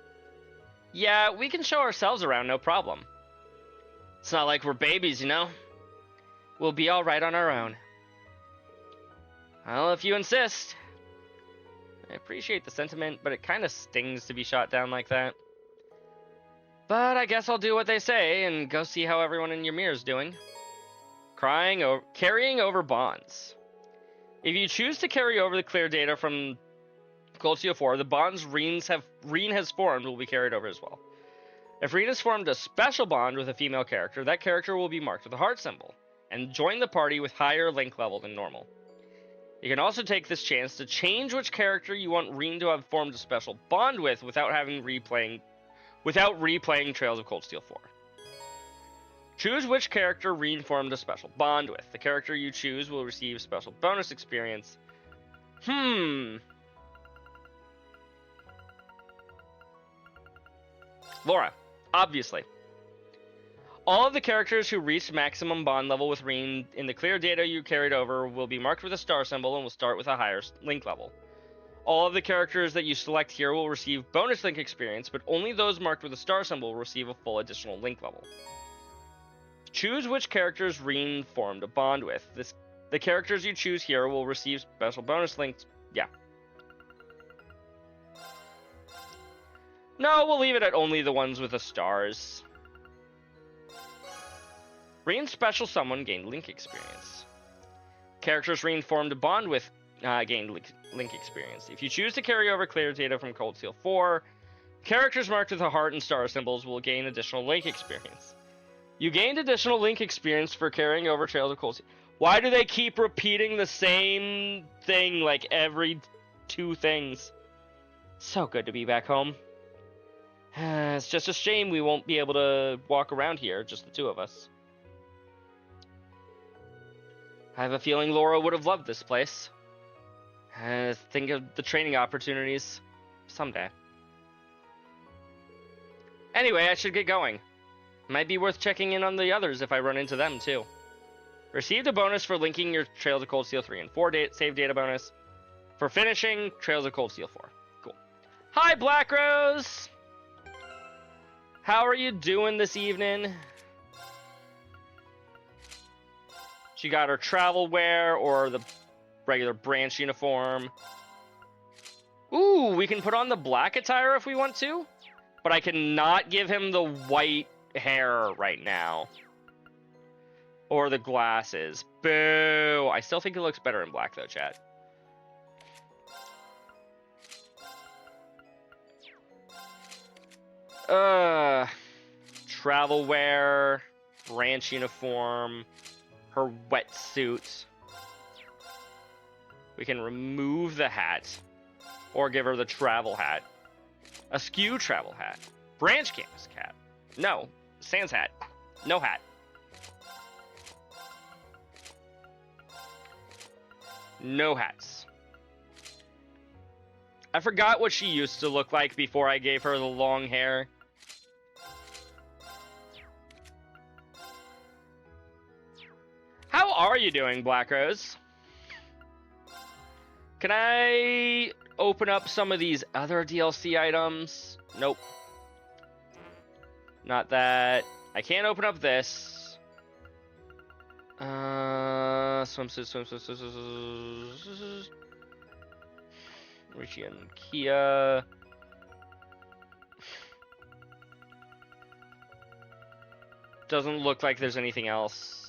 Yeah, we can show ourselves around, no problem. It's not like we're babies, you know? We'll be alright on our own. Well, if you insist. I appreciate the sentiment, but it kind of stings to be shot down like that. But I guess I'll do what they say and go see how everyone in Ymir's doing. Carrying over bonds. If you choose to carry over the clear data from Cold Steel 4, the bonds Reen has formed will be carried over as well. If Reen has formed a special bond with a female character, that character will be marked with a heart symbol and join the party with higher link level than normal. You can also take this chance to change which character you want Reen to have formed a special bond with without replaying Trails of Cold Steel 4. Choose which character Reen formed a special bond with. The character you choose will receive special bonus experience. Laura, obviously. All of the characters who reached maximum bond level with Reen in the clear data you carried over will be marked with a star symbol and will start with a higher link level. All of the characters that you select here will receive bonus link experience, but only those marked with a star symbol will receive a full additional link level. Choose which characters Reen formed a bond with. The characters you choose here will receive special bonus links. Yeah. No, we'll leave it at only the ones with the stars. Reen's special someone gained link experience. Characters Reen formed a bond with gained link experience. If you choose to carry over clear data from Cold Steel 4, characters marked with a heart and star symbols will gain additional link experience. You gained additional link experience for carrying over Trails of Cold Steel. Why do they keep repeating the same thing like every 2 things? So good to be back home. It's just a shame we won't be able to walk around here, just the 2 of us. I have a feeling Laura would have loved this place. Think of the training opportunities someday. Anyway, I should get going. Might be worth checking in on the others if I run into them too. Received a bonus for linking your Trails of Cold Steel 3 and 4 save data bonus. For finishing Trails of Cold Steel 4. Cool. Hi, Black Rose! How are you doing this evening? She got her travel wear or the regular branch uniform. Ooh, we can put on the black attire if we want to, but I cannot give him the white hair right now. Or the glasses. Boo! I still think it looks better in black though, chat. Travel wear, branch uniform, her wetsuit. We can remove the hat, or give her the travel hat. A skew travel hat. Branch canvas cap. No. Sans hat. No hat. No hats. I forgot what she used to look like before I gave her the long hair. How are you doing, Black Rose? Can I open up some of these other DLC items? Nope. Not that. I can't open up this. Swimsuit. Richie and Kia. Doesn't look like there's anything else.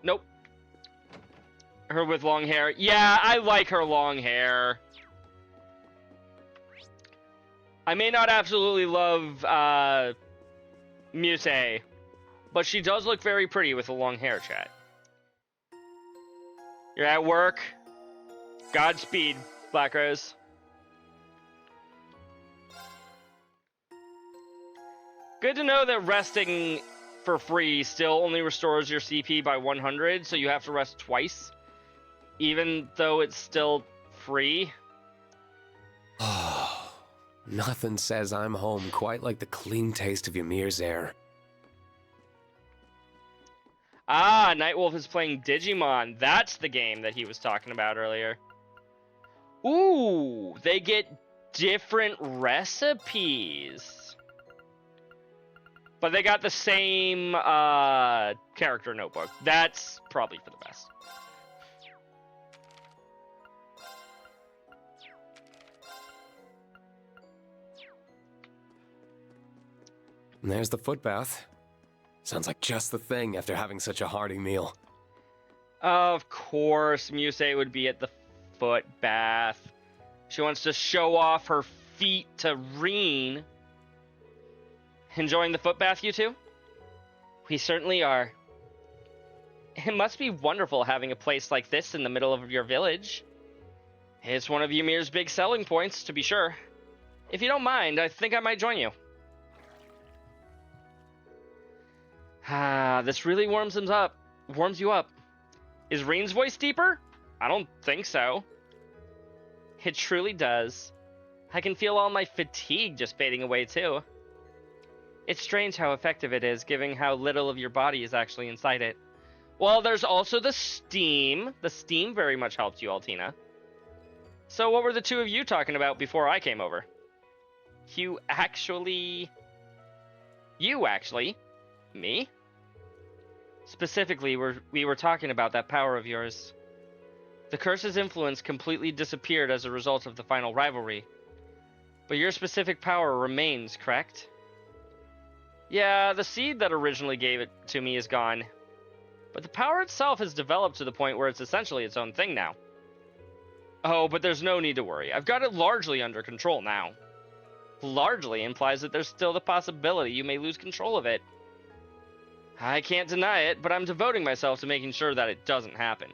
Nope. Her with long hair. Yeah, I like her long hair. I may not absolutely love Muse, but she does look very pretty with the long hair, chat. You're at work. Godspeed, Black Rose. Good to know that resting for free still only restores your CP by 100, so you have to rest twice, even though it's still free.
Oh, nothing says I'm home quite like the clean taste of Ymir's air.
Ah, Nightwolf is playing Digimon. That's the game that he was talking about earlier. Ooh, they get different recipes. But they got the same character notebook. That's probably for the best.
And there's the foot bath. Sounds like just the thing after having such a hearty meal.
Of course, Musei would be at the foot bath. She wants to show off her feet to Reen. Enjoying the foot bath, you two? We certainly are. It must be wonderful having a place like this in the middle of your village. It's one of Ymir's big selling points, to be sure. If you don't mind, I think I might join you. Ah, this really warms you up. Is Reen's voice deeper? I don't think so. It truly does. I can feel all my fatigue just fading away, too. It's strange how effective it is, given how little of your body is actually inside it. Well, there's also the steam. The steam very much helps you, Altina. So what were the two of you talking about before I came over? You actually... Me? Specifically, we were talking about that power of yours. The curse's influence completely disappeared as a result of the final rivalry. But your specific power remains, correct? Yeah, the seed that originally gave it to me is gone. But the power itself has developed to the point where it's essentially its own thing now. Oh, but there's no need to worry. I've got it largely under control now. Largely implies that there's still the possibility you may lose control of it. I can't deny it, but I'm devoting myself to making sure that it doesn't happen.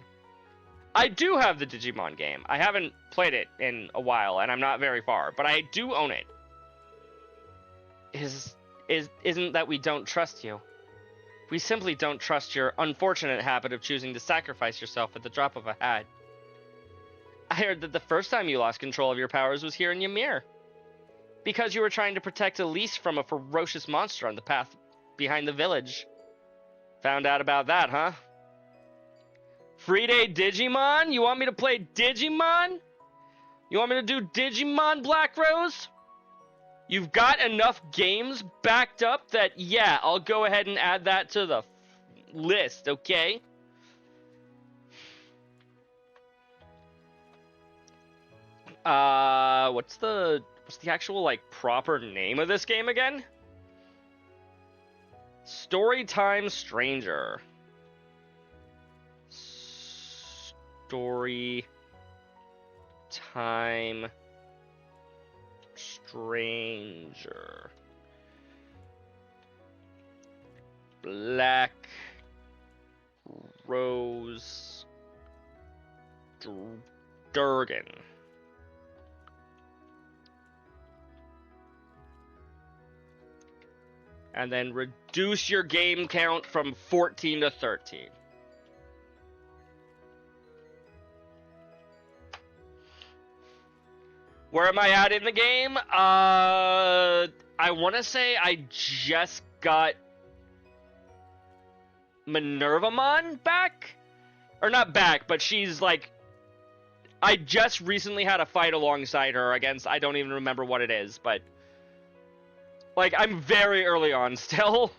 I do have the Digimon game. I haven't played it in a while, and I'm not very far, but I do own it. Isn't that we don't trust you. We simply don't trust your unfortunate habit of choosing to sacrifice yourself at the drop of a hat. I heard that the first time you lost control of your powers was here in Ymir. Because you were trying to protect Elise from a ferocious monster on the path behind the village. Found out about that, huh? Free day Digimon? You want me to play Digimon? You want me to do Digimon, Black Rose? You've got enough games backed up that, yeah, I'll go ahead and add that to the list, okay? What's the actual, like, proper name of this game again? Storytime Stranger. Storytime Stranger. Black Rose Durgan. And then reduce your game count from 14 to 13. Where am I at in the game? I want to say I just got Minervamon back? Or not back, but she's like... I just recently had a fight alongside her against... I don't even remember what it is, but... Like, I'm very early on still.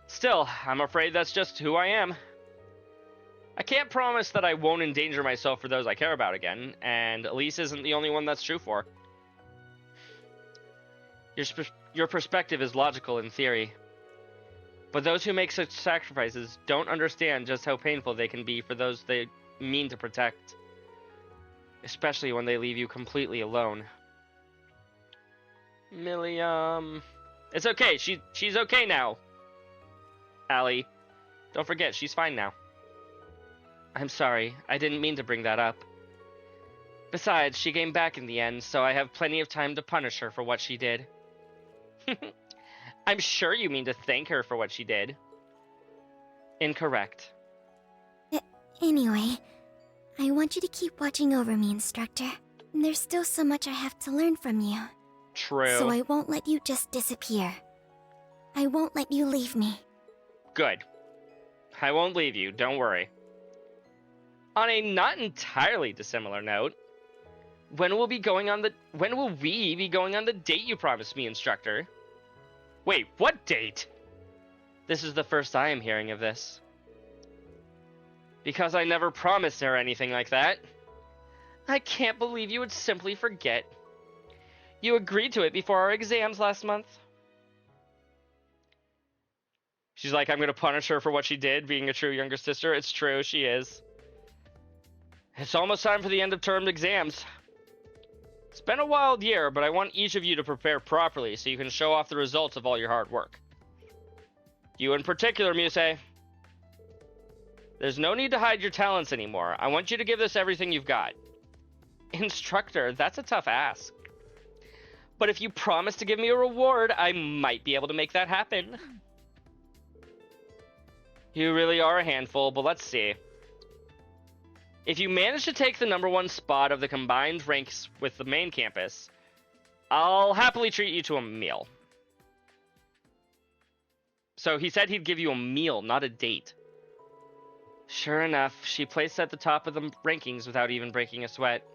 Still, I'm afraid that's just who I am. I can't promise that I won't endanger myself for those I care about again, and Elise isn't the only one that's true for. Your perspective is logical in theory. But those who make such sacrifices don't understand just how painful they can be for those they mean to protect. Especially when they leave you completely alone. Millium... It's okay, she's okay now. Allie, don't forget, she's fine now. I'm sorry, I didn't mean to bring that up. Besides, she came back in the end, so I have plenty of time to punish her for what she did. I'm sure you mean to thank her for what she did. Incorrect.
Anyway, I want you to keep watching over me, Instructor. There's still so much I have to learn from you.
True.
So I won't let you just disappear. I won't let you leave me.
Good. I won't leave you, don't worry. On a not entirely dissimilar note, when will we be going on the date you promised me, Instructor? Wait, what date? This is the first I am hearing of this. Because I never promised her anything like that. I can't believe you would simply forget. You agreed to it before our exams last month. She's like, I'm gonna punish her for what she did, being a true younger sister. It's true, she is. It's almost time for the end of term exams. It's been a wild year, but I want each of you to prepare properly so you can show off the results of all your hard work. You in particular, Muse. There's no need to hide your talents anymore. I want you to give this everything you've got. Instructor, that's a tough ask. But if you promise to give me a reward, I might be able to make that happen. You really are a handful, but let's see. If you manage to take the #1 spot of the combined ranks with the main campus, I'll happily treat you to a meal. So he said he'd give you a meal, not a date. Sure enough, she placed at the top of the rankings without even breaking a sweat.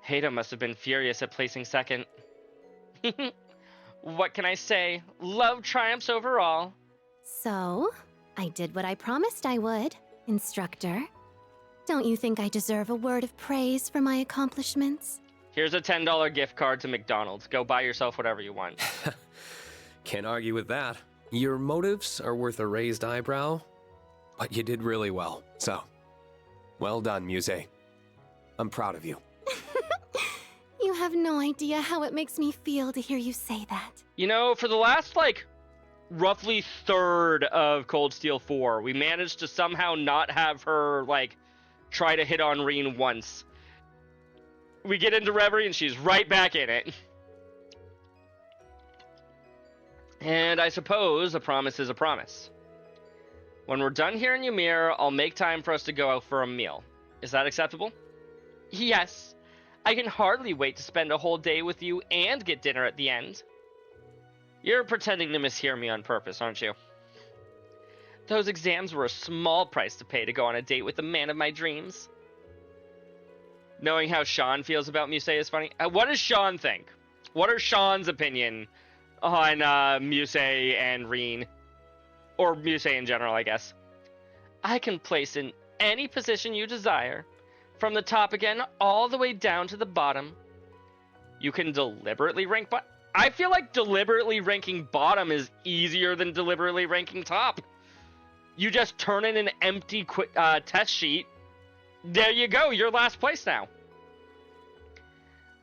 Hada must have been furious at placing second. What can I say? Love triumphs over all.
So, I did what I promised I would, Instructor. Don't you think I deserve a word of praise for my accomplishments?
Here's a $10 gift card to McDonald's. Go buy yourself whatever you want.
Can't argue with that. Your motives are worth a raised eyebrow, but you did really well. So, well done, Muse. I'm proud of you.
You have no idea how it makes me feel to hear you say that.
You know, for the last, roughly third of Cold Steel 4, we managed to somehow not have her, try to hit on Reen once. We get into Reverie and she's right back in it. And I suppose a promise is a promise. When we're done here in Ymir, I'll make time for us to go out for a meal. Is that acceptable? Yes. I can hardly wait to spend a whole day with you and get dinner at the end. You're pretending to mishear me on purpose, aren't you? Those exams were a small price to pay to go on a date with the man of my dreams. Knowing how Sean feels about Muse is funny. What does Sean think? What are Sean's opinion on Muse and Reen? Or Muse in general, I guess. I can place in any position you desire. From the top again, all the way down to the bottom. You can deliberately rank I feel like deliberately ranking bottom is easier than deliberately ranking top. You just turn in an empty test sheet. There you go, you're last place now.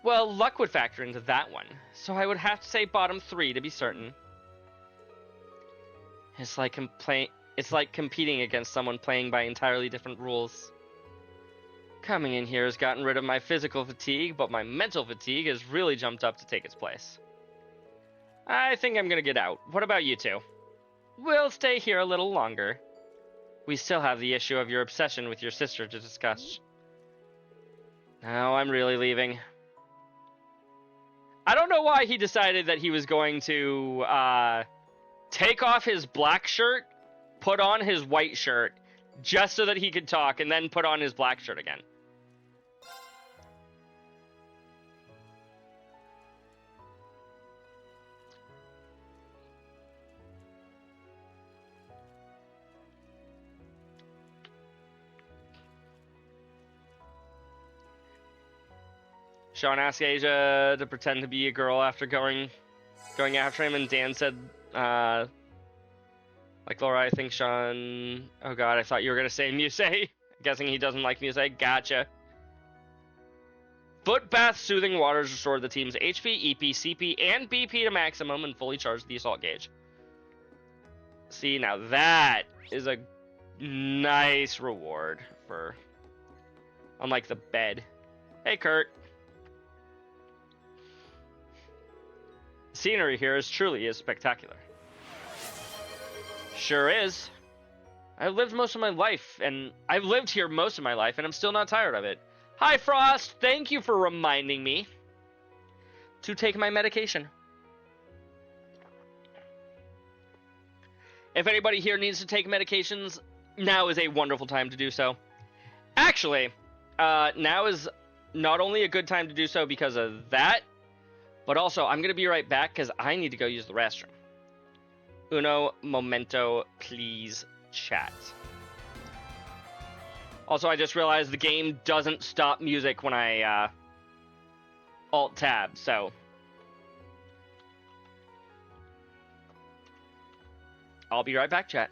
Well, luck would factor into that one, so I would have to say bottom 3 to be certain. It's like competing against someone playing by entirely different rules. Coming in here has gotten rid of my physical fatigue, but my mental fatigue has really jumped up to take its place. I think I'm gonna get out. What about you two? We'll stay here a little longer. We still have the issue of your obsession with your sister to discuss. Now I'm really leaving. I don't know why he decided that he was going to take off his black shirt, put on his white shirt, just so that he could talk, and then put on his black shirt again. Sean asked Asia to pretend to be a girl after going after him, and Dan said, Laura, I think Sean... Oh god, I thought you were going to say Muse. Guessing he doesn't like Muse. Gotcha. Foot bath soothing waters restore the team's HP, EP, CP, and BP to maximum and fully charge the assault gauge. See, now that is a nice reward for... Unlike the bed. Hey, Kurt. The scenery here is truly spectacular. Sure is. I've lived here most of my life, and I'm still not tired of it. Hi, Frost. Thank you for reminding me to take my medication. If anybody here needs to take medications, now is a wonderful time to do so. Actually, now is not only a good time to do so because of that, but also I'm going to be right back because I need to go use the restroom. Uno momento, please, chat. Also, I just realized the game doesn't stop music when I Alt-Tab, so I'll be right back, chat.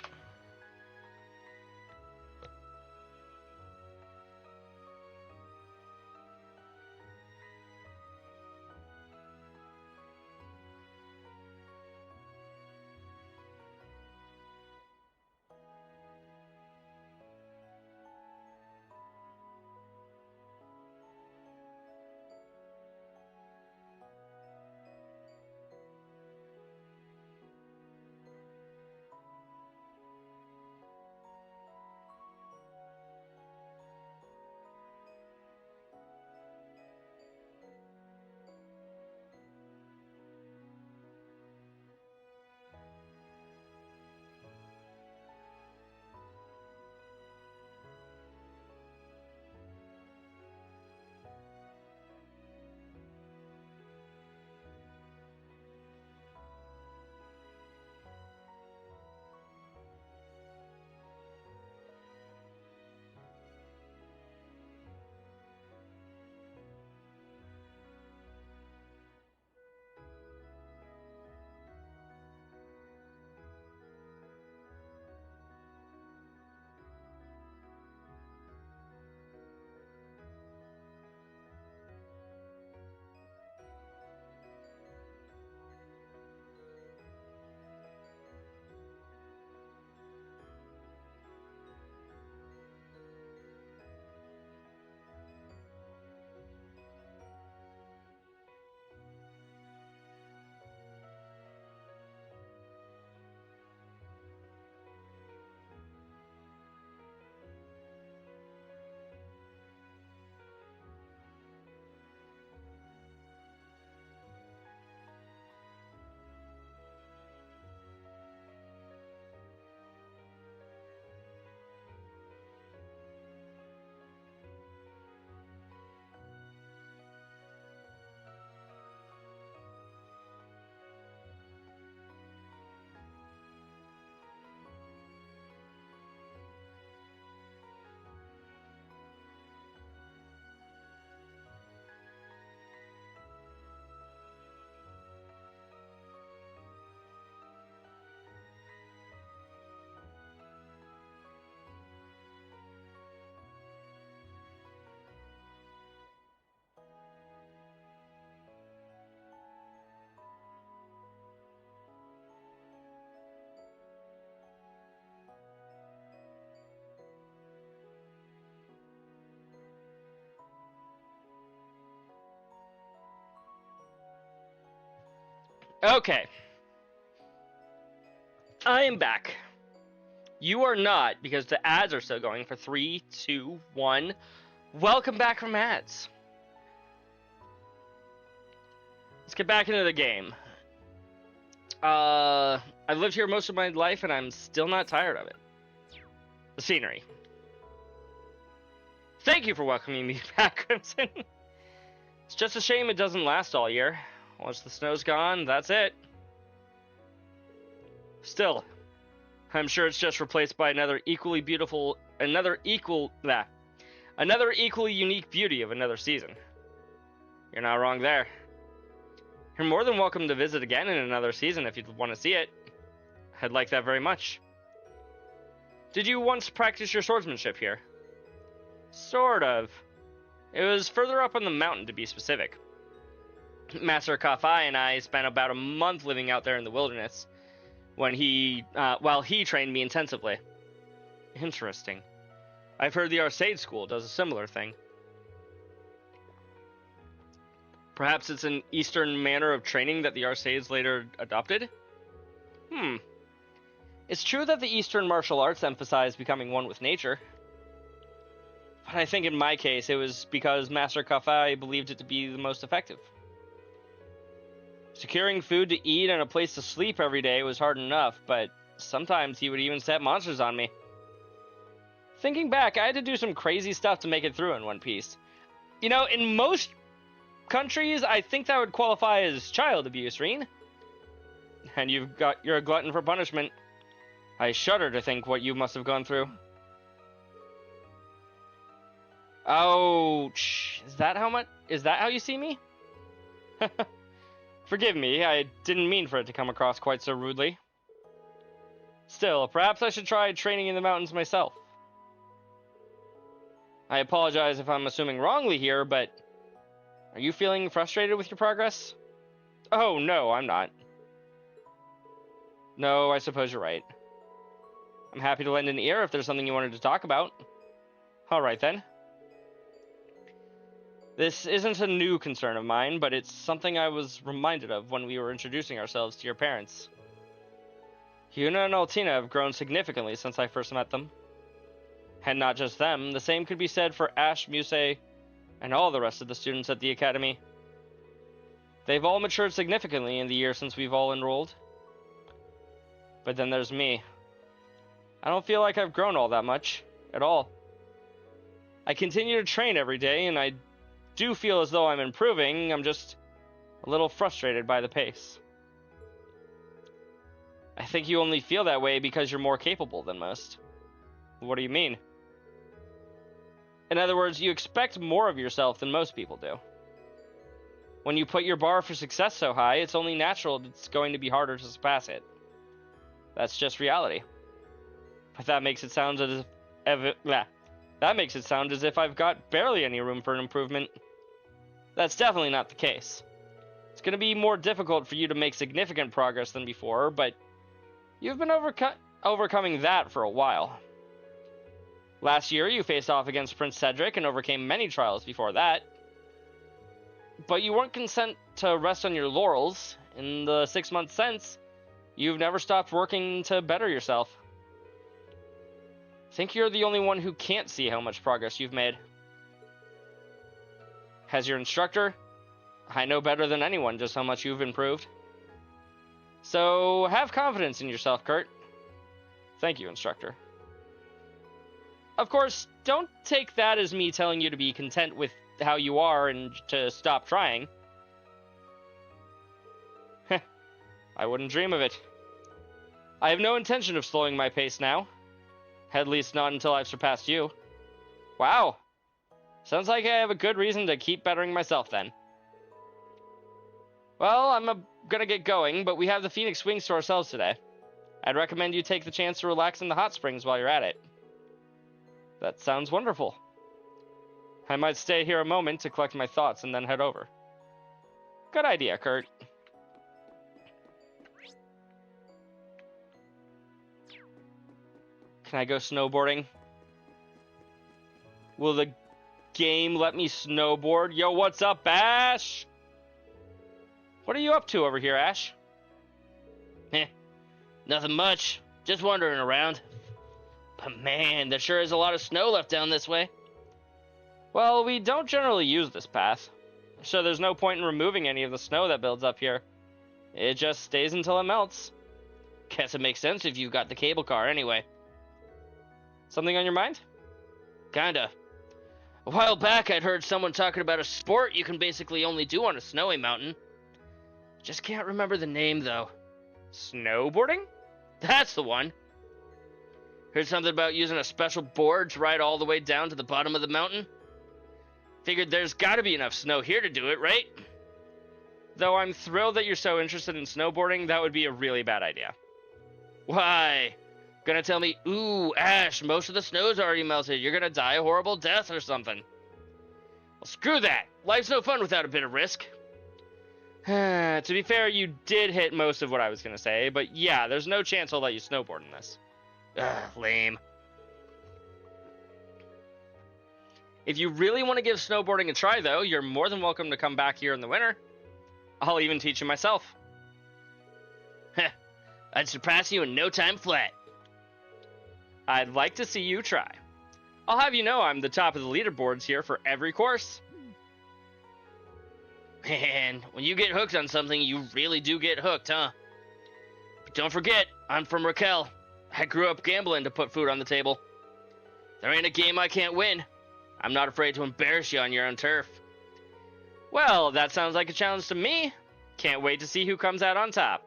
Okay. I am back. You are not, because the ads are still going for 3, 2, 1. Welcome back from ads. Let's get back into the game. I've lived here most of my life and I'm still not tired of it. The scenery. Thank you for welcoming me back, Crimson. It's just a shame it doesn't last all year. Once the snow's gone, that's it. Still, I'm sure it's just replaced by another equally unique beauty of another season. You're not wrong there. You're more than welcome to visit again in another season if you'd want to see it. I'd like that very much. Did you once practice your swordsmanship here? Sort of. It was further up on the mountain, to be specific. Master Kafai and I spent about a month living out there in the wilderness while he trained me intensively. Interesting. I've heard the Arcade School does a similar thing. Perhaps it's an Eastern manner of training that the Arcades later adopted? It's true that the Eastern martial arts emphasize becoming one with nature. But I think in my case, it was because Master Kafai believed it to be the most effective. Securing food to eat and a place to sleep every day was hard enough, but sometimes he would even set monsters on me. Thinking back, I had to do some crazy stuff to make it through in One Piece. You know, in most countries, I think that would qualify as child abuse, Reen. And you're a glutton for punishment. I shudder to think what you must have gone through. Ouch. Is that how you see me? Forgive me, I didn't mean for it to come across quite so rudely. Still, perhaps I should try training in the mountains myself. I apologize if I'm assuming wrongly here, but are you feeling frustrated with your progress? Oh, no, I'm not. No, I suppose you're right. I'm happy to lend an ear if there's something you wanted to talk about. Alright then. This isn't a new concern of mine, but it's something I was reminded of when we were introducing ourselves to your parents. Yuna and Altina have grown significantly since I first met them. And not just them, the same could be said for Ash, Musei, and all the rest of the students at the Academy. They've all matured significantly in the year since we've all enrolled. But then there's me. I don't feel like I've grown all that much, at all. I continue to train every day, and I do feel as though I'm improving. I'm just a little frustrated by the pace. I think you only feel that way because you're more capable than most. What do you mean? In other words, you expect more of yourself than most people do. When you put your bar for success so high, it's only natural it's going to be harder to surpass it. That's just reality. But that makes it sound as if I've got barely any room for an improvement. That's definitely not the case. It's going to be more difficult for you to make significant progress than before, but you've been overcoming that for a while. Last year, you faced off against Prince Cedric and overcame many trials before that. But you weren't content to rest on your laurels. In the 6 months since, you've never stopped working to better yourself. I think you're the only one who can't see how much progress you've made. As your instructor, I know better than anyone just how much you've improved. So, have confidence in yourself, Kurt. Thank you, instructor. Of course, don't take that as me telling you to be content with how you are and to stop trying. I wouldn't dream of it. I have no intention of slowing my pace now. At least not until I've surpassed you. Wow. Sounds like I have a good reason to keep bettering myself then. Well, I'm gonna get going, but we have the Phoenix Wings to ourselves today. I'd recommend you take the chance to relax in the hot springs while you're at it. That sounds wonderful. I might stay here a moment to collect my thoughts and then head over. Good idea, Kurt. Can I go snowboarding? Will the game let me snowboard? Yo, what's up, Ash? What are you up to over here, Ash?
Nothing much. Just wandering around. But man, there sure is a lot of snow left down this way.
Well, we don't generally use this path, so there's no point in removing any of the snow that builds up here. It just stays until it melts.
Guess it makes sense if you've got the cable car anyway.
Something on your mind?
Kinda. A while back, I'd heard someone talking about a sport you can basically only do on a snowy mountain. Just can't remember the name, though.
Snowboarding?
That's the one. Heard something about using a special board to ride all the way down to the bottom of the mountain. Figured there's gotta be enough snow here to do it, right?
Though I'm thrilled that you're so interested in snowboarding, that would be a really bad idea.
Why? Gonna tell me, ooh, Ash, most of the snow's already melted. You're gonna die a horrible death or something. Well, screw that. Life's no fun without a bit of risk.
To be fair, you did hit most of what I was gonna say, but yeah, there's no chance I'll let you snowboard in this.
Lame.
If you really want to give snowboarding a try, though, you're more than welcome to come back here in the winter. I'll even teach you myself. Heh, I'd surpass you in no time flat. I'd like to see you try. I'll have you know I'm the top of the leaderboards here for every course. Man, when you get hooked on something, you really do get hooked, huh? But don't forget, I'm from Raquel. I grew up gambling to put food on the table. There ain't a game I can't win. I'm not afraid to embarrass you on your own turf. Well, that sounds like a challenge to me. Can't wait to see who comes out on top.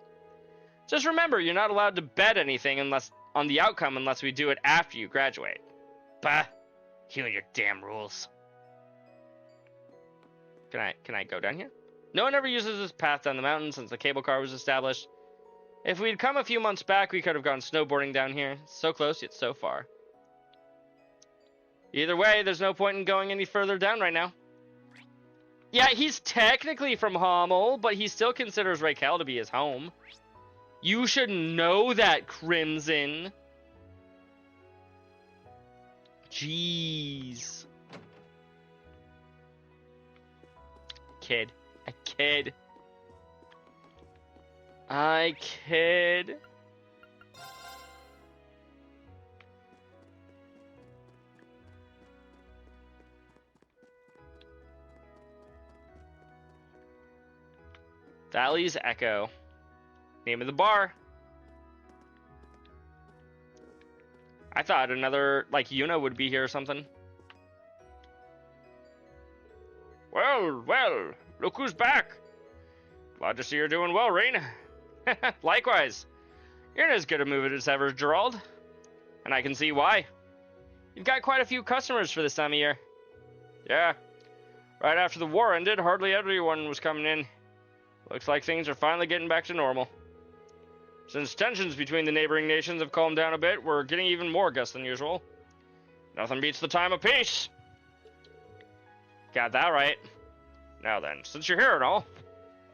Just remember, you're not allowed to bet anything on the outcome unless we do it after you graduate. Bah, you and your damn rules. Can I go down here? No one ever uses this path down the mountain since the cable car was established. If we'd come a few months back, we could have gone snowboarding down here. So close, yet so far. Either way, there's no point in going any further down right now. Yeah, he's technically from Hommel, but he still considers Raquel to be his home. You should know that, Crimson. Jeez. Kid. I kid. I kid. Valley's Echo. Name of the bar. I thought another, like, Yuna would be here or something. Well, well, look who's back. Glad to see you're doing well, Rain. Likewise. You're in as good a mood as ever, Gerald. And I can see why. You've got quite a few customers for this time of year. Yeah. Right after the war ended, hardly everyone was coming in. Looks like things are finally getting back to normal. Since tensions between the neighboring nations have calmed down a bit, we're getting even more guests than usual. Nothing beats the time of peace. Got that right. Now then, since you're here and all,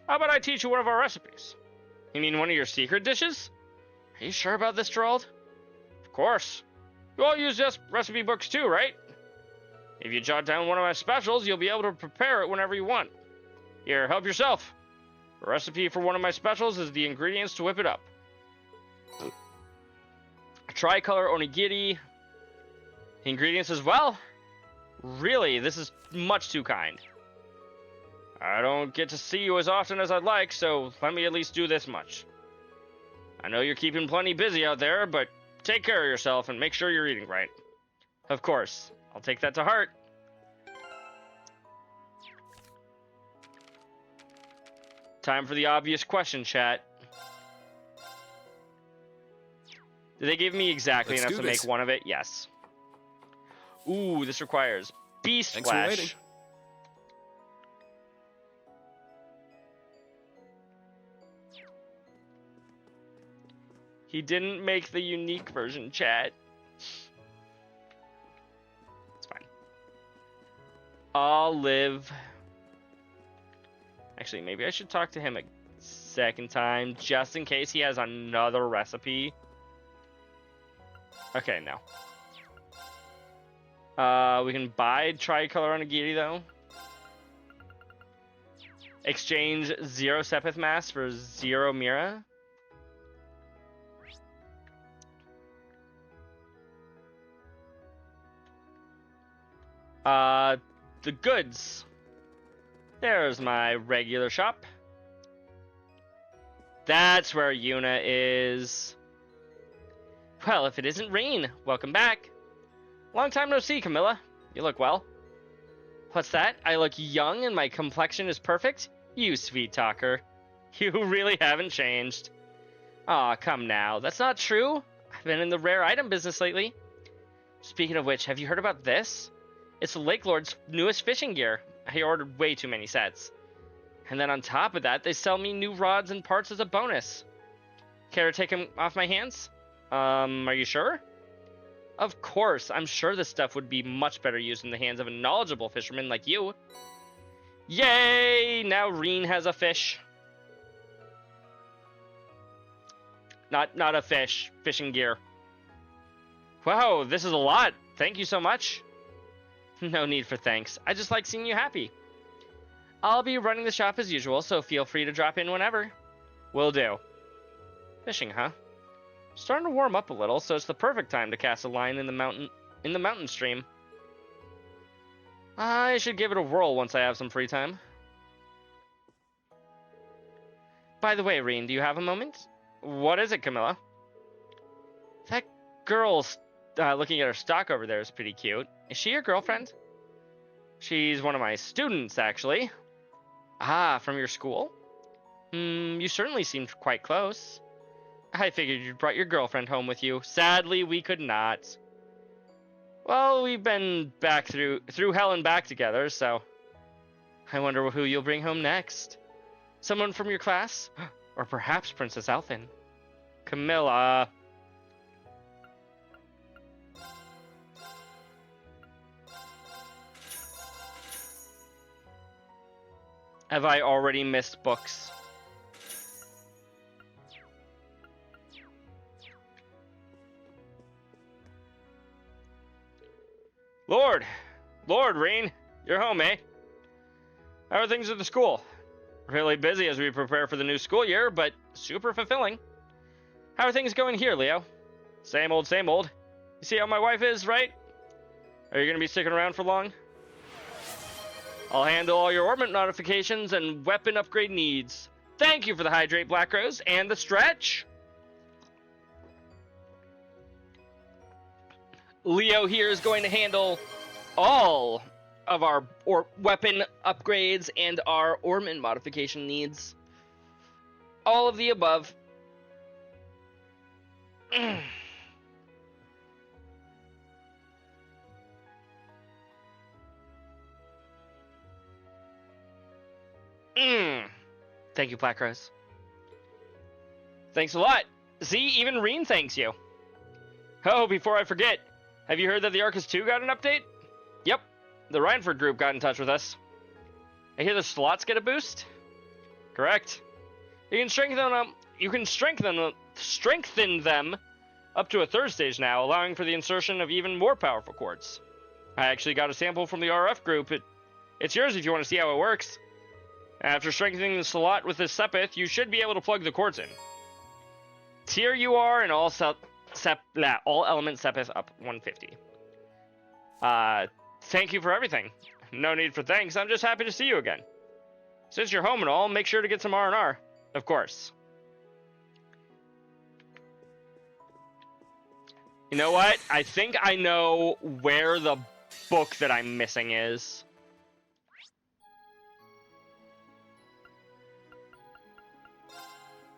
how about I teach you one of our recipes? You mean one of your secret dishes? Are you sure about this, Gerald? Of course. You all use recipe books too, right? If you jot down one of my specials, you'll be able to prepare it whenever you want. Here, help yourself. The recipe for one of my specials is the ingredients to whip it up. Tricolor onigiri. Ingredients as well? Really, this is much too kind. I don't get to see you as often as I'd like, so let me at least do this much. I know you're keeping plenty busy out there, but take care of yourself and make sure you're eating right. Of course, I'll take that to heart. Time for the obvious question, chat. Did they give me exactly enough to make one of it? Yes. Ooh, this requires Beast
Thanks for waiting.
Flash. He didn't make the unique version, chat. It's fine. Olive. Actually, maybe I should talk to him a second time, just in case he has another recipe. Okay, no. We can buy tricolor onigiri, though. Exchange 0 Sepith Mass for 0 Mira. The goods. There's my regular shop. That's where Yuna is. Well, if it isn't Rain, welcome back. Long time no see, Camilla. You look well. What's that? I look young and my complexion is perfect? You sweet talker. You really haven't changed. Aw, come now. That's not true. I've been in the rare item business lately. Speaking of which, have you heard about this? It's the Lake Lord's newest fishing gear. I ordered way too many sets. And then on top of that, they sell me new rods and parts as a bonus. Care to take them off my hands? Are you sure? Of course, I'm sure this stuff would be much better used in the hands of a knowledgeable fisherman like you. Yay! Now Reen has a fish. Not a fish. Fishing gear. Wow, this is a lot. Thank you so much. No need for thanks. I just like seeing you happy. I'll be running the shop as usual, so feel free to drop in whenever. Will do. Fishing, huh? Starting to warm up a little, so it's the perfect time to cast a line in the mountain stream. I should give it a whirl once I have some free time. By the way, Reen, do you have a moment? What is it, Camilla? That girl's looking at her stock over there is pretty cute. Is she your girlfriend? She's one of my students, actually. Ah, from your school? You certainly seemed quite close. I figured you brought your girlfriend home with you. Sadly, we could not. Well, we've been back through hell and back together, so I wonder who you'll bring home next. Someone from your class? Or perhaps Princess Alphen? Camilla. Have I already missed books? Lord Reen, you're home, eh? How are things at the school? Really busy as we prepare for the new school year, but super fulfilling. How are things going here, Leo? Same old, same old. You see how my wife is, right? Are you going to be sticking around for long? I'll handle all your orbit notifications and weapon upgrade needs. Thank you for the hydrate, Black Rose, and the stretch. Leo here is going to handle all of our weapon upgrades and our ornament modification needs. All of the above. Thank you, Black Rose. Thanks a lot. See, even Reen thanks you. Oh, before I forget, have you heard that the Arcus 2 got an update? Yep, the Rhineford group got in touch with us. I hear the slots get a boost? Correct. You can strengthen them up to a third stage now, allowing for the insertion of even more powerful quartz. I actually got a sample from the RF group. It's yours if you want to see how it works. After strengthening the slot with this Sepith, you should be able to plug the quartz in. Here you are, and all element Sepith up 150. Thank you for everything. No need for thanks, I'm just happy to see you again. Since you're home and all, make sure to get some R&R. Of course. You know what? I think I know where the book that I'm missing is.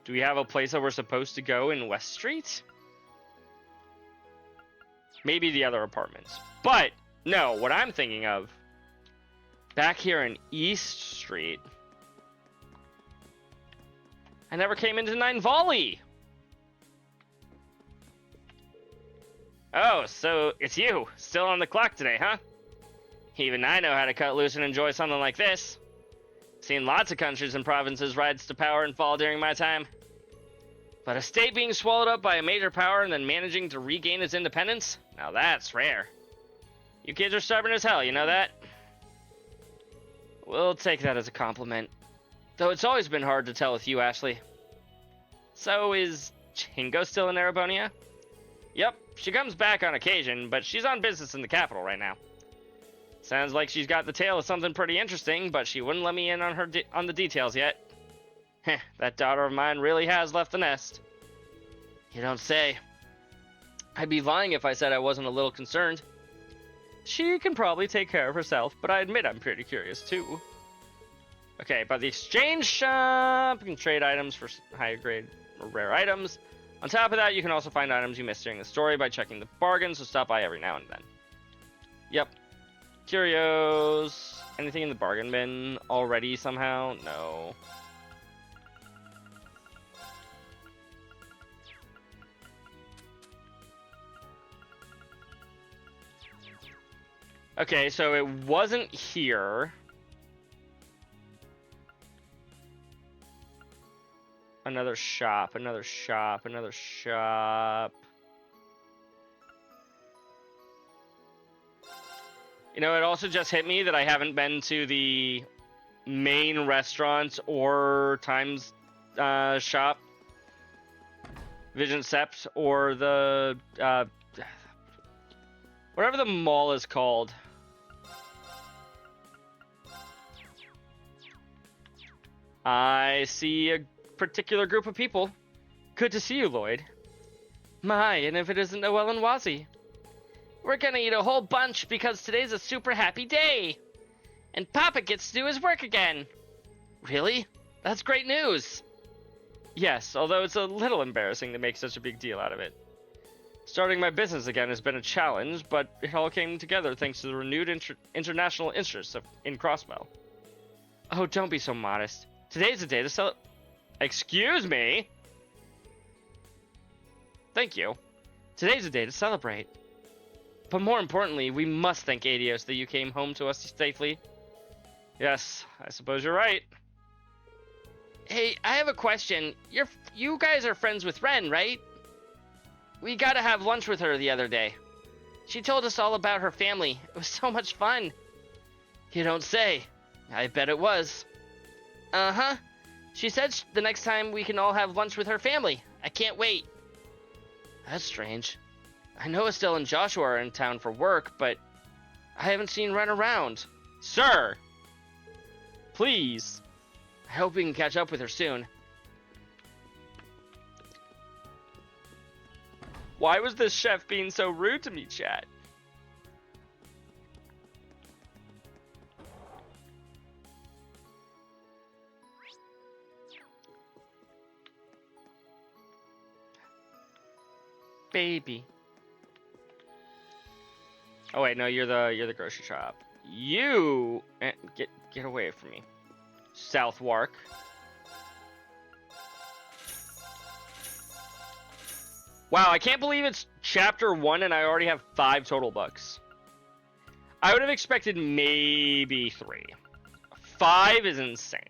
Do we have a place that we're supposed to go in West Street? Maybe the other apartments. But, no, what I'm thinking of, back here in East Street, I never came into Nine Volley! Oh, so it's you, still on the clock today, huh? Even I know how to cut loose and enjoy something like this. Seen lots of countries and provinces rise to power and fall during my time. But a state being swallowed up by a major power and then managing to regain its independence? Now that's rare. You kids are stubborn as hell, you know that? We'll take that as a compliment. Though it's always been hard to tell with you, Ashley. So is Chingo still in Erebonia? Yep, she comes back on occasion, but she's on business in the capital right now. Sounds like she's got the tail of something pretty interesting, but she wouldn't let me in on on the details yet. Heh, that daughter of mine really has left the nest. You don't say. I'd be lying if I said I wasn't a little concerned. She can probably take care of herself, but I admit I'm pretty curious too. Okay, by the exchange shop, you can trade items for higher grade or rare items. On top of that, you can also find items you missed during the story by checking the bargains, so stop by every now and then. Yep. Curios. Anything in the bargain bin already somehow? No. Okay, so it wasn't here. Another shop, another shop, another shop. You know, it also just hit me that I haven't been to the main restaurant or Times shop, Vision Sept, or the whatever the mall is called. I see a particular group of people. Good to see you, Lloyd. My, and if it isn't Noelle and Wazzy. We're gonna eat a whole bunch because today's a super happy day. And Papa gets to do his work again. Really? That's great news. Yes, although it's a little embarrassing to make such a big deal out of it. Starting my business again has been a challenge, but it all came together thanks to the renewed international interest in Crossbell. Oh, don't be so modest. Today's the day to celebrate. Excuse me? Thank you. Today's the day to celebrate. But more importantly, we must thank Adios that you came home to us safely. Yes, I suppose you're right. Hey, I have a question. You guys are friends with Ren, right? We got to have lunch with her the other day. She told us all about her family. It was so much fun. You don't say. I bet it was. Uh-huh. She said the next time we can all have lunch with her family. I can't wait. That's strange. I know Estelle and Joshua are in town for work, but I haven't seen Ren around. Sir! Please. I hope we can catch up with her soon. Why was this chef being so rude to me, chat? Baby. Oh wait, no, you're the grocery shop. You get away from me. Southwark. Wow, I can't believe it's chapter 1 and I already have 5 total books. I would have expected maybe 3. 5 is insane.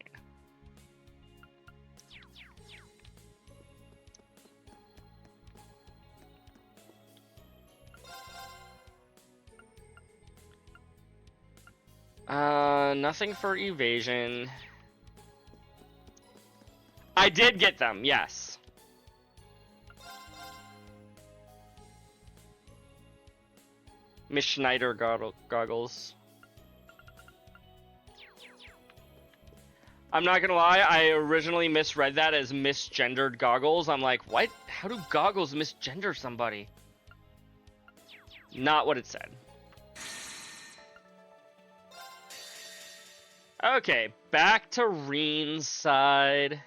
Nothing for evasion. I did get them, yes. Miss Schneider goggles. I'm not gonna lie, I originally misread that as misgendered goggles. I'm like, what? How do goggles misgender somebody? Not what it said. Okay, back to Reen's side.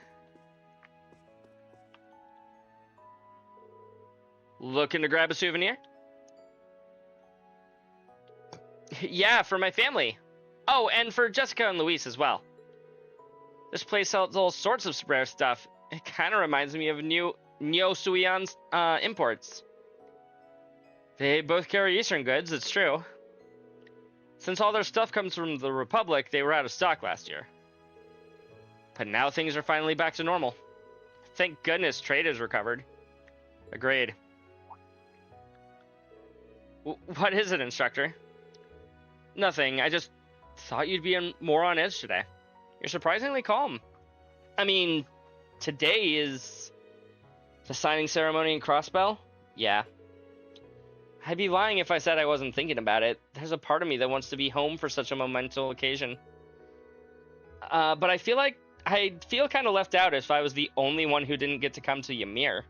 Looking to grab a souvenir? Yeah, for my family. Oh, and for Jessica and Luis as well. This place sells all sorts of rare stuff. It kind of reminds me of Nyo Suion's imports. They both carry Eastern goods, it's true. Since all their stuff comes from the Republic, they were out of stock last year. But now things are finally back to normal. Thank goodness trade has recovered. Agreed. What is it, instructor? Nothing, I just thought you'd be more on edge today. You're surprisingly calm. I mean, today is the signing ceremony in Crossbell? Yeah. I'd be lying if I said I wasn't thinking about it. There's a part of me that wants to be home for such a monumental occasion. But I feel kind of left out if I was the only one who didn't get to come to Ymir.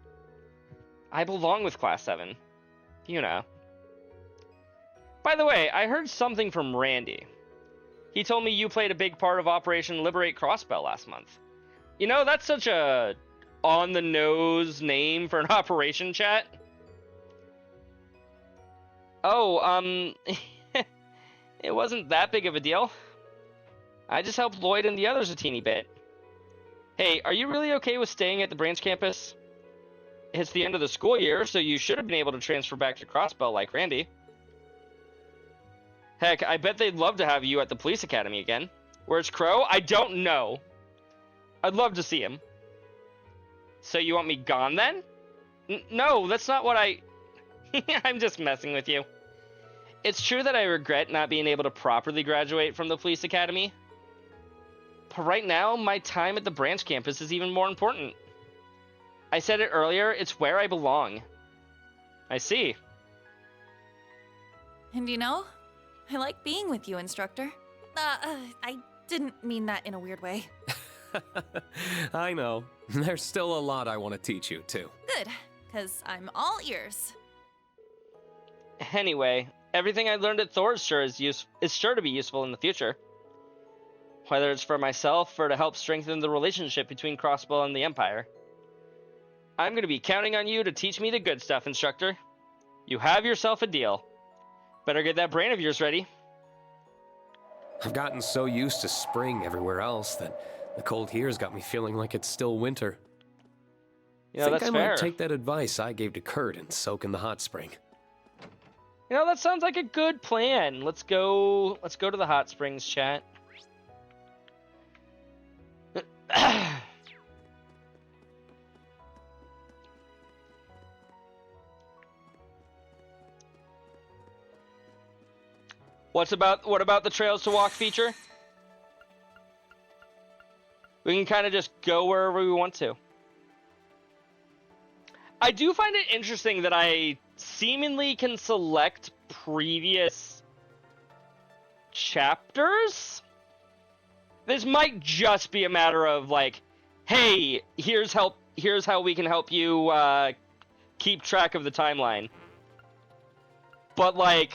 I belong with Class 7. You know. By the way, I heard something from Randy. He told me you played a big part of Operation Liberate Crossbell last month. You know, that's such a on-the-nose name for an operation, chat. Oh, it wasn't that big of a deal. I just helped Lloyd and the others a teeny bit. Hey, are you really okay with staying at the branch campus? It's the end of the school year, so you should have been able to transfer back to Crossbell like Randy. Heck, I bet they'd love to have you at the police academy again. Where's Crow? I don't know. I'd love to see him. So you want me gone then? No, that's not what I'm just messing with you. It's true that I regret not being able to properly graduate from the police academy. But right now, my time at the branch campus is even more important. I said it earlier, it's where I belong. I see.
And you know, I like being with you, instructor. I didn't mean that in a weird way.
I know. There's still a lot I want to teach you, too.
Good, because I'm all ears.
Anyway, everything I learned at Thor is sure to be useful in the future. Whether it's for myself or to help strengthen the relationship between Crossbell and the Empire. I'm going to be counting on you to teach me the good stuff, instructor. You have yourself a deal. Better get that brain of yours ready.
I've gotten so used to spring everywhere else that the cold here's got me feeling like it's still winter.
You know,
Think
that's
I
fair.
might take that advice I gave to Kurt and soak in the hot spring.
You know, that sounds like a good plan. Let's go to the hot springs, chat. What about the Trails to Walk feature? We can kind of just go wherever we want to. I do find it interesting that I seemingly can select previous chapters. This might just be a matter of like, hey, here's how we can help you keep track of the timeline. But like,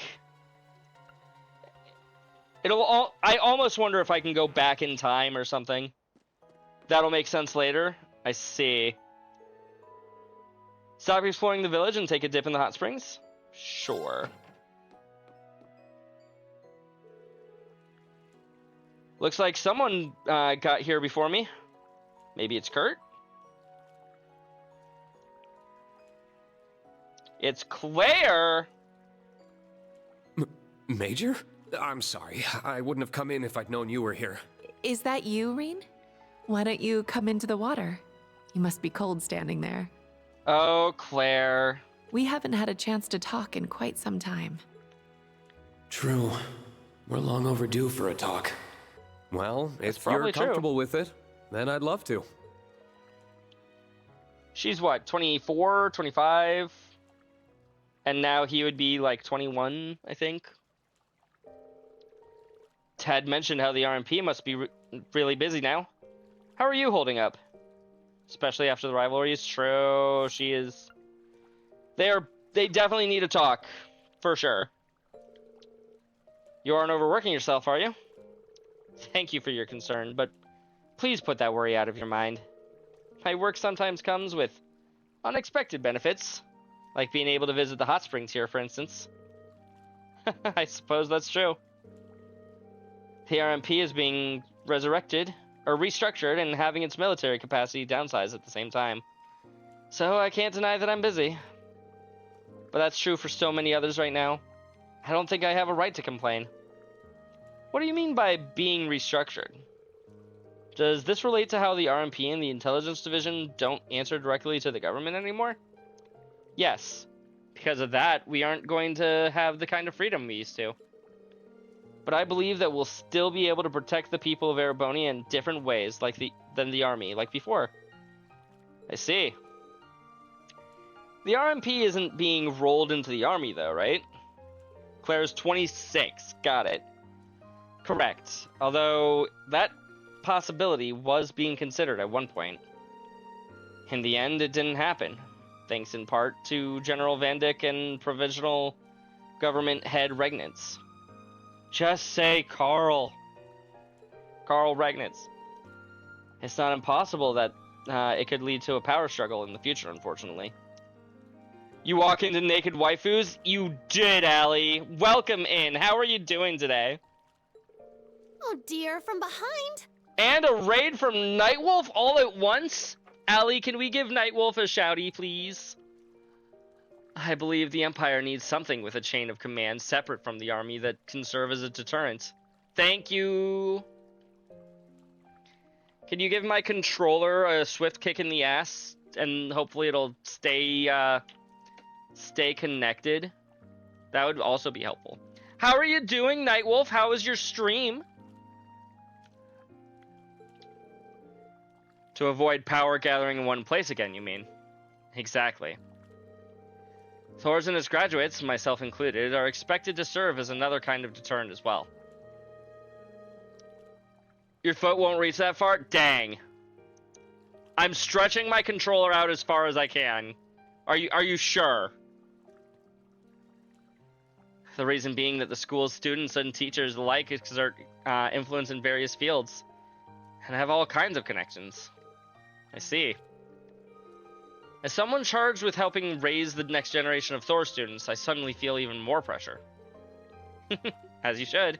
I almost wonder if I can go back in time or something. That'll make sense later. I see. Stop exploring the village and take a dip in the hot springs? Sure. Looks like someone got here before me. Maybe it's Kurt? It's Claire!
Major? I'm sorry. I wouldn't have come in if I'd known you were here.
Is that you, Reen? Why don't you come into the water? You must be cold standing there.
Oh, Claire.
We haven't had a chance to talk in quite some time.
True. We're long overdue for a talk. Well, if you're comfortable with it, then I'd love to.
She's what, 24, 25? And now he would be like 21, I think. Ted mentioned how the RMP must be really busy now. How are you holding up? Especially after the rivalries. True, she is. They definitely need to talk, for sure. You aren't overworking yourself, are you? Thank you for your concern, but please put that worry out of your mind. My work sometimes comes with unexpected benefits, like being able to visit the hot springs here, for instance. I suppose that's true. The RMP is being resurrected, or restructured, and having its military capacity downsized at the same time. So I can't deny that I'm busy. But that's true for so many others right now. I don't think I have a right to complain. What do you mean by being restructured? Does this relate to how the RMP and the Intelligence Division don't answer directly to the government anymore? Yes. Because of that, we aren't going to have the kind of freedom we used to. But I believe that we'll still be able to protect the people of Erebonia in different ways than the army, like before. I see. The RMP isn't being rolled into the army, though, right? Claire's 26. Got it. Correct. Although, that possibility was being considered at one point. In the end, it didn't happen. Thanks in part to General Van Dyck and Provisional Government Head Regnitz. Just say Carl. Carl Regnitz. It's not impossible that it could lead to a power struggle in the future, unfortunately. You walk into naked waifus? You did, Allie. Welcome in. How are you doing today?
Oh dear, from behind?
And a raid from Nightwolf all at once? Allie, can we give Nightwolf a shouty, please? I believe the Empire needs something with a chain of command separate from the army that can serve as a deterrent. Thank you. Can you give my controller a swift kick in the ass? And hopefully it'll stay connected? That would also be helpful. How are you doing, Nightwolf? How was your stream? To avoid power gathering in one place again, you mean? Exactly. Thors and his graduates, myself included, are expected to serve as another kind of deterrent as well. Your foot won't reach that far? Dang. I'm stretching my controller out as far as I can. Are you sure? The reason being that the school's students and teachers alike exert influence in various fields and have all kinds of connections. I see. As someone charged with helping raise the next generation of Thor students, I suddenly feel even more pressure. As you should.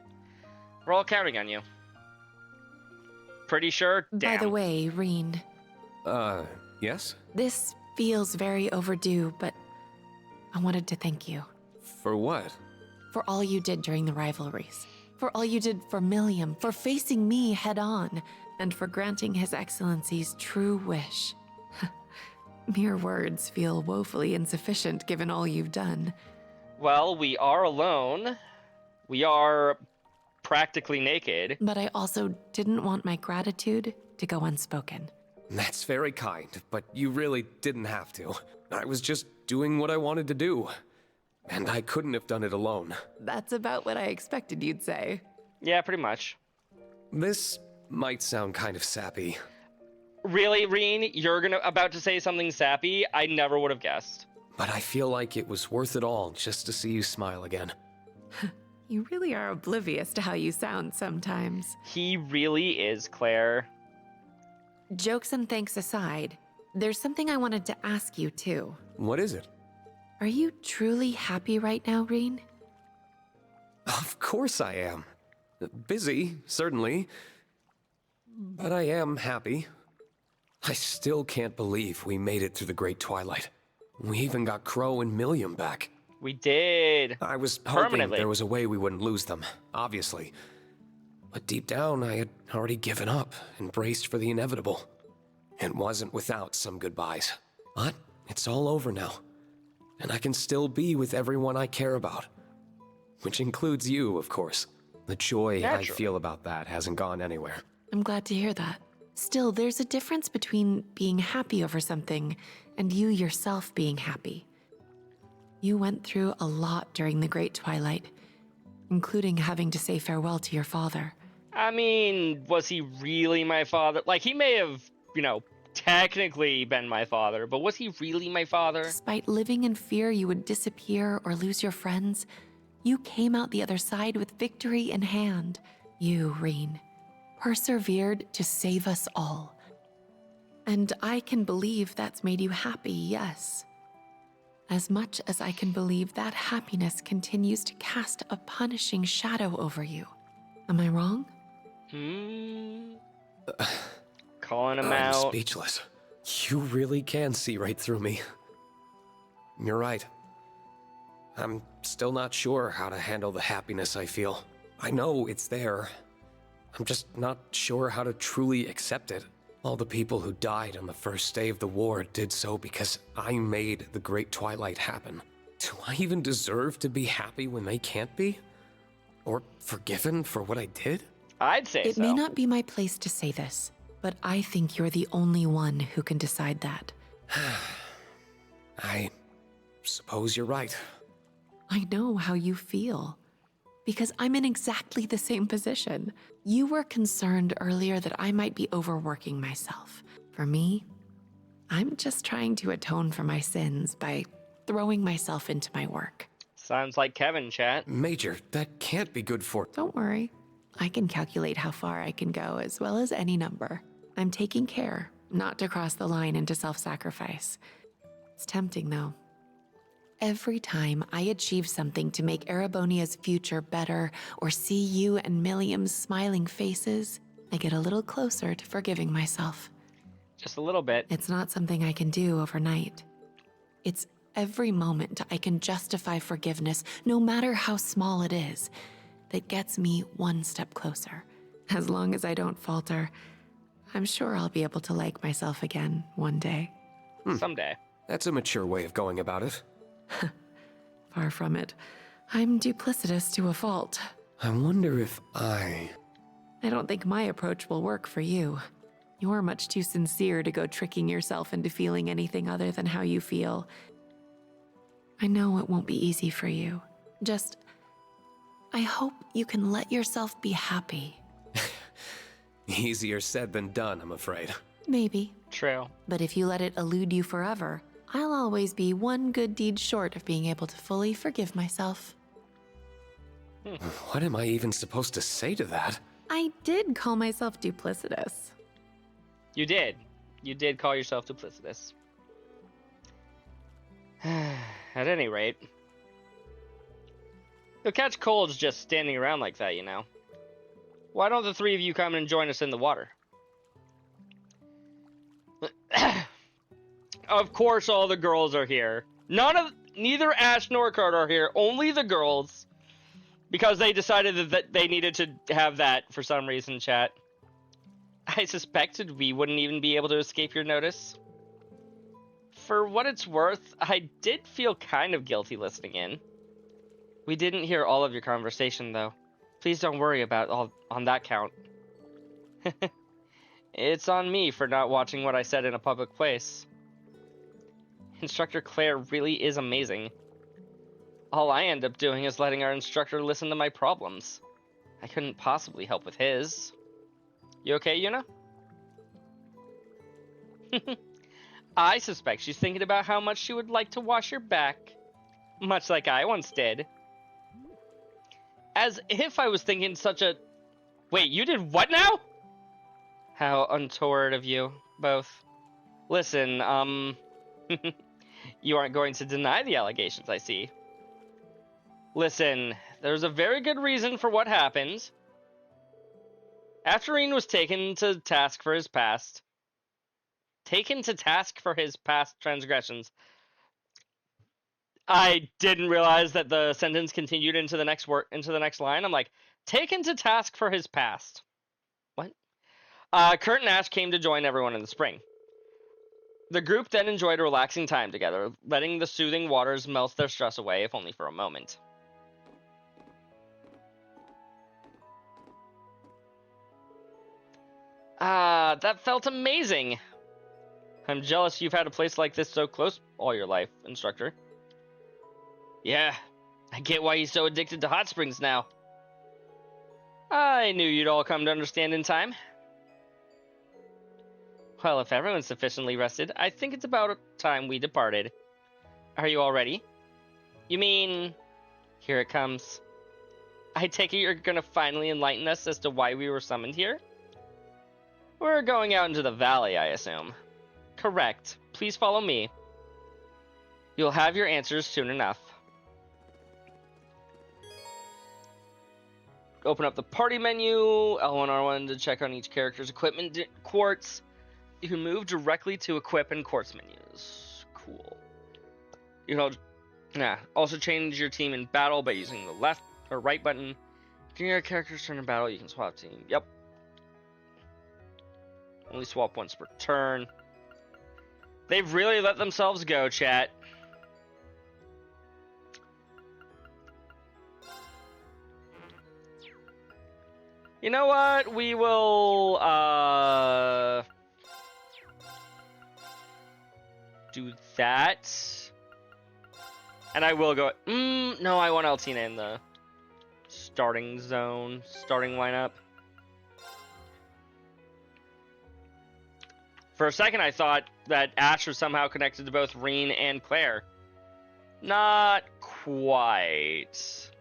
We're all counting on you. Pretty sure? Damn.
By the way, Reen.
Yes?
This feels very overdue, but I wanted to thank you.
For what?
For all you did during the rivalries. For all you did for Milliam, for facing me head on, and for granting His Excellency's true wish. Mere words feel woefully insufficient given all you've done.
Well, we are alone. We are practically naked.
But I also didn't want my gratitude to go unspoken.
That's very kind, but you really didn't have to. I was just doing what I wanted to do. And I couldn't have done it alone.
That's about what I expected you'd say.
Yeah, pretty much.
This might sound kind of sappy.
Really, Reen? You're about to say something sappy? I never would have guessed.
But I feel like it was worth it all just to see you smile again.
You really are oblivious to how you sound sometimes.
He really is, Claire.
Jokes and thanks aside, there's something I wanted to ask you too.
What is it?
Are you truly happy right now, Reen?
Of course I am. Busy, certainly. But I am happy. I still can't believe we made it through the Great Twilight. We even got Crow and Milliam back.
We did.
I was hoping there was a way we wouldn't lose them, obviously. But deep down, I had already given up and braced for the inevitable. It wasn't without some goodbyes. But it's all over now. And I can still be with everyone I care about. Which includes you, of course. The joy I feel about that hasn't gone anywhere.
I'm glad to hear that. Still, there's a difference between being happy over something and you yourself being happy. You went through a lot during the Great Twilight, including having to say farewell to your father.
I mean, was he really my father? Like, he may have, technically been my father, but was he really my father?
Despite living in fear you would disappear or lose your friends, you came out the other side with victory in hand. You, Reen, persevered to save us all. And I can believe that's made you happy, yes. As much as I can believe that happiness continues to cast a punishing shadow over you. Am I wrong?
Calling him
I'm
out.
Speechless. You really can see right through me. You're right. I'm still not sure how to handle the happiness I feel. I know it's there. I'm just not sure how to truly accept it. All the people who died on the first day of the war did so because I made the Great Twilight happen. Do I even deserve to be happy when they can't be? Or forgiven for what I did?
I'd say
It may not be my place to say this, but I think you're the only one who can decide that.
I suppose you're right.
I know how you feel, because I'm in exactly the same position. You were concerned earlier that I might be overworking myself. For me, I'm just trying to atone for my sins by throwing myself into my work.
Sounds like Kevin, chat.
Major, that can't be good for...
Don't worry. I can calculate how far I can go as well as any number. I'm taking care not to cross the line into self-sacrifice. It's tempting, though. Every time I achieve something to make Erebonia's future better or see you and Milliam's smiling faces, I get a little closer to forgiving myself.
Just a little bit.
It's not something I can do overnight. It's every moment I can justify forgiveness, no matter how small it is, that gets me one step closer. As long as I don't falter, I'm sure I'll be able to like myself again one day.
Someday.
That's a mature way of going about it.
Far from it. I'm duplicitous to a fault.
I wonder if I
don't think my approach will work for you. You're much too sincere to go tricking yourself into feeling anything other than how you feel. I know it won't be easy for you. Just, I hope you can let yourself be happy.
Easier said than done, I'm afraid.
Maybe.
True.
But if you let it elude you forever, I'll always be one good deed short of being able to fully forgive myself.
What am I even supposed to say to that?
I did call myself duplicitous.
You did. You did call yourself duplicitous. At any rate, you'll catch colds just standing around like that, you know. Why don't the three of you come and join us in the water? Of course all the girls are here. Neither Ash nor Kurt are here, only the girls. Because they decided that they needed to have that for some reason, chat. I suspected we wouldn't even be able to escape your notice. For what it's worth, I did feel kind of guilty listening in. We didn't hear all of your conversation, though. Please don't worry about all on that count. It's on me for not watching what I said in a public place. Instructor Claire really is amazing. All I end up doing is letting our instructor listen to my problems. I couldn't possibly help with his. You okay, Yuna? I suspect she's thinking about how much she would like to wash your back. Much like I once did. As if I was thinking such a... Wait, you did what now? How untoward of you, both. Listen, you aren't going to deny the allegations, I see. Listen, there's a very good reason for what happened. After Rean was taken to task for his past transgressions, I didn't realize that the sentence continued into the next line. I'm like, taken to task for his past. What? Kurt and Ash came to join everyone in the spring. The group then enjoyed a relaxing time together, letting the soothing waters melt their stress away, if only for a moment. That felt amazing. I'm jealous you've had a place like this so close all your life, instructor. Yeah, I get why he's so addicted to hot springs now. I knew you'd all come to understand in time. Well, if everyone's sufficiently rested, I think it's about time we departed. Are you all ready? You mean... Here it comes. I take it you're gonna finally enlighten us as to why we were summoned here? We're going out into the valley, I assume. Correct. Please follow me. You'll have your answers soon enough. Open up the party menu. L1, R1 to check on each character's equipment quartz. You can move directly to equip and quartz menus. Cool. You can also change your team in battle by using the left or right button. During your character's turn in battle, you can swap team. Yep. Only swap once per turn. They've really let themselves go, chat. You know what? We will, do that. And I will go... no, I want Altina in the starting zone, starting lineup. For a second, I thought that Ash was somehow connected to both Rean and Claire. Not quite.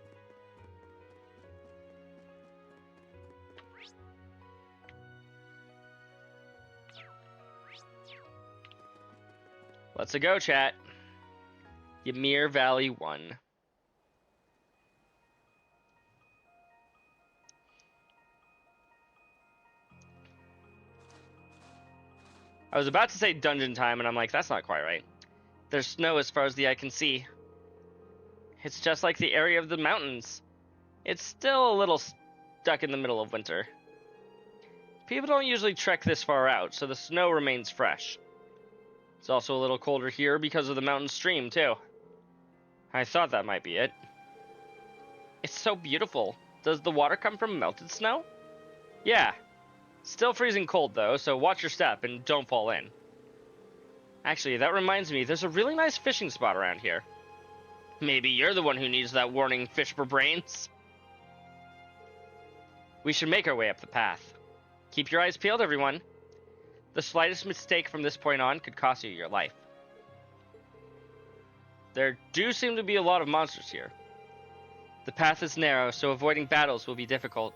Let's go, chat. Ymir Valley 1. I was about to say dungeon time, and I'm like, that's not quite right. There's snow as far as the eye can see. It's just like the area of the mountains. It's still a little stuck in the middle of winter. People don't usually trek this far out, so the snow remains fresh. It's also a little colder here because of the mountain stream, too. I thought that might be it. It's so beautiful. Does the water come from melted snow? Yeah. Still freezing cold though, so watch your step and don't fall in. Actually, that reminds me, there's a really nice fishing spot around here. Maybe you're the one who needs that warning fish for brains. We should make our way up the path. Keep your eyes peeled, everyone. The slightest mistake from this point on could cost you your life. There do seem to be a lot of monsters here. The path is narrow, so avoiding battles will be difficult.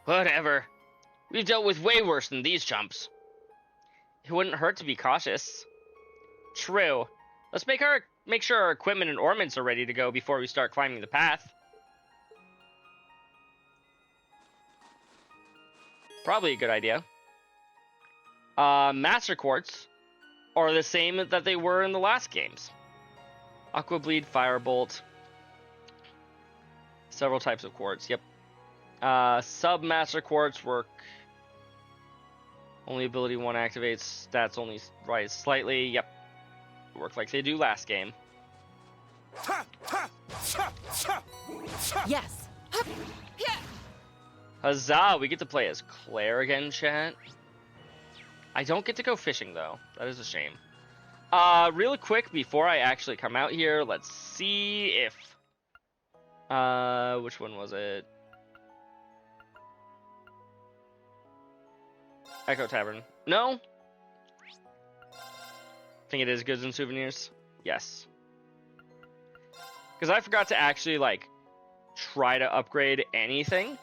Whatever. We've dealt with way worse than these chumps. It wouldn't hurt to be cautious. True. Let's make sure our equipment and ornaments are ready to go before we start climbing the path. Probably a good idea. Master Quartz are the same that they were in the last games. Aqua Bleed, Firebolt. Several types of quartz, yep. Sub-Master Quartz work. Only ability 1 activates, stats only rise slightly, yep. Work like they do last game.
Yes.
Huzzah, we get to play as Claire again, chat. I don't get to go fishing, though. That is a shame. Really quick, before I actually come out here, let's see if... which one was it? Echo Tavern. No? I think it is Goods and Souvenirs. Yes. Because I forgot to actually, like, try to upgrade anything.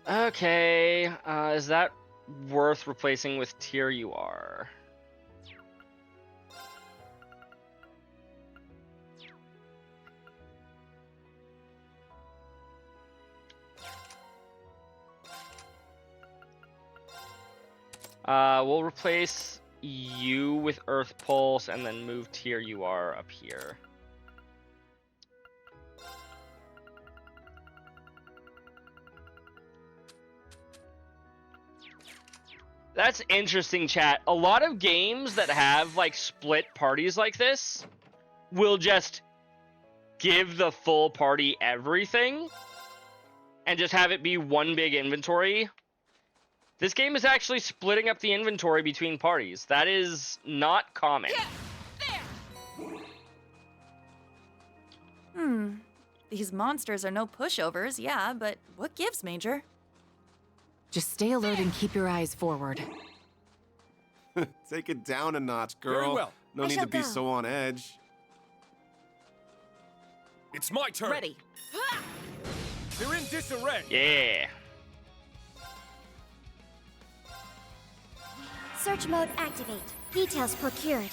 Okay, is that worth replacing with Tier UR? We'll replace you with Earth Pulse and then move Tier UR up here. That's interesting, chat. A lot of games that have, like, split parties like this will just give the full party everything and just have it be one big inventory. This game is actually splitting up the inventory between parties. That is not common.
These monsters are no pushovers, yeah, but what gives, Major?
Just stay alert and keep your eyes forward.
Take it down a notch, girl.
Very well.
No
I
need
shall
to be
go.
so on edge.
It's my turn.
Ready.
They're in disarray.
Yeah.
Search mode activate. Details procured.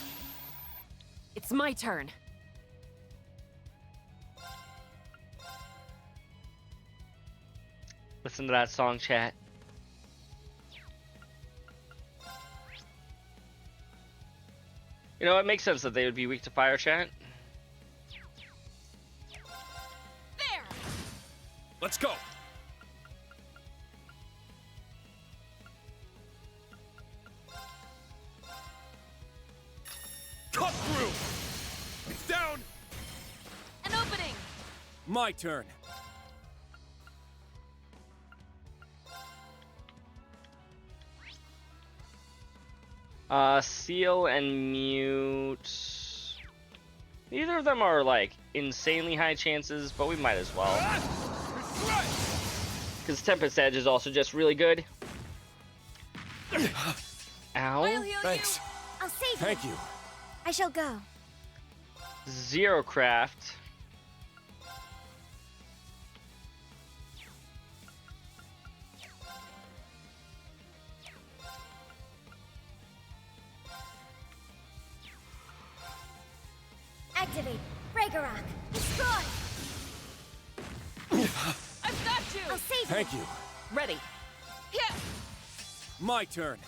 It's my turn.
Listen to that song, chat. You know, it makes sense that they would be weak to fire, chat.
Let's go. Cut through. It's down.
An opening!
My turn.
Seal and Mute. Neither of them are, like, insanely high chances, but we might as well. Because Tempest Edge is also just really good. Ow.
Thanks.
I'll save
Thank you.
I shall go.
Zero Craft.
Activate. Ragnarok. Destroy.
I've got you!
I'll save you.
Thank you.
Ready.
My turn.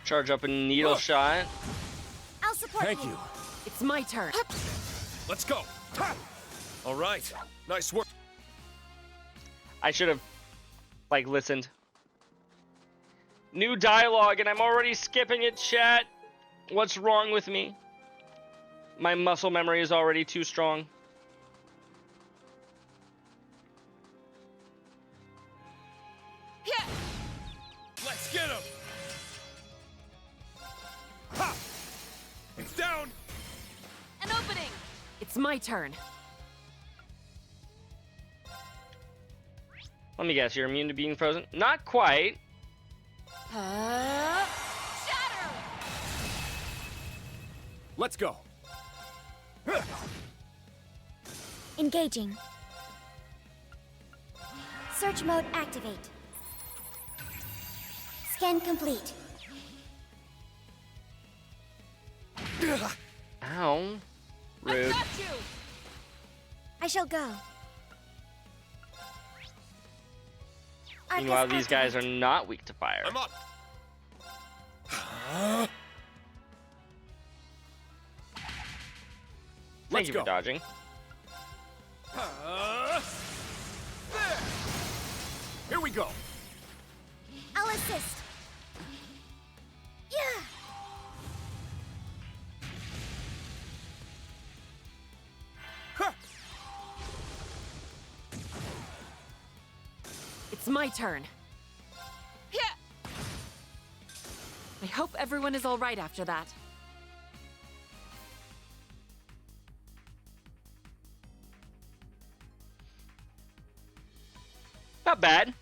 Charge up a Needle Shot.
I'll support
Thank you.
It's my turn.
Let's go. All right. Nice work.
I should have like, listened. New dialogue, and I'm already skipping it, chat. What's wrong with me? My muscle memory is already too strong.
Let's get him! Ha! It's down!
An opening! It's my turn.
Let me guess, you're immune to being frozen? Not quite.
Shatter!
Let's go.
Engaging. Search mode activate. Scan complete.
Ow. Rude.
I shall go.
Meanwhile, these guys are not weak to fire.
I'm up.
Thank you for dodging.
There. Here we go.
I'll assist. Yeah.
It's my turn. I hope everyone is all right after that.
Not bad.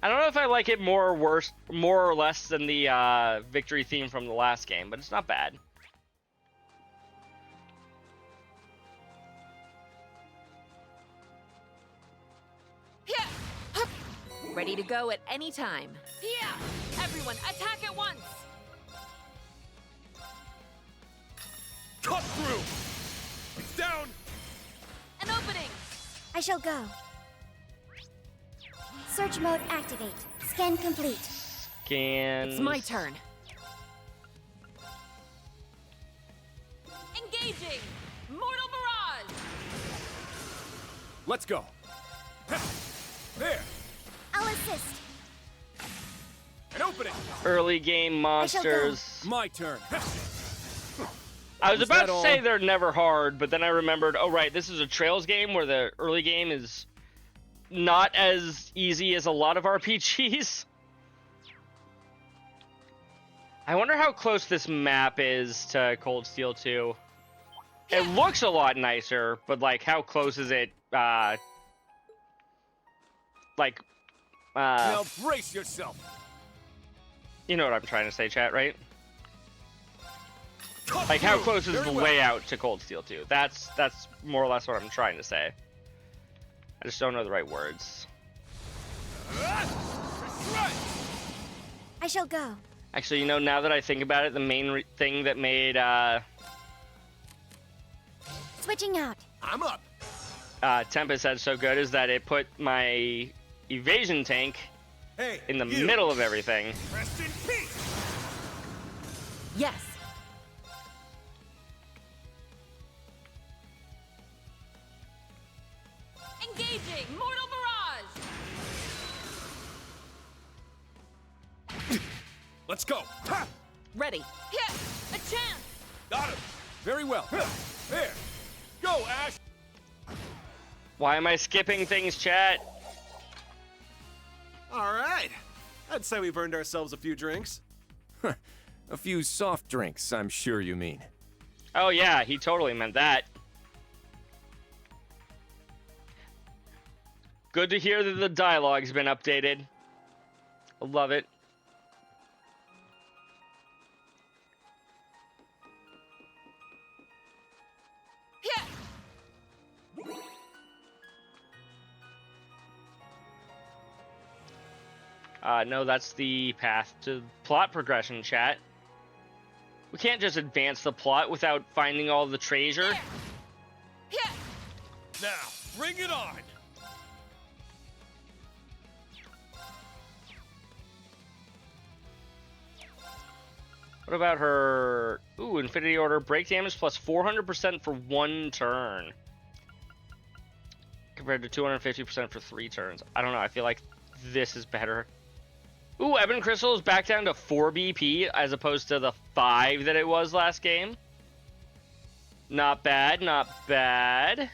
I don't know if I like it more or less than the victory theme from the last game, but it's not bad.
Ready to go at any time. Yeah! Everyone, attack at once!
Cut through! It's down!
An opening!
I shall go. Search mode activate. Scan complete.
Scan.
It's my turn. Engaging! Mortal Barrage!
Let's go. There!
I'll assist.
An opening!
Early game monsters.
My turn.
I was
Is
about
that
to
all?
say they're never hard, but then I remembered, oh right, this is a Trails game where the early game is not as easy as a lot of RPGs. I wonder how close this map is to Cold Steel 2. It looks a lot nicer, but like how close is it
Now brace yourself.
you know what I'm trying to say, chat, right? Like how close is the layout to Cold Steel 2? That's more or less what I'm trying to say. I just don't know the right words.
I shall go.
Actually, you know, now that I think about it, the main thing that made
Switching out.
I'm up.
Tempest Edge so good is that it put my evasion tank in the
you.
middle of everything.
Rest in peace.
Yes. Engaging! Mortal Barrage!
Let's go. Ha!
Ready. Hit! A chance!
Got him. Very well. There. Go, Ash.
Why am I skipping things, chat?
All right. I'd say we've earned ourselves a few drinks.
A few soft drinks, I'm sure you mean.
Oh yeah, he totally meant that. Good to hear that the dialogue's been updated. I love it. No, that's the path to plot progression, chat. We can't just advance the plot without finding all the treasure.
Now, bring it on.
What about her... Ooh, Infinity Order. Break damage plus 400% for one turn. compared to 250% for 3 turns. I don't know. I feel like this is better. Ooh, Ebon Crystal is back down to 4 BP as opposed to the 5 that it was last game. Not bad, not bad.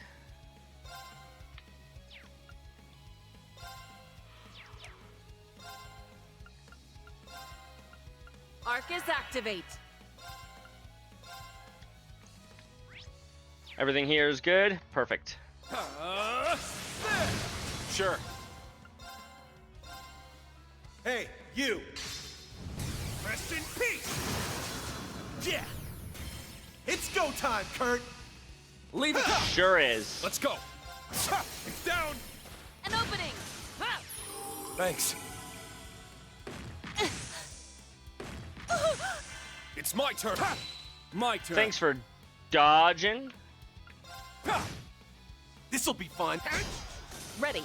Arcus activate.
Everything here is good. Perfect.
Sure.
Hey, you! Rest in peace! Yeah! It's go time, Kurt!
Leave it.
Sure is.
Let's go. It's down.
An opening.
Thanks. It's my turn. My turn.
Thanks for dodging.
This'll be fun.
Ready.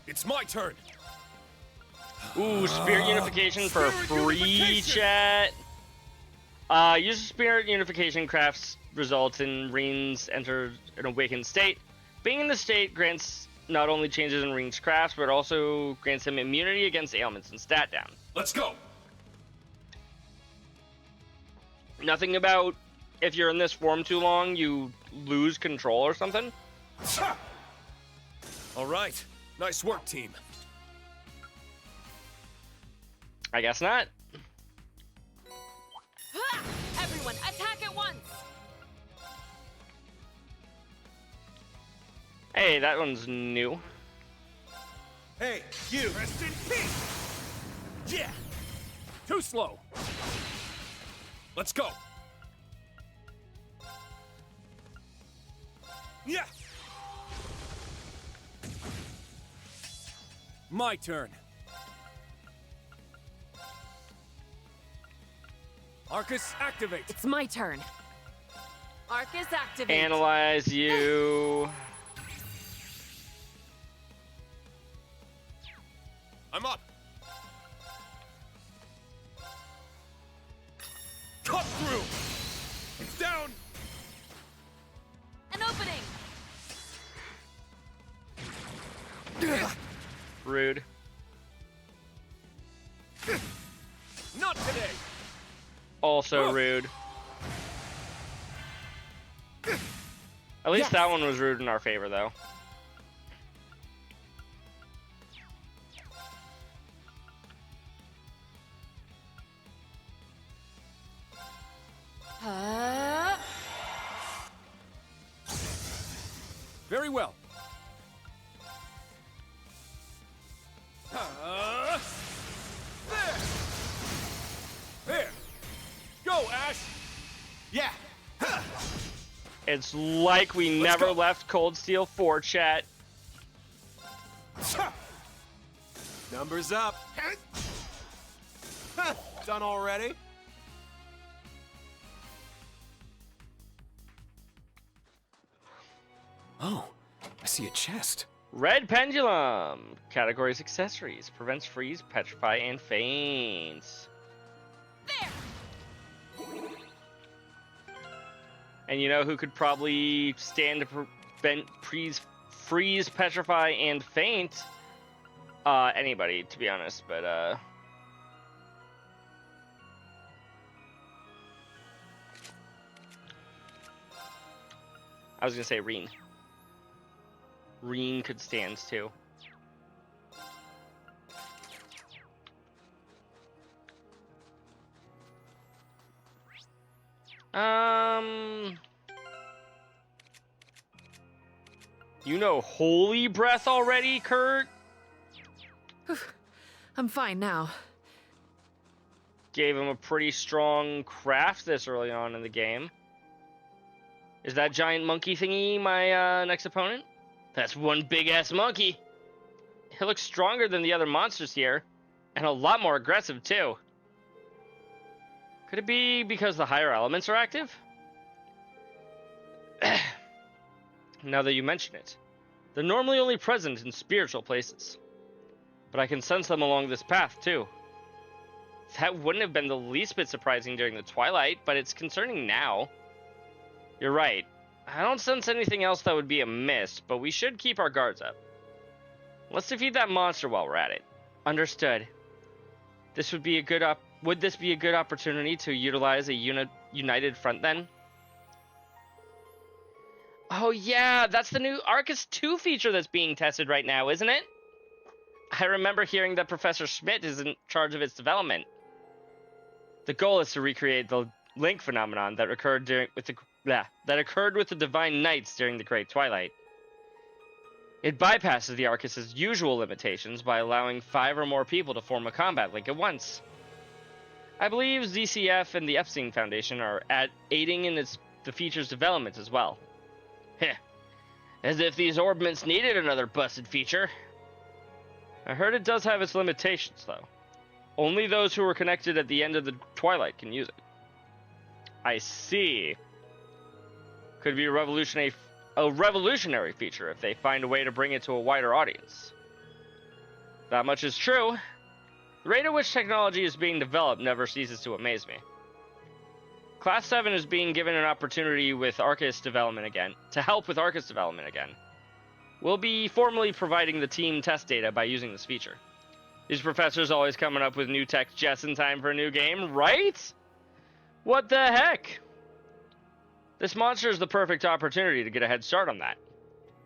It's my turn.
Ooh, Spirit Unification for free chat. Use Spirit Unification crafts results in Reen's enter an awakened state. Being in the state grants not only changes in Reen's crafts, but also grants him immunity against ailments and stat down.
Let's go.
Nothing about if you're in this form too long, you lose control or something?
All right. Nice work, team.
I guess not.
Everyone, attack at once.
Hey, that one's new.
Hey, you! Rest in peace! Yeah!
Too slow. Let's go. Yeah. My turn. Arcus activate.
It's my turn. Arcus activate.
Analyze you.
I'm up. Cut through. It's down.
An opening.
Rude.
Not today.
Also rude. At least that one was rude in our favor, though.
Very well. There. Go, Ash.
Yeah.
It's like we never left Cold Steel 4 chat.
Numbers up. Done already?
Oh, I see a chest.
Red Pendulum. Categories accessories. Prevents freeze, petrify, and faints. And you know who could probably stand to prevent freeze, petrify, and faint? Anybody, to be honest, but I was gonna say Reen. Reen could stand too. You know Holy Breath already, Kurt?
I'm fine now.
Gave him a pretty strong craft this early on in the game. Is that giant monkey thingy my next opponent? That's one big-ass monkey. He looks stronger than the other monsters here, and a lot more aggressive, too. Could it be because the higher elements are active? Now that you mention it, they're normally only present in spiritual places. But I can sense them along this path, too. That wouldn't have been the least bit surprising during the Twilight, but it's concerning now. You're right. I don't sense anything else that would be amiss, but we should keep our guards up. Let's defeat that monster while we're at it. Understood. This would be a good would this be a good opportunity to utilize a united front then? Oh yeah, that's the new Arcus 2 feature that's being tested right now, isn't it? I remember hearing that Professor Schmidt is in charge of its development. The goal is to recreate the link phenomenon that occurred with the Divine Knights during the Great Twilight. It bypasses the Arcus's usual limitations by allowing 5 or more people to form a combat link at once. I believe ZCF and the Epstein Foundation are aiding in the feature's development as well. Heh. As if these orbments needed another busted feature. I heard it does have its limitations, though. Only those who were connected at the end of the Twilight can use it. I see. Could be a revolutionary feature if they find a way to bring it to a wider audience. That much is true. The rate at which technology is being developed never ceases to amaze me. Class 7 is being given an opportunity with Arcus development again, to help with Arcus development again. We'll be formally providing the team test data by using this feature. These professors always coming up with new tech just in time for a new game, right? What the heck? This monster is the perfect opportunity to get a head start on that.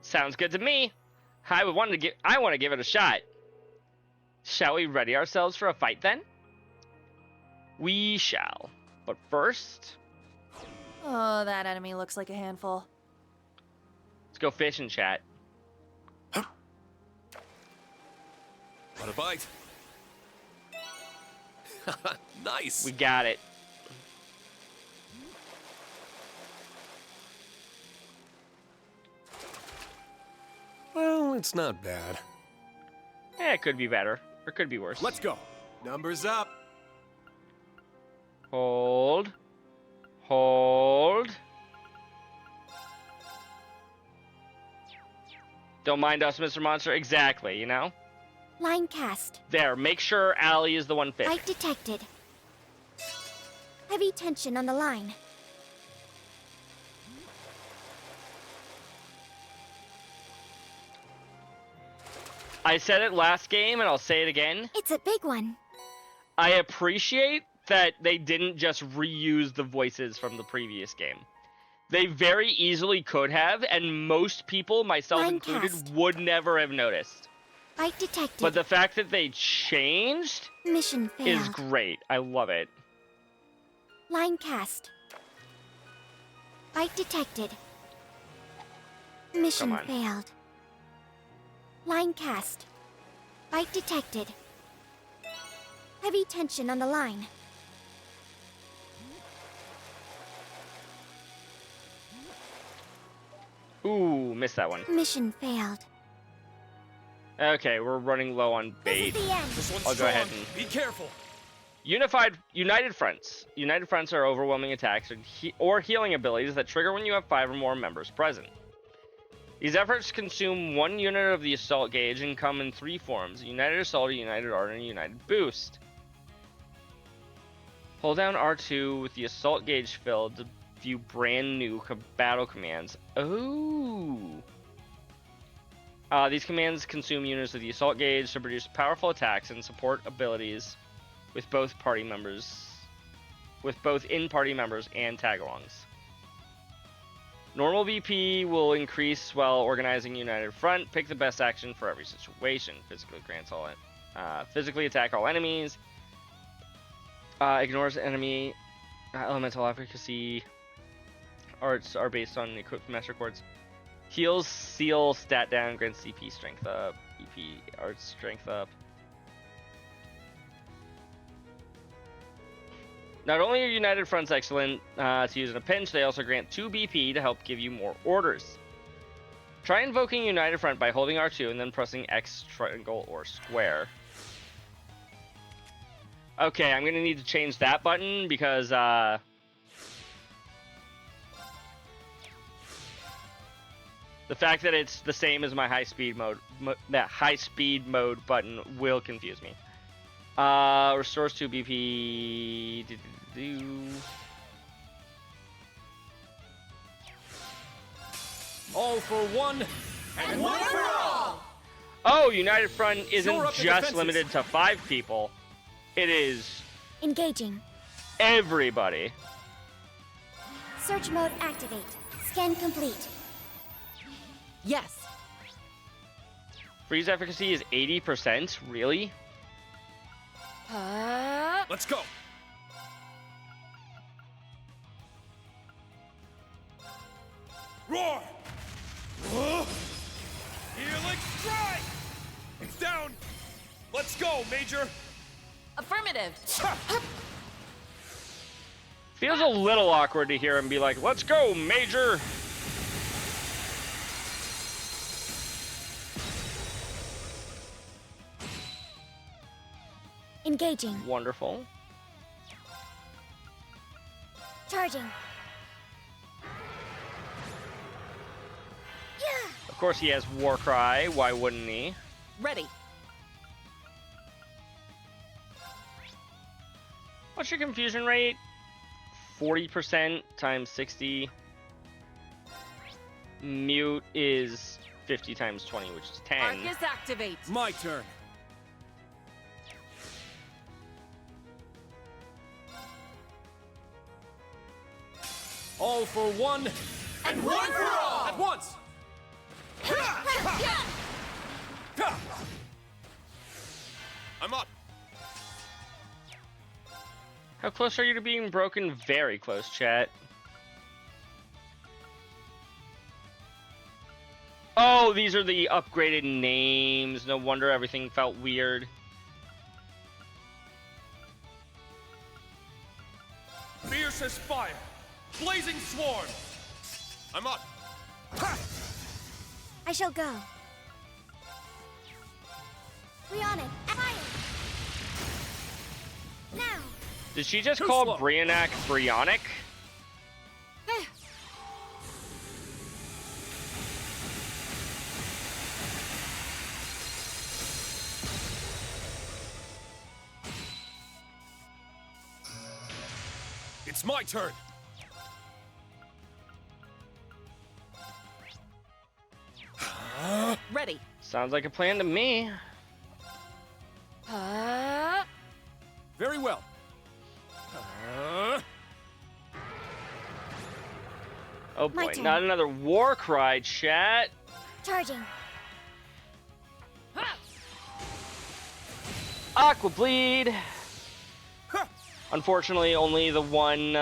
Sounds good to me. I want to give it a shot. Shall we ready ourselves for a fight then? We shall. But first...
Oh, that enemy looks like a handful.
Let's go fishing, chat.
Want a bite? Nice.
We got it.
Well, it's not bad.
Yeah, it could be better. Or could be worse.
Let's go.
Numbers up.
Hold. Hold. Don't mind us, Mr. Monster. Exactly, you know?
Line cast.
There, make sure Allie is the one fit.
Fight detected. Heavy tension on the line.
I said it last game, and I'll say it again.
It's a big one.
I appreciate that they didn't just reuse the voices from the previous game. They very easily could have, and most people, myself included, would never have noticed.
Fight detected.
But the fact that they changed
Mission failed.
is great. I love it.
Line cast. Fight detected. Mission failed. Line cast. Fight detected. Heavy tension on the line.
Ooh, missed that one.
Mission failed.
Okay, we're running low on bait.
This is the end.
This one's
I'll go ahead
strong.
and...
Be careful.
United fronts. United fronts are overwhelming attacks or healing abilities that trigger when you have 5 or more members present. These efforts consume 1 unit of the assault gauge and come in 3 forms: a United Assault, a United Art, and a United Boost. Hold down R2 with the assault gauge filled to view brand new battle commands. Oh! These commands consume units of the assault gauge to produce powerful attacks and support abilities with both in-party members and tagalongs. Normal BP will increase while organizing United Front. Pick the best action for every situation. Physically attack all enemies. Ignores enemy elemental efficacy. Arts are based on equipped master chords. Heals, seal, stat down, grants CP strength up. EP, arts strength up. Not only are United Fronts excellent to use in a pinch, they also grant 2 BP to help give you more orders. Try invoking United Front by holding R2 and then pressing X, triangle, or square. Okay, I'm going to need to change that button because the fact that it's the same as my high speed mode button will confuse me. Restores 2 BP.
All for one, and one for all!
Oh, United Front isn't
Shore up the
just
defenses.
limited to 5 people. It is
Engaging.
everybody.
Search mode activate. Scan complete.
Yes.
Freeze efficacy is 80%? Really?
Let's go!
Roar! Healing strike! It's down! Let's go, Major!
Affirmative.
Feels a little awkward to hear him be like, let's go, Major!
Engaging.
Wonderful.
Charging. Yeah.
Of course he has Warcry, why wouldn't he?
Ready.
What's your confusion rate? 40% times 60. Mute is 50 times 20, which is 10.
Arcus activate.
My turn. All for one,
And one for all!
at once!
I'm up!
How close are you to being broken? Very close, chat. Oh, these are the upgraded names. No wonder everything felt weird.
Fierce as fire! Blazing swarm! I'm up!
I shall go. We on it. Fire. Now.
Did she just
Too
call
slow.
Brionac Brionic?
It's my turn.
Ready.
Sounds like a plan to me.
Very well.
Oh
My
boy,
turn.
not another war cry, chat.
Charging.
Aqua Bleed. Unfortunately, only the one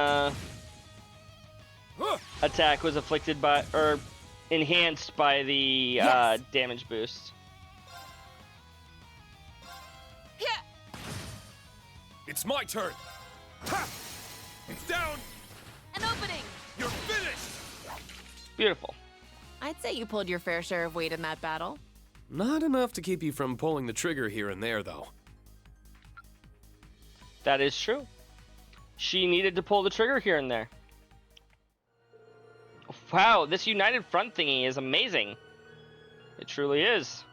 attack was afflicted by, or enhanced by the
Yes.
damage boost.
It's my turn.
It's down!
An opening.
You're finished!
Beautiful.
I'd say you pulled your fair share of weight in that battle.
Not enough to keep you from pulling the trigger here and there, though.
That is true. She needed to pull the trigger here and there. Wow, this United Front thingy is amazing. It truly is.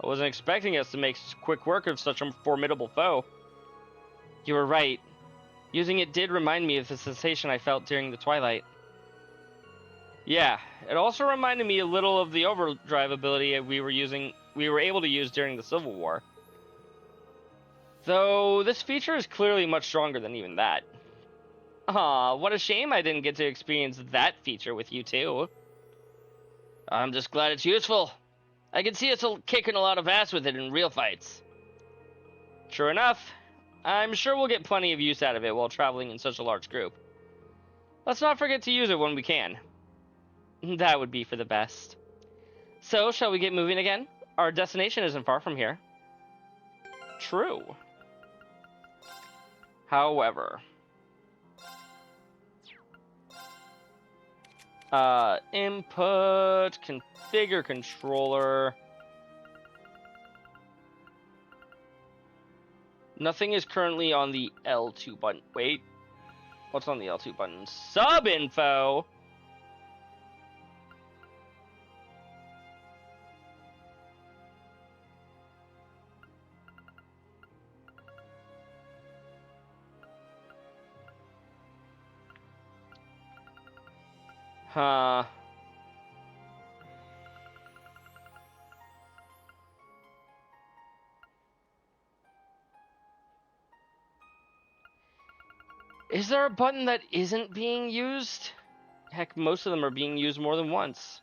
I wasn't expecting us to make quick work of such a formidable foe. You were right. Using it did remind me of the sensation I felt during the twilight. Yeah, it also reminded me a little of the overdrive ability we were able to use during the Civil War. Though this feature is clearly much stronger than even that. Aw, what a shame I didn't get to experience that feature with you too. I'm just glad it's useful. I can see us kicking a lot of ass with it in real fights. True enough, I'm sure we'll get plenty of use out of it while traveling in such a large group. Let's not forget to use it when we can. That would be for the best. So, shall we get moving again? Our destination isn't far from here. True. However, input, configure controller. Nothing is currently on the L2 button. Wait, what's on the L2 button? Sub info. Huh. Is there a button that isn't being used? Heck, most of them are being used more than once.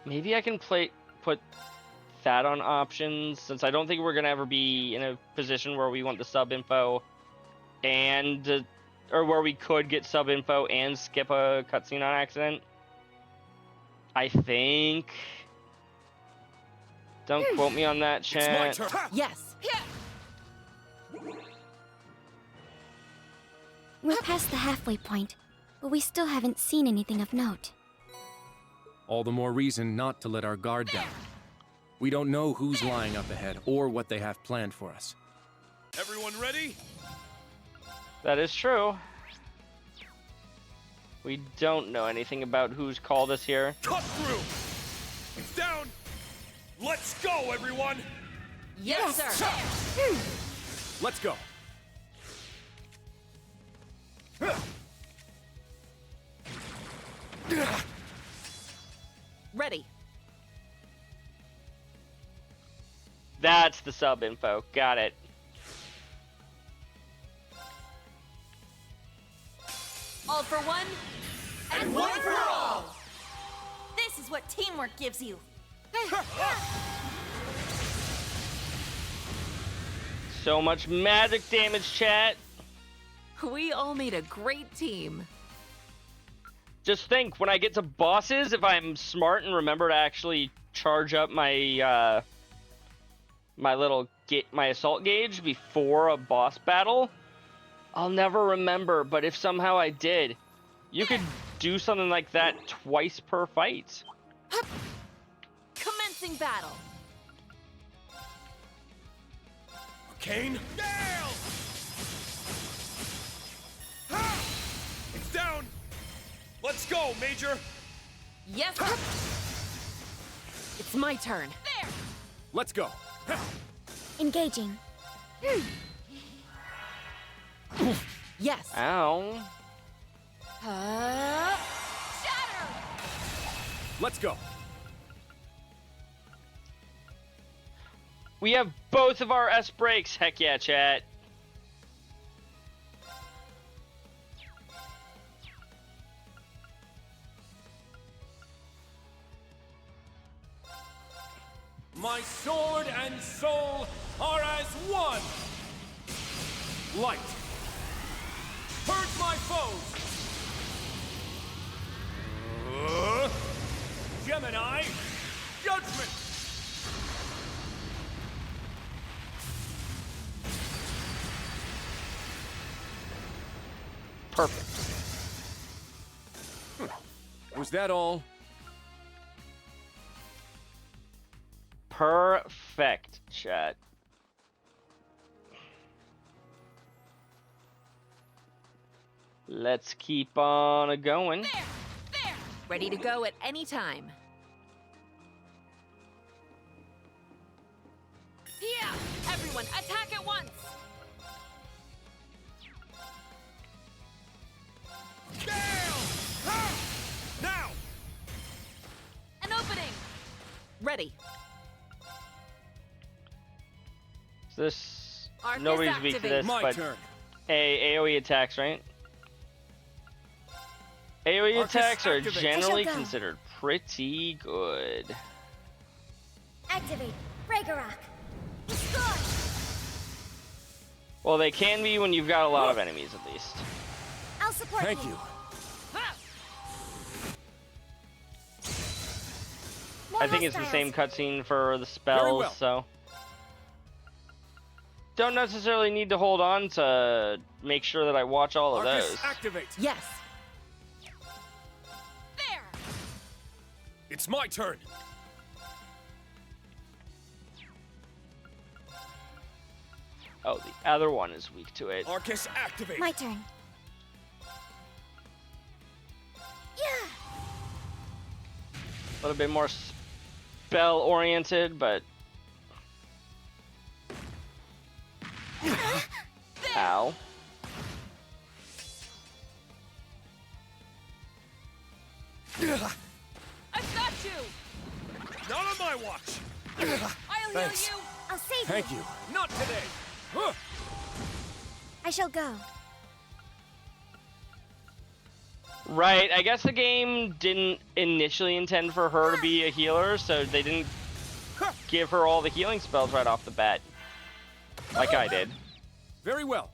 Maybe I can put that on options, since I don't think we're gonna ever be in a position where we want the sub info and or where we could get sub info and skip a cutscene on accident. I think. Don't quote me on that, chat.
It's my turn. Yes.
We're past the halfway point, but we still haven't seen anything of note.
All the more reason not to let our guard down. We don't know who's lying up ahead or what they have planned for us.
Everyone ready?
That is true. We don't know anything about who's called us here.
Cut through! It's down! Let's go, everyone!
Yes, sir!
Let's go.
Ready.
That's the sub info. Got it.
All for one, and one for all!
This is what teamwork gives you.
So much magic damage, chat.
We all made a great team.
Just think, when I get to bosses, if I'm smart and remember to actually charge up my my assault gauge before a boss battle, I'll never remember. But if somehow I did, you could do something like that twice per fight.
Commencing battle.
Kane? Gale! Ha! It's down! Let's go, Major!
Yes. It's my turn. There.
Let's go.
Engaging.
Yes.
Ow.
Shatter.
Let's go.
We have both of our S breaks. Heck yeah, chat.
My sword and soul are as one. Light. Purge my foes. Gemini. Judgment.
Perfect.
Was that all?
Perfect, chat. Let's keep on going.
There. Ready to go at any time. Yeah. Everyone, attack at once.
Gale! Ha! Now!
An opening. Ready.
This
Arc is
nobody's weak to
activated.
this,
My
but
turn.
AoE attacks, right? AoE
Arc is
attacks are
activated.
generally
I shall go.
considered pretty good.
Activate. Ragnarok.
Well, they can be when you've got a lot of enemies, at least.
I'll support
Thank you.
I think it's the same cutscene for the spells,
well.
so don't necessarily need to hold on to make sure that I watch all of
Arcus,
those.
activate.
Yes.
There.
It's my turn.
Oh, the other one is weak to it.
Arcus, activate.
My turn. Yeah.
A little bit more spell oriented, but ow.
I've got you!
Not on my watch!
I'll
Thanks.
heal you!
I'll save
Thank you. Not today! Huh.
I shall go.
Right, I guess the game didn't initially intend for her to be a healer, so they didn't give her all the healing spells right off the bat. Like I did.
Very well.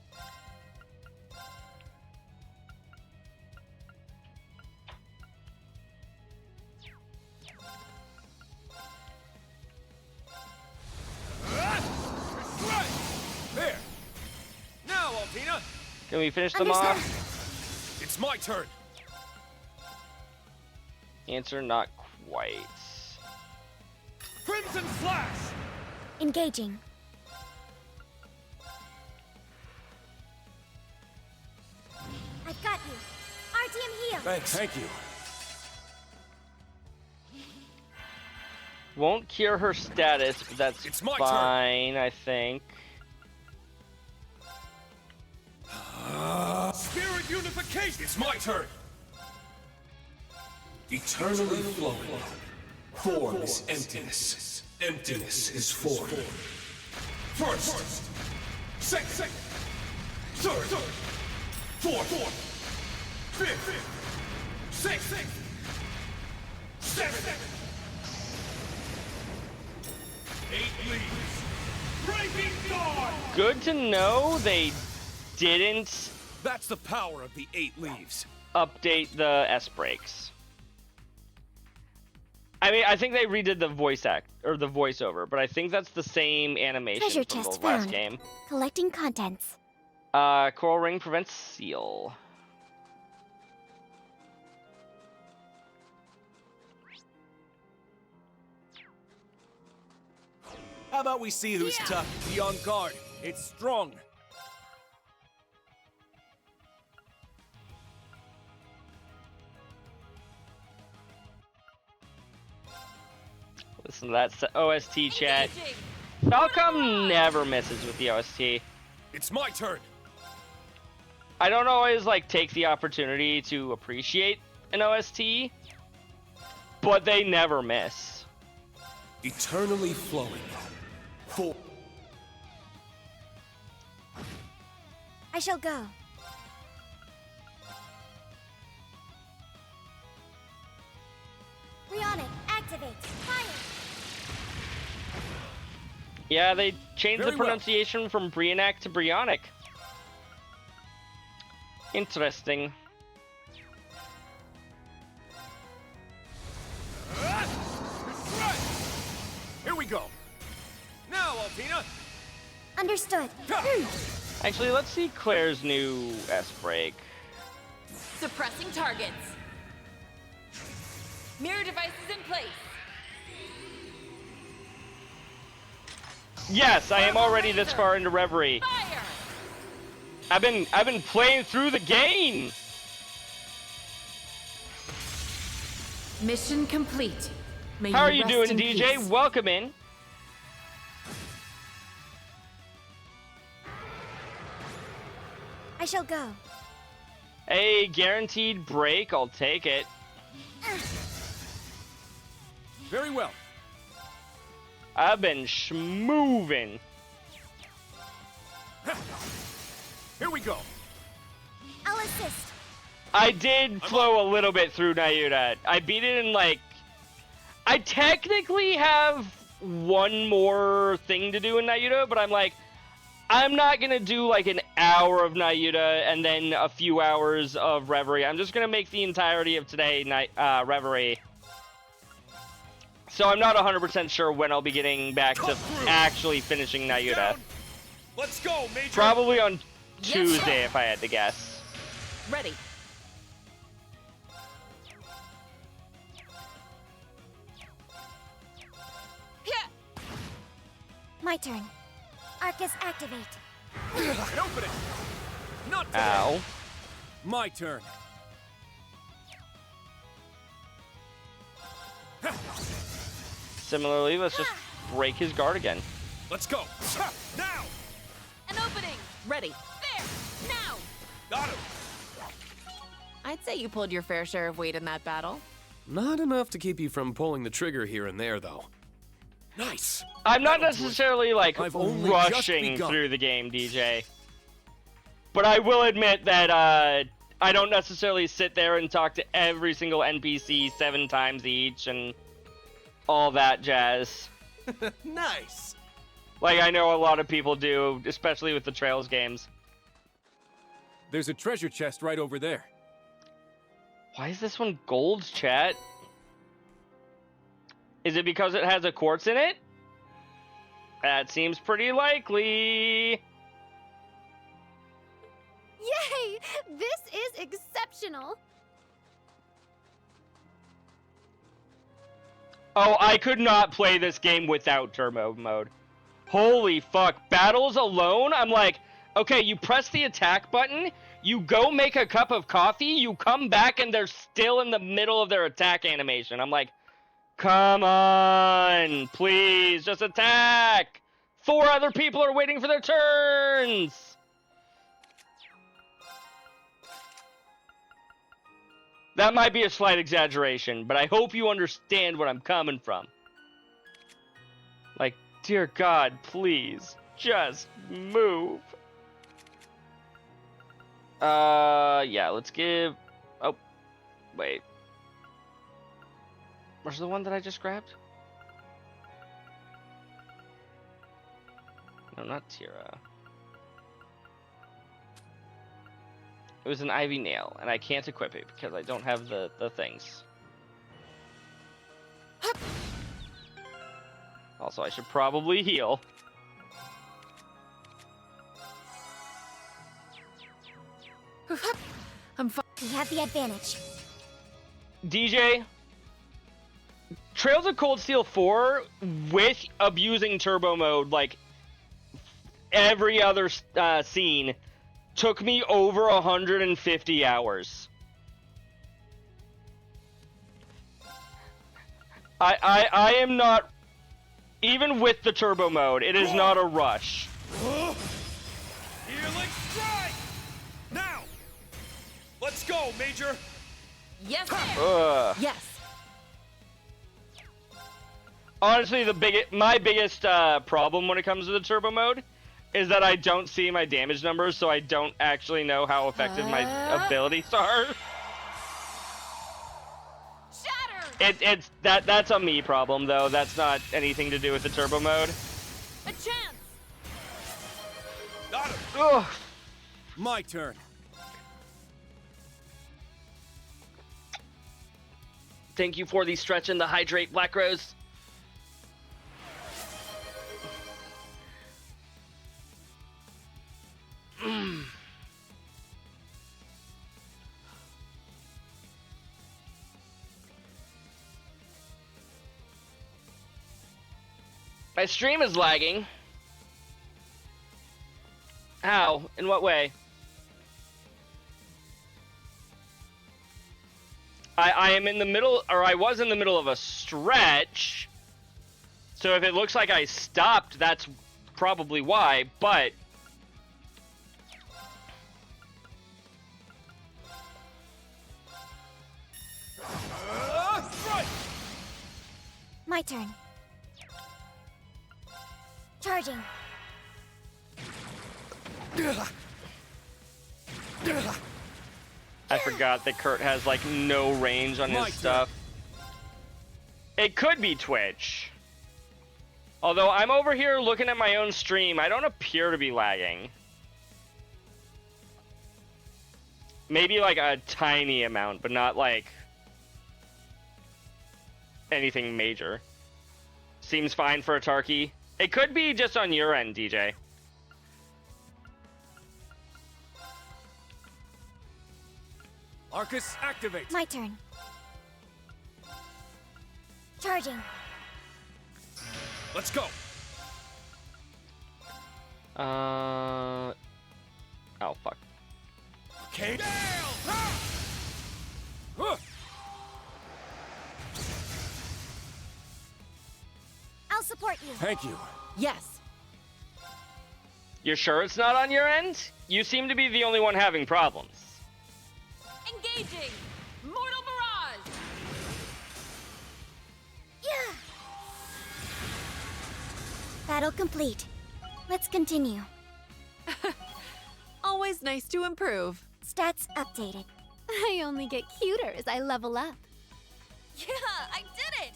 There! Now, Altina!
Can we finish them off?
It's my turn!
Answer, not quite.
Crimson Flash!
Engaging. I've got you. RTM heal.
Thanks. Thank you.
Won't cure her status, but that's
It's my
fine, I think.
Spirit unification! It's my turn!
Eternally flowing. Form is emptiness. Emptiness is form.
First! Second! Third! Fourth! Fifth! Sixth! Seventh! 8 leaves! Breaking dawn!
Good to know they didn't
That's the power of the 8 leaves.
update the S breaks. I mean, I think they redid the voice act or the voiceover, but I think that's the same animation
Treasure
from
chest
the last
found.
game.
Collecting contents.
Coral ring prevents seal.
How about we see who's tough? Be on guard. It's strong.
Listen to that OST chat. Falcom never misses with the OST.
It's my turn.
I don't always like take the opportunity to appreciate an OST, but they never miss.
Eternally flowing. Form.
I shall go. Brionic, activate. Fire.
Yeah, they changed
Very
the
well.
pronunciation from Brionic to Brionic. Interesting.
Here we go. Now, Altina.
Understood.
Actually, let's see Claire's new S break.
Suppressing targets. Mirror devices in place.
Yes, I am already this far into Reverie.
Fire!
I've been playing through the game.
Mission complete. May
How are you
rest
doing,
in
DJ?
peace.
Welcome in.
I shall go.
A guaranteed break, I'll take it.
Very well.
I've been schmoovin'.
Here we go.
I'll assist.
I did flow a little bit through Nayuta. I beat it in like... I technically have one more thing to do in Nayuta, but I'm like, I'm not gonna do like an hour of Nayuta and then a few hours of Reverie. I'm just gonna make the entirety of today Reverie. So I'm not 100% sure when I'll be getting back to actually finishing Nayuta.
Let's go, Major.
Probably on
Yes,
Tuesday, if I had to guess.
Ready.
My turn. Arcus activate.
Open it. Not today.
Ow.
My turn.
Similarly, let's just break his guard again.
Let's go. Now.
An opening. Ready. There. Now.
Got him.
I'd say you pulled your fair share of weight in that battle.
Not enough to keep you from pulling the trigger here and there, though.
Nice.
I'm not necessarily like
I've only just
rushing
begun.
through the game, DJ. But I will admit that I don't necessarily sit there and talk to every single NPC 7 times each and all that jazz.
Nice.
Like I know a lot of people do, especially with the Trails games.
There's a treasure chest right over there.
Why is this one gold, chat? Is it because it has a quartz in it? That seems pretty likely.
Yay! This is exceptional!
Oh, I could not play this game without turbo mode. Holy fuck. Battles alone? I'm like, okay, you press the attack button, you go make a cup of coffee, you come back and they're still in the middle of their attack animation. I'm like, come on, please, just attack! 4 other people are waiting for their turns! That might be a slight exaggeration, but I hope you understand where I'm coming from. Like, dear God, please, just move. Yeah, let's give... Oh, wait. Where's the one that I just grabbed? No, not Tira. It was an ivy nail, and I can't equip it because I don't have the things. Also, I should probably heal.
We have the advantage.
DJ, Trails of Cold Steel 4 with abusing turbo mode, like every other scene, took me over 150 hours. I am not, even with the turbo mode, it is not a rush.
Healing strike! Now! Let's go, Major!
Yes,
Yes. Honestly, my biggest problem when it comes to the turbo mode is that I don't see my damage numbers, so I don't actually know how effective my abilities are.
Shatter!
That's a me problem though. That's not anything to do with the turbo mode.
A chance!
Got him!
Ugh.
My turn.
Thank you for the stretch and the hydrate, Black Rose. My stream is lagging. How? In what way? I am in the middle, or I was in the middle of a stretch. So if it looks like I stopped, that's probably why, but...
My turn. Charging.
I forgot that Kurt has, like, no range on his stuff. It could be Twitch. Although I'm over here looking at my own stream, I don't appear to be lagging. Maybe, like, a tiny amount, but not, like, anything major. Seems fine for a Tarky. It could be just on your end, DJ.
Arcus, activate.
My turn. Charging.
Let's go.
Oh, fuck.
Okay.
I'll support you.
Thank you.
Yes.
You're sure it's not on your end? You seem to be the only one having problems.
Engaging! Mortal Barrage!
Battle complete. Let's continue.
Always nice to improve.
Stats updated.
I only get cuter as I level up.
Yeah, I did it!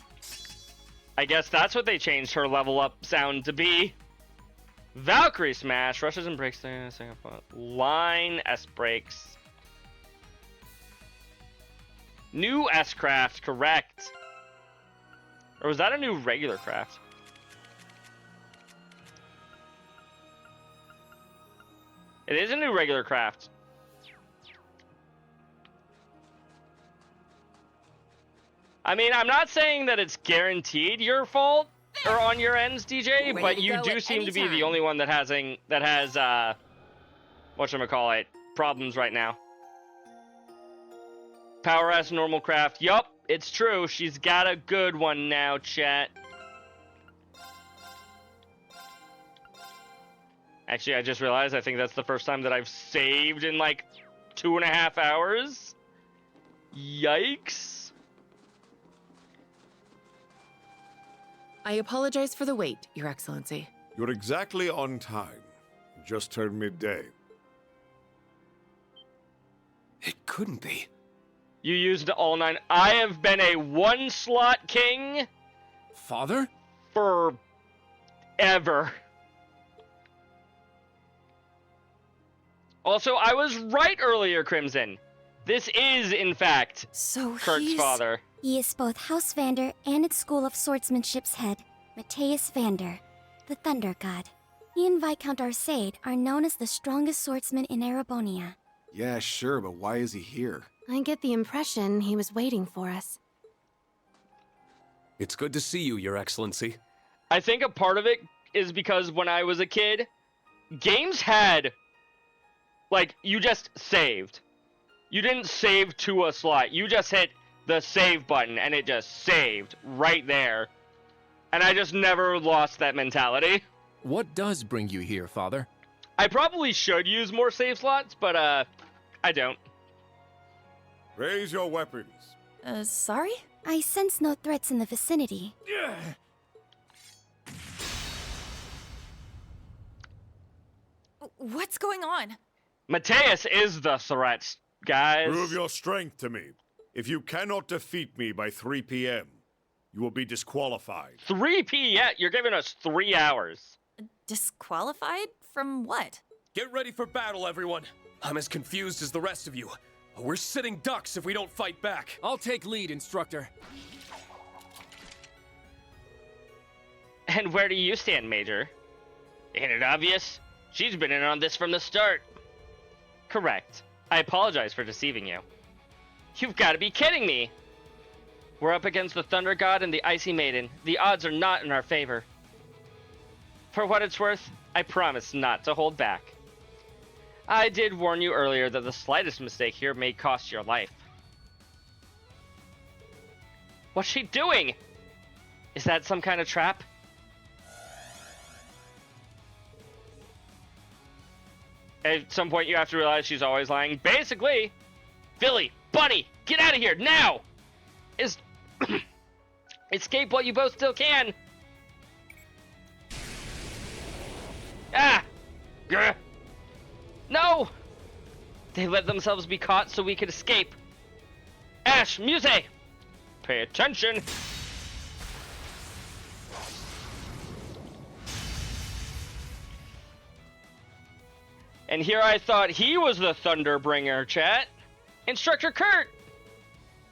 I guess that's what they changed her level up sound to be. Valkyrie Smash, rushes and breaks the second foot. Line S breaks. New S craft, correct. Or was that a new regular craft? It is a new regular craft. I mean, I'm not saying that it's guaranteed your fault or on your ends, DJ, but you do seem to be the only one that has whatchamacallit, problems right now. Power S normal craft. Yup, it's true. She's got a good one now, chat. Actually, I just realized I think that's the first time that I've saved in like 2.5 hours. Yikes.
I apologize for the wait, Your Excellency.
You're exactly on time. Just turned midday.
It couldn't be.
You used all 9. I have been a one-slot king.
Father?
Forever. Also, I was right earlier, Crimson. This is, in fact, Kurt's father.
He is both House Vander and its School of Swordsmanship's head, Matthias Vander, the Thunder God. He and Viscount Arcade are known as the strongest swordsman in Erebonia.
Yeah, sure, but why is he here?
I get the impression he was waiting for us.
It's good to see you, Your Excellency.
I think a part of it is because when I was a kid, games had, like, you just saved. You didn't save to a slot. You just hit the save button, and it just saved right there. And I just never lost that mentality.
What does bring you here, Father?
I probably should use more save slots, but, I don't.
Raise your weapons.
Sorry?
I sense no threats in the vicinity.
What's going on?
Mateus is the threat, guys.
Prove your strength to me. If you cannot defeat me by 3 p.m., you will be disqualified.
3 p.m.? You're giving us 3 hours.
Disqualified? From what?
Get ready for battle, everyone. I'm as confused as the rest of you. We're sitting ducks if we don't fight back.
I'll take lead, Instructor.
And where do you stand, Major? Ain't it obvious? She's been in on this from the start. Correct. I apologize for deceiving you. You've got to be kidding me! We're up against the Thunder God and the Icy Maiden. The odds are not in our favor. For what it's worth, I promise not to hold back. I did warn you earlier that the slightest mistake here may cost your life. What's she doing? Is that some kind of trap? At some point you have to realize she's always lying. Basically, Billy, Bunny, get out of here now! Escape while you both still can. Ah! Grr. No! They let themselves be caught so we could escape. Ash, Muse! Pay attention! And here I thought he was the Thunderbringer, chat. Instructor Kurt!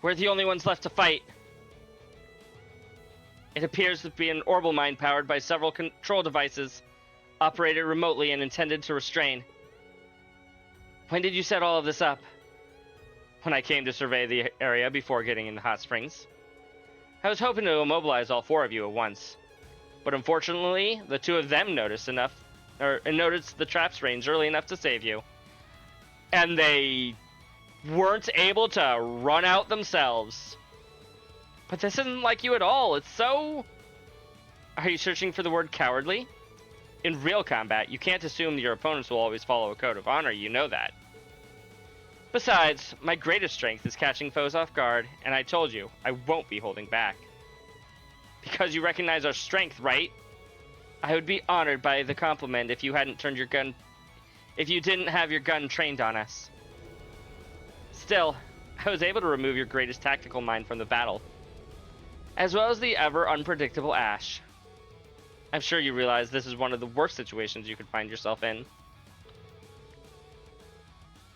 We're the only ones left to fight. It appears to be an orbital mine powered by several control devices, operated remotely and intended to restrain. When did you set all of this up? When I came to survey the area before getting in the hot springs. I was hoping to immobilize all 4 of you at once. But unfortunately, the 2 of them noticed the trap's range early enough to save you. And they weren't able to run out themselves. But this isn't like you at all. It's so... Are you searching for the word cowardly? In real combat, you can't assume that your opponents will always follow a code of honor, you know that. Besides, my greatest strength is catching foes off guard, and I told you, I won't be holding back. Because you recognize our strength, right? I would be honored by the compliment if you hadn't turned your gun... If you didn't have your gun trained on us. Still, I was able to remove your greatest tactical mind from the battle. As well as the ever unpredictable Ash. I'm sure you realize this is one of the worst situations you could find yourself in.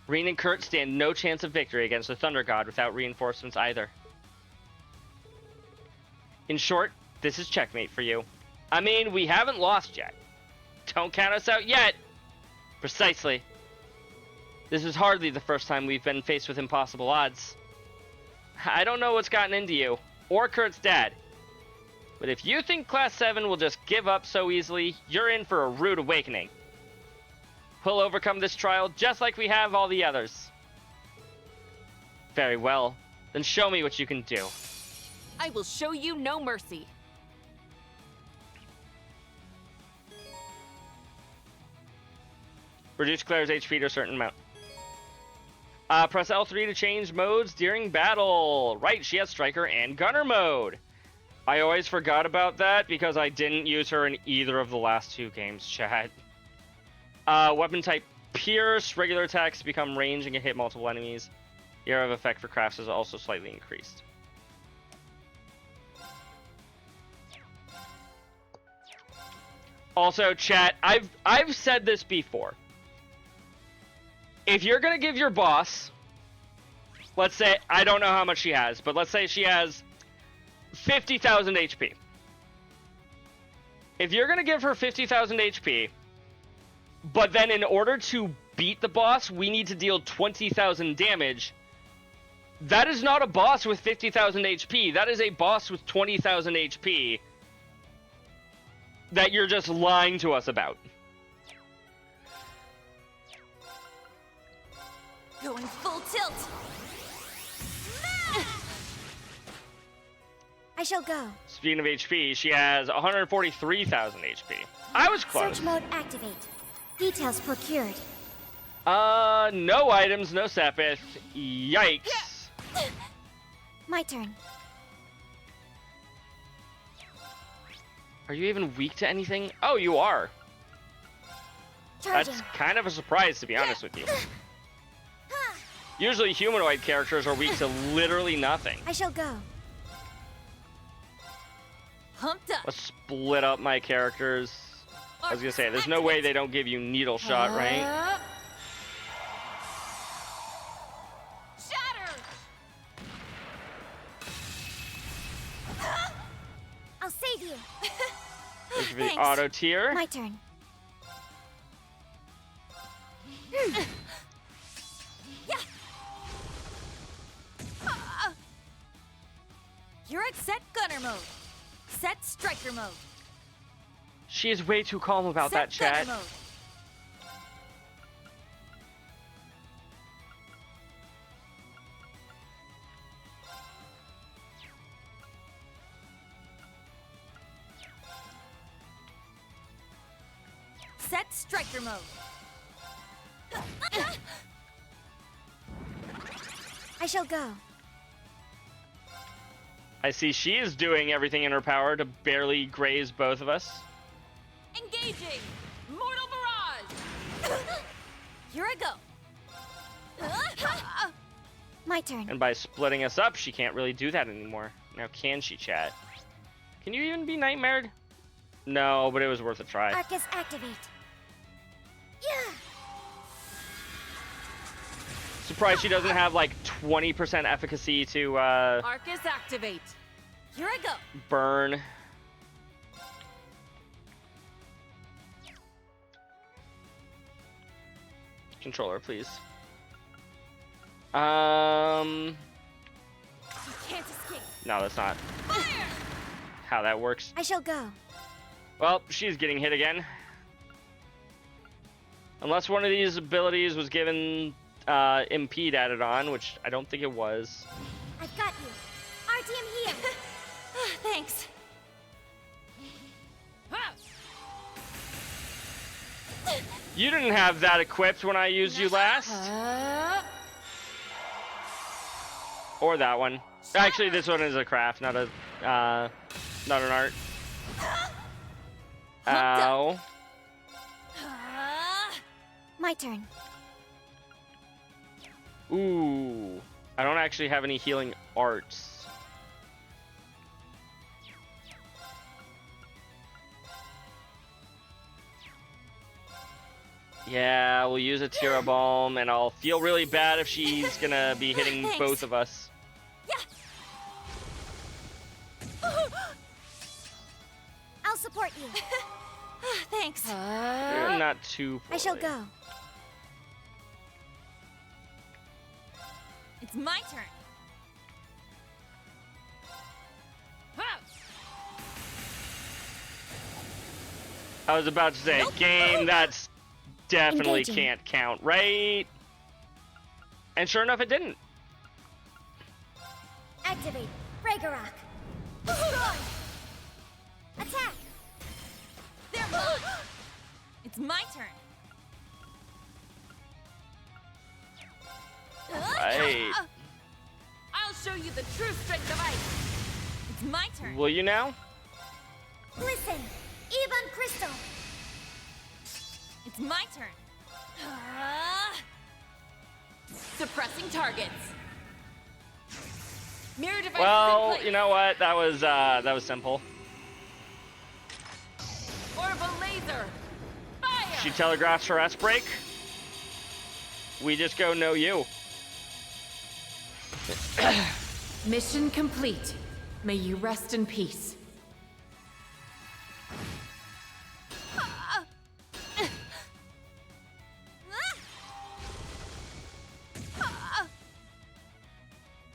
Rean and Kurt stand no chance of victory against the Thunder God without reinforcements either. In short, this is checkmate for you. I mean, we haven't lost yet. Don't count us out yet! Precisely. This is hardly the first time we've been faced with impossible odds. I don't know what's gotten into you, or Kurt's dad. But if you think Class 7 will just give up so easily, you're in for a rude awakening. We'll overcome this trial just like we have all the others. Very well. Then show me what you can do.
I will show you no mercy.
Reduce Claire's HP to a certain amount. Press L3 to change modes during battle. Right, she has Striker and Gunner mode. I always forgot about that because I didn't use her in either of the last two games, chat. Weapon type Pierce. Regular attacks become range and can hit multiple enemies. The area of effect for crafts is also slightly increased. Also, chat, I've said this before. If you're gonna give your boss, let's say, I don't know how much she has, but let's say she has 50,000 HP. If you're gonna give her 50,000 HP, but then in order to beat the boss, we need to deal 20,000 damage, that is not a boss with 50,000 HP. That is a boss with 20,000 HP that you're just lying to us about.
Going full tilt.
I shall go.
Speaking of HP, she has 143,000 HP. I was close.
Search mode activate. Details procured.
No items, no Sepith. Yikes.
My turn.
Are you even weak to anything? Oh, you are.
Charging.
That's kind of a surprise, to be honest with you. Usually humanoid characters are weak to literally nothing.
I shall go.
Pumped up.
Let's split up my characters. I was gonna say, there's no way they don't give you needle shot, right?
Shatter.
I'll save you.
There's the auto tier.
My turn.
You're at set gunner mode. Set striker mode.
She is way too calm about that, chat.
Mode. Set striker mode.
I shall go.
I see she is doing everything in her power to barely graze both of us.
Engaging! Mortal Barrage!
Here I go.
My turn.
And by splitting us up, she can't really do that anymore. Now can she, chat? Can you even be nightmared? No, but it was worth a try.
Arcus activate. Yeah.
Surprised she doesn't have like 20% efficacy to
Arcus activate.
Here I go.
burn. Controller, please.
You can't escape.
No, that's not how that works.
I shall go.
Well, she's getting hit again. Unless one of these abilities was given impede added on, which I don't think it was.
I've got you. RTM here.
Thanks.
You didn't have that equipped when I used you last. Or that one. Actually, this one is a craft, not an art.
My turn.
Ooh. I don't actually have any healing arts. Yeah, we'll use a Tira Balm, and I'll feel really bad if she's gonna be hitting both of us.
I'll support you.
Thanks.
You're not too poorly.
I shall go.
It's my turn.
I was about to say, game that's definitely
Engaging.
can't count, right? And sure enough, it didn't.
Activate. Ragnarok. Destroy. Attack.
They're mine. It's my turn.
Right.
I'll show you the true strength of ice. It's my turn.
Will you now?
Listen. Even Crystal.
It's my turn.
Suppressing targets. Mirror device.
Well, you know what? That was simple.
Orbital laser. Fire.
She telegraphs her S-break. We just go no you.
Mission complete. May you rest in peace.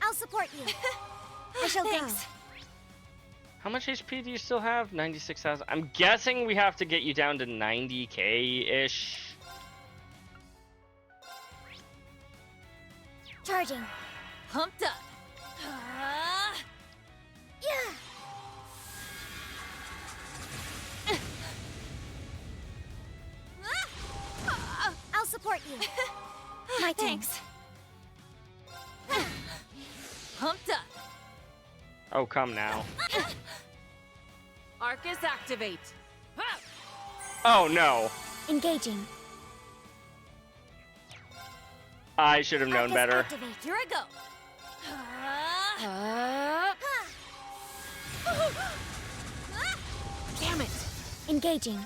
I'll support you. I shall
Thanks.
go.
How much HP do you still have? 96,000. I'm guessing we have to get you down to 90k-ish.
Charging.
Pumped up.
Yeah. I'll support you. My turn.
Thanks. Pumped up.
Oh, come now.
Arcus activate.
Oh, no.
Engaging.
I should have known
Arcus
better.
Activate.
Here I go.
Damn it.
Engaging.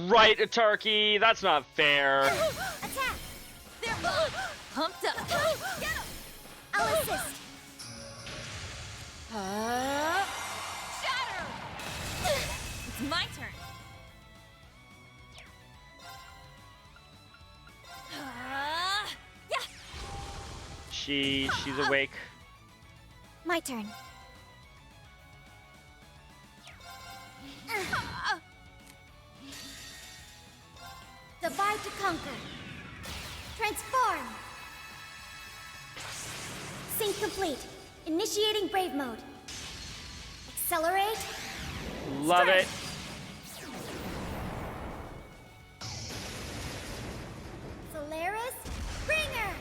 Right, a turkey. That's not fair.
Attack.
They're mine. Pumped up.
I'll assist.
Shatter. It's my turn. Yeah.
She's awake.
My turn. Divide to conquer. Transform. Sync complete. Initiating brave mode. Accelerate.
Love it.
Solaris Bringer.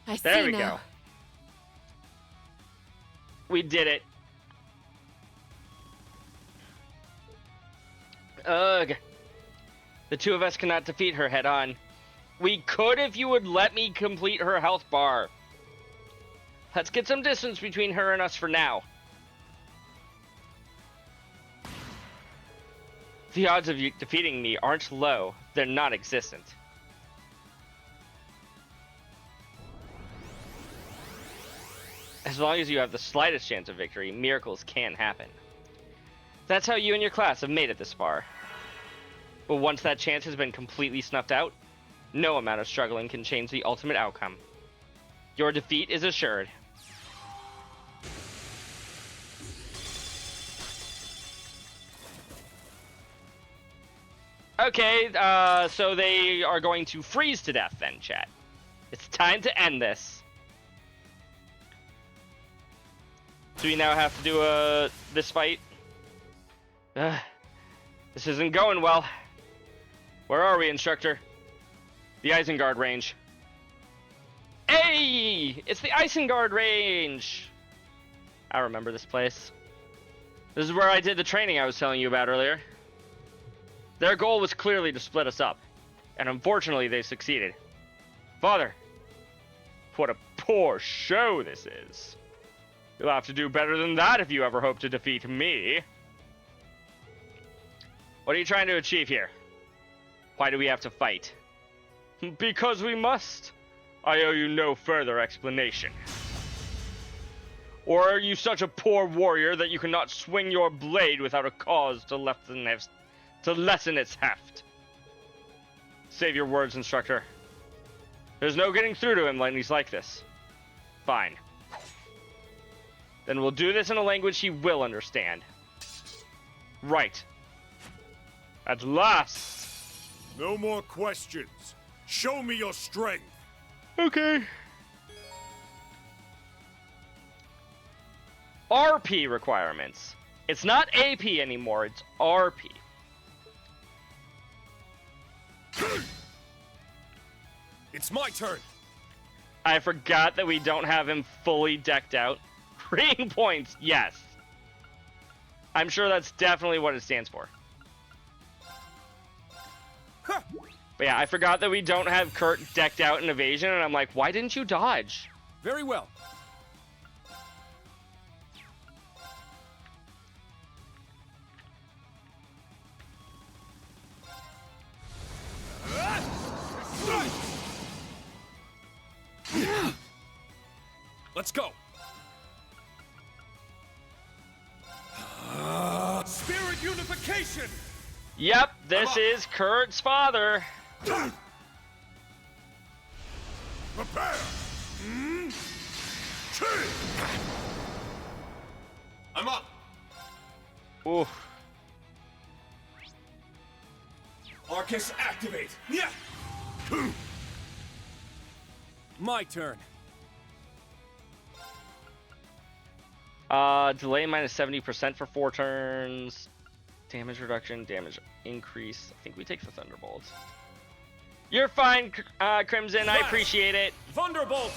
I
There
see
we
now.
go. We did it. Ugh. The two of us cannot defeat her head on. We could if you would let me complete her health bar. Let's get some distance between her and us for now. The odds of you defeating me aren't low. They're non-existent. As long as you have the slightest chance of victory, miracles can happen. That's how you and your class have made it this far. But once that chance has been completely snuffed out, no amount of struggling can change the ultimate outcome. Your defeat is assured. Okay, so they are going to freeze to death then, chat. It's time to end this. Do we now have to do this fight? This isn't going well. Where are we, instructor? The Isengard range. Hey! It's the Isengard range! I remember this place. This is where I did the training I was telling you about earlier. Their goal was clearly to split us up, and unfortunately they succeeded. Father, what a poor show this is. You'll have to do better than that if you ever hope to defeat me. What are you trying to achieve here? Why do we have to fight? Because we must. I owe you no further explanation. Or are you such a poor warrior that you cannot swing your blade without a cause to lessen its heft? Save your words, instructor. There's no getting through to him when he's like this. Fine. Then we'll do this in a language he will understand. Right. At last!
No more questions. Show me your strength.
Okay. RP requirements. It's not AP anymore, it's RP.
It's my turn.
I forgot that we don't have him fully decked out. Rating points, yes. I'm sure that's definitely what it stands for. But yeah, I forgot that we don't have Kurt decked out in evasion, and I'm like, why didn't you dodge?
Very well. Let's go.
Spirit unification.
Yep, this is Kurt's father.
Prepare.
I'm up.
Oof.
Arcus, activate.
Yeah.
My turn.
Delay minus 70% for 4 turns. Damage reduction, damage increase. I think we take the Thunderbolts. You're fine, Crimson. I appreciate it.
Thunderbolt.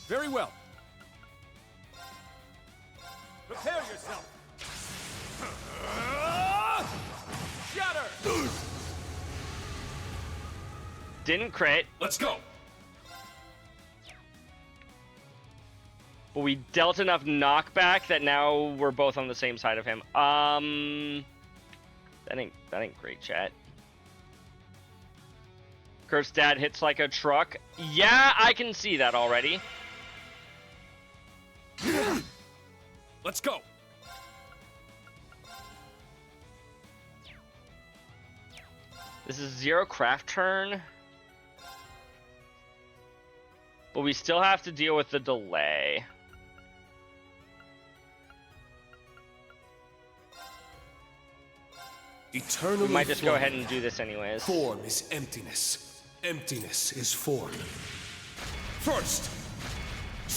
Very well.
Prepare yourself.
Shatter.
Didn't crit.
Let's go.
But we dealt enough knockback that now we're both on the same side of him. That ain't great, chat. Kurt's dad hits like a truck. Yeah, I can see that already.
Let's go.
This is 0 craft turn. But we still have to deal with the delay.
Eternally
We might just go
flowing.
ahead and do this anyways.
Form is emptiness. Emptiness is form. First.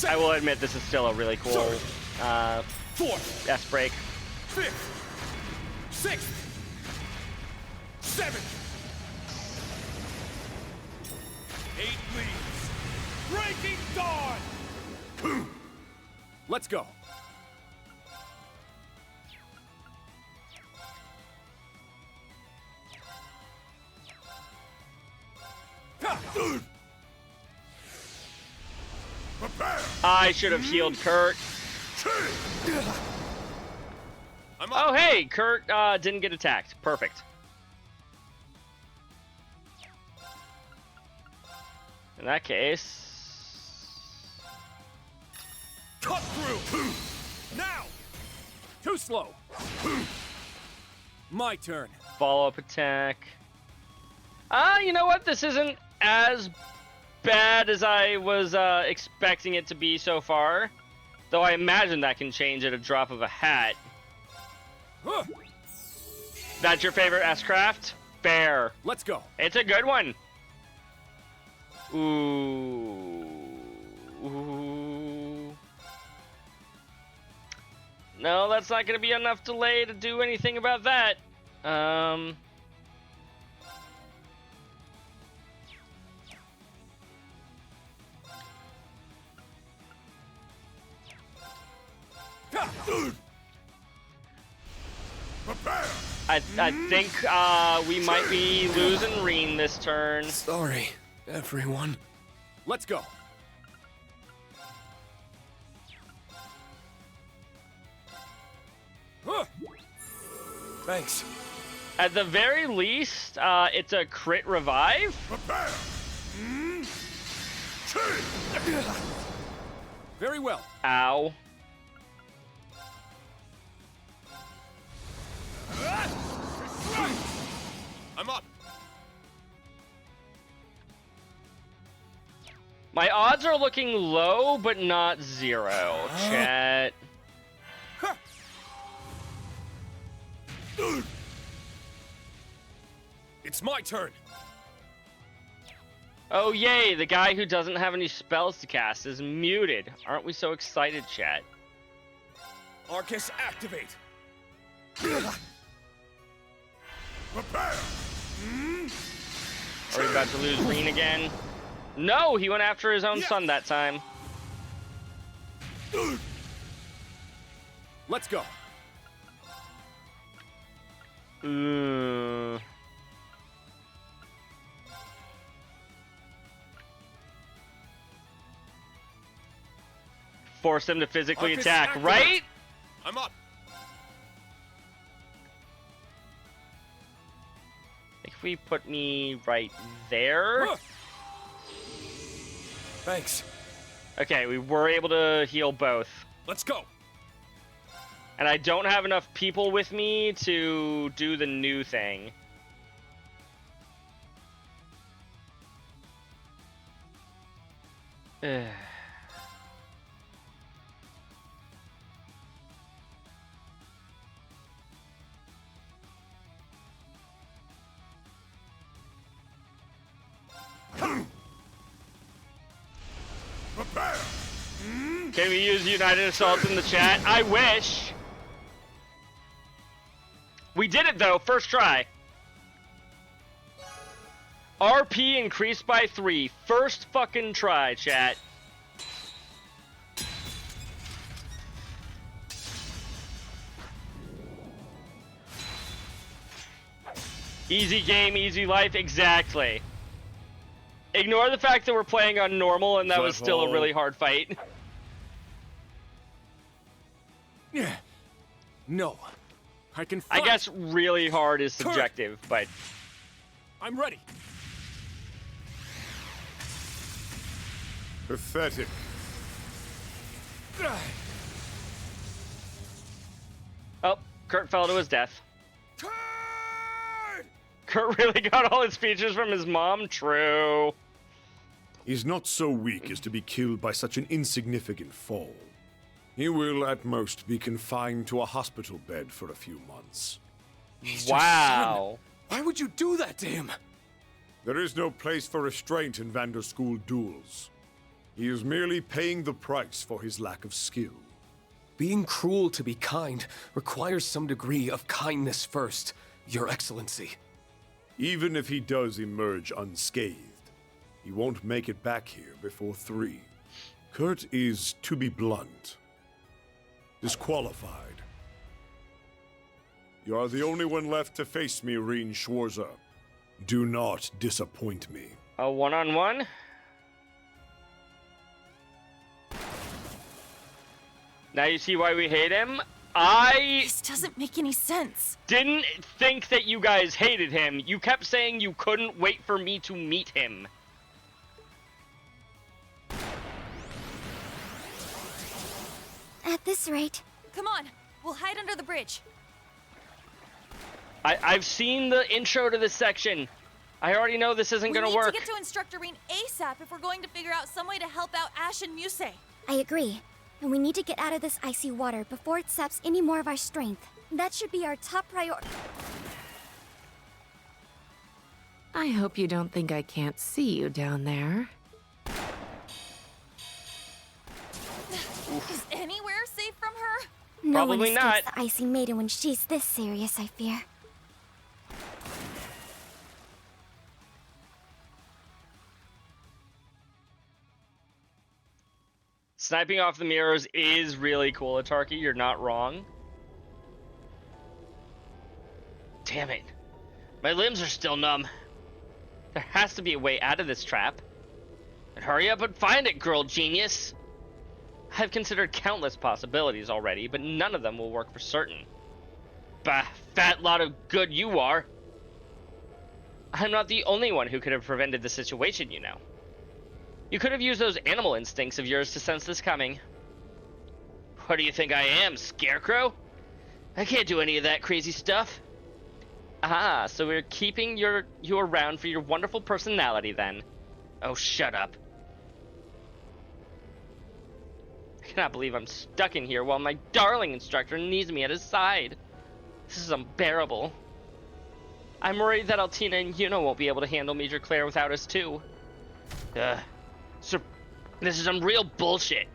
I will admit this is still a really cool
Fourth.
S-break.
Fifth. Sixth. Seventh. 8 leaves. Breaking dawn.
Let's go.
I should have healed Kurt. Oh, hey, Kurt didn't get attacked. Perfect. In that case...
Cut through. Now.
Too slow. My turn.
Follow-up attack. You know what? This isn't as bad as I was expecting it to be so far. Though I imagine that can change at a drop of a hat. That's your favorite S-Craft? Fair.
Let's go.
It's a good one. Ooh. No, that's not going to be enough delay to do anything about that. I think we might be losing Reen this turn.
Sorry, everyone.
Let's go.
Thanks.
At the very least, it's a crit revive.
Very well.
Ow.
I'm up.
My odds are looking low, but not zero. Chat.
It's my turn.
Oh yay, the guy who doesn't have any spells to cast is muted. Aren't we so excited, chat?
Arcus, activate.
Are we about to lose Reen again? No, he went after his own son that time.
Let's go.
Force him to physically
Arcus,
attack,
activate.
right?
I'm up.
If we put me right there.
Thanks.
Okay, we were able to heal both.
Let's go.
And I don't have enough people with me to do the new thing. Can we use United Assault in the chat? I wish. We did it though, first try. RP increased by 3. First fucking try, chat. Easy game, easy life, exactly. Ignore the fact that we're playing on normal and that was still a really hard fight.
Yeah. No. I can
I
fight.
guess really hard is subjective, but...
I'm ready.
Pathetic.
Oh, Kurt fell to his death. Kurt really got all his features from his mom? True.
He's not so weak as to be killed by such an insignificant fall. He will, at most, be confined to a hospital bed for a few months.
Wow.
Why would you do that to him?
There is no place for restraint in Vanderschool duels. He is merely paying the price for his lack of skill.
Being cruel to be kind requires some degree of kindness first, Your Excellency.
Even if he does emerge unscathed, he won't make it back here before 3. Kurt is, to be blunt, disqualified. You are the only one left to face me, Reen Schwarzer. Do not disappoint me.
A one-on-one? Now you see why we hate him?
This doesn't make any sense.
Didn't think that you guys hated him. You kept saying you couldn't wait for me to meet him.
At this rate...
Come on, we'll hide under the bridge.
I've seen the intro to this section. I already know this isn't gonna work.
We need to get to Instructor Reen ASAP if we're going to figure out some way to help out Ash and Muse.
I agree. And we need to get out of this icy water before it saps any more of our strength. That should be our top priority.
I hope you don't think I can't see you down there.
Is anywhere safe from her?
No one
Probably
escapes
not.
the icy maiden when she's this serious, I fear.
Sniping off the mirrors is really cool, Atarki. You're not wrong. Damn it. My limbs are still numb. There has to be a way out of this trap. And hurry up and find it, girl genius. I've considered countless possibilities already, but none of them will work for certain. Bah, fat lot of good you are. I'm not the only one who could have prevented the situation, you know. You could have used those animal instincts of yours to sense this coming. What do you think I am, Scarecrow? I can't do any of that crazy stuff. Ah, so we're keeping you around for your wonderful personality then. Oh, shut up. I cannot believe I'm stuck in here while my darling instructor needs me at his side. This is unbearable. I'm worried that Altina and Yuna won't be able to handle Major Claire without us too. So this is some real bullshit.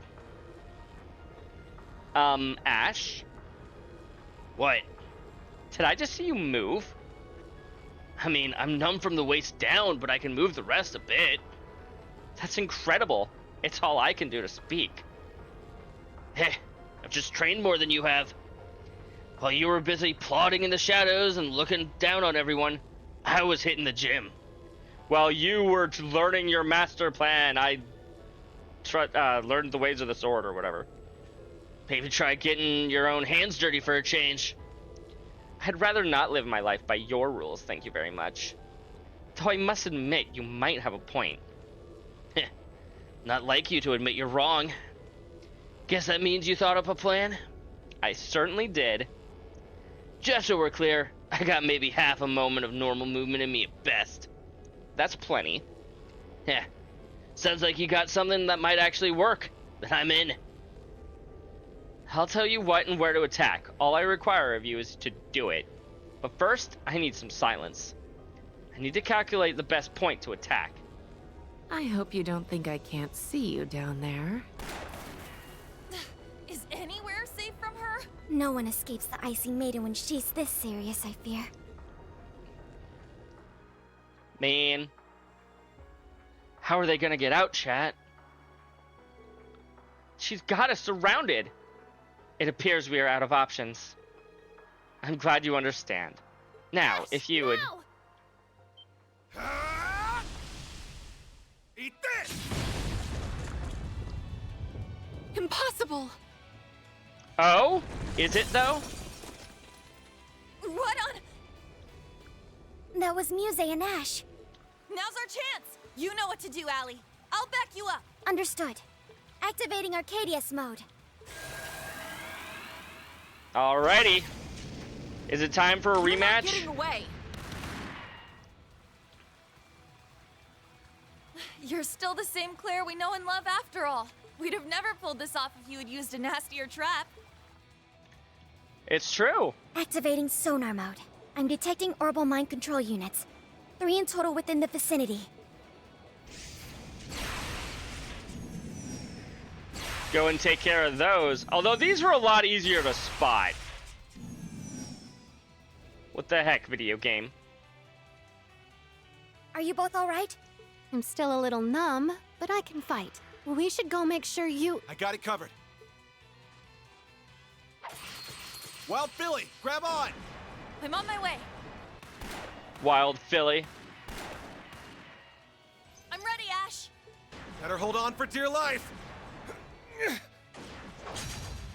Ash? What? Did I just see you move? I mean, I'm numb from the waist down, but I can move the rest a bit. That's incredible. It's all I can do to speak. Heh, I've just trained more than you have. While you were busy plodding in the shadows and looking down on everyone, I was hitting the gym. While you were learning your master plan, I learned the ways of the sword or whatever. Maybe try getting your own hands dirty for a change. I'd rather not live my life by your rules, thank you very much. Though I must admit, you might have a point. Heh, not like you to admit you're wrong. Guess that means you thought up a plan? I certainly did. Just so we're clear, I got maybe half a moment of normal movement in me at best. That's plenty. Yeah, sounds like you got something that might actually work. Then I'm in. I'll tell you what and where to attack. All I require of you is to do it. But first, I need some silence. I need to calculate the best point to attack.
I hope you don't think I can't see you down there.
Is anywhere safe from her?
No one escapes the Icy Maiden when she's this serious, I fear.
Man. How are they gonna get out, chat? She's got us surrounded. It appears we are out of options. I'm glad you understand. Now, if you would...
Eat this!
Impossible!
Oh? Is it, though?
What on?
That was Muse and Ash.
Now's our chance! You know what to do, Allie. I'll back you up.
Understood. Activating Arcadius mode.
Alrighty. Is it time for a
You're not
rematch?
getting away. You're still the same Claire we know and love after all. We'd have never pulled this off if you had used a nastier trap.
It's true.
Activating sonar mode. I'm detecting orbital mind control units. 3 in total within the vicinity.
Go and take care of those. Although these were a lot easier to spot. What the heck, video game?
Are you both alright? I'm still a little numb, but I can fight. We should go make sure you...
I got it covered. Wild Philly, grab on!
I'm on my way.
Wild Philly.
I'm ready, Ash.
Better hold on for dear life.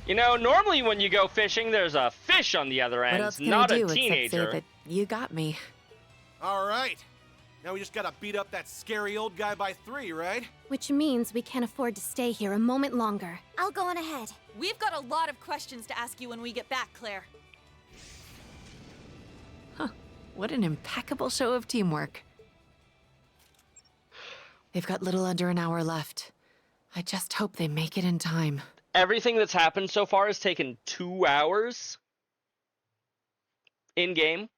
You know, normally when you go fishing, there's a fish on the other
What
end,
else can
not
I do
a
except say
teenager.
that you got me?
All right. Now we just gotta beat up that scary old guy by 3, right?
Which means we can't afford to stay here a moment longer.
I'll go on ahead.
We've got a lot of questions to ask you when we get back, Claire.
Huh. What an impeccable show of teamwork. They've got little under an hour left. I just hope they make it in time.
Everything that's happened so far has taken 2 hours in game,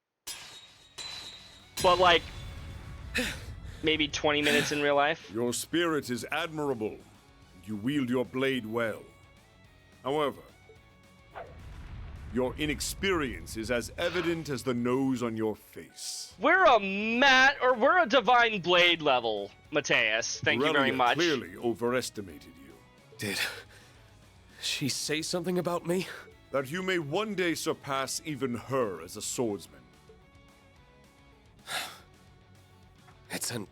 but like maybe 20 minutes in real life.
Your spirit is admirable. You wield your blade well. However, your inexperience is as evident as the nose on your face.
We're we're a divine blade level, Mateus. Thank you very
Aurelia
much.
clearly overestimated you.
Did she say something about me?
That you may one day surpass even her as a swordsman.
It's an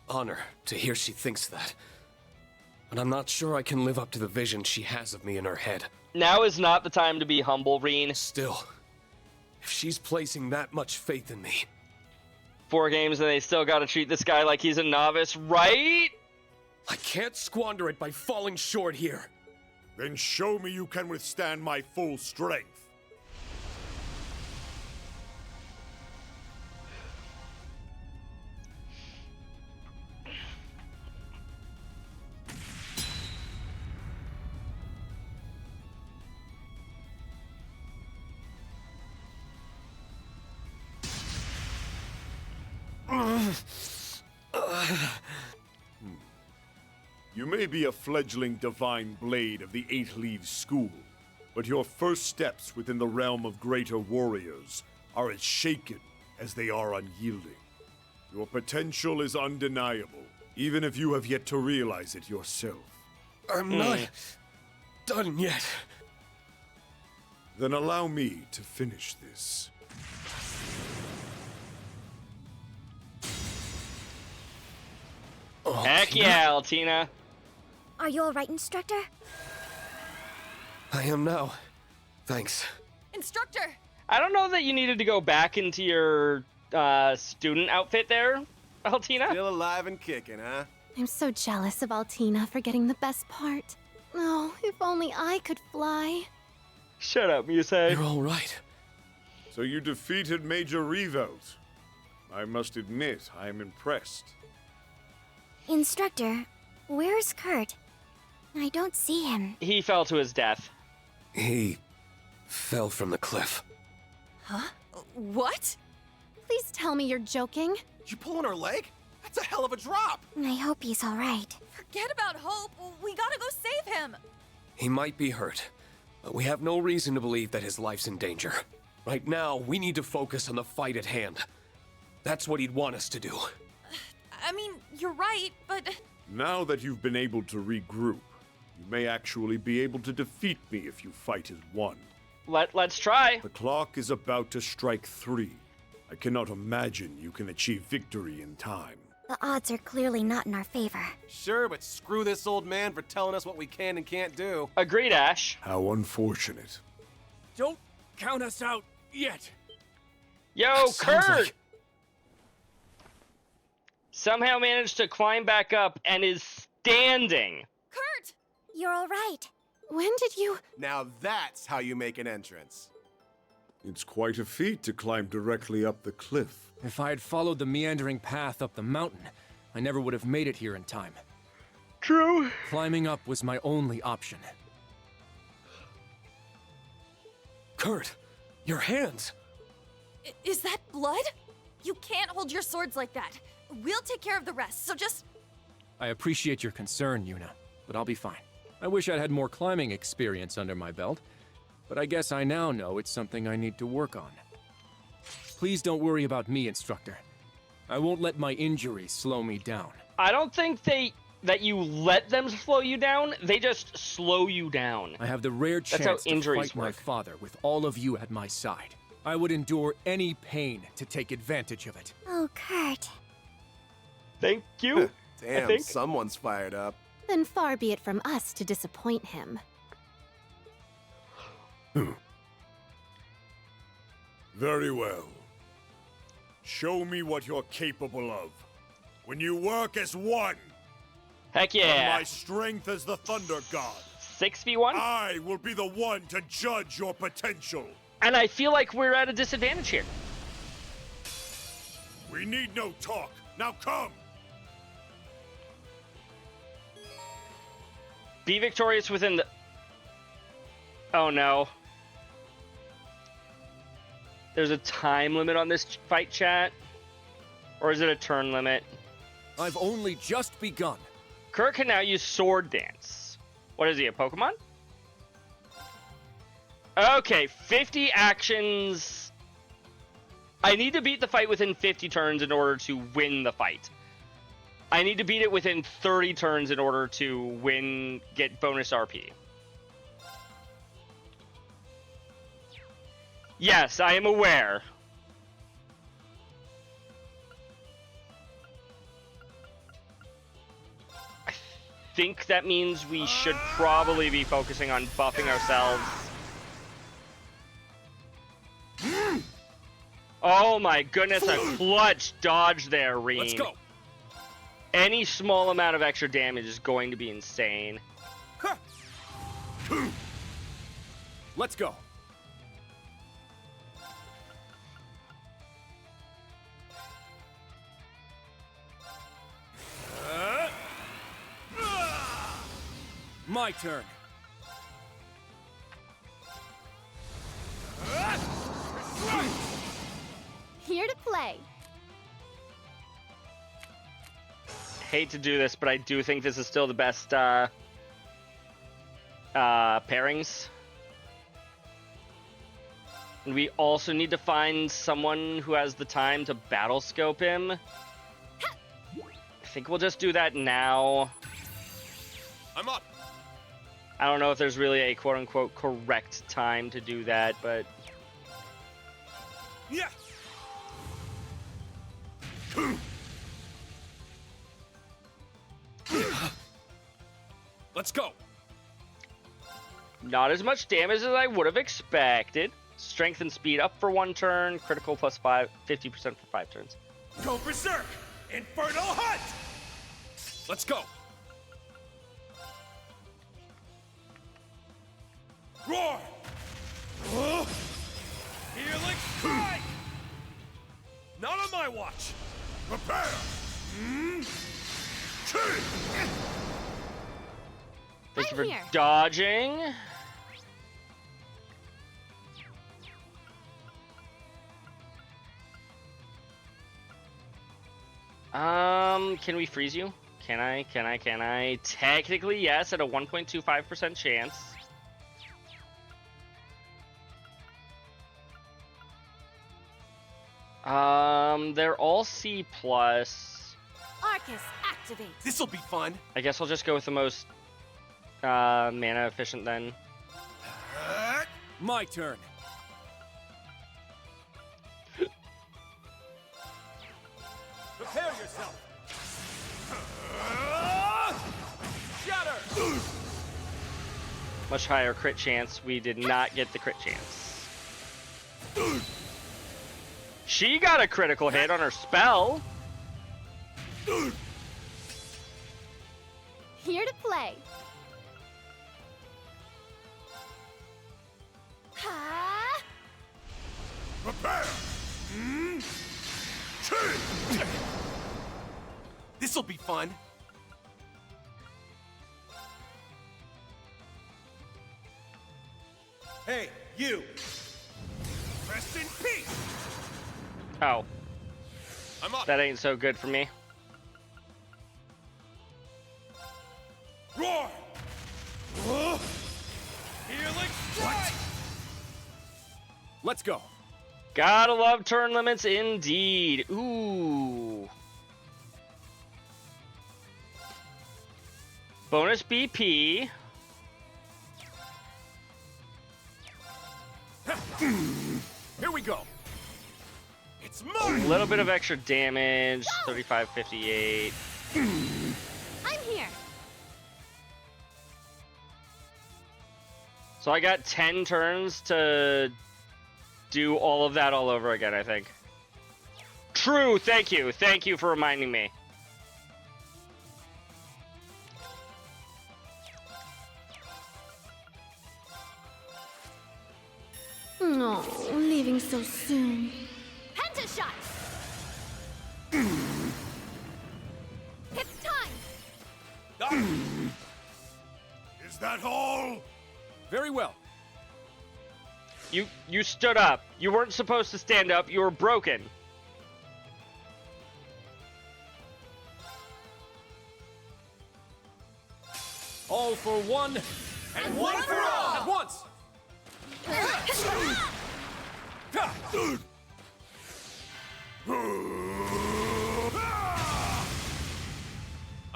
honor to hear she thinks that. But I'm not sure I can live up to the vision she has of me in her head.
Now is not the time to be humble, Reen.
Still, if she's placing that much faith in me...
4 games and they still gotta treat this guy like he's a novice, right?
I can't squander it by falling short here.
Then show me you can withstand my full strength. You may be a fledgling divine blade of the Eight Leaves School, but your first steps within the realm of greater warriors are as shaken as they are unyielding. Your potential is undeniable, even if you have yet to realize it yourself.
I'm not done yet.
Then allow me to finish this.
Oh,
Heck yeah, Altina.
Are you alright, Instructor?
I am now. Thanks.
Instructor!
I don't know that you needed to go back into your student outfit there, Altina.
Still alive and kicking, huh?
I'm so jealous of Altina for getting the best part. Oh, if only I could fly.
Shut up, Musei.
You're all right.
So you defeated Major Revolt. I must admit, I am impressed.
Instructor, where's Kurt? I don't see him.
He fell to his death.
He fell from the cliff.
Huh? What?
Please tell me you're joking.
You pulling her leg? That's a hell of a drop!
I hope he's alright.
Forget about Hope. We gotta go save him.
He might be hurt, but we have no reason to believe that his life's in danger. Right now, we need to focus on the fight at hand. That's what he'd want us to do.
I mean, you're right, but...
Now that you've been able to regroup, you may actually be able to defeat me if you fight as one.
Let's try.
The clock is about to strike 3. I cannot imagine you can achieve victory in time.
The odds are clearly not in our favor.
Sure, but screw this old man for telling us what we can and can't do.
Agreed, Ash.
How unfortunate.
Don't count us out yet.
Yo, Kurt!
Like...
Somehow managed to climb back up and is standing.
Kurt!
You're alright.
When did you...
Now that's how you make an entrance.
It's quite a feat to climb directly up the cliff.
If I had followed the meandering path up the mountain, I never would have made it here in time.
True.
Climbing up was my only option.
Kurt, your hands!
Is that blood? You can't hold your swords like that. We'll take care of the rest, so just...
I appreciate your concern, Yuna, but I'll be fine. I wish I'd had more climbing experience under my belt, but I guess I now know it's something I need to work on. Please don't worry about me, Instructor. I won't let my injuries slow me down.
I don't think that you let them slow you down. They just slow you down.
I have the rare chance to fight my
work.
father with all of you at my side. I would endure any pain to take advantage of it.
Oh, Kurt.
Thank you.
Damn, someone's fired up.
Then far be it from us to disappoint him.
Very well. Show me what you're capable of. When you work as one.
Heck yeah.
And my strength as the Thunder God.
6v1?
I will be the one to judge your potential.
And I feel like we're at a disadvantage here.
We need no talk. Now come.
Be victorious within the... Oh no. There's a time limit on this fight, chat? Or is it a turn limit?
I've only just begun.
Kurt can now use Sword Dance. What is he, a Pokemon? Okay, 50 actions. I need to beat the fight within 50 turns in order to win the fight. I need to beat it within 30 turns in order to win, get bonus RP. Yes, I am aware. I think that means we should probably be focusing on buffing ourselves. Oh my goodness, a clutch dodge there, Reen.
Let's go.
Any small amount of extra damage is going to be insane.
Let's go. My turn.
Here to play.
Hate to do this, but I do think this is still the best pairings. And we also need to find someone who has the time to battle scope him. I think we'll just do that now.
I'm up.
I don't know if there's really a quote-unquote correct time to do that, but...
Yeah. Let's go.
Not as much damage as I would have expected. Strength and speed up for 1 turn. Critical plus 50% for 5 turns.
Go berserk! Infernal Hunt!
Let's go.
Roar! Healing strike! Not on my watch! Prepare!
Thank you for dodging. Can we freeze you? Can I? Technically, yes, at a 1.25% chance. They're all C+.
Arcus, activate.
This'll be fun.
I guess I'll just go with the most mana efficient then.
My turn.
Prepare yourself!
Shatter!
Much higher crit chance. We did not get the crit chance. She got a critical hit on her spell.
Here to play.
Prepare!
This'll be fun.
Hey, you! Rest in peace!
Oh.
I'm up.
That ain't so good for me.
Roar! Healing strike!
Let's go.
Gotta love turn limits indeed. Ooh. Bonus BP.
Here we go.
It's
A
mine!
little bit of extra damage. 35, 58.
I'm here.
So I got 10 turns to do all of that all over again, I think. True, thank you. Thank you for reminding me.
No, leaving so soon.
Pentashot! It's time!
Is that all?
Very well.
You stood up. You weren't supposed to stand up. You were broken.
All for one,
And one for all!
at once.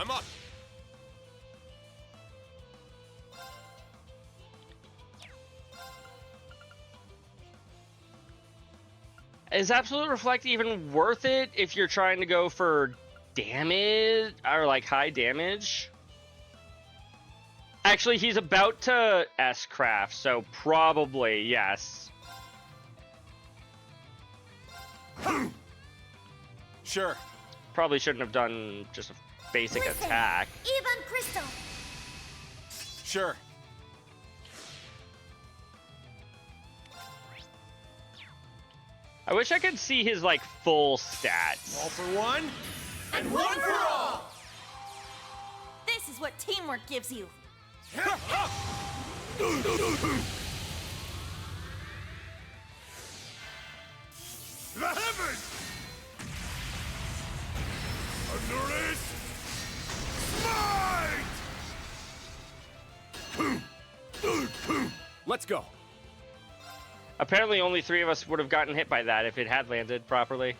I'm up.
Is Absolute Reflect even worth it if you're trying to go for damage or like high damage? Actually, he's about to S-craft, so probably yes.
Sure.
Probably shouldn't have done just a basic attack.
Even Crystal.
Sure.
I wish I could see his like full stats.
All for one,
and one for all! This is what teamwork gives you.
The heavens! Honoris! Smite!
Let's go.
Apparently only 3 of us would have gotten hit by that if it had landed properly.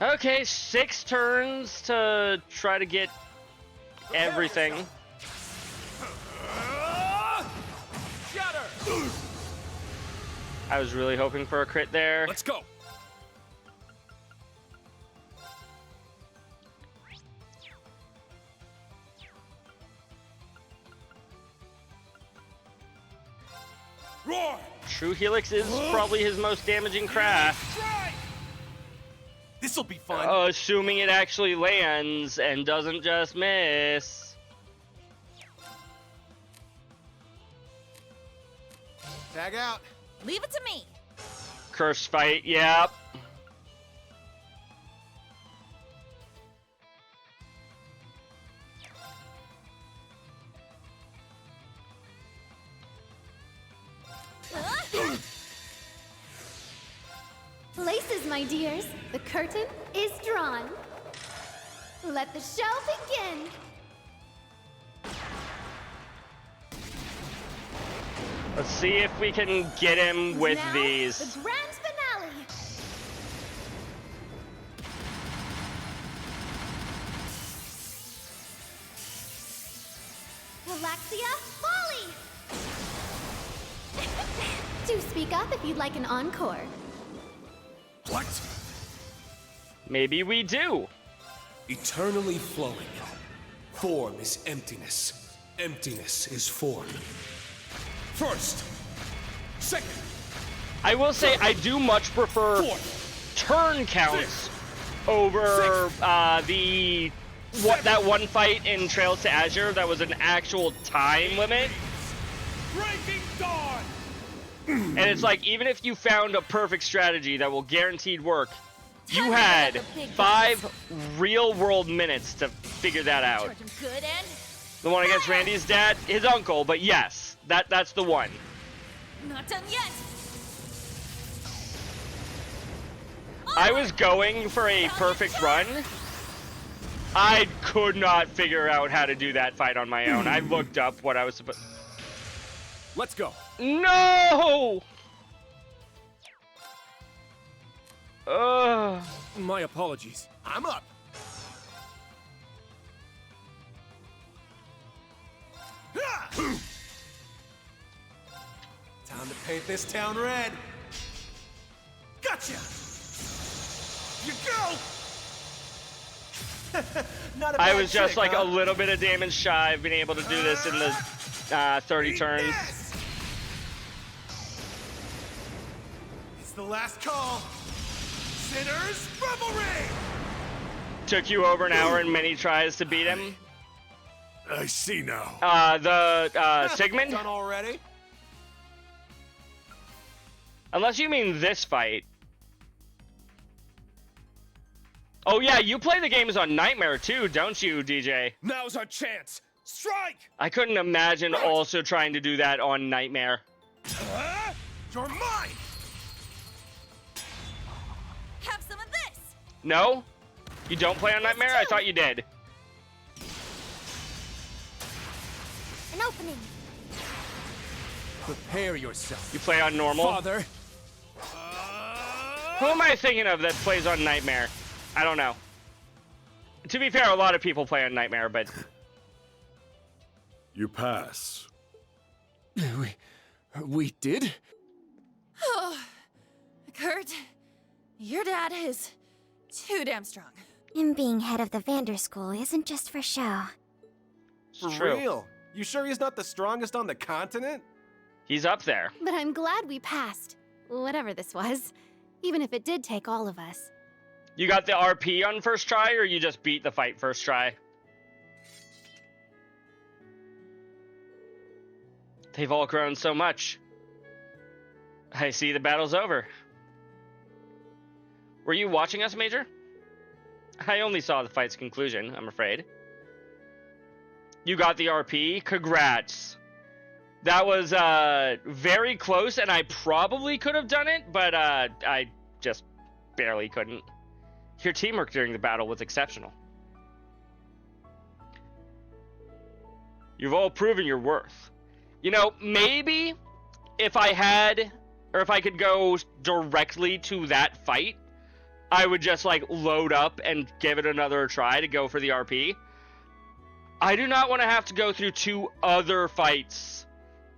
Okay, 6 turns to try to get everything.
Shatter!
I was really hoping for a crit there.
Let's go.
Roar!
True Helix is probably his most damaging craft.
This'll be fun.
Assuming it actually lands and doesn't just miss.
Tag out.
Leave it to me.
Curse fight, yep.
Places, my dears. The curtain is drawn. Let the show begin.
Let's see if we can get him with
Now,
these.
the grand finale. Galaxia Volley! Do speak up if you'd like an encore.
What?
Maybe we do.
Eternally flowing. Form is emptiness. Emptiness is form. First. Second.
I will say I do much prefer turn counts over that one fight in Trails to Azure that was an actual time limit.
Breaking Dawn!
And it's like, even if you found a perfect strategy that will guaranteed work, you had 5 real-world minutes to figure that out.
Good and
The one against Randy's dad, his uncle, but yes, that's the one.
not done yet.
I was going for a perfect run. I could not figure out how to do that fight on my own. I looked up what I was supposed.
Let's go.
No!
My apologies.
I'm up. Time to paint this town red. Gotcha. You go. Not a
I
bad
was just
trick,
like
huh?
a little bit of damage shy of being able to do this in the 30 turns.
It's the last call. Sinners Reverie.
Took you over an hour and many tries to beat him.
I see now.
Sigmund?
Done already?
Unless you mean this fight. Oh yeah, you play the games on Nightmare too, don't you, DJ?
Now's our chance. Strike!
I couldn't imagine also trying to do that on Nightmare.
You're mine.
Have some of this.
No? You don't play on Nightmare? I thought you did.
An opening.
Prepare yourself.
You play on normal?
Father.
Who am I thinking of that plays on Nightmare? I don't know. To be fair, a lot of people play on Nightmare, but...
You pass.
We did?
Oh, Kurt, your dad is too damn strong.
Him being head of the Vander School isn't just for show.
For real? You sure he's not the strongest on the continent?
He's up there.
But I'm glad we passed. Whatever this was. Even if it did take all of us.
You got the RP on first try, or you just beat the fight first try? They've all grown so much. I see the battle's over. Were you watching us, Major? I only saw the fight's conclusion, I'm afraid. You got the RP? Congrats. That was very close, and I probably could have done it, but I just barely couldn't. Your teamwork during the battle was exceptional. You've all proven your worth. You know, maybe if I had, or if I could go directly to that fight, I would just like load up and give it another try to go for the RP. I do not want to have to go through 2 other fights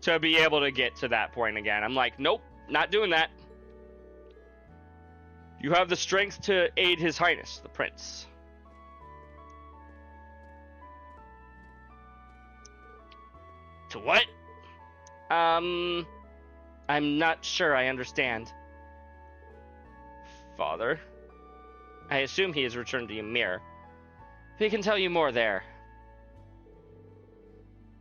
to be able to get to that point again. I'm like, nope, not doing that. You have the strength to aid His Highness, the Prince. To what? I'm not sure I understand. Father? I assume he has returned to Ymir. He can tell you more there.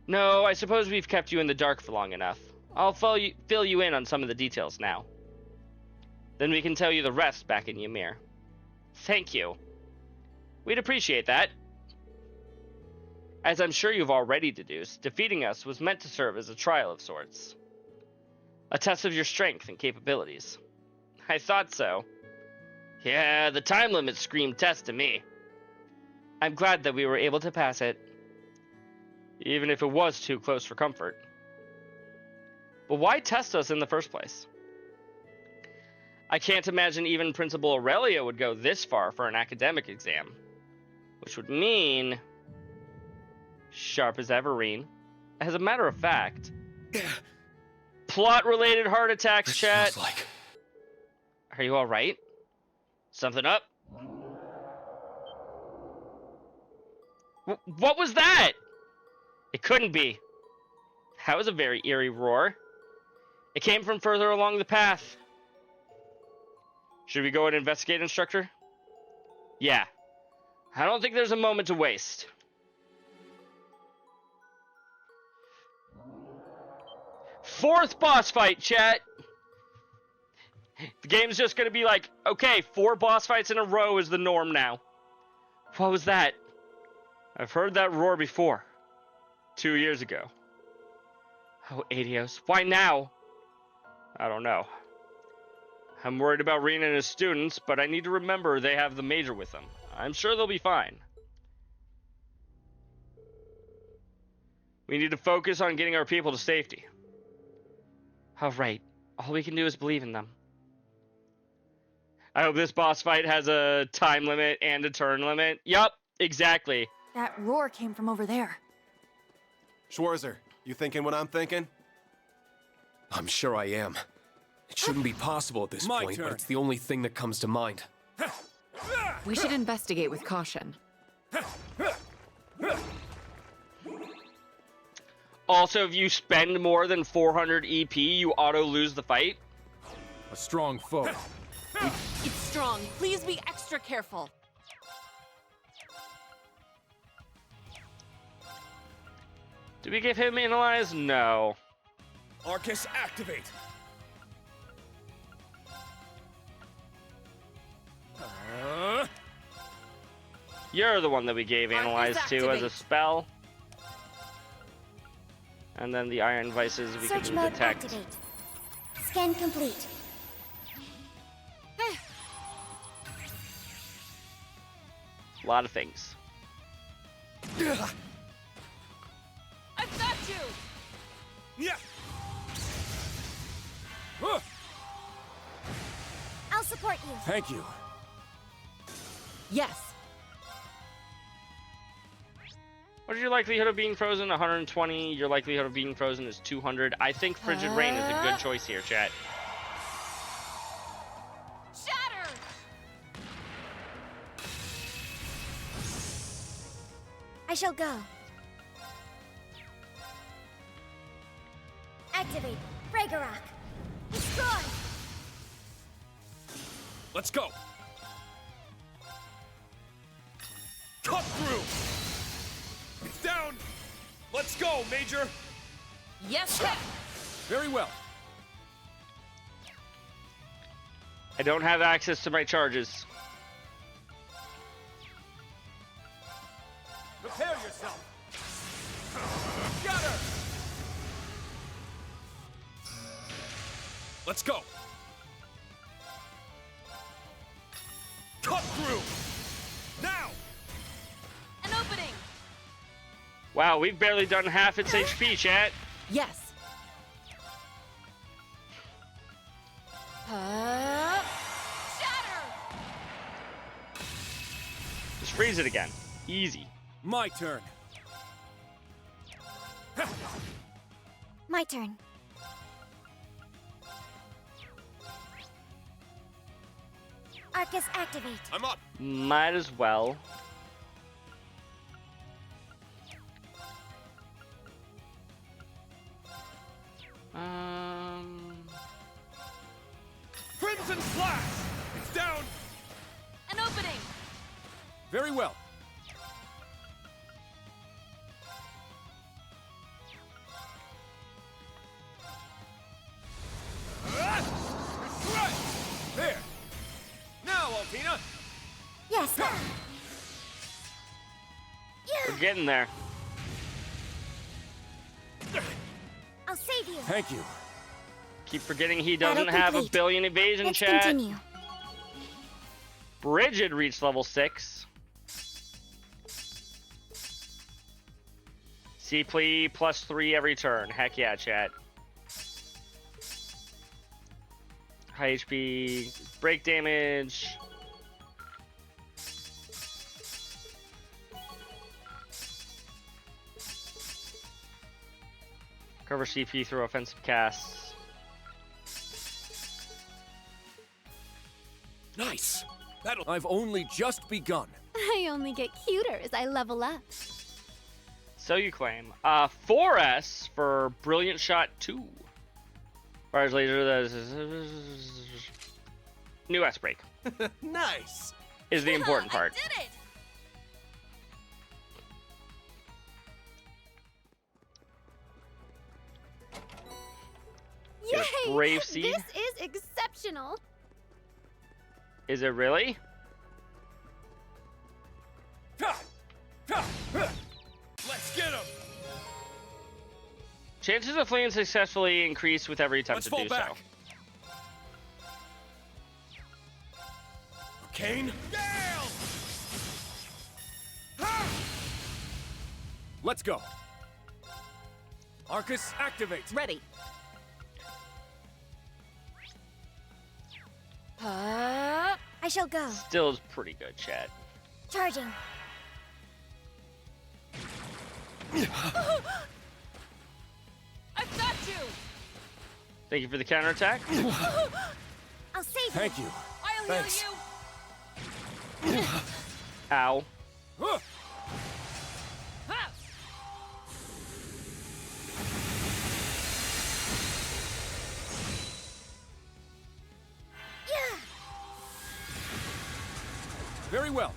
No, I suppose we've kept you in the dark for long enough. I'll fill you in on some of the details now. Then we can tell you the rest back in Ymir. Thank you. We'd appreciate that. As I'm sure you've already deduced, defeating us was meant to serve as a trial of sorts. A test of your strength and capabilities. I thought so. Yeah, the time limit screamed test to me. I'm glad that we were able to pass it. Even if it was too close for comfort. But why test us in the first place? I can't imagine even Principal Aurelia would go this far for an academic exam. Which would mean... Sharp as Everine. As a matter of fact... Plot-related heart attacks, chat.
Feels like...
Are you alright? Something up? What was that? It couldn't be. That was a very eerie roar. It came from further along the path. Should we go and investigate, Instructor? Yeah. I don't think there's a moment to waste. Fourth boss fight, chat! The game's just gonna be like, okay, 4 boss fights in a row is the norm now. What was that? I've heard that roar before. 2 years ago. Oh, Adios. Why now? I don't know. I'm worried about Reen and his students, but I need to remember they have the Major with them. I'm sure they'll be fine. We need to focus on getting our people to safety. Alright. All we can do is believe in them. I hope this boss fight has a time limit and a turn limit. Yup, exactly.
That roar came from over there.
Schwarzer, you thinking what I'm thinking?
I'm sure I am. It shouldn't be possible at this point, but it's the only thing that comes to mind.
We should investigate with caution.
Also, if you spend more than 400 EP, you auto-lose the fight.
A strong foe.
It's strong. Please be extra careful.
Did we give him Analyze? No.
Arcus, activate!
You're the one that we gave Analyze to as a spell. And then the Iron Vices we
Search
can
mode
detect.
activate. Scan complete.
A lot of things.
I've got you!
Yeah!
I'll support you.
Thank you.
Yes.
What is your likelihood of being frozen? 120. Your likelihood of being frozen is 200. I think Frigid Rain is a good choice here, chat.
Shatter!
I shall go. Activate Ragnarok. Destroy.
Let's go. Cut through. It's down. Let's go, Major.
Yes, sir.
Very well.
I don't have access to my charges.
Prepare yourself. Got her.
Let's go. Cut through. Now.
An opening.
Wow, we've barely done half its HP, chat.
Yes. Shatter.
Just freeze it again. Easy.
My turn.
My turn. Arcus activate.
I'm up.
Might as well.
Crimson Flash. It's down.
An opening.
Very well. There. Now, Altina.
Yes.
We're getting there.
I'll save you.
Thank you.
Keep forgetting he doesn't
Battle
have a
complete.
billion evasion,
Let's
chat.
continue.
Brigid reached level 6. C-Plea +3 every turn. Heck yeah, chat. High HP, break damage. Cover CP through offensive casts.
Nice. I've only just begun.
I only get cuter as I level up.
So you claim. 4S for Brilliant Shot 2. Fires laser. New S break
Nice.
is the important part.
Did it.
Get a Brave Seed.
This is exceptional.
Is it really?
Let's get him.
Chances of fleeing successfully increase with every attempt
Let's
to
fall
do
back.
so.
Kane. Gale.
Let's go. Arcus activate.
Ready.
I shall go.
Still is pretty good, chat.
Charging.
I've got you.
Thank you for the counterattack.
I'll save you.
Thank you.
I'll
Thanks.
heal you.
Ow.
Ha!
Yeah.
Very well.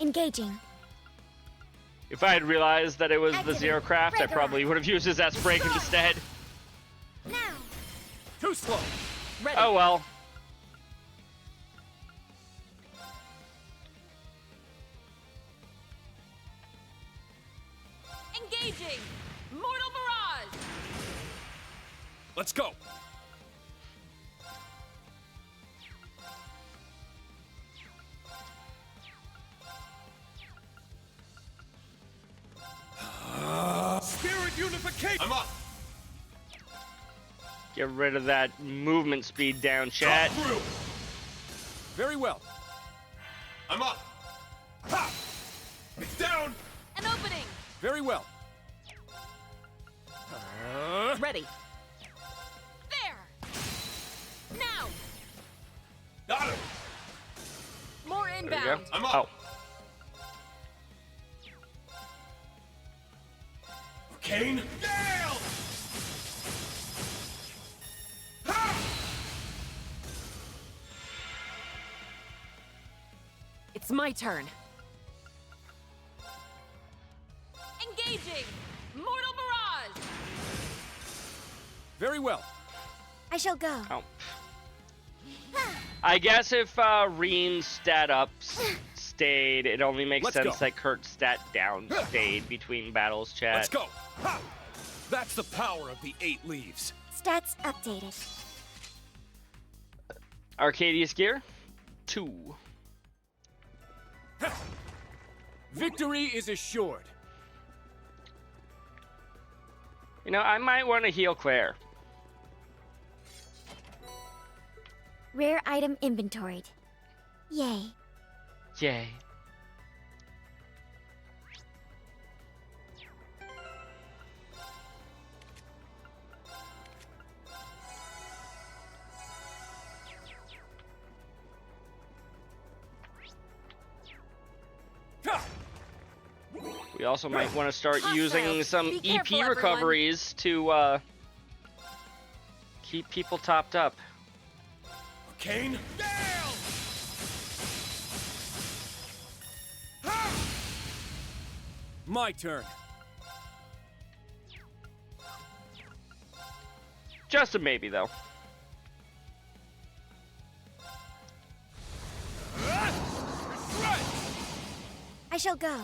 Engaging.
If I had realized that it was the
Activate
Zero Craft, I
Ragnarok.
probably would have used his S break instead.
Now.
Too slow.
Ready.
Oh well.
Engaging. Mortal Barrage.
Let's go. Spirit unification. I'm up.
Get rid of that movement speed down, chat.
Very well.
I'm up. Ha! It's down.
An opening.
Very well.
Ready. There. Now.
Got him.
More
There you
inbound.
go.
I'm up. Kane. Gale.
It's my turn. Engaging. Mortal Mirage.
Very well.
I shall go.
Oh. I guess if Reen's stat up stayed, it only makes
Let's
sense
go.
that Kurt's stat down stayed between battles, chat.
Let's go. Ha! That's the power of the 8 leaves.
Stats updated.
Arcadius gear, 2.
Victory is assured.
You know, I might want to heal Claire.
Rare item inventoried. Yay.
Yay. We also might want to start using some
Be
EP
careful, everyone.
recoveries to keep people topped up.
Kane. Gale.
My turn.
Just a maybe, though.
I shall go.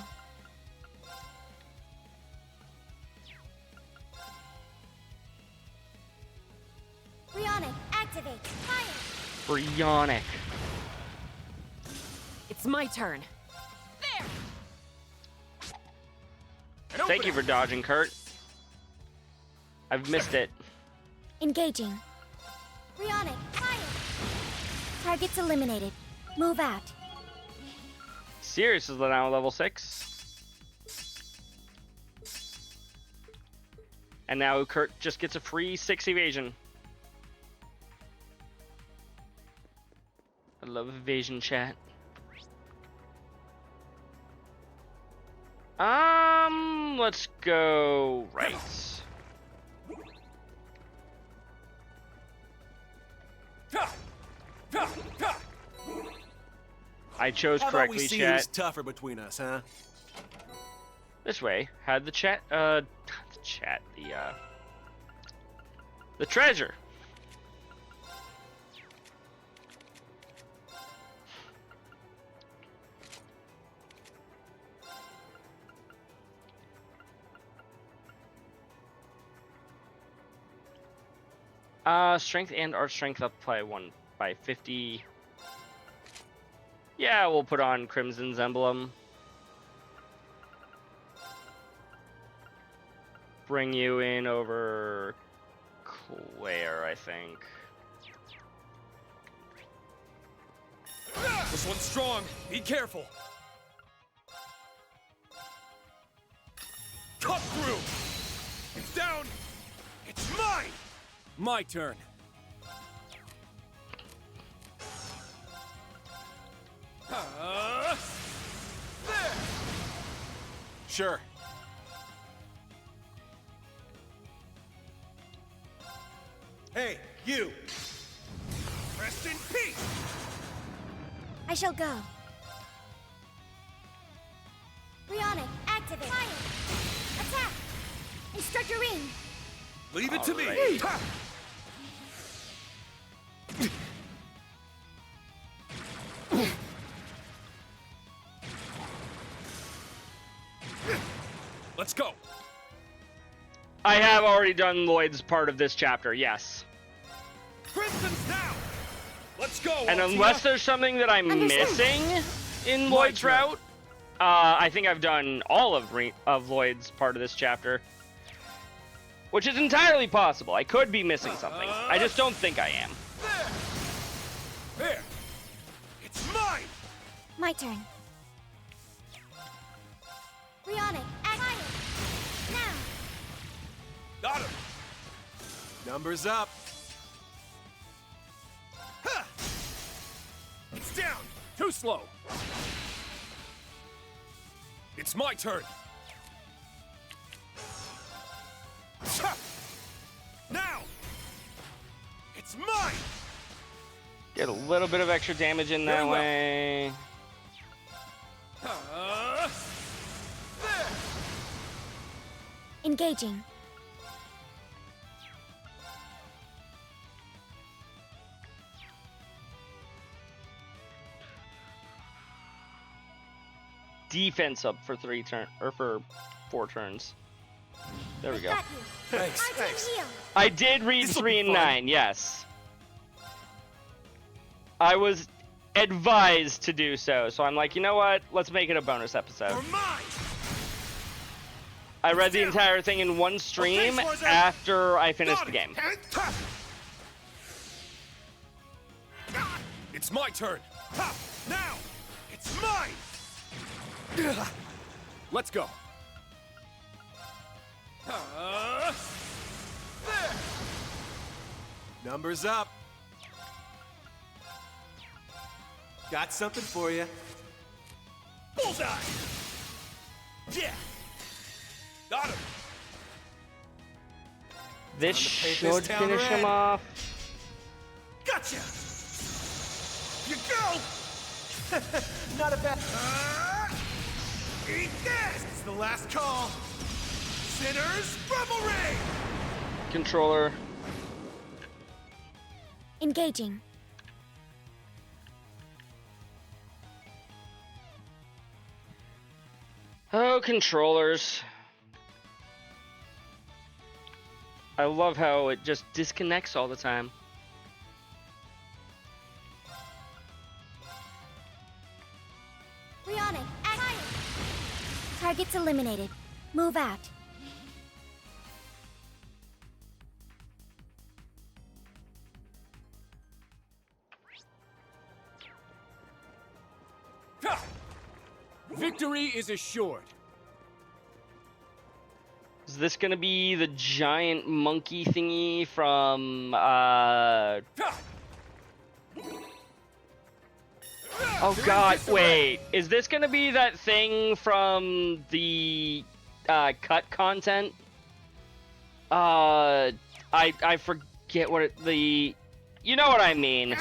Rionic, activate. Fire.
Brionic.
It's my turn. There.
Thank you for dodging, Kurt. I've missed it.
Engaging. Rionic, fire. Targets eliminated. Move out.
Sirius is now level 6. And now Kurt just gets a free 6 evasion. I love evasion, chat. Let's go right. I chose
How about
correctly,
we see
chat.
who's tougher between us, huh?
This way. Had the the treasure. Strength and art strength up by 1 by 50. Yeah, we'll put on Crimson's emblem. Bring you in over Claire, I think.
This one's strong. Be careful.
Cut through. It's down. It's mine.
My turn.
There. Sure. Hey, you.
Rest in peace.
I shall go. Rionic, activate. Fire. Attack. Instructor Ring.
Leave it to me.
Alright.
Ha!
Let's go.
I have already done Lloyd's part of this chapter, yes.
Crimson's down. Let's go.
And
Altina.
unless there's something that I'm missing in Lloyd's
turn.
route, I think I've done all of Lloyd's part of this chapter. Which is entirely possible. I could be missing something. I just don't think I am.
There! It's mine!
My turn. We on it. Act now.
Got him!
Numbers up.
Ha! It's down!
Too slow.
It's my turn! Ha! Now! It's mine!
Get a little bit of extra damage in that
Very well.
way.
There!
Engaging.
Defense up for 4 turns. There we go.
Thanks, thanks.
I did read
This'll
3
be
and
fun.
9, yes. I was advised to do so, so I'm like, you know what? Let's make it a bonus episode. I read the entire thing in one stream after I finished the game.
It's my turn! Ha! Now! It's mine!
Let's go.
There!
Numbers up. Got something for you.
Bullseye! Yeah! Got him!
This
paint
should
this town
finish him
red.
off.
Gotcha! You go!
Not a bad.
Eat this! It's the last call! Sinners Revelry!
Controller.
Engaging.
Oh, controllers. I love how it just disconnects all the time.
We on it. Act Targets eliminated. Move out.
Victory is assured.
Is this gonna be the giant monkey thingy from Oh god, wait. Is this gonna be that thing from the cut content? I forget what you know what I mean.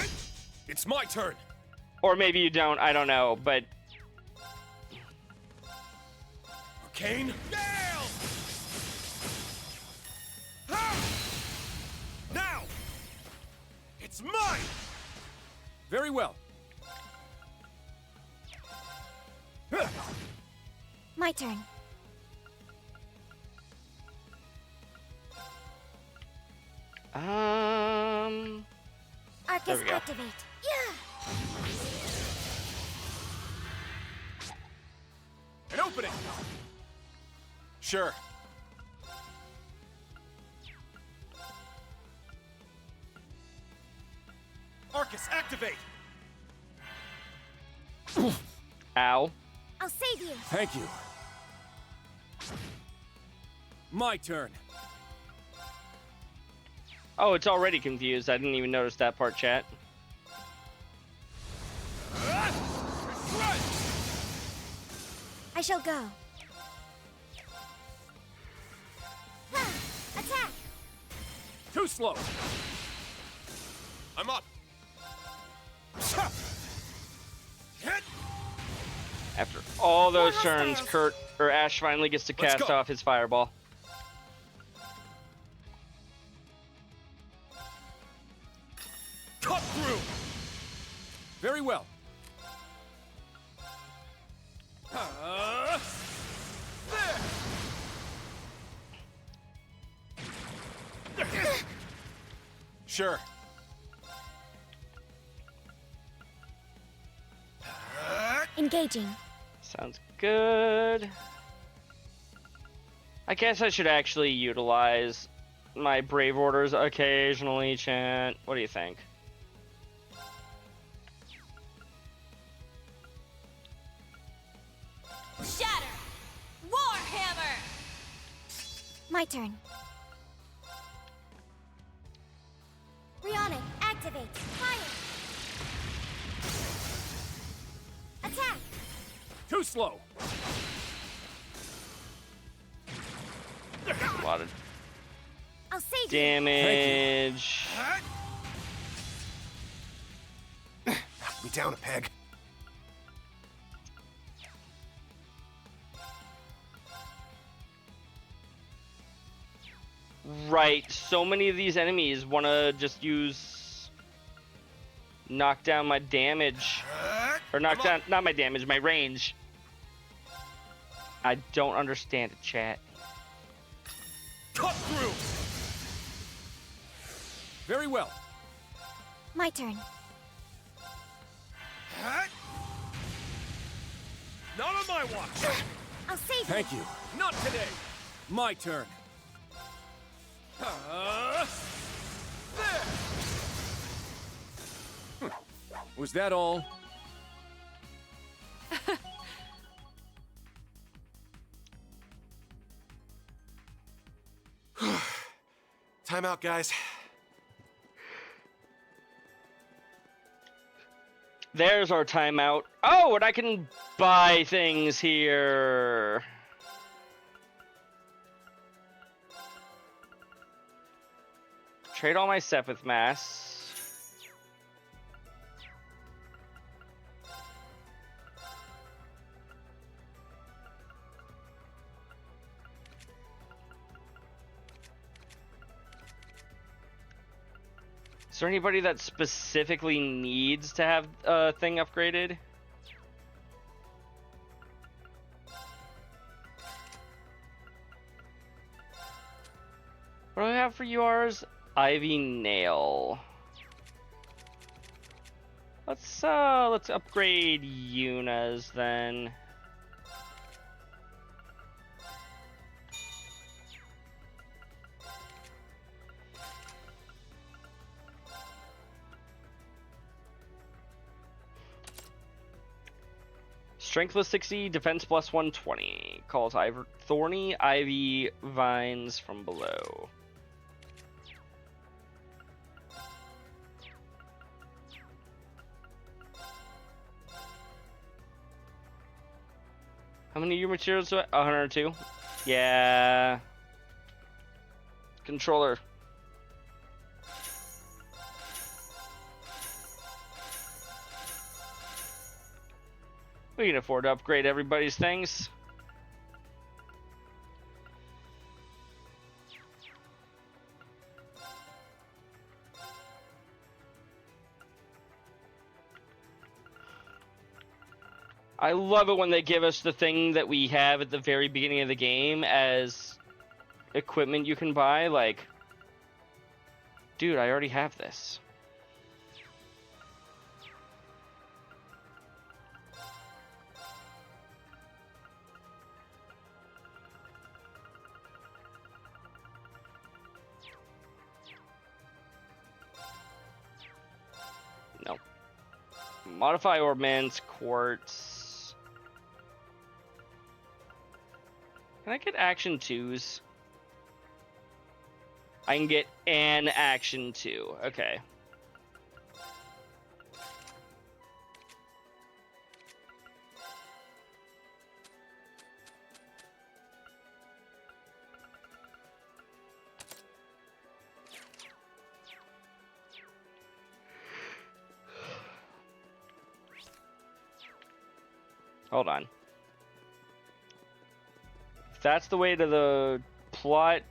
It's my turn!
Or maybe you don't, I don't know, but
Arcane Gale! Ha! Now! It's mine!
Very well.
My turn.
There
Arcus
we go.
activate. Yeah.
An opening.
Sure.
Arcus, activate!
Ow.
I'll save you.
Thank you. My turn.
Oh, it's already confused. I didn't even notice that part, chat.
I shall go. Attack!
Too slow.
I'm up!
After all those turns, Ash finally gets to
Let's
cast
go.
off his fireball.
Cut through!
Very well.
Sure.
Engaging.
Sounds good. I guess I should actually utilize my brave orders occasionally, chat. What do you think?
Shatter! Warhammer!
My turn. Rihanna, activate. Fire! Attack!
Too slow.
A lot of
I'll save
damage.
Knock me down a peg.
Right, so many of these enemies want to just knock down my damage. Or knock down, not my damage, my range. I don't understand it, chat.
Cut through. Very well.
My turn.
Not on my watch.
I'll save
Thank you. Not today. My turn. There. Was that all?
Time out, guys.
There's our timeout. Oh, and I can buy things here. Trade all my Sepith mass. Is there anybody that specifically needs to have a thing upgraded? What do I have for yours? Ivy Nail. Let's upgrade Yuna's then. Strength plus 60, defense plus 120. Calls thorny ivy vines from below. How many of your materials do I? 102. Yeah. Controller. We can afford to upgrade everybody's things. I love it when they give us the thing that we have at the very beginning of the game as equipment you can buy. Like, dude, I already have this. No. Modify orbments, quartz. Can I get action 2s? I can get an action 2. Okay. Hold on. If that's the way to the plot,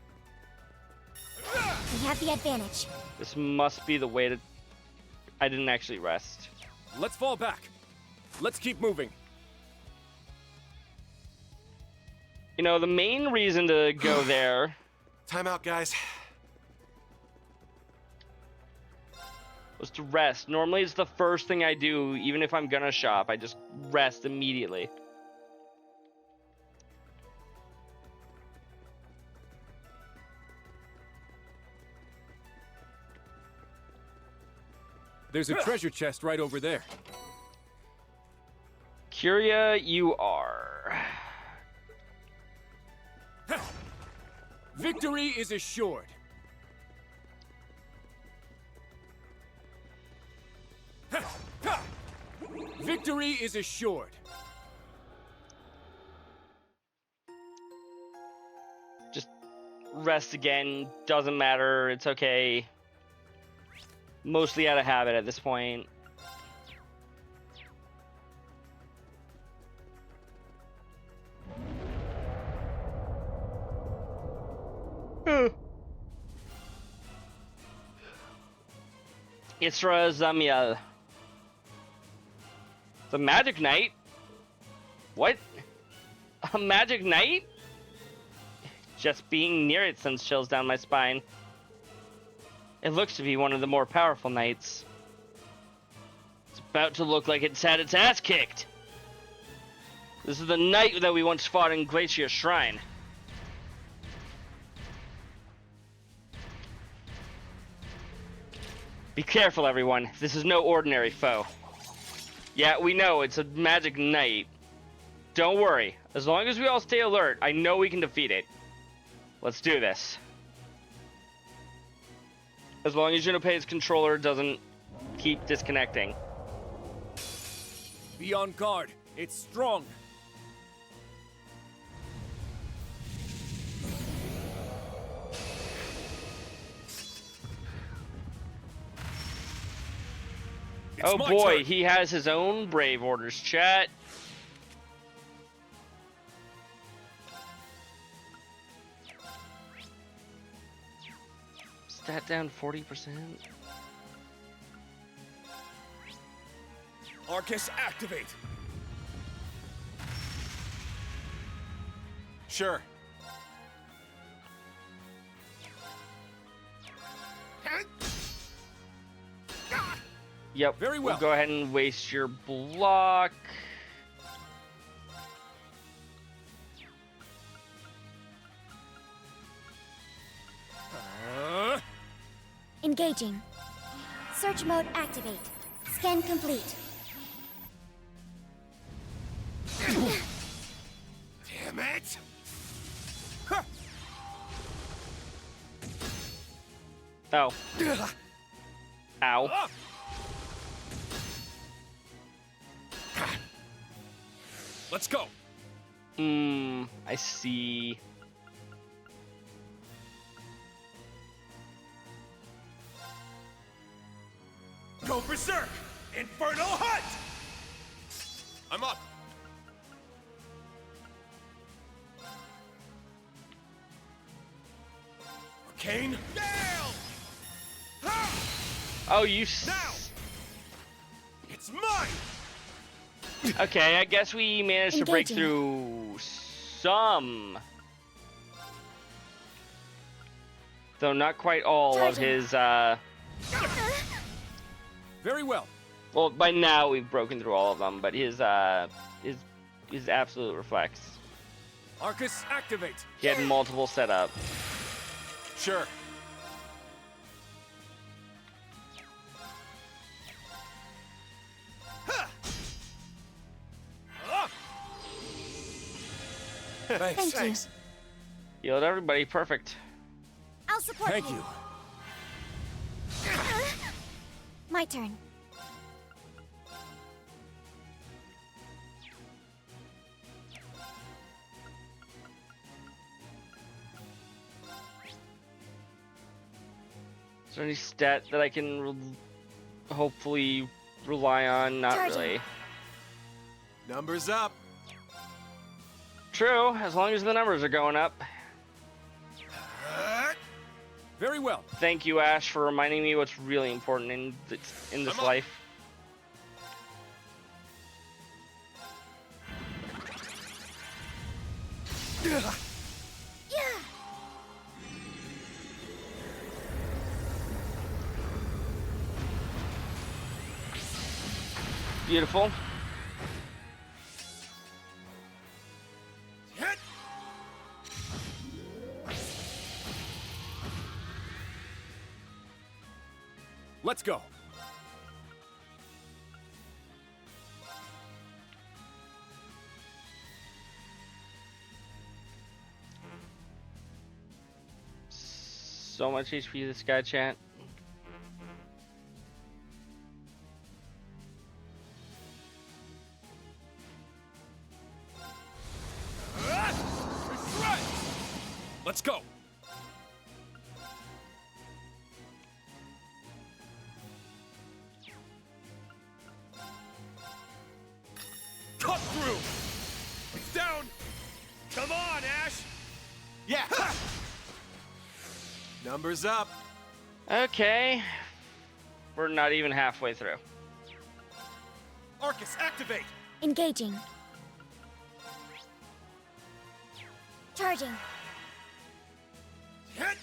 We have the advantage.
this must be the way to... I didn't actually rest.
Let's fall back. Let's keep moving.
You know, the main reason to go there...
Time out, guys.
...was to rest. Normally it's the first thing I do, even if I'm gonna shop. I just rest immediately.
There's a treasure chest right over there.
Curia, you are.
Victory is assured. Victory is assured.
Just rest again. Doesn't matter. It's okay. Mostly out of habit at this point. Isra Zamiel. The Magic Knight? What? A Magic Knight? Just being near it sends chills down my spine. It looks to be one of the more powerful knights. It's about to look like it's had its ass kicked. This is the knight that we once fought in Glacier Shrine. Be careful, everyone. This is no ordinary foe. Yeah, we know it's a magic knight. Don't worry. As long as we all stay alert, I know we can defeat it. Let's do this. As long as Junpei's controller doesn't keep disconnecting.
Be on guard. It's strong.
Oh boy, he has his own Brave Orders, chat. Stat down 40%.
Arcus, activate!
Sure.
Yep.
Very well.
We'll go ahead and waste your block.
Engaging. Search mode activate. Scan complete.
Damn it!
Oh. Ow.
Let's go.
I see.
Go berserk! Infernal Hunt! I'm up. Arcane Gale!
Oh, you
Now! It's mine!
Okay, I guess we managed to break
Engaging.
through some. Though not quite all of his,
Very well.
Well, by now we've broken through all of them, but his absolute reflex.
Arcus, activate.
He had multiple set up.
Sure.
Thank you.
Healed everybody, perfect.
I'll support
Thank you.
My turn.
Is there any stat that I can hopefully rely on? Not
Charging.
really.
Numbers up.
True, as long as the numbers are going up.
Very well.
Thank you, Ash, for reminding me what's really important in this life.
Yeah.
Beautiful.
Let's go.
So much HP this guy, chat.
Let's go.
Cut through. It's down. Come on, Ash.
Yeah. Numbers up.
Okay. We're not even halfway through.
Arcus, activate.
Engaging. Charging.
Hit.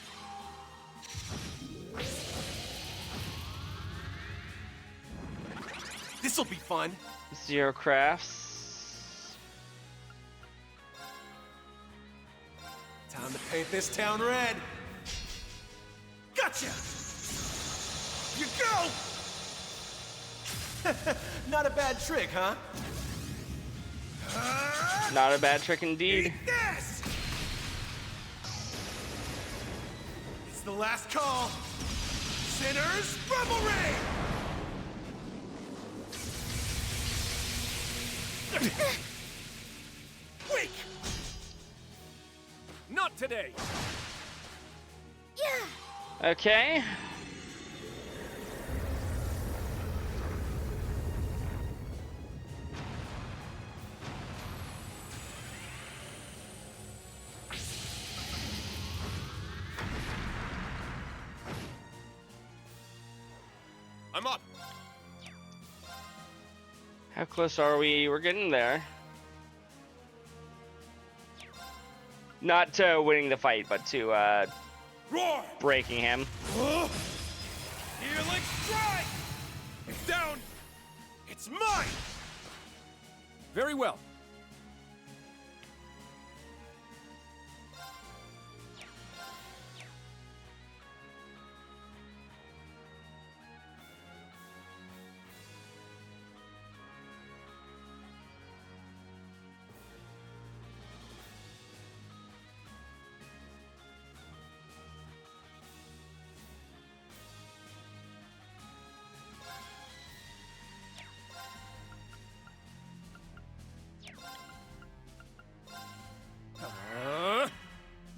This'll be fun.
Zero crafts.
Time to paint this town red.
Gotcha. You go.
Not a bad trick, huh?
Not a bad trick indeed.
This. It's the last call. Sinners, Reverie. Weak.
Not today.
Yeah.
Okay.
I'm up.
How close are we? We're getting there. Not to winning the fight, but to
Roar.
breaking him.
Healing strike. It's down. It's mine.
Very well.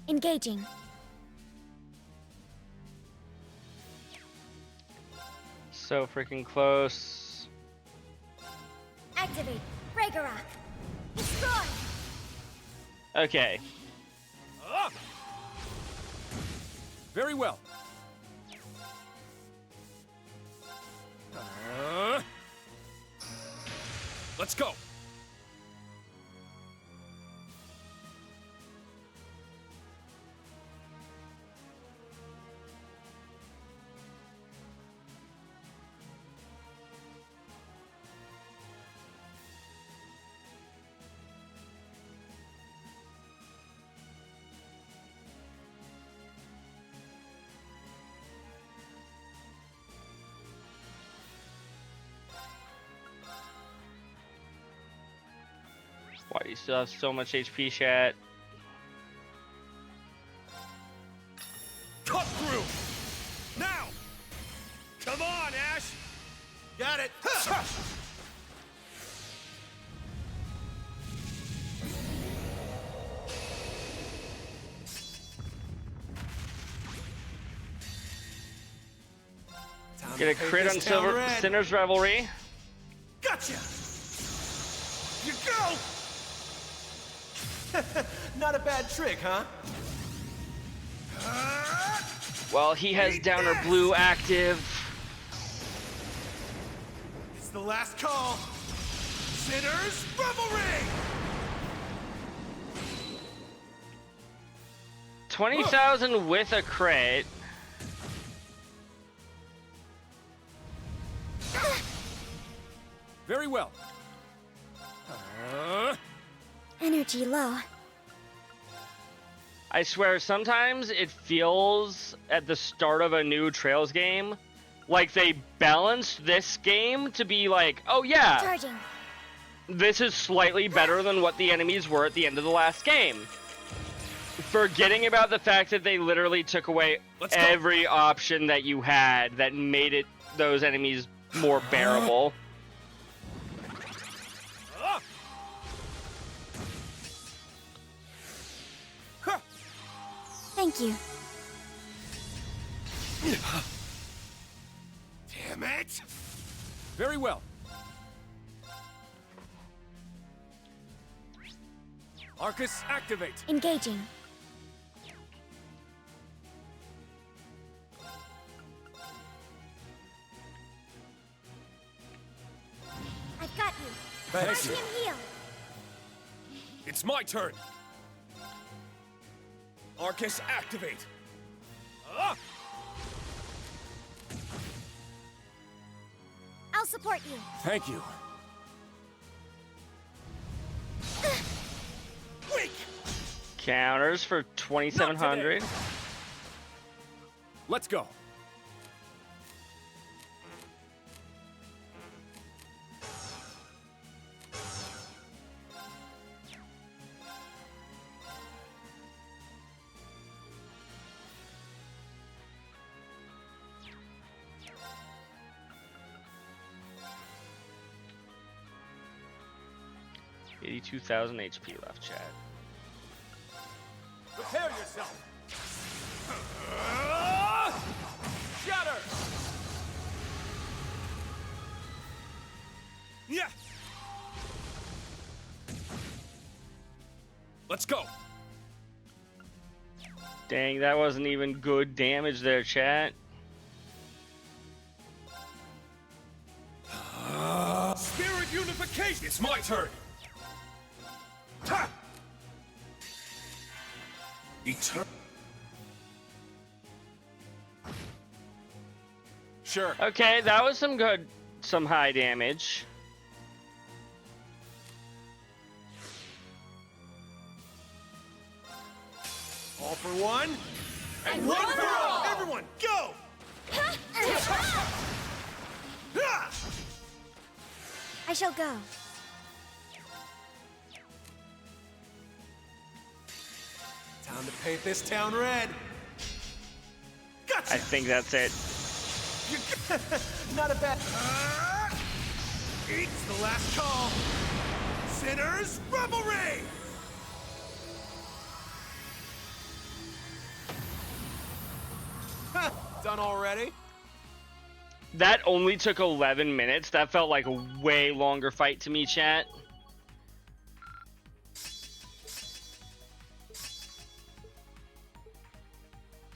Engaging.
So freaking close.
Activate. Ragnarok. Destroy.
Okay.
Very well. Let's go.
Why do you still have so much HP, chat?
Cut through. Now. Come on, Ash.
Got it.
Get a crit on Sinner's Revelry.
Gotcha. You go.
Not a bad trick, huh?
Well, he has Downer Blue active.
It's the last call. Sinners, Revelry.
20,000 with a crit.
Very well.
Energy low.
I swear, sometimes it feels at the start of a new Trails game like they balanced this game to be like, oh yeah,
Charging.
this is slightly better than what the enemies were at the end of the last game. Forgetting about the fact that they literally took away every option that you had that made it those enemies more bearable.
Thank you.
Damn it!
Very well. Arcus, activate.
Engaging. I've got you.
Thank you.
Guardian heal.
It's my turn. Arcus, activate.
I'll support you.
Thank you.
Counters for 2,700.
Let's go.
$82,000 HP left, chat.
Prepare yourself. Shatter.
Yeah. Let's go.
Dang, that wasn't even good damage there, chat.
Spirit unification. It's my turn. Ha!
Sure.
Okay, that was some high damage.
All for one, and one for all. Everyone, go!
I shall go.
Time to paint this town red.
Gotcha.
I think that's it.
Not a bad.
It's the last call. Sinners, Reverie!
Done already?
That only took 11 minutes. That felt like a way longer fight to me, chat.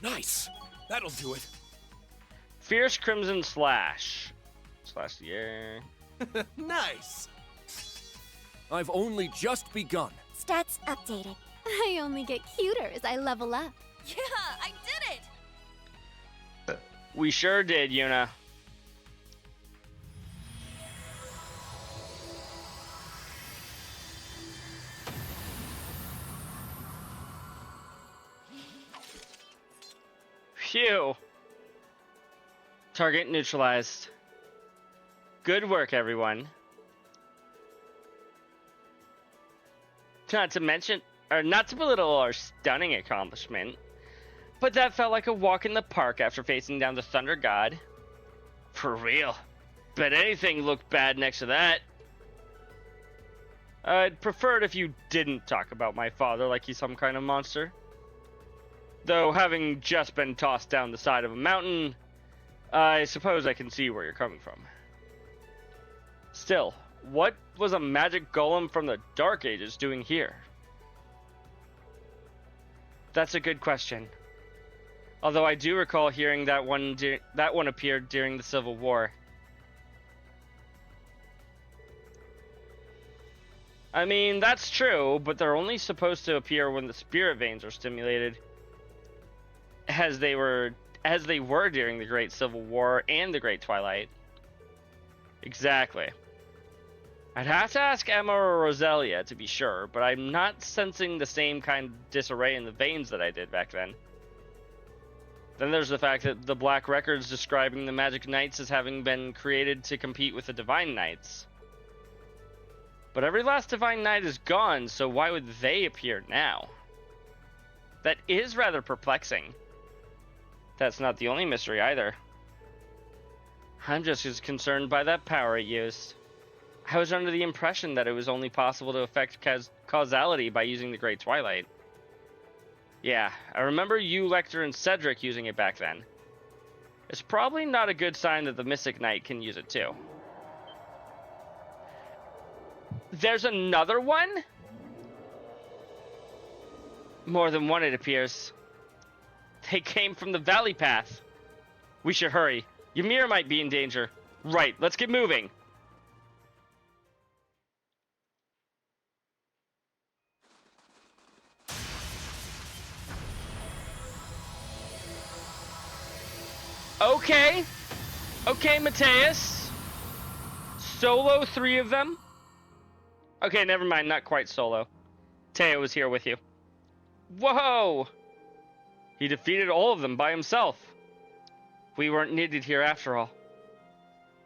Nice. That'll do it.
Fierce Crimson Slash. Slash the air.
Nice.
I've only just begun.
Stats updated.
I only get cuter as I level up.
Yeah, I did it!
We sure did, Yuna. Phew. Target neutralized. Good work, everyone. Not to mention, or not to belittle our stunning accomplishment, but that felt like a walk in the park after facing down the Thunder God. For real. Bet anything looked bad next to that. I'd prefer it if you didn't talk about my father like he's some kind of monster. Though, having just been tossed down the side of a mountain, I suppose I can see where you're coming from. Still, what was a magic golem from the Dark Ages doing here? That's a good question. Although I do recall hearing that one appeared during the Civil War. I mean, that's true, but they're only supposed to appear when the spirit veins are stimulated. As they were during the Great Civil War and the Great Twilight. Exactly. I'd have to ask Emma or Roselia to be sure, but I'm not sensing the same kind of disarray in the veins that I did back then. Then there's the fact that the Black Records describing the Magic Knights as having been created to compete with the Divine Knights. But every last Divine Knight is gone, so why would they appear now? That is rather perplexing. That's not the only mystery either. I'm just as concerned by that power it used. I was under the impression that it was only possible to affect causality by using the Great Twilight. Yeah, I remember you, Lecter, and Cedric using it back then. It's probably not a good sign that the Mystic Knight can use it too. There's another one? More than one, it appears. They came from the Valley Path. We should hurry. Ymir might be in danger. Right, let's get moving. Okay. Okay, Mateus. Solo 3 of them? Okay, never mind, not quite solo. Teo was here with you. Whoa! He defeated all of them by himself. We weren't needed here after all.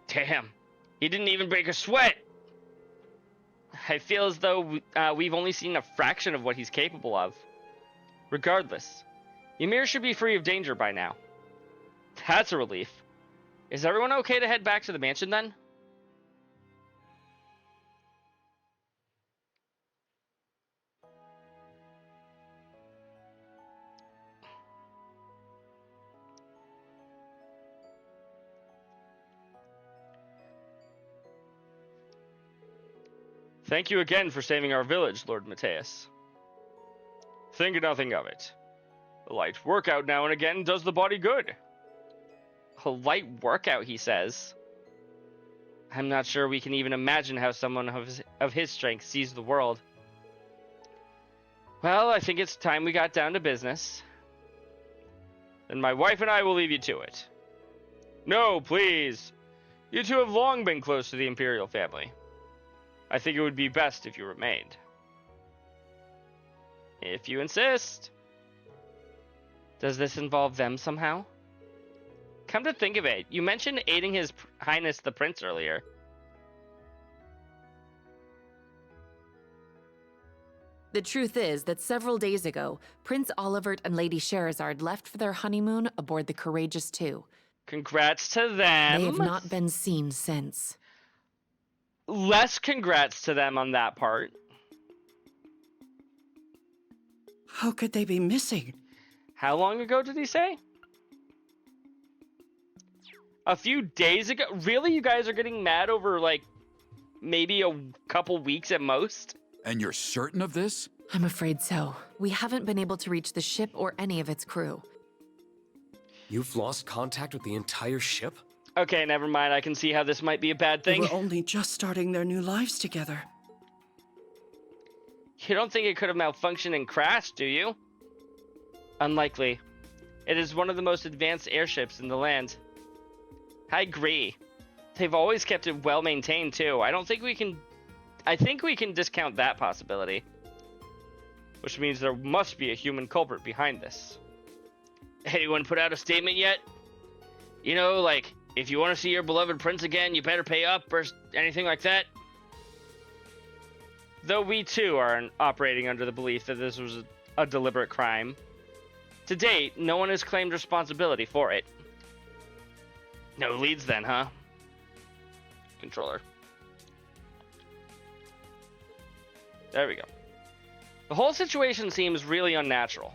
Damn, he didn't even break a sweat. I feel as though we've only seen a fraction of what he's capable of. Regardless, Ymir should be free of danger by now. That's a relief. Is everyone okay to head back to the mansion then? Thank you again for saving our village, Lord Mateus. Think nothing of it. A light workout now and again does the body good. A light workout, he says. I'm not sure we can even imagine how someone of his strength sees the world. Well, I think it's time we got down to business. Then my wife and I will leave you to it. No, please. You two have long been close to the Imperial family. I think it would be best if you remained. If you insist. Does this involve them somehow? Come to think of it, you mentioned aiding His Highness the Prince earlier.
The truth is that several days ago, Prince Olivert and Lady Sherazard left for their honeymoon aboard the Courageous II.
Congrats to them.
They have not been seen since.
Less congrats to them on that part.
How could they be missing?
How long ago did he say? A few days ago? Really? You guys are getting mad over, like, maybe a couple weeks at most?
And you're certain of this?
I'm afraid so. We haven't been able to reach the ship or any of its crew.
You've lost contact with the entire ship?
Okay, never mind. I can see how this might be a bad thing.
They were only just starting their new lives together.
You don't think it could have malfunctioned and crashed, do you? Unlikely. It is one of the most advanced airships in the land. I agree. They've always kept it well maintained, too. I think we can discount that possibility. Which means there must be a human culprit behind this. Anyone put out a statement yet? You know, like, if you want to see your beloved prince again, you better pay up or anything like that. Though we too are operating under the belief that this was a deliberate crime. To date, no one has claimed responsibility for it. No leads then, huh? Controller. There we go. The whole situation seems really unnatural.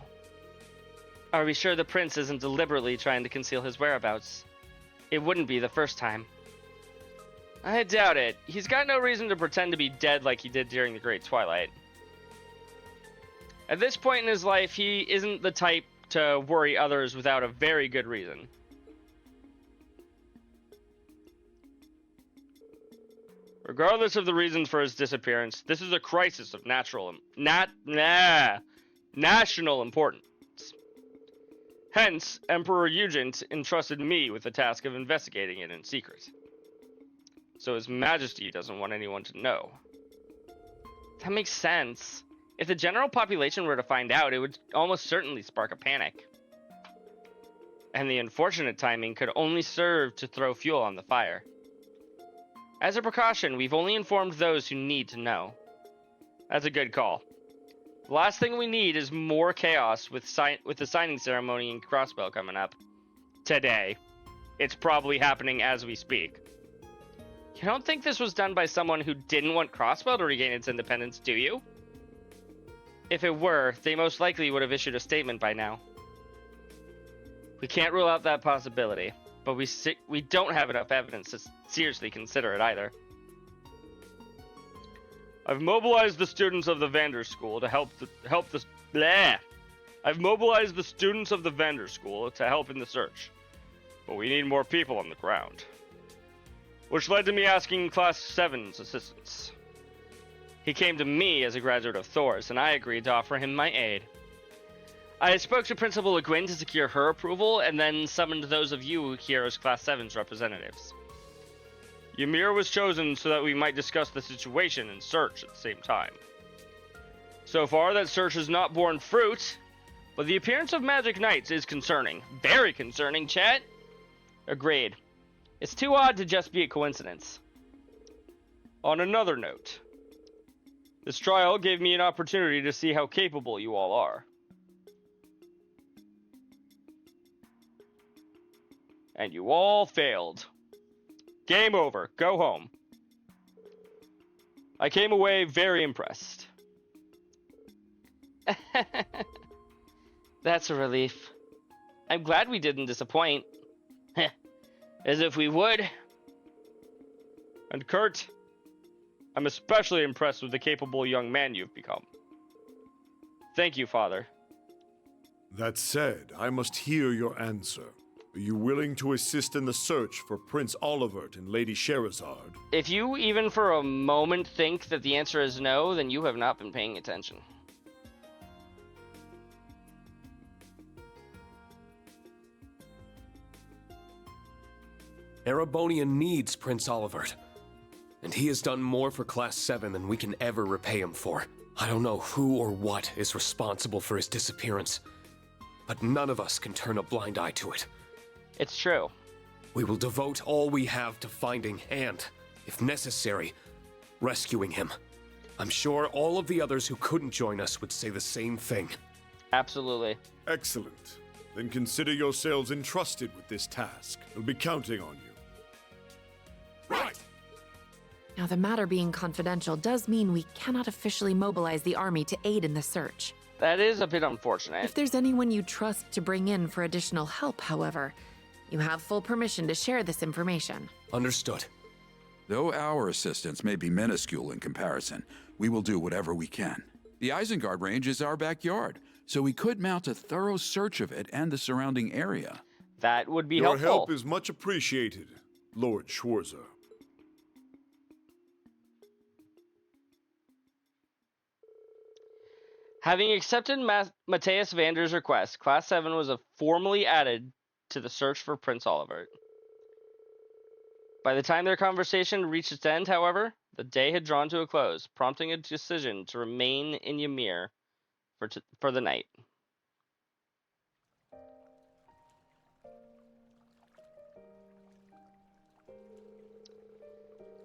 Are we sure the prince isn't deliberately trying to conceal his whereabouts? It wouldn't be the first time. I doubt it. He's got no reason to pretend to be dead like he did during the Great Twilight. At this point in his life, he isn't the type to worry others without a very good reason. Regardless of the reasons for his disappearance, this is a crisis of national importance. Hence, Emperor Eugent entrusted me with the task of investigating it in secret. So His Majesty doesn't want anyone to know. That makes sense. If the general population were to find out, it would almost certainly spark a panic. And the unfortunate timing could only serve to throw fuel on the fire. As a precaution, we've only informed those who need to know. That's a good call. The last thing we need is more chaos with the signing ceremony and Crossbell coming up today. It's probably happening as we speak. You don't think this was done by someone who didn't want Crossbell to regain its independence, do you? If it were, they most likely would have issued a statement by now. We can't rule out that possibility, but we don't have enough evidence to seriously consider it either. I've mobilized the students of the Vander School to help I've mobilized the students of the Vander School to help in the search, but we need more people on the ground. Which led to me asking Class 7's assistance. He came to me as a graduate of Thor's, and I agreed to offer him my aid. I spoke to Principal Le Guin to secure her approval, and then summoned those of you here as Class 7's representatives. Ymir was chosen so that we might discuss the situation and search at the same time. So far, that search has not borne fruit, but the appearance of magic knights is concerning. Very concerning, chat. Agreed. It's too odd to just be a coincidence. On another note, this trial gave me an opportunity to see how capable you all are. And you all failed. Game over. Go home. I came away very impressed. That's a relief. I'm glad we didn't disappoint. As if we would. And Kurt, I'm especially impressed with the capable young man you've become. Thank you, Father.
That said, I must hear your answer. Are you willing to assist in the search for Prince Olivert and Lady Sherazard?
If you even for a moment think that the answer is no, then you have not been paying attention.
Erebonia needs Prince Olivert, and he has done more for Class 7 than we can ever repay him for. I don't know who or what is responsible for his disappearance, but none of us can turn a blind eye to it.
It's true.
We will devote all we have to finding and, if necessary, rescuing him. I'm sure all of the others who couldn't join us would say the same thing.
Absolutely.
Excellent. Then consider yourselves entrusted with this task. We'll be counting on you. Right!
Now, the matter being confidential does mean we cannot officially mobilize the army to aid in the search.
That is a bit unfortunate.
If there's anyone you trust to bring in for additional help, however, you have full permission to share this information.
Understood.
Though our assistance may be minuscule in comparison, we will do whatever we can. The Isengard Range is our backyard, so we could mount a thorough search of it and the surrounding area.
That would be
helpful. Your help
helpful.
is much appreciated, Lord Schwarzer.
Having accepted Matthias Vander's request, Class 7 was formally added to the search for Prince Olivert. By the time their conversation reached its end, however, the day had drawn to a close, prompting a decision to remain in Ymir for the night.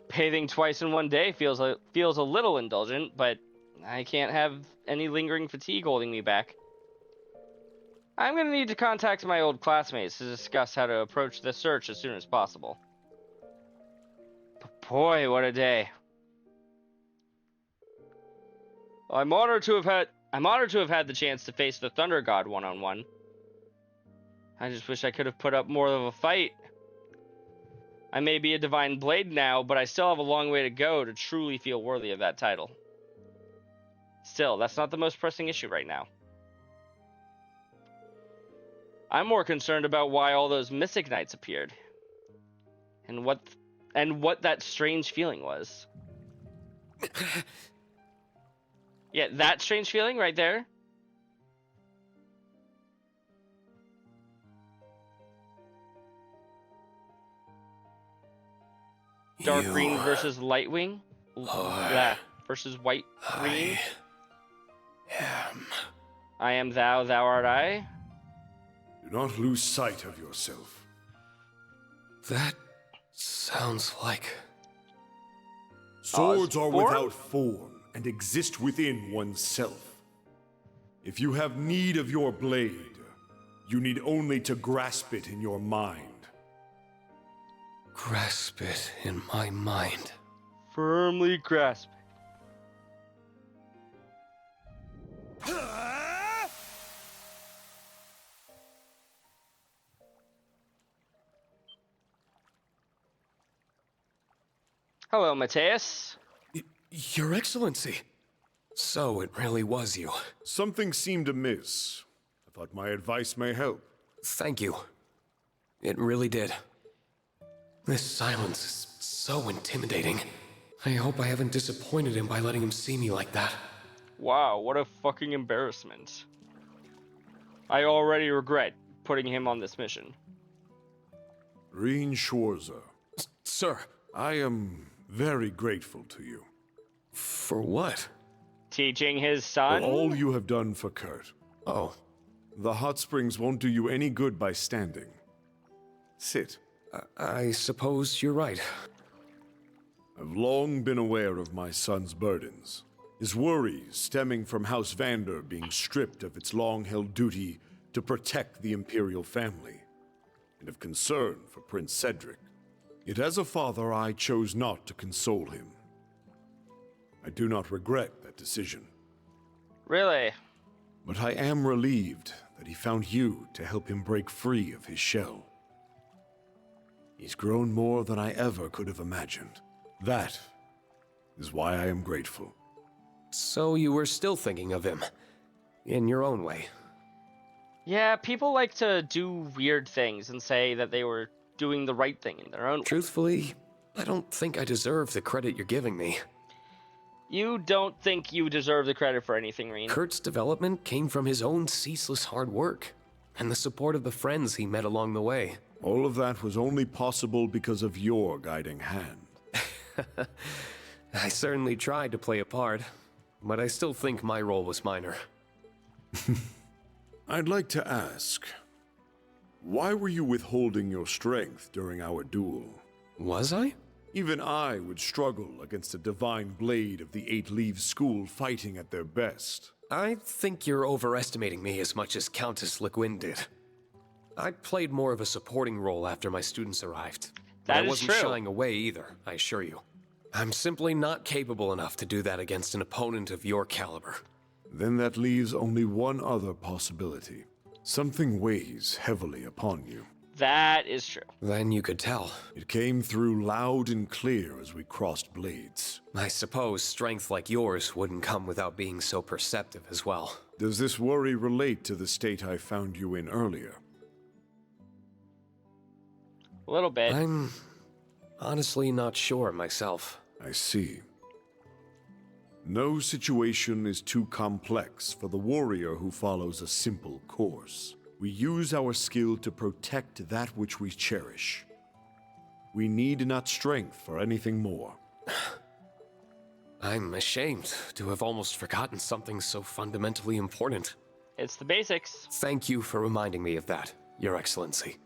Bathing twice in one day feels a little indulgent, but I can't have any lingering fatigue holding me back. I'm going to need to contact my old classmates to discuss how to approach the search as soon as possible. But boy, what a day. I'm honored to have had the chance to face the Thunder God one-on-one. I just wish I could have put up more of a fight. I may be a divine blade now, but I still have a long way to go to truly feel worthy of that title. Still, that's not the most pressing issue right now. I'm more concerned about why all those Mystic Knights appeared. And what that strange feeling was. Yeah, that strange feeling right there. Dark green versus Lightwing. Versus white green. I am thou, thou art I.
Do not lose sight of yourself.
That sounds like...
Swords are without form and exist within oneself. If you have need of your blade, you need only to grasp it in your mind.
Grasp it in my mind.
Firmly grasp. Hello, Mateus.
Your Excellency. So it really was you.
Something seemed amiss. I thought my advice may help.
Thank you. It really did. This silence is so intimidating. I hope I haven't disappointed him by letting him see me like that.
Wow, what a fucking embarrassment. I already regret putting him on this mission.
Reen Schwarzer.
Sir.
I am very grateful to you.
For what?
Teaching his son?
For all you have done for Kurt.
Oh.
The hot springs won't do you any good by standing. Sit.
I suppose you're right.
I've long been aware of my son's burdens. His worries stemming from House Vander being stripped of its long-held duty to protect the Imperial family, and of concern for Prince Cedric. Yet as a father, I chose not to console him. I do not regret that decision.
Really?
But I am relieved that he found you to help him break free of his shell. He's grown more than I ever could have imagined. That is why I am grateful.
So you were still thinking of him, in your own way.
Yeah, people like to do weird things and say that they were doing the right thing in their own way.
Truthfully, I don't think I deserve the credit you're giving me.
You don't think you deserve the credit for anything, Reen.
Kurt's development came from his own ceaseless hard work, and the support of the friends he met along the way.
All of that was only possible because of your guiding hand.
I certainly tried to play a part, but I still think my role was minor.
I'd like to ask, why were you withholding your strength during our duel?
Was I?
Even I would struggle against a divine blade of the Eight Leaves School fighting at their best.
I think you're overestimating me as much as Countess Le Guin did. I played more of a supporting role after my students arrived.
That
I
is
wasn't
true.
shying away either, I assure you. I'm simply not capable enough to do that against an opponent of your caliber.
Then that leaves only one other possibility. Something weighs heavily upon you.
That is true.
Then you could tell.
It came through loud and clear as we crossed blades.
I suppose strength like yours wouldn't come without being so perceptive as well.
Does this worry relate to the state I found you in earlier?
A little bit.
I'm honestly not sure myself.
I see. No situation is too complex for the warrior who follows a simple course. We use our skill to protect that which we cherish. We need not strength for anything more.
I'm ashamed to have almost forgotten something so fundamentally important.
It's the basics.
Thank you for reminding me of that, Your Excellency.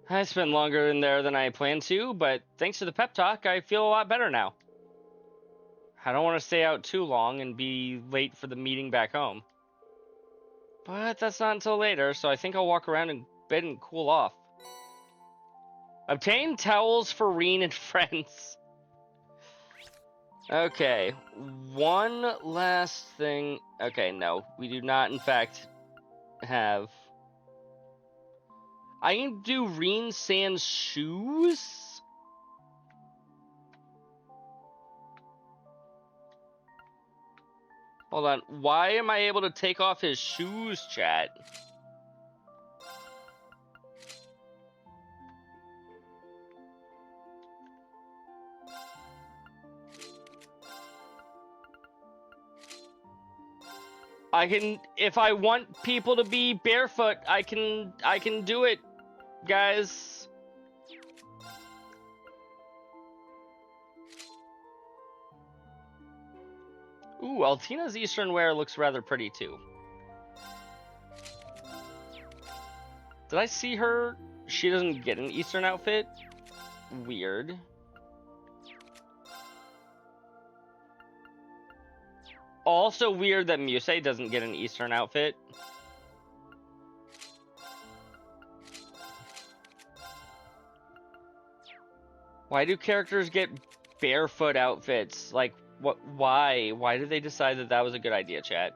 I spent longer in there than I planned to, but thanks to the pep talk, I feel a lot better now. I don't want to stay out too long and be late for the meeting back home. But that's not until later, so I think I'll walk around in bed and cool off. Obtain towels for Reen and friends. Okay, one last thing. Okay, no, we do not in fact have... I can do Reen Sans shoes? Hold on, why am I able to take off his shoes, chat? I can, if I want people to be barefoot, I can do it, guys. Ooh, Altina's Eastern wear looks rather pretty too. Did I see her she doesn't get an Eastern outfit. Weird. Also weird that Musei doesn't get an Eastern outfit. Why do characters get barefoot outfits? Like, what? Why? Why did they decide that that was a good idea, chat?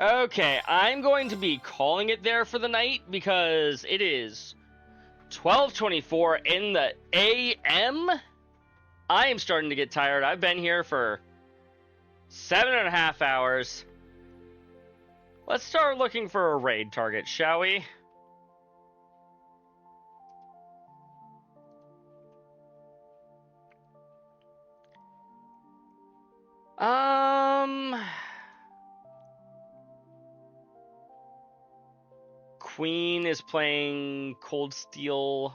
Okay, I'm going to be calling it there for the night because it is 12:24 in the AM. I am starting to get tired. I've been here for 7.5 hours. Let's start looking for a raid target, shall we? Queen is playing Cold Steel.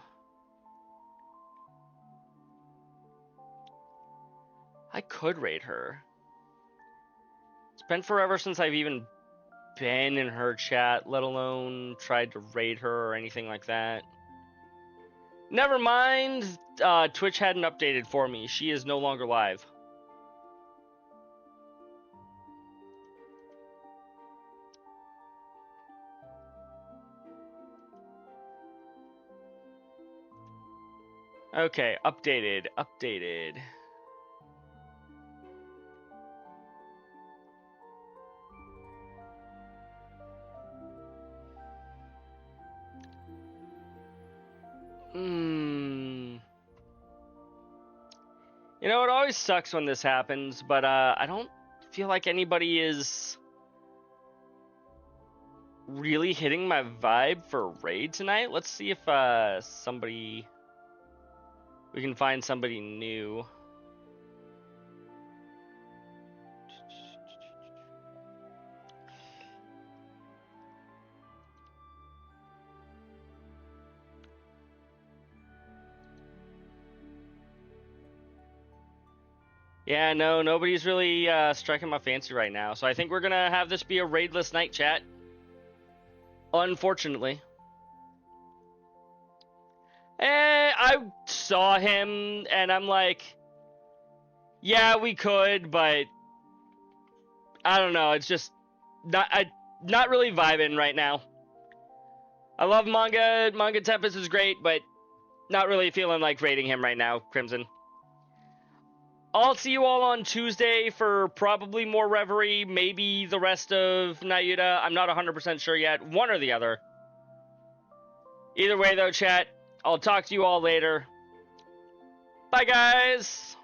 I could raid her. It's been forever since I've even been in her chat, let alone tried to raid her or anything like that. Never mind, Twitch hadn't updated for me. She is no longer live. Okay, updated. You know, it always sucks when this happens, but I don't feel like anybody is really hitting my vibe for raid tonight. Let's see if we can find somebody new. Yeah, no, nobody's really striking my fancy right now. So I think we're gonna have this be a raidless night, chat. Unfortunately. I saw him and I'm like, yeah, we could, but I don't know. It's just not really vibing right now. I love manga. Manga Tempest is great, but not really feeling like raiding him right now, Crimson. I'll see you all on Tuesday for probably more Reverie, maybe the rest of Nayuta. I'm not 100% sure yet, one or the other. Either way though, chat, I'll talk to you all later. Bye, guys!